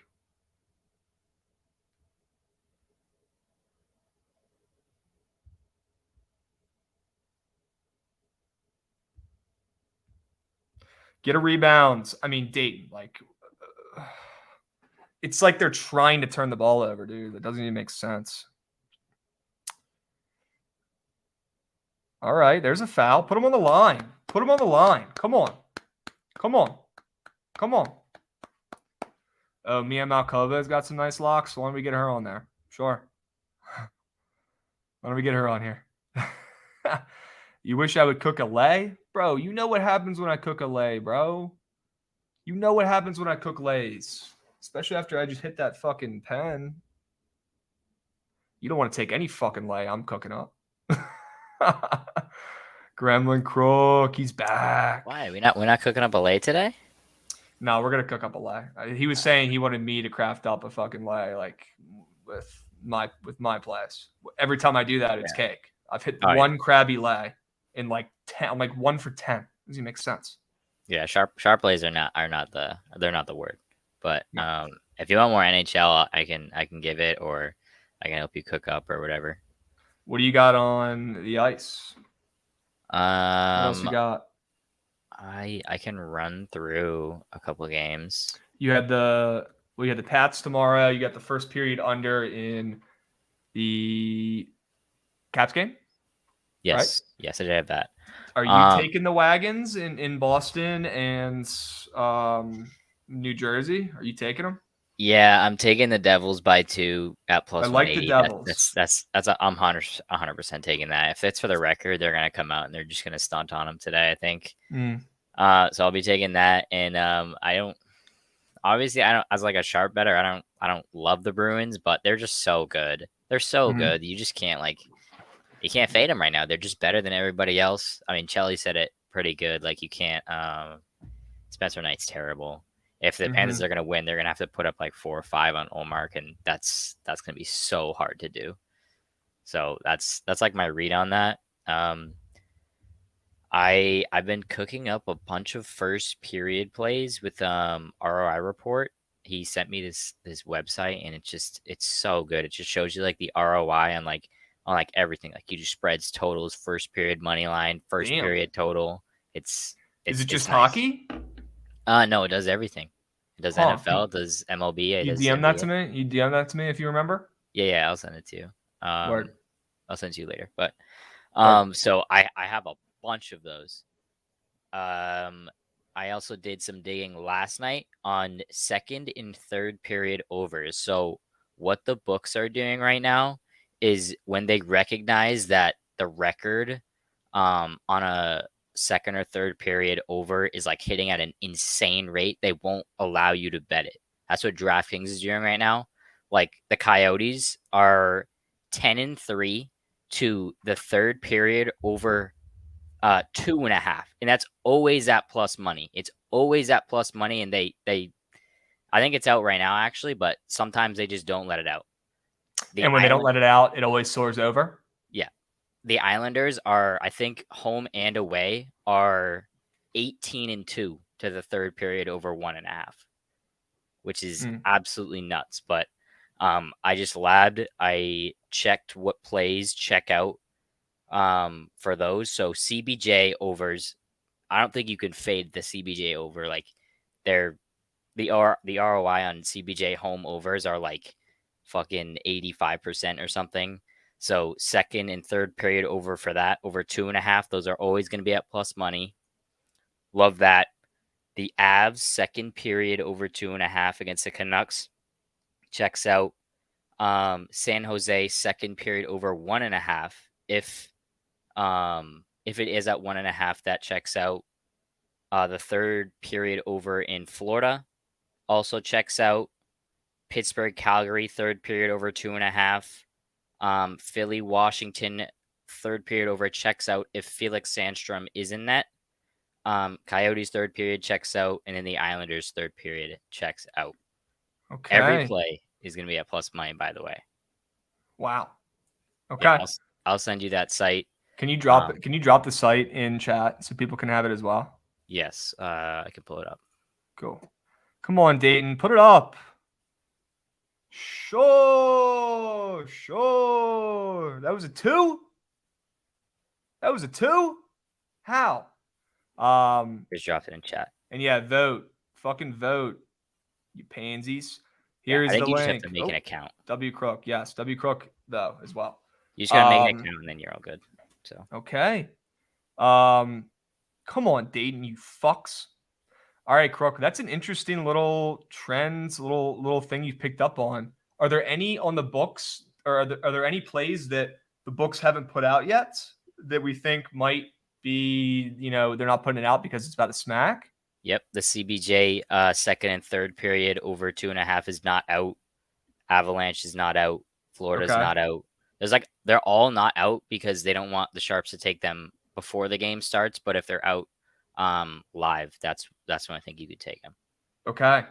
S1: Get a rebound. I mean, Dayton, like, it's like they're trying to turn the ball over, dude. That doesn't even make sense. All right, there's a foul. Put him on the line. Put him on the line. Come on. Come on. Come on. Oh, Mia Malkova's got some nice locks. Why don't we get her on there? Sure. Why don't we get her on here? You wish I would cook a lay? Bro, you know what happens when I cook a lay, bro. You know what happens when I cook lays. Especially after I just hit that fucking pen. You don't want to take any fucking lay I'm cooking up. Gremlin Crook, he's back.
S17: Why? We're not cooking up a lay today?
S1: No, we're gonna cook up a lay. He was saying he wanted me to craft up a fucking lay, like with my place. Every time I do that, it's cake. I've hit one crabby lay in like 10. I'm like 1 for 10. Does it make sense?
S17: Yeah, sharp lays are not the word. But if you want more NHL, I can give it, or I can help you cook up or whatever.
S1: What do you got on the ice? What else you got?
S17: I can run through a couple of games.
S1: We had the Pats tomorrow. You got the first period under in the Caps game.
S17: Yes,
S1: right?
S17: Yes, I did have that.
S1: Are you taking the Wagons in Boston and New Jersey? Are you taking them?
S17: Yeah, I'm taking the Devils by 2 at plus.
S1: I like
S17: 180.
S1: the Devils.
S17: I'm 100% taking that. If it's for the record, they're gonna come out and they're just gonna stunt on them today, I think. So I'll be taking that, and I don't as like a sharp better. I don't love the Bruins, but they're just so good. They're so good. You just can't you can't fade them right now. They're just better than everybody else. I mean, Chelly said it pretty good. Like, you can't. Spencer Knight's terrible. If the Panthers are going to win, they're going to have to put up like 4 or 5 on Olmark, and that's going to be so hard to do. So that's like my read on that. I've been cooking up a bunch of first period plays with ROI Report. He sent me this website, and it's so good. It just shows you like the ROI on everything. Like, you just spreads, totals, first period money line, first period total. Is
S1: it just
S17: nice.
S1: hockey?
S17: No, it does everything. It does NFL, it does MLB. It
S1: You
S17: does
S1: DM
S17: NBA.
S1: that to me? You DM that to me if you remember?
S17: Yeah, I'll send it to you.
S1: Word.
S17: I'll send it to you later. But so I have a bunch of those. I also did some digging last night on second and third period overs. So what the books are doing right now is when they recognize that the record on a second or third period over is like hitting at an insane rate, they won't allow you to bet it That's what DraftKings is doing right now. Like the Coyotes are 10-3 to the third period over 2.5, and that's always at plus money. It's always at plus money, and they I think it's out right now actually, but sometimes they just don't let it out.
S1: And when they don't let it out, it always soars over.
S17: Yeah. The Islanders are, I think, home and away are 18-2 to the third period over 1.5, which is absolutely nuts. But I just labbed. I checked what plays check out for those. So CBJ overs, I don't think you can fade the CBJ over. Like the ROI on CBJ home overs are like fucking 85% or something. So second and third period over for that, over 2.5. Those are always going to be at plus money. Love that. The Avs second period over 2.5 against the Canucks checks out. San Jose second period over 1.5. If it is at 1.5, that checks out. The third period over in Florida also checks out. Pittsburgh, Calgary, third period over 2.5. Philly, Washington, third period over checks out if Felix Sandstrom is in net. Coyotes third period checks out, and then the Islanders third period checks out.
S1: Okay.
S17: Every play is going to be at plus money, by the way.
S1: Wow. Okay.
S17: Yeah, I'll send you that site.
S1: Can you drop it? Can you drop the site in chat so people can have it as well?
S17: Yes, I can pull it up.
S1: Cool. Come on, Dayton, put it up. Sure. That was a 2? That was a 2? How?
S17: Just dropped it in chat.
S1: And yeah, vote. Fucking vote. You pansies. Here's
S17: I think
S1: the
S17: you
S1: link.
S17: just have to make an account.
S1: W Crook. Yes. W Crook though as well.
S17: You just gotta make an account and then you're all good. So
S1: okay. Come on, Dayton, you fucks. All right, Crook. That's an interesting little trends, little thing you picked up on. Are there any on the books, or are there any plays that the books haven't put out yet that we think might be, they're not putting it out because it's about to smack?
S17: Yep, the CBJ second and third period over 2.5 is not out. Avalanche is not out. Florida's not out. They're all not out because they don't want the Sharps to take them before the game starts. But if they're out live, that's when I think you could take them.
S1: Okay.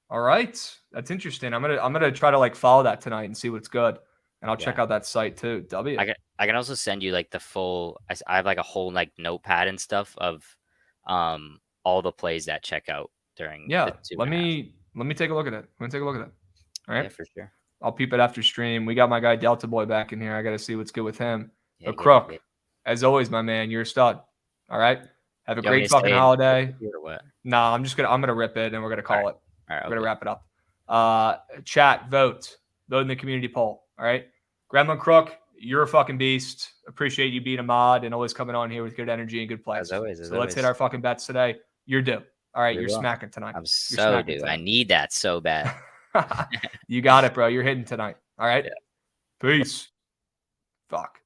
S1: All right. That's interesting. I'm gonna try to follow that tonight and see what's good. And I'll check out that site too. W.
S17: I can also send you the full. I have a whole notepad and stuff of all the plays that check out during.
S1: Yeah. Let me take a look at it. All right.
S17: Yeah, for sure.
S1: I'll peep it after stream. We got my guy Delta Boy back in here. I got to see what's good with him. But Crook, as always, my man, you're a stud. All right. Have a great fucking holiday. Nah, I'm gonna rip it and we're gonna call it.
S17: All right,
S1: we're gonna wrap it up. Chat, vote in the community poll. All right. Gremlin Crook, you're a fucking beast. Appreciate you being a mod and always coming on here with good energy and good plays.
S17: As always.
S1: Let's hit our fucking bets today. You're due. All right, you're smacking tonight.
S17: I'm so due. I need that so bad.
S1: You got it, bro. You're hitting tonight. All right.
S17: Yeah.
S1: Peace. Fuck.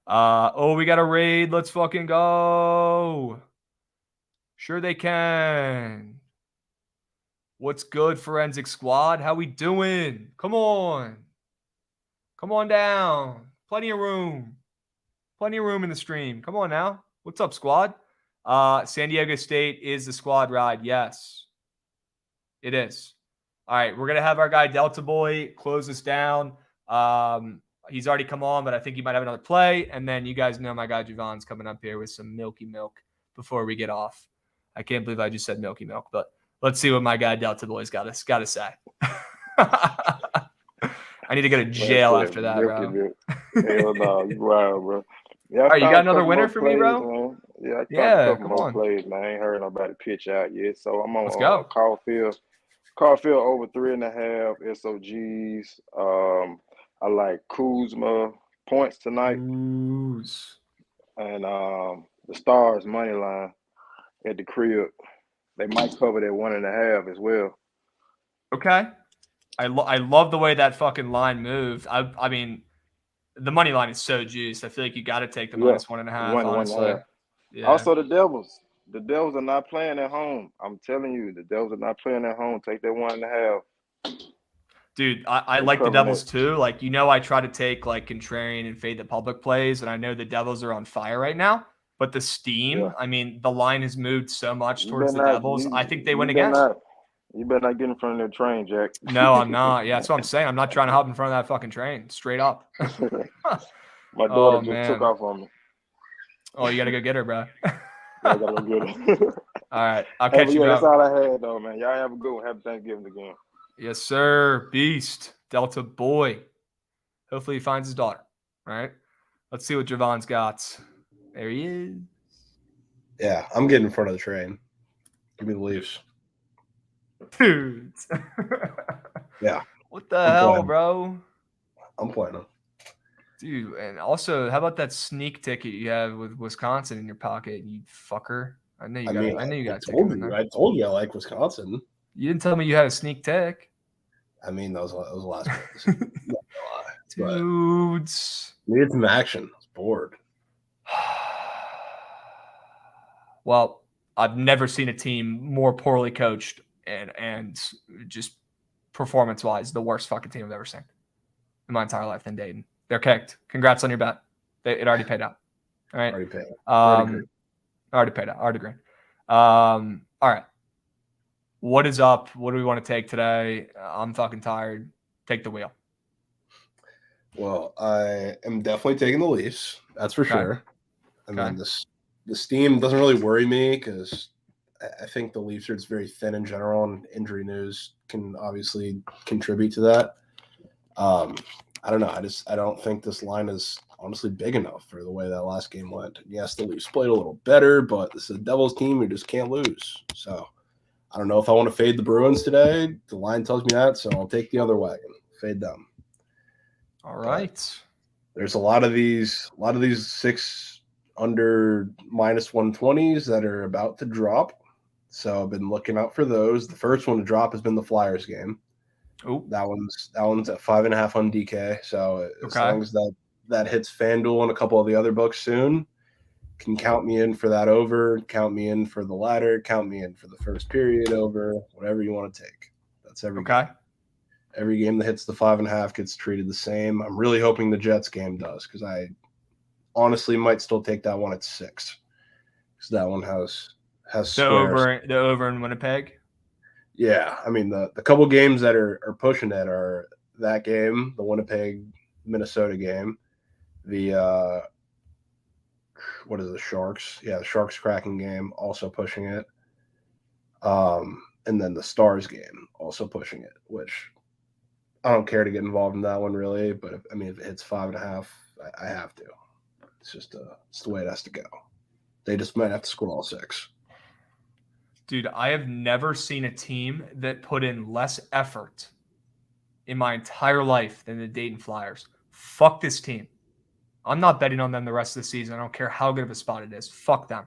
S1: We got a raid. Let's fucking go. Sure they can. What's good, Forensic Squad? How we doing? Come on. Come on down. Plenty of room. Plenty of room in the stream. Come on now. What's up, squad? San Diego State is the squad ride. Yes, it is. All right, we're going to have our guy Delta Boy close this down. He's already come on, but I think he might have another play. And then you guys know my guy Javon's coming up here with some milky milk before we get off. I can't believe I just said milky milk, but let's see what my guy Delta Boy's got to say. I need to go to jail after that, bro.
S10: Hell no, you wild, bro. Yeah,
S1: all right, you got another winner for me, bro?
S10: Man. Yeah, I a couple more plays, man. I ain't heard nobody pitch out yet, so I'm on Caulfield. Caulfield over 3.5 SOGs. I like Kuzma points tonight. And the Stars money line at the crib. They might cover that 1.5 as well.
S1: Okay. I love the way that fucking line moved. I mean, the money line is so juiced. I feel like you got to take the minus 1.5. Honestly. Yeah.
S10: Also, the Devils. The Devils are not playing at home. I'm telling you, the Devils are not playing at home. Take that 1.5.
S1: Dude, I like the Devils too. Like, I try to take like contrarian and fade the public plays, and I know the Devils are on fire right now. But the steam, I mean, the line has moved so much towards the Devils. I think they win again.
S10: You better not get in front of that train, Jack.
S1: No, I'm not. Yeah, that's what I'm saying. I'm not trying to hop in front of that fucking train. Straight up.
S10: My daughter just took off on me.
S1: Oh, you got to go get her, bro.
S10: I got to go get her.
S1: All right. I'll catch you, bro.
S10: That's all I had, though, man. Y'all have a good one. Happy Thanksgiving again.
S1: Yes, sir. Beast. Delta boy. Hopefully he finds his daughter. All right. Let's see what Javon's got. There he is.
S11: Yeah, I'm getting in front of the train. Give me the Leafs.
S1: Dude.
S11: Yeah.
S1: What the hell, bro?
S11: I'm playing them.
S1: Dude, and also, how about that sneak ticket you have with Wisconsin in your pocket, you fucker? I know you got
S11: I told you I like Wisconsin.
S1: You didn't tell me you had a sneak tick.
S11: I mean, that was the last one.
S1: Dudes.
S11: Needed some action. I was bored.
S1: Well, I've never seen a team more poorly coached and just performance-wise, the worst fucking team I've ever seen in my entire life than Dayton. They're kicked. Congrats on your bet. It already paid out. All right.
S11: Already paid out.
S1: Already paid out. Already green. All right. What is up? What do we want to take today? I'm fucking tired. Take the wheel.
S11: Well, I am definitely taking the Leafs. That's for sure. I mean, the steam doesn't really worry me because I think the Leafs are just very thin in general, and injury news can obviously contribute to that. I don't know. I don't think this line is honestly big enough for the way that last game went. Yes, the Leafs played a little better, but this is a Devils team who just can't lose. So I don't know if I want to fade the Bruins today. The line tells me that, so I'll take the other wagon. Fade them.
S1: All right.
S11: But there's a lot of these 6 under minus 120s that are about to drop. So I've been looking out for those. The first one to drop has been the Flyers game.
S1: Oh,
S11: that one's at 5.5 on DK. So as long as that hits FanDuel and a couple of the other books soon, can count me in for that over, count me in for the ladder, count me in for the first period over, whatever you want to take. That's every game. Every game that hits the 5.5 gets treated the same. I'm really hoping the Jets game does because I honestly might still take that one at 6 because that one has
S1: the over in Winnipeg.
S11: Yeah, I mean the couple games that are pushing it are that game, the Winnipeg Minnesota game, the what is it, the Sharks? Yeah, the Sharks Kraken game also pushing it, and then the Stars game also pushing it. Which I don't care to get involved in that one really, but if it hits 5.5, I have to. It's just it's the way it has to go. They just might have to score all 6.
S1: Dude, I have never seen a team that put in less effort in my entire life than the Dayton Flyers. Fuck this team. I'm not betting on them the rest of the season. I don't care how good of a spot it is. Fuck them.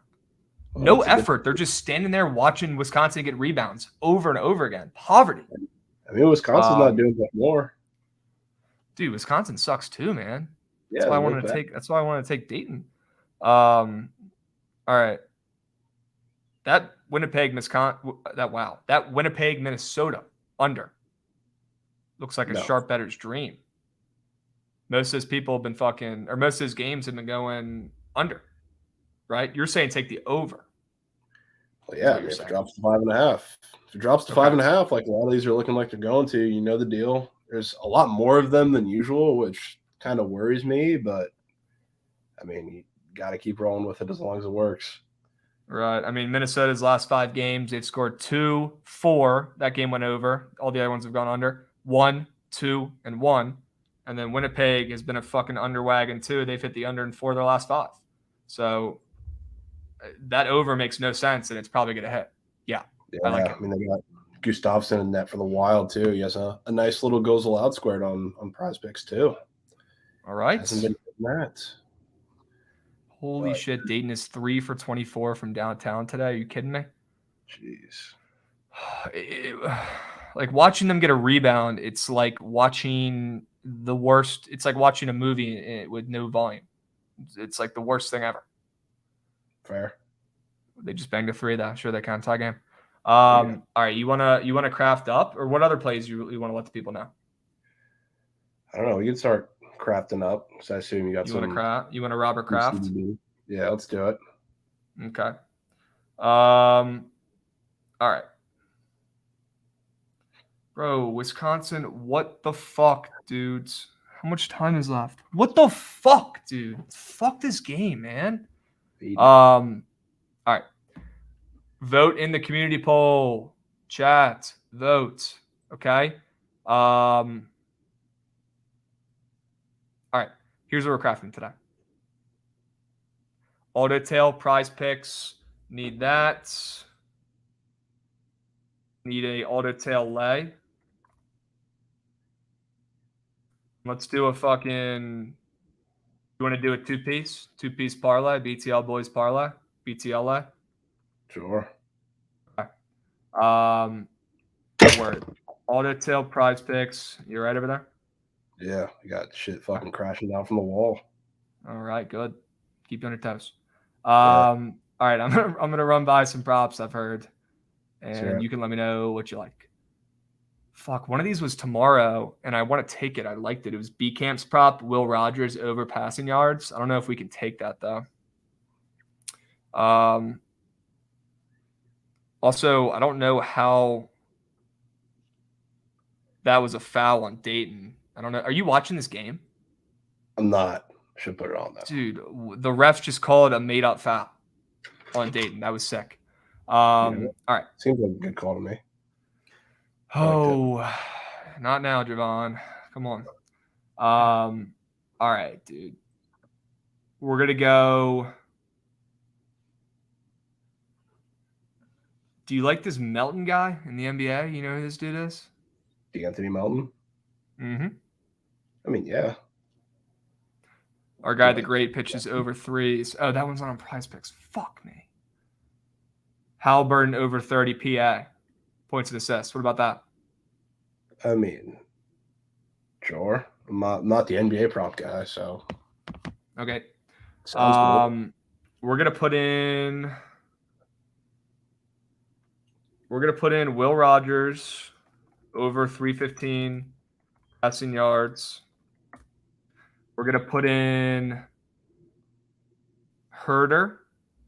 S1: No effort. They're just standing there watching Wisconsin get rebounds over and over again. Poverty.
S11: I mean, Wisconsin's not doing much more.
S1: Dude, Wisconsin sucks too, man.
S11: Yeah,
S1: that's why I wanted to take Dayton. All right. That Winnipeg, Minnesota under looks like a sharp bettor's dream. Most of those people have been most of those games have been going under, right? You're saying take the over.
S11: Well, yeah, if it drops to 5.5. If it drops to 5.5, like a lot of these are looking like they're going to, you know the deal. There's a lot more of them than usual, which kind of worries me, but I mean, you got to keep rolling with it as long as it works.
S1: Right. I mean, Minnesota's last 5 games, they've scored 2, 4. That game went over. All the other ones have gone under. 1, 2, and 1. And then Winnipeg has been a fucking under wagon too. They've hit the under in 4 of their last 5. So that over makes no sense, and it's probably going to hit. Yeah, I like it.
S11: I mean, they got Gustafsson in net for the Wild too. He has a nice little goals allowed squared on Prize Picks too.
S1: All right.
S11: Hasn't been that.
S1: Holy shit, Dayton is 3 for 24 from downtown today. Are you kidding me?
S11: Jeez.
S1: Like watching them get a rebound, it's like watching the worst. It's like watching a movie with no volume. It's like the worst thing ever.
S11: Fair.
S1: They just banged a 3 though. Sure, they can't tie game. All right, you wanna craft up, or what other plays you want to let the people know?
S11: I don't know. We can start crafting up. So I assume you got some.
S1: You want to Robert Kraft?
S11: Yeah, let's do it.
S1: Okay. All right. Bro, Wisconsin, what the fuck, dudes? How much time is left? What the fuck, dude? Fuck this game, man. All right. Vote in the community poll. Chat. Vote. Okay. All right. Here's what we're crafting today. Auto tail, prize picks. Need that. Need a auto tail lay. Let's do a fucking. You want to do a two-piece parlay, BTL boys parlay, BTL lay?
S11: Sure.
S1: Okay. Word. Auto tail, prize picks. You right over there?
S11: Yeah, you got shit fucking crashing down from the wall.
S1: All right, good. Keep you on your toes. All right, I'm gonna run by some props I've heard, and you can let me know what you like. Fuck, one of these was tomorrow, and I want to take it. I liked it. It was B Camp's prop, Will Rogers over passing yards. I don't know if we can take that though. Also, I don't know how that was a foul on Dayton. I don't know. Are you watching this game?
S11: I'm not. Should put it on though.
S1: Dude, the refs just called a made-up foul on Dayton. That was sick. All right.
S11: Seems like a good call to me.
S1: Oh, not now, Javon. Come on. All right, dude. We're going to go. Do you like this Melton guy in the NBA? You know who this dude is?
S11: Anthony Melton?
S1: Mm-hmm.
S11: I mean, yeah.
S1: Our guy, the great, pitches over threes. Oh, that one's not on prize picks. Fuck me. Halliburton over 30 PA. Points and assists. What about that?
S11: I mean, sure. I'm not the NBA prop guy, so.
S1: Okay.
S11: Sounds cool.
S1: We're gonna put in Will Rogers over 315 passing yards. We're gonna put in Herder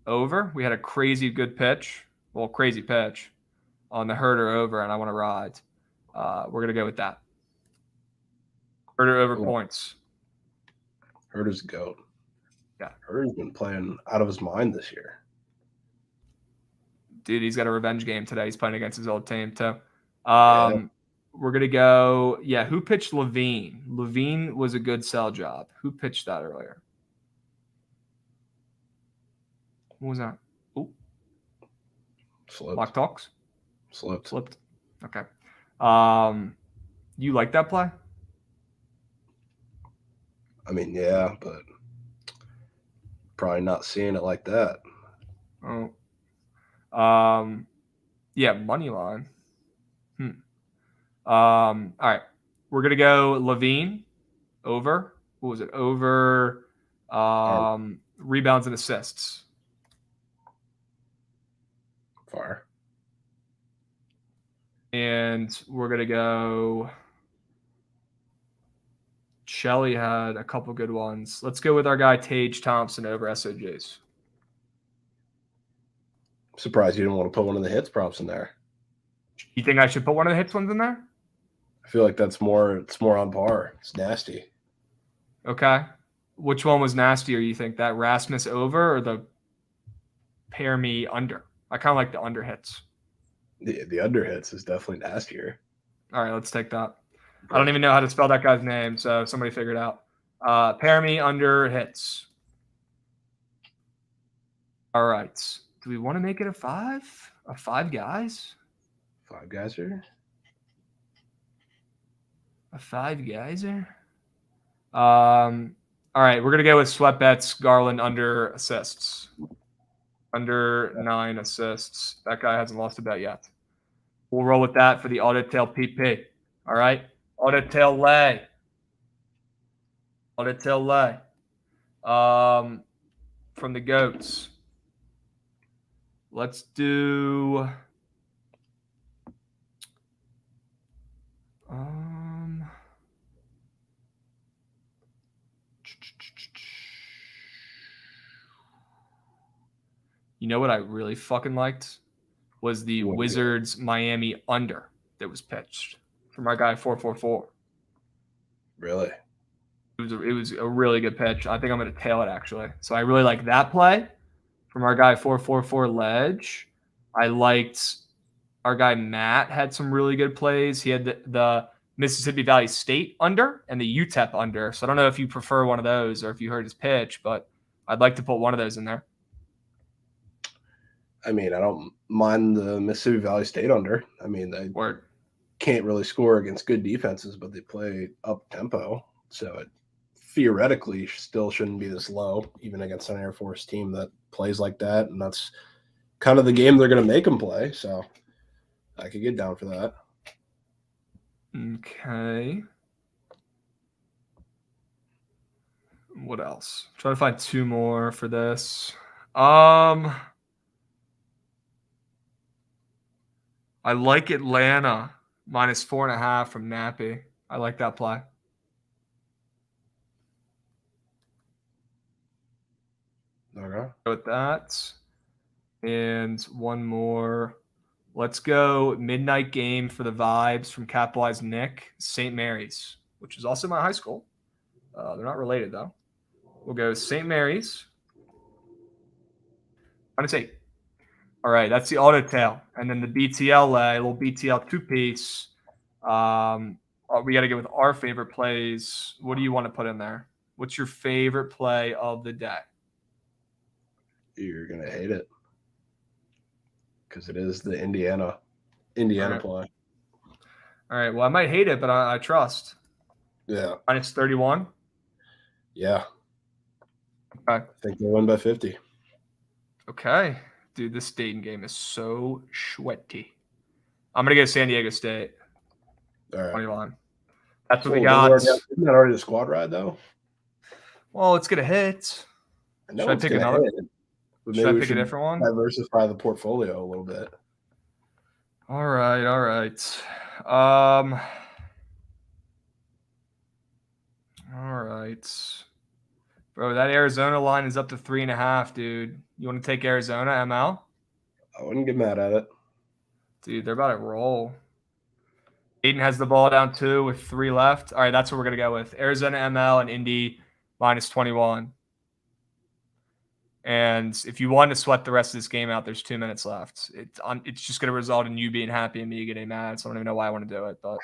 S1: over. We had a crazy good pitch. Well, crazy pitch on the Herder over, and I want to ride. We're gonna go with that. Herder over points.
S11: Herder's a goat.
S1: Yeah.
S11: Herder's been playing out of his mind this year.
S1: Dude, he's got a revenge game today. He's playing against his old team too. We're gonna go. Yeah, who pitched Levine? Levine was a good sell job. Who pitched that earlier? What was that? Oh, Block Talks.
S11: Slipped.
S1: Okay. You like that play?
S11: I mean, yeah, but probably not seeing it like that.
S1: Oh. Yeah, money line. All right. We're gonna go Levine over. What was it? Over rebounds and assists.
S11: Fire.
S1: And we're gonna go. Shelly had a couple good ones. Let's go with our guy Tage Thompson over SOJs.
S11: Surprised you didn't want to put one of the hits props in there.
S1: You think I should put one of the hits ones in there?
S11: I feel like that's more. It's more on par. It's nasty.
S1: Okay. Which one was nastier, you think? That Rasmus over or the pair me under? I kind of like the under hits.
S11: The under hits is definitely nastier.
S1: All right, let's take that. I don't even know how to spell that guy's name, so somebody figure it out. Pair me under hits. All right. Do we want to make it a 5? A 5 guys?
S11: 5 guyser?
S1: A 5 guyser? All right, we're gonna go with sweat bets. Garland under assists. Under 9 assists. That guy hasn't lost a bet yet. We'll roll with that for the audit tail PP. All right, audit tail lay. Audit tail lay. From the goats. Let's do You know what I really fucking liked was the Wizards Miami under that was pitched from our guy 444.
S11: Really?
S1: It was a really good pitch. I think I'm going to tail it actually. So I really like that play from our guy 444 Ledge. I liked our guy Matt had some really good plays. He had the Mississippi Valley State under and the UTEP under. So I don't know if you prefer one of those or if you heard his pitch, but I'd like to put one of those in there.
S11: I mean, I don't mind the Mississippi Valley State under. I mean, they can't really score against good defenses, but they play up tempo. So it theoretically still shouldn't be this low, even against an Air Force team that plays like that. And that's kind of the game they're going to make them play. So I could get down for that.
S1: Okay. What else? I'm trying to find two more for this. I like Atlanta minus 4.5 from Nappy. I like that play.
S11: Okay.
S1: With that. And one more. Let's go midnight game for the vibes from Capitalized Nick, St. Mary's, which is also my high school. They're not related, though. We'll go St. Mary's. I'm going to say, all right, that's the auto tail. And then the BTL, little BTL two-piece. We got to go with our favorite plays. What do you want to put in there? What's your favorite play of the day?
S11: You're going to hate it. Because it is the Indiana play.
S1: All right. Well, I might hate it, but I trust.
S11: Yeah.
S1: Minus 31.
S11: Yeah.
S1: Okay.
S11: I think they win by 50.
S1: Okay. Dude, this Dayton game is so sweaty. I'm going to go San Diego State.
S11: All right.
S1: 21. That's what we got.
S11: Isn't that already the squad ride, though?
S1: Well, it's going to hit. Should I pick another? Should I pick a different one?
S11: Diversify the portfolio a little bit.
S1: All right. All right. Bro, that Arizona line is up to 3.5, dude. You want to take Arizona, ML?
S11: I wouldn't get mad at it.
S1: Dude, they're about to roll. Aiden has the ball down 2 with 3 left. All right, that's what we're going to go with. Arizona, ML, and Indy minus 21. And if you want to sweat the rest of this game out, there's 2 minutes left. It's just going to result in you being happy and me getting mad. So I don't even know why I want to do it, but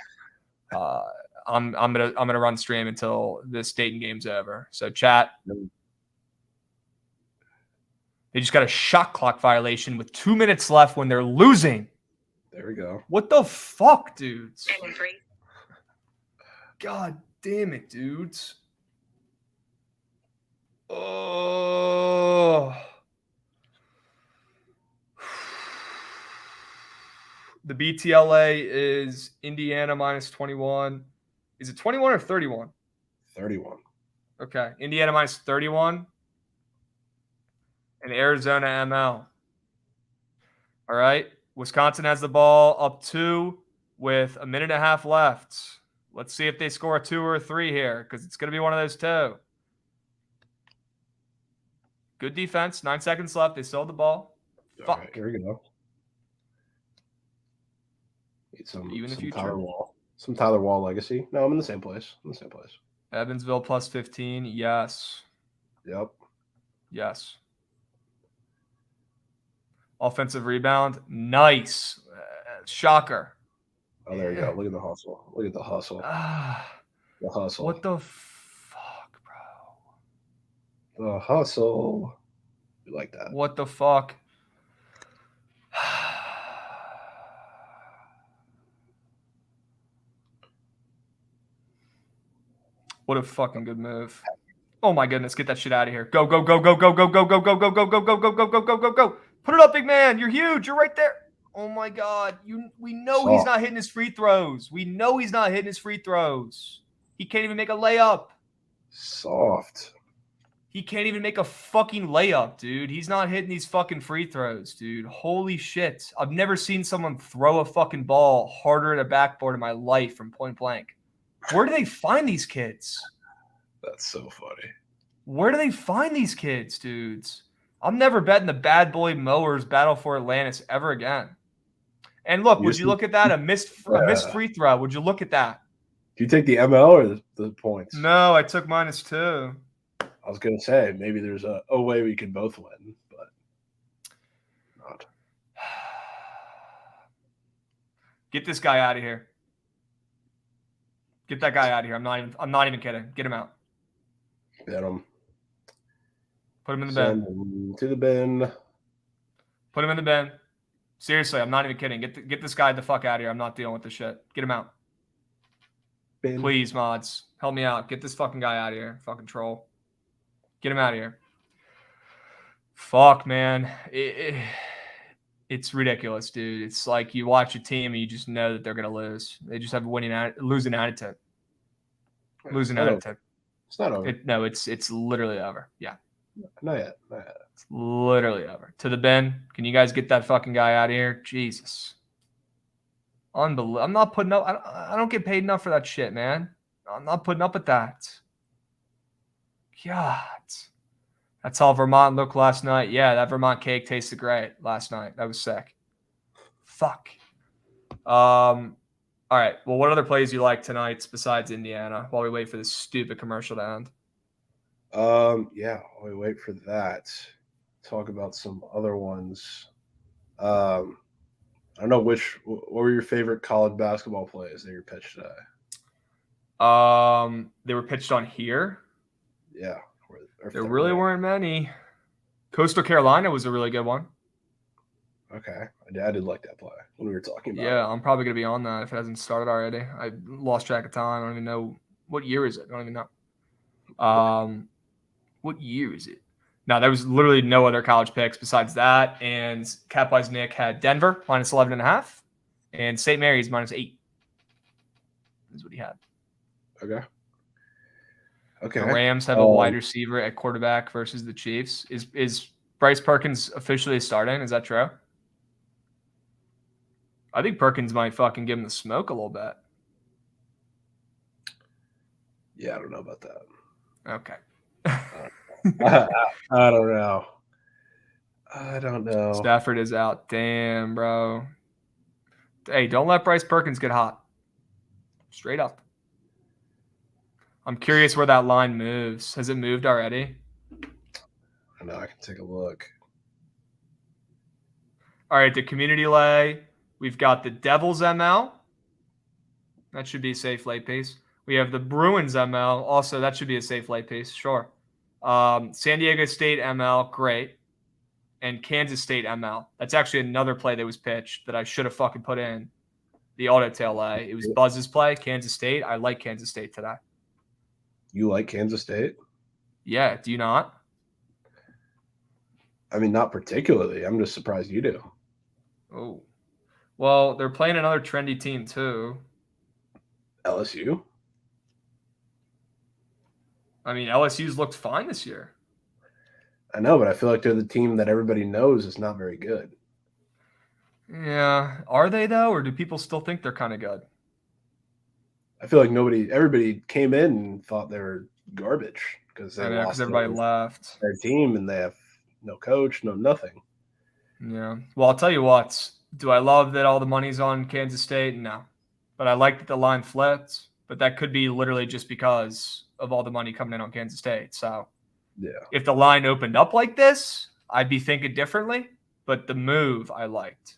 S1: I'm gonna run stream until this Dayton game's over. So chat, they just got a shot clock violation with 2 minutes left when they're losing.
S11: There we go.
S1: What the fuck, dudes? God damn it, dudes. Oh. The BTLA is Indiana minus 21. Is it 21 or 31?
S11: 31.
S1: Okay. Indiana minus 31. And Arizona ML. All right. Wisconsin has the ball up 2 with a minute and a half left. Let's see if they score a 2 or a 3 here, because it's going to be one of those 2. Good defense. 9 seconds left. They still have the ball. Fuck.
S11: Right, here we go. Need some Tyler Wall. Some Tyler Wall legacy. No, I'm in the same place.
S1: Evansville plus 15. Yes.
S11: Yep.
S1: Yes. Offensive rebound. Nice. Shocker.
S11: Oh, there you go. Look at the hustle. The hustle.
S1: What the fuck, bro?
S11: The hustle. You like that.
S1: What the fuck? What a fucking good move. Oh my goodness, get that shit out of here. Go. Put it up, big man. You're huge. You're right there. Oh my God. We know he's not hitting his free throws. He can't even make a layup.
S11: Soft.
S1: He can't even make a fucking layup, dude. He's not hitting these fucking free throws, dude. Holy shit. I've never seen someone throw a fucking ball harder at a backboard in my life from point blank. Where do they find these kids?
S11: That's so funny.
S1: Where do they find these kids, dudes? I'm never betting the bad boy mowers battle for Atlantis ever again. And look, would you look at that? A missed free throw. Would you look at that?
S11: Do you take the ML or the points?
S1: No, I took -2.
S11: I was gonna say maybe there's a way we could both win, but not.
S1: Get this guy out of here. Get that guy out of here. I'm not even kidding. Get him out.
S11: Get him.
S1: Put him in the
S11: Send
S1: bin.
S11: him to the bin.
S1: Put him in the bin. Seriously, I'm not even kidding. Get this guy the fuck out of here. I'm not dealing with this shit. Get him out.
S11: Bin.
S1: Please, mods. Help me out. Get this fucking guy out of here. Fucking troll. Get him out of here. Fuck, man. It's ridiculous, dude. It's like you watch a team and you just know that they're going to lose. They just have a losing attitude. Losing attitude.
S11: It's not over.
S1: No, it's literally over. Yeah.
S11: Not yet. Not yet.
S1: It's literally over. To the bin. Can you guys get that fucking guy out of here? Jesus. Unbelievable. I'm not putting up. I don't get paid enough for that shit, man. I'm not putting up with that. God. That's how Vermont looked last night. Yeah, that Vermont cake tasted great last night. That was sick. Fuck. All right. Well, what other plays you like tonight besides Indiana while we wait for this stupid commercial to end?
S11: Yeah, while we wait for that, talk about some other ones. I don't know what were your favorite college basketball plays that you pitched today?
S1: They were pitched on here.
S11: Yeah.
S1: There really weren't many. Coastal Carolina was a really good one.
S11: Okay. I did like that play when we were talking about it.
S1: Yeah, I'm probably going to be on that if it hasn't started already. I lost track of time. I don't even know. What year is it? I don't even know. What year is it? No, there was literally no other college picks besides that. And Capwise Nick had Denver -11.5 and St. Mary's -8. Is what he had.
S11: Okay. Okay.
S1: The Rams have a wide receiver at quarterback versus the Chiefs. Is Bryce Perkins officially starting? Is that true? I think Perkins might fucking give him the smoke a little bit.
S11: Yeah, I don't know about that.
S1: Okay.
S11: I don't know. I don't know.
S1: Stafford is out. Damn, bro. Hey, don't let Bryce Perkins get hot. Straight up. I'm curious where that line moves. Has it moved already?
S11: I know. I can take a look.
S1: All right, the community lay. We've got the Devils ML. That should be a safe late piece. We have the Bruins ML. Also, that should be a safe late piece. Sure. San Diego State ML. Great. And Kansas State ML. That's actually another play that was pitched that I should have fucking put in. The auto tail lay. It was Buzz's play. Kansas State. I like Kansas State today.
S11: You like Kansas State?
S1: Yeah. Do you not?
S11: I mean, not particularly. I'm just surprised you do.
S1: Oh. Well, they're playing another trendy team too.
S11: LSU?
S1: I mean, LSU's looked fine this year.
S11: I know, but I feel like they're the team that everybody knows is not very good.
S1: Yeah. Are they, though? Or do people still think they're kind of good?
S11: I feel like everybody came in and thought they were garbage because
S1: everybody left
S11: their team and they have no coach, no nothing.
S1: Yeah. Well, I'll tell you what. Do I love that all the money's on Kansas State? No. But I like that the line flipped. But that could be literally just because of all the money coming in on Kansas State. So
S11: yeah,
S1: if the line opened up like this, I'd be thinking differently. But the move I liked.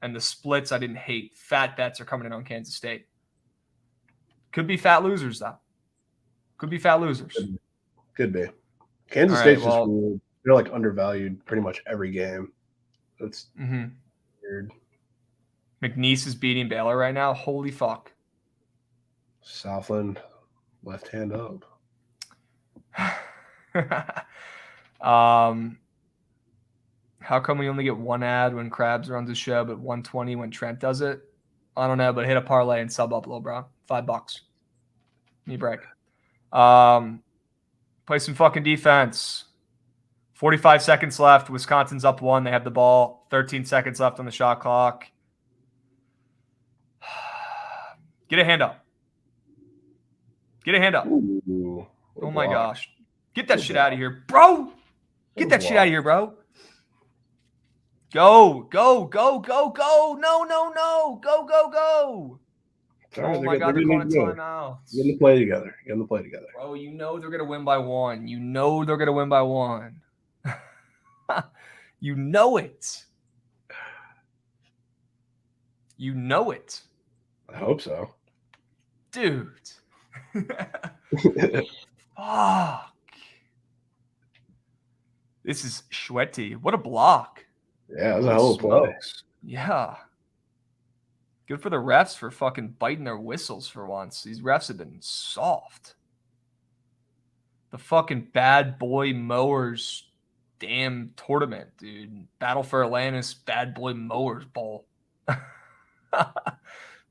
S1: And the splits I didn't hate. Fat bets are coming in on Kansas State. Could be fat losers, though. Could be fat losers.
S11: Could be. Kansas State's just weird. They're like undervalued pretty much every game. That's weird.
S1: McNeese is beating Baylor right now. Holy fuck.
S11: Southland, left hand up.
S1: How come we only get one ad when Krabs runs a show, but 120 when Trent does it? I don't know, but hit a parlay and sub up a little, bro. $5. Need break. Play some fucking defense. 45 seconds left. Wisconsin's up 1. They have the ball. 13 seconds left on the shot clock. Get a hand up. Get a hand up.
S11: Ooh,
S1: oh my gosh. Get that shit out of here, bro. Get that shit out of here, bro. Go. No. Go.
S11: Sorry,
S1: Oh my God, they're calling a timeout.
S11: Get the play together.
S1: Bro, you know they're gonna win by one. You know they're gonna win by one. You know it. You know it.
S11: I hope so.
S1: Dude. Fuck. This is sweaty. What a block.
S11: Yeah, it was a hell of a play.
S1: Yeah. Good for the refs for fucking biting their whistles for once. These refs have been soft. The fucking bad boy mowers damn tournament, dude. Battle for Atlantis Bad Boy Mowers Bowl.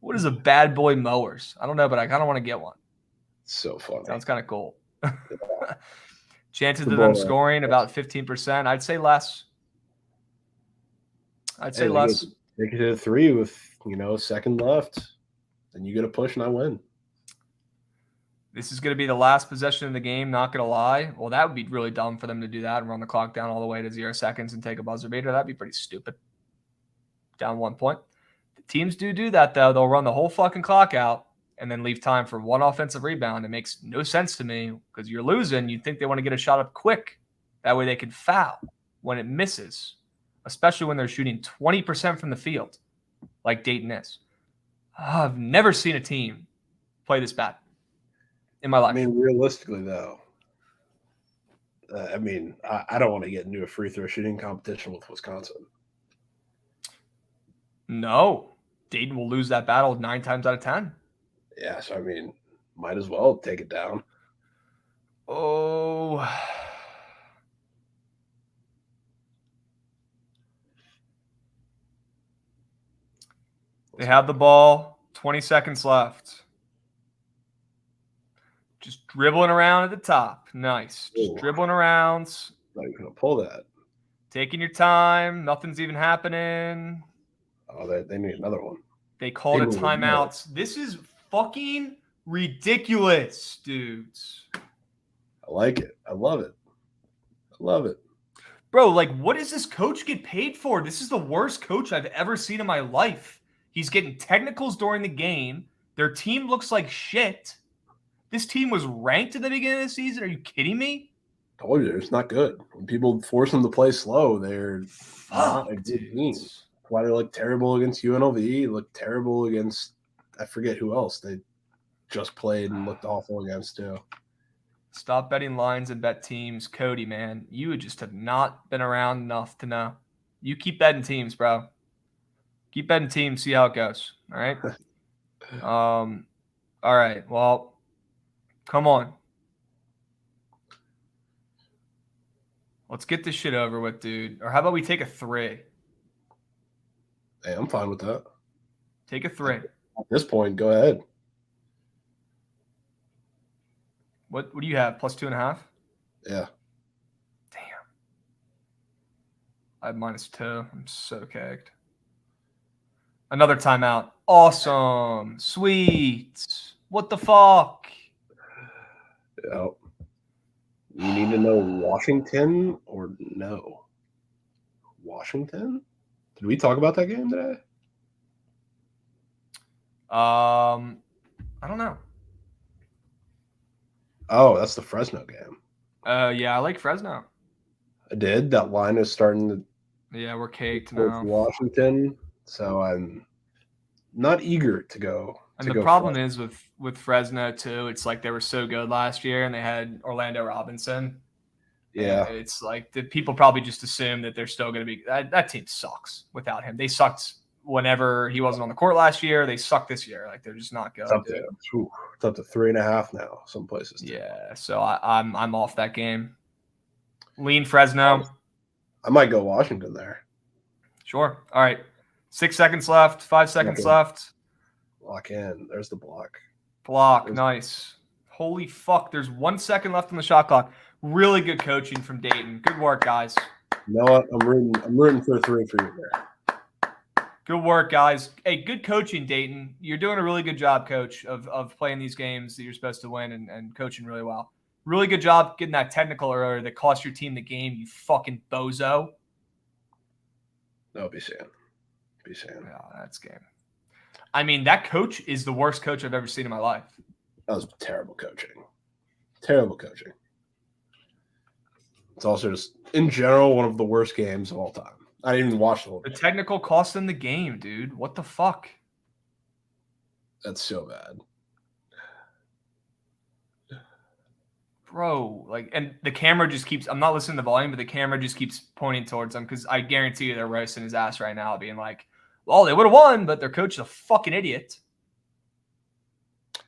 S1: What is a bad boy mowers? I don't know, but I kind of want to get one.
S11: So funny.
S1: Sounds kind of cool. Chances of them scoring about 15%. I'd say less. Less.
S11: Take it to 3 with, a second left. Then you get a push and I win.
S1: This is going to be the last possession of the game, not going to lie. Well, that would be really dumb for them to do that and run the clock down all the way to 0 seconds and take a buzzer beater. That'd be pretty stupid. Down 1 point. The teams do that, though. They'll run the whole fucking clock out and then leave time for one offensive rebound. It makes no sense to me because you're losing. You'd think they want to get a shot up quick. That way they can foul when it misses, especially when they're shooting 20% from the field like Dayton is. I've never seen a team play this bad in my life.
S11: I mean, realistically, though, I don't want to get into a free throw shooting competition with Wisconsin.
S1: No. Dayton will lose that battle 9 times out of 10.
S11: Yeah, so, might as well take it down.
S1: Oh. They have the ball, 20 seconds left. Just dribbling around at the top. Nice. Just dribbling around.
S11: Not even going to pull that.
S1: Taking your time. Nothing's even happening.
S11: Oh, they need another one.
S1: They called a timeout. This is fucking ridiculous, dudes.
S11: I like it. I love it.
S1: Bro, what does this coach get paid for? This is the worst coach I've ever seen in my life. He's getting technicals during the game. Their team looks like shit. This team was ranked at the beginning of the season. Are you kidding me?
S11: Told you, it's not good. When people force them to play slow, they're not a good team. That's why they look terrible against UNLV, look terrible against, I forget who else they just played and looked awful against too.
S1: Stop betting lines and bet teams. Cody, man, you just have not been around enough to know. You keep betting teams, bro. Keep betting teams, see how it goes. All right. All right. Well, come on. Let's get this shit over with, dude. Or how about we take a 3?
S11: Hey, I'm fine with that.
S1: Take a 3.
S11: At this point, go ahead.
S1: What do you have? +2.5?
S11: Yeah.
S1: Damn. I have -2. I'm so caked. Another timeout. Awesome. Sweet. What the fuck?
S11: Yeah. You need to know Washington or no? Washington? Did we talk about that game today?
S1: I don't know.
S11: Oh, that's the Fresno game.
S1: Yeah, I like Fresno.
S11: I did. That line is starting to.
S1: Yeah, we're caked now.
S11: Washington, so I'm not eager to go.
S1: And the problem is with Fresno too. It's like they were so good last year, and they had Orlando Robinson.
S11: Yeah,
S1: and it's like the people probably just assume that they're still going to be. That team sucks without him. They sucked whenever he wasn't on the court last year. They suck this year. Like they're just not good.
S11: It's up to 3.5 now. Some places. Too.
S1: Yeah, so I'm off that game. Lean Fresno.
S11: I might go Washington there.
S1: Sure. All right. 6 seconds left. 5 seconds left.
S11: Lock in. There's the block.
S1: Nice. Holy fuck. There's 1 second left on the shot clock. Really good coaching from Dayton. Good work, guys.
S11: You know what? I'm rooting for a 3 for you there.
S1: Good work, guys. Hey, good coaching, Dayton. You're doing a really good job, coach, of playing these games that you're supposed to win and coaching really well. Really good job getting that technical earlier that cost your team the game, you fucking bozo.
S11: No, be saying.
S1: Yeah, that's game. I mean, that coach is the worst coach I've ever seen in my life.
S11: That was terrible coaching. Terrible coaching. It's also just, in general, one of the worst games of all time. I didn't even watch the whole game.
S1: The technical cost them the game, dude. What the fuck?
S11: That's so bad.
S1: Bro, like, and the camera just keeps, I'm not listening to the volume, but the camera just keeps pointing towards them because I guarantee you they're roasting his ass right now, being like, well, they would have won, but their coach is a fucking idiot.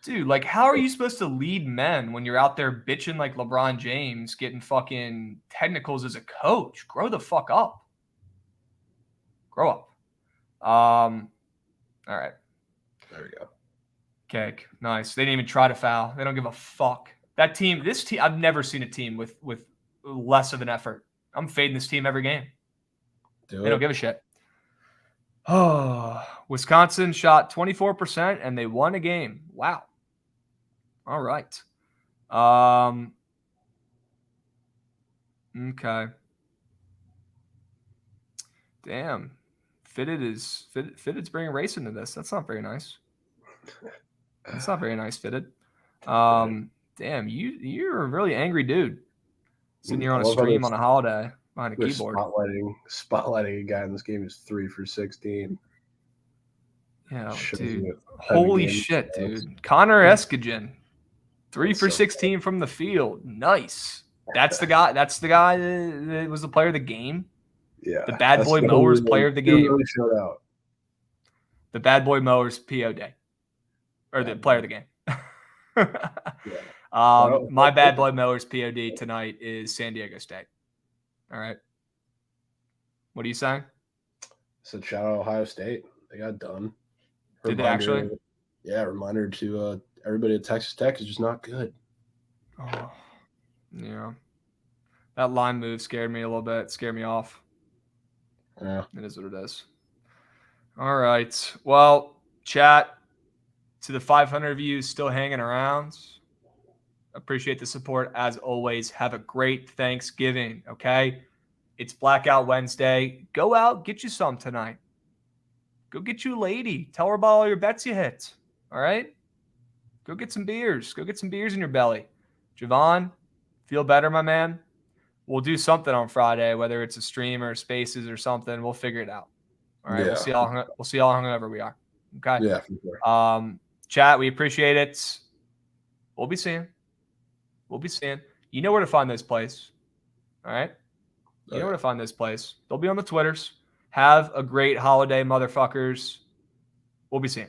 S1: Dude, like, how are you supposed to lead men when you're out there bitching like LeBron James, getting fucking technicals as a coach? Grow the fuck up. Grow up. All right.
S11: There we go.
S1: Okay, nice. They didn't even try to foul. They don't give a fuck. That team, this team, I've never seen a team with less of an effort. I'm fading this team every game. They don't give a shit. Oh, Wisconsin shot 24% and they won a game. Wow. All right. Okay. Damn. Fitted's bringing race into this. That's not very nice. That's not very nice, Fitted. Damn, you're a really angry dude. Sitting here on a stream on a holiday behind a keyboard.
S11: Spotlighting a guy in this game is 3 for 16.
S1: Yeah, dude. Holy shit, dude. Connor Escogin. 3 for 16 from the field. Nice. That's the guy. That's the guy that was the player of the game.
S11: Yeah.
S1: The Bad Boy Mowers player of the game.
S11: Really showed out.
S1: The Bad Boy Mowers POD. Or the player of the game. My Bad Boy Mowers POD tonight is San Diego State. All right. What are you saying?
S11: Said shout out Ohio State. They got done.
S1: Did they actually?
S11: Yeah, reminder to everybody at Texas Tech is just not good.
S1: Oh, yeah. That line move scared me a little bit. Scared me off.
S11: Yeah.
S1: It is what it is. All right. Well, chat, to the 500 views still hanging around. Appreciate the support as always. Have a great Thanksgiving, okay? It's Blackout Wednesday. Go out, get you some tonight. Go get you a lady. Tell her about all your bets you hit, all right? Go get some beers. Go get some beers in your belly. Javon, feel better, my man? We'll do something on Friday, whether it's a stream or spaces or something. We'll figure it out. All right,
S11: Yeah.
S1: We'll see how hungover we are. Okay.
S11: Yeah, for sure.
S1: Chat, we appreciate it. We'll be seeing. You know where to find this place. All right. You know where to find this place. They'll be on the Twitters. Have a great holiday, motherfuckers. We'll be seeing.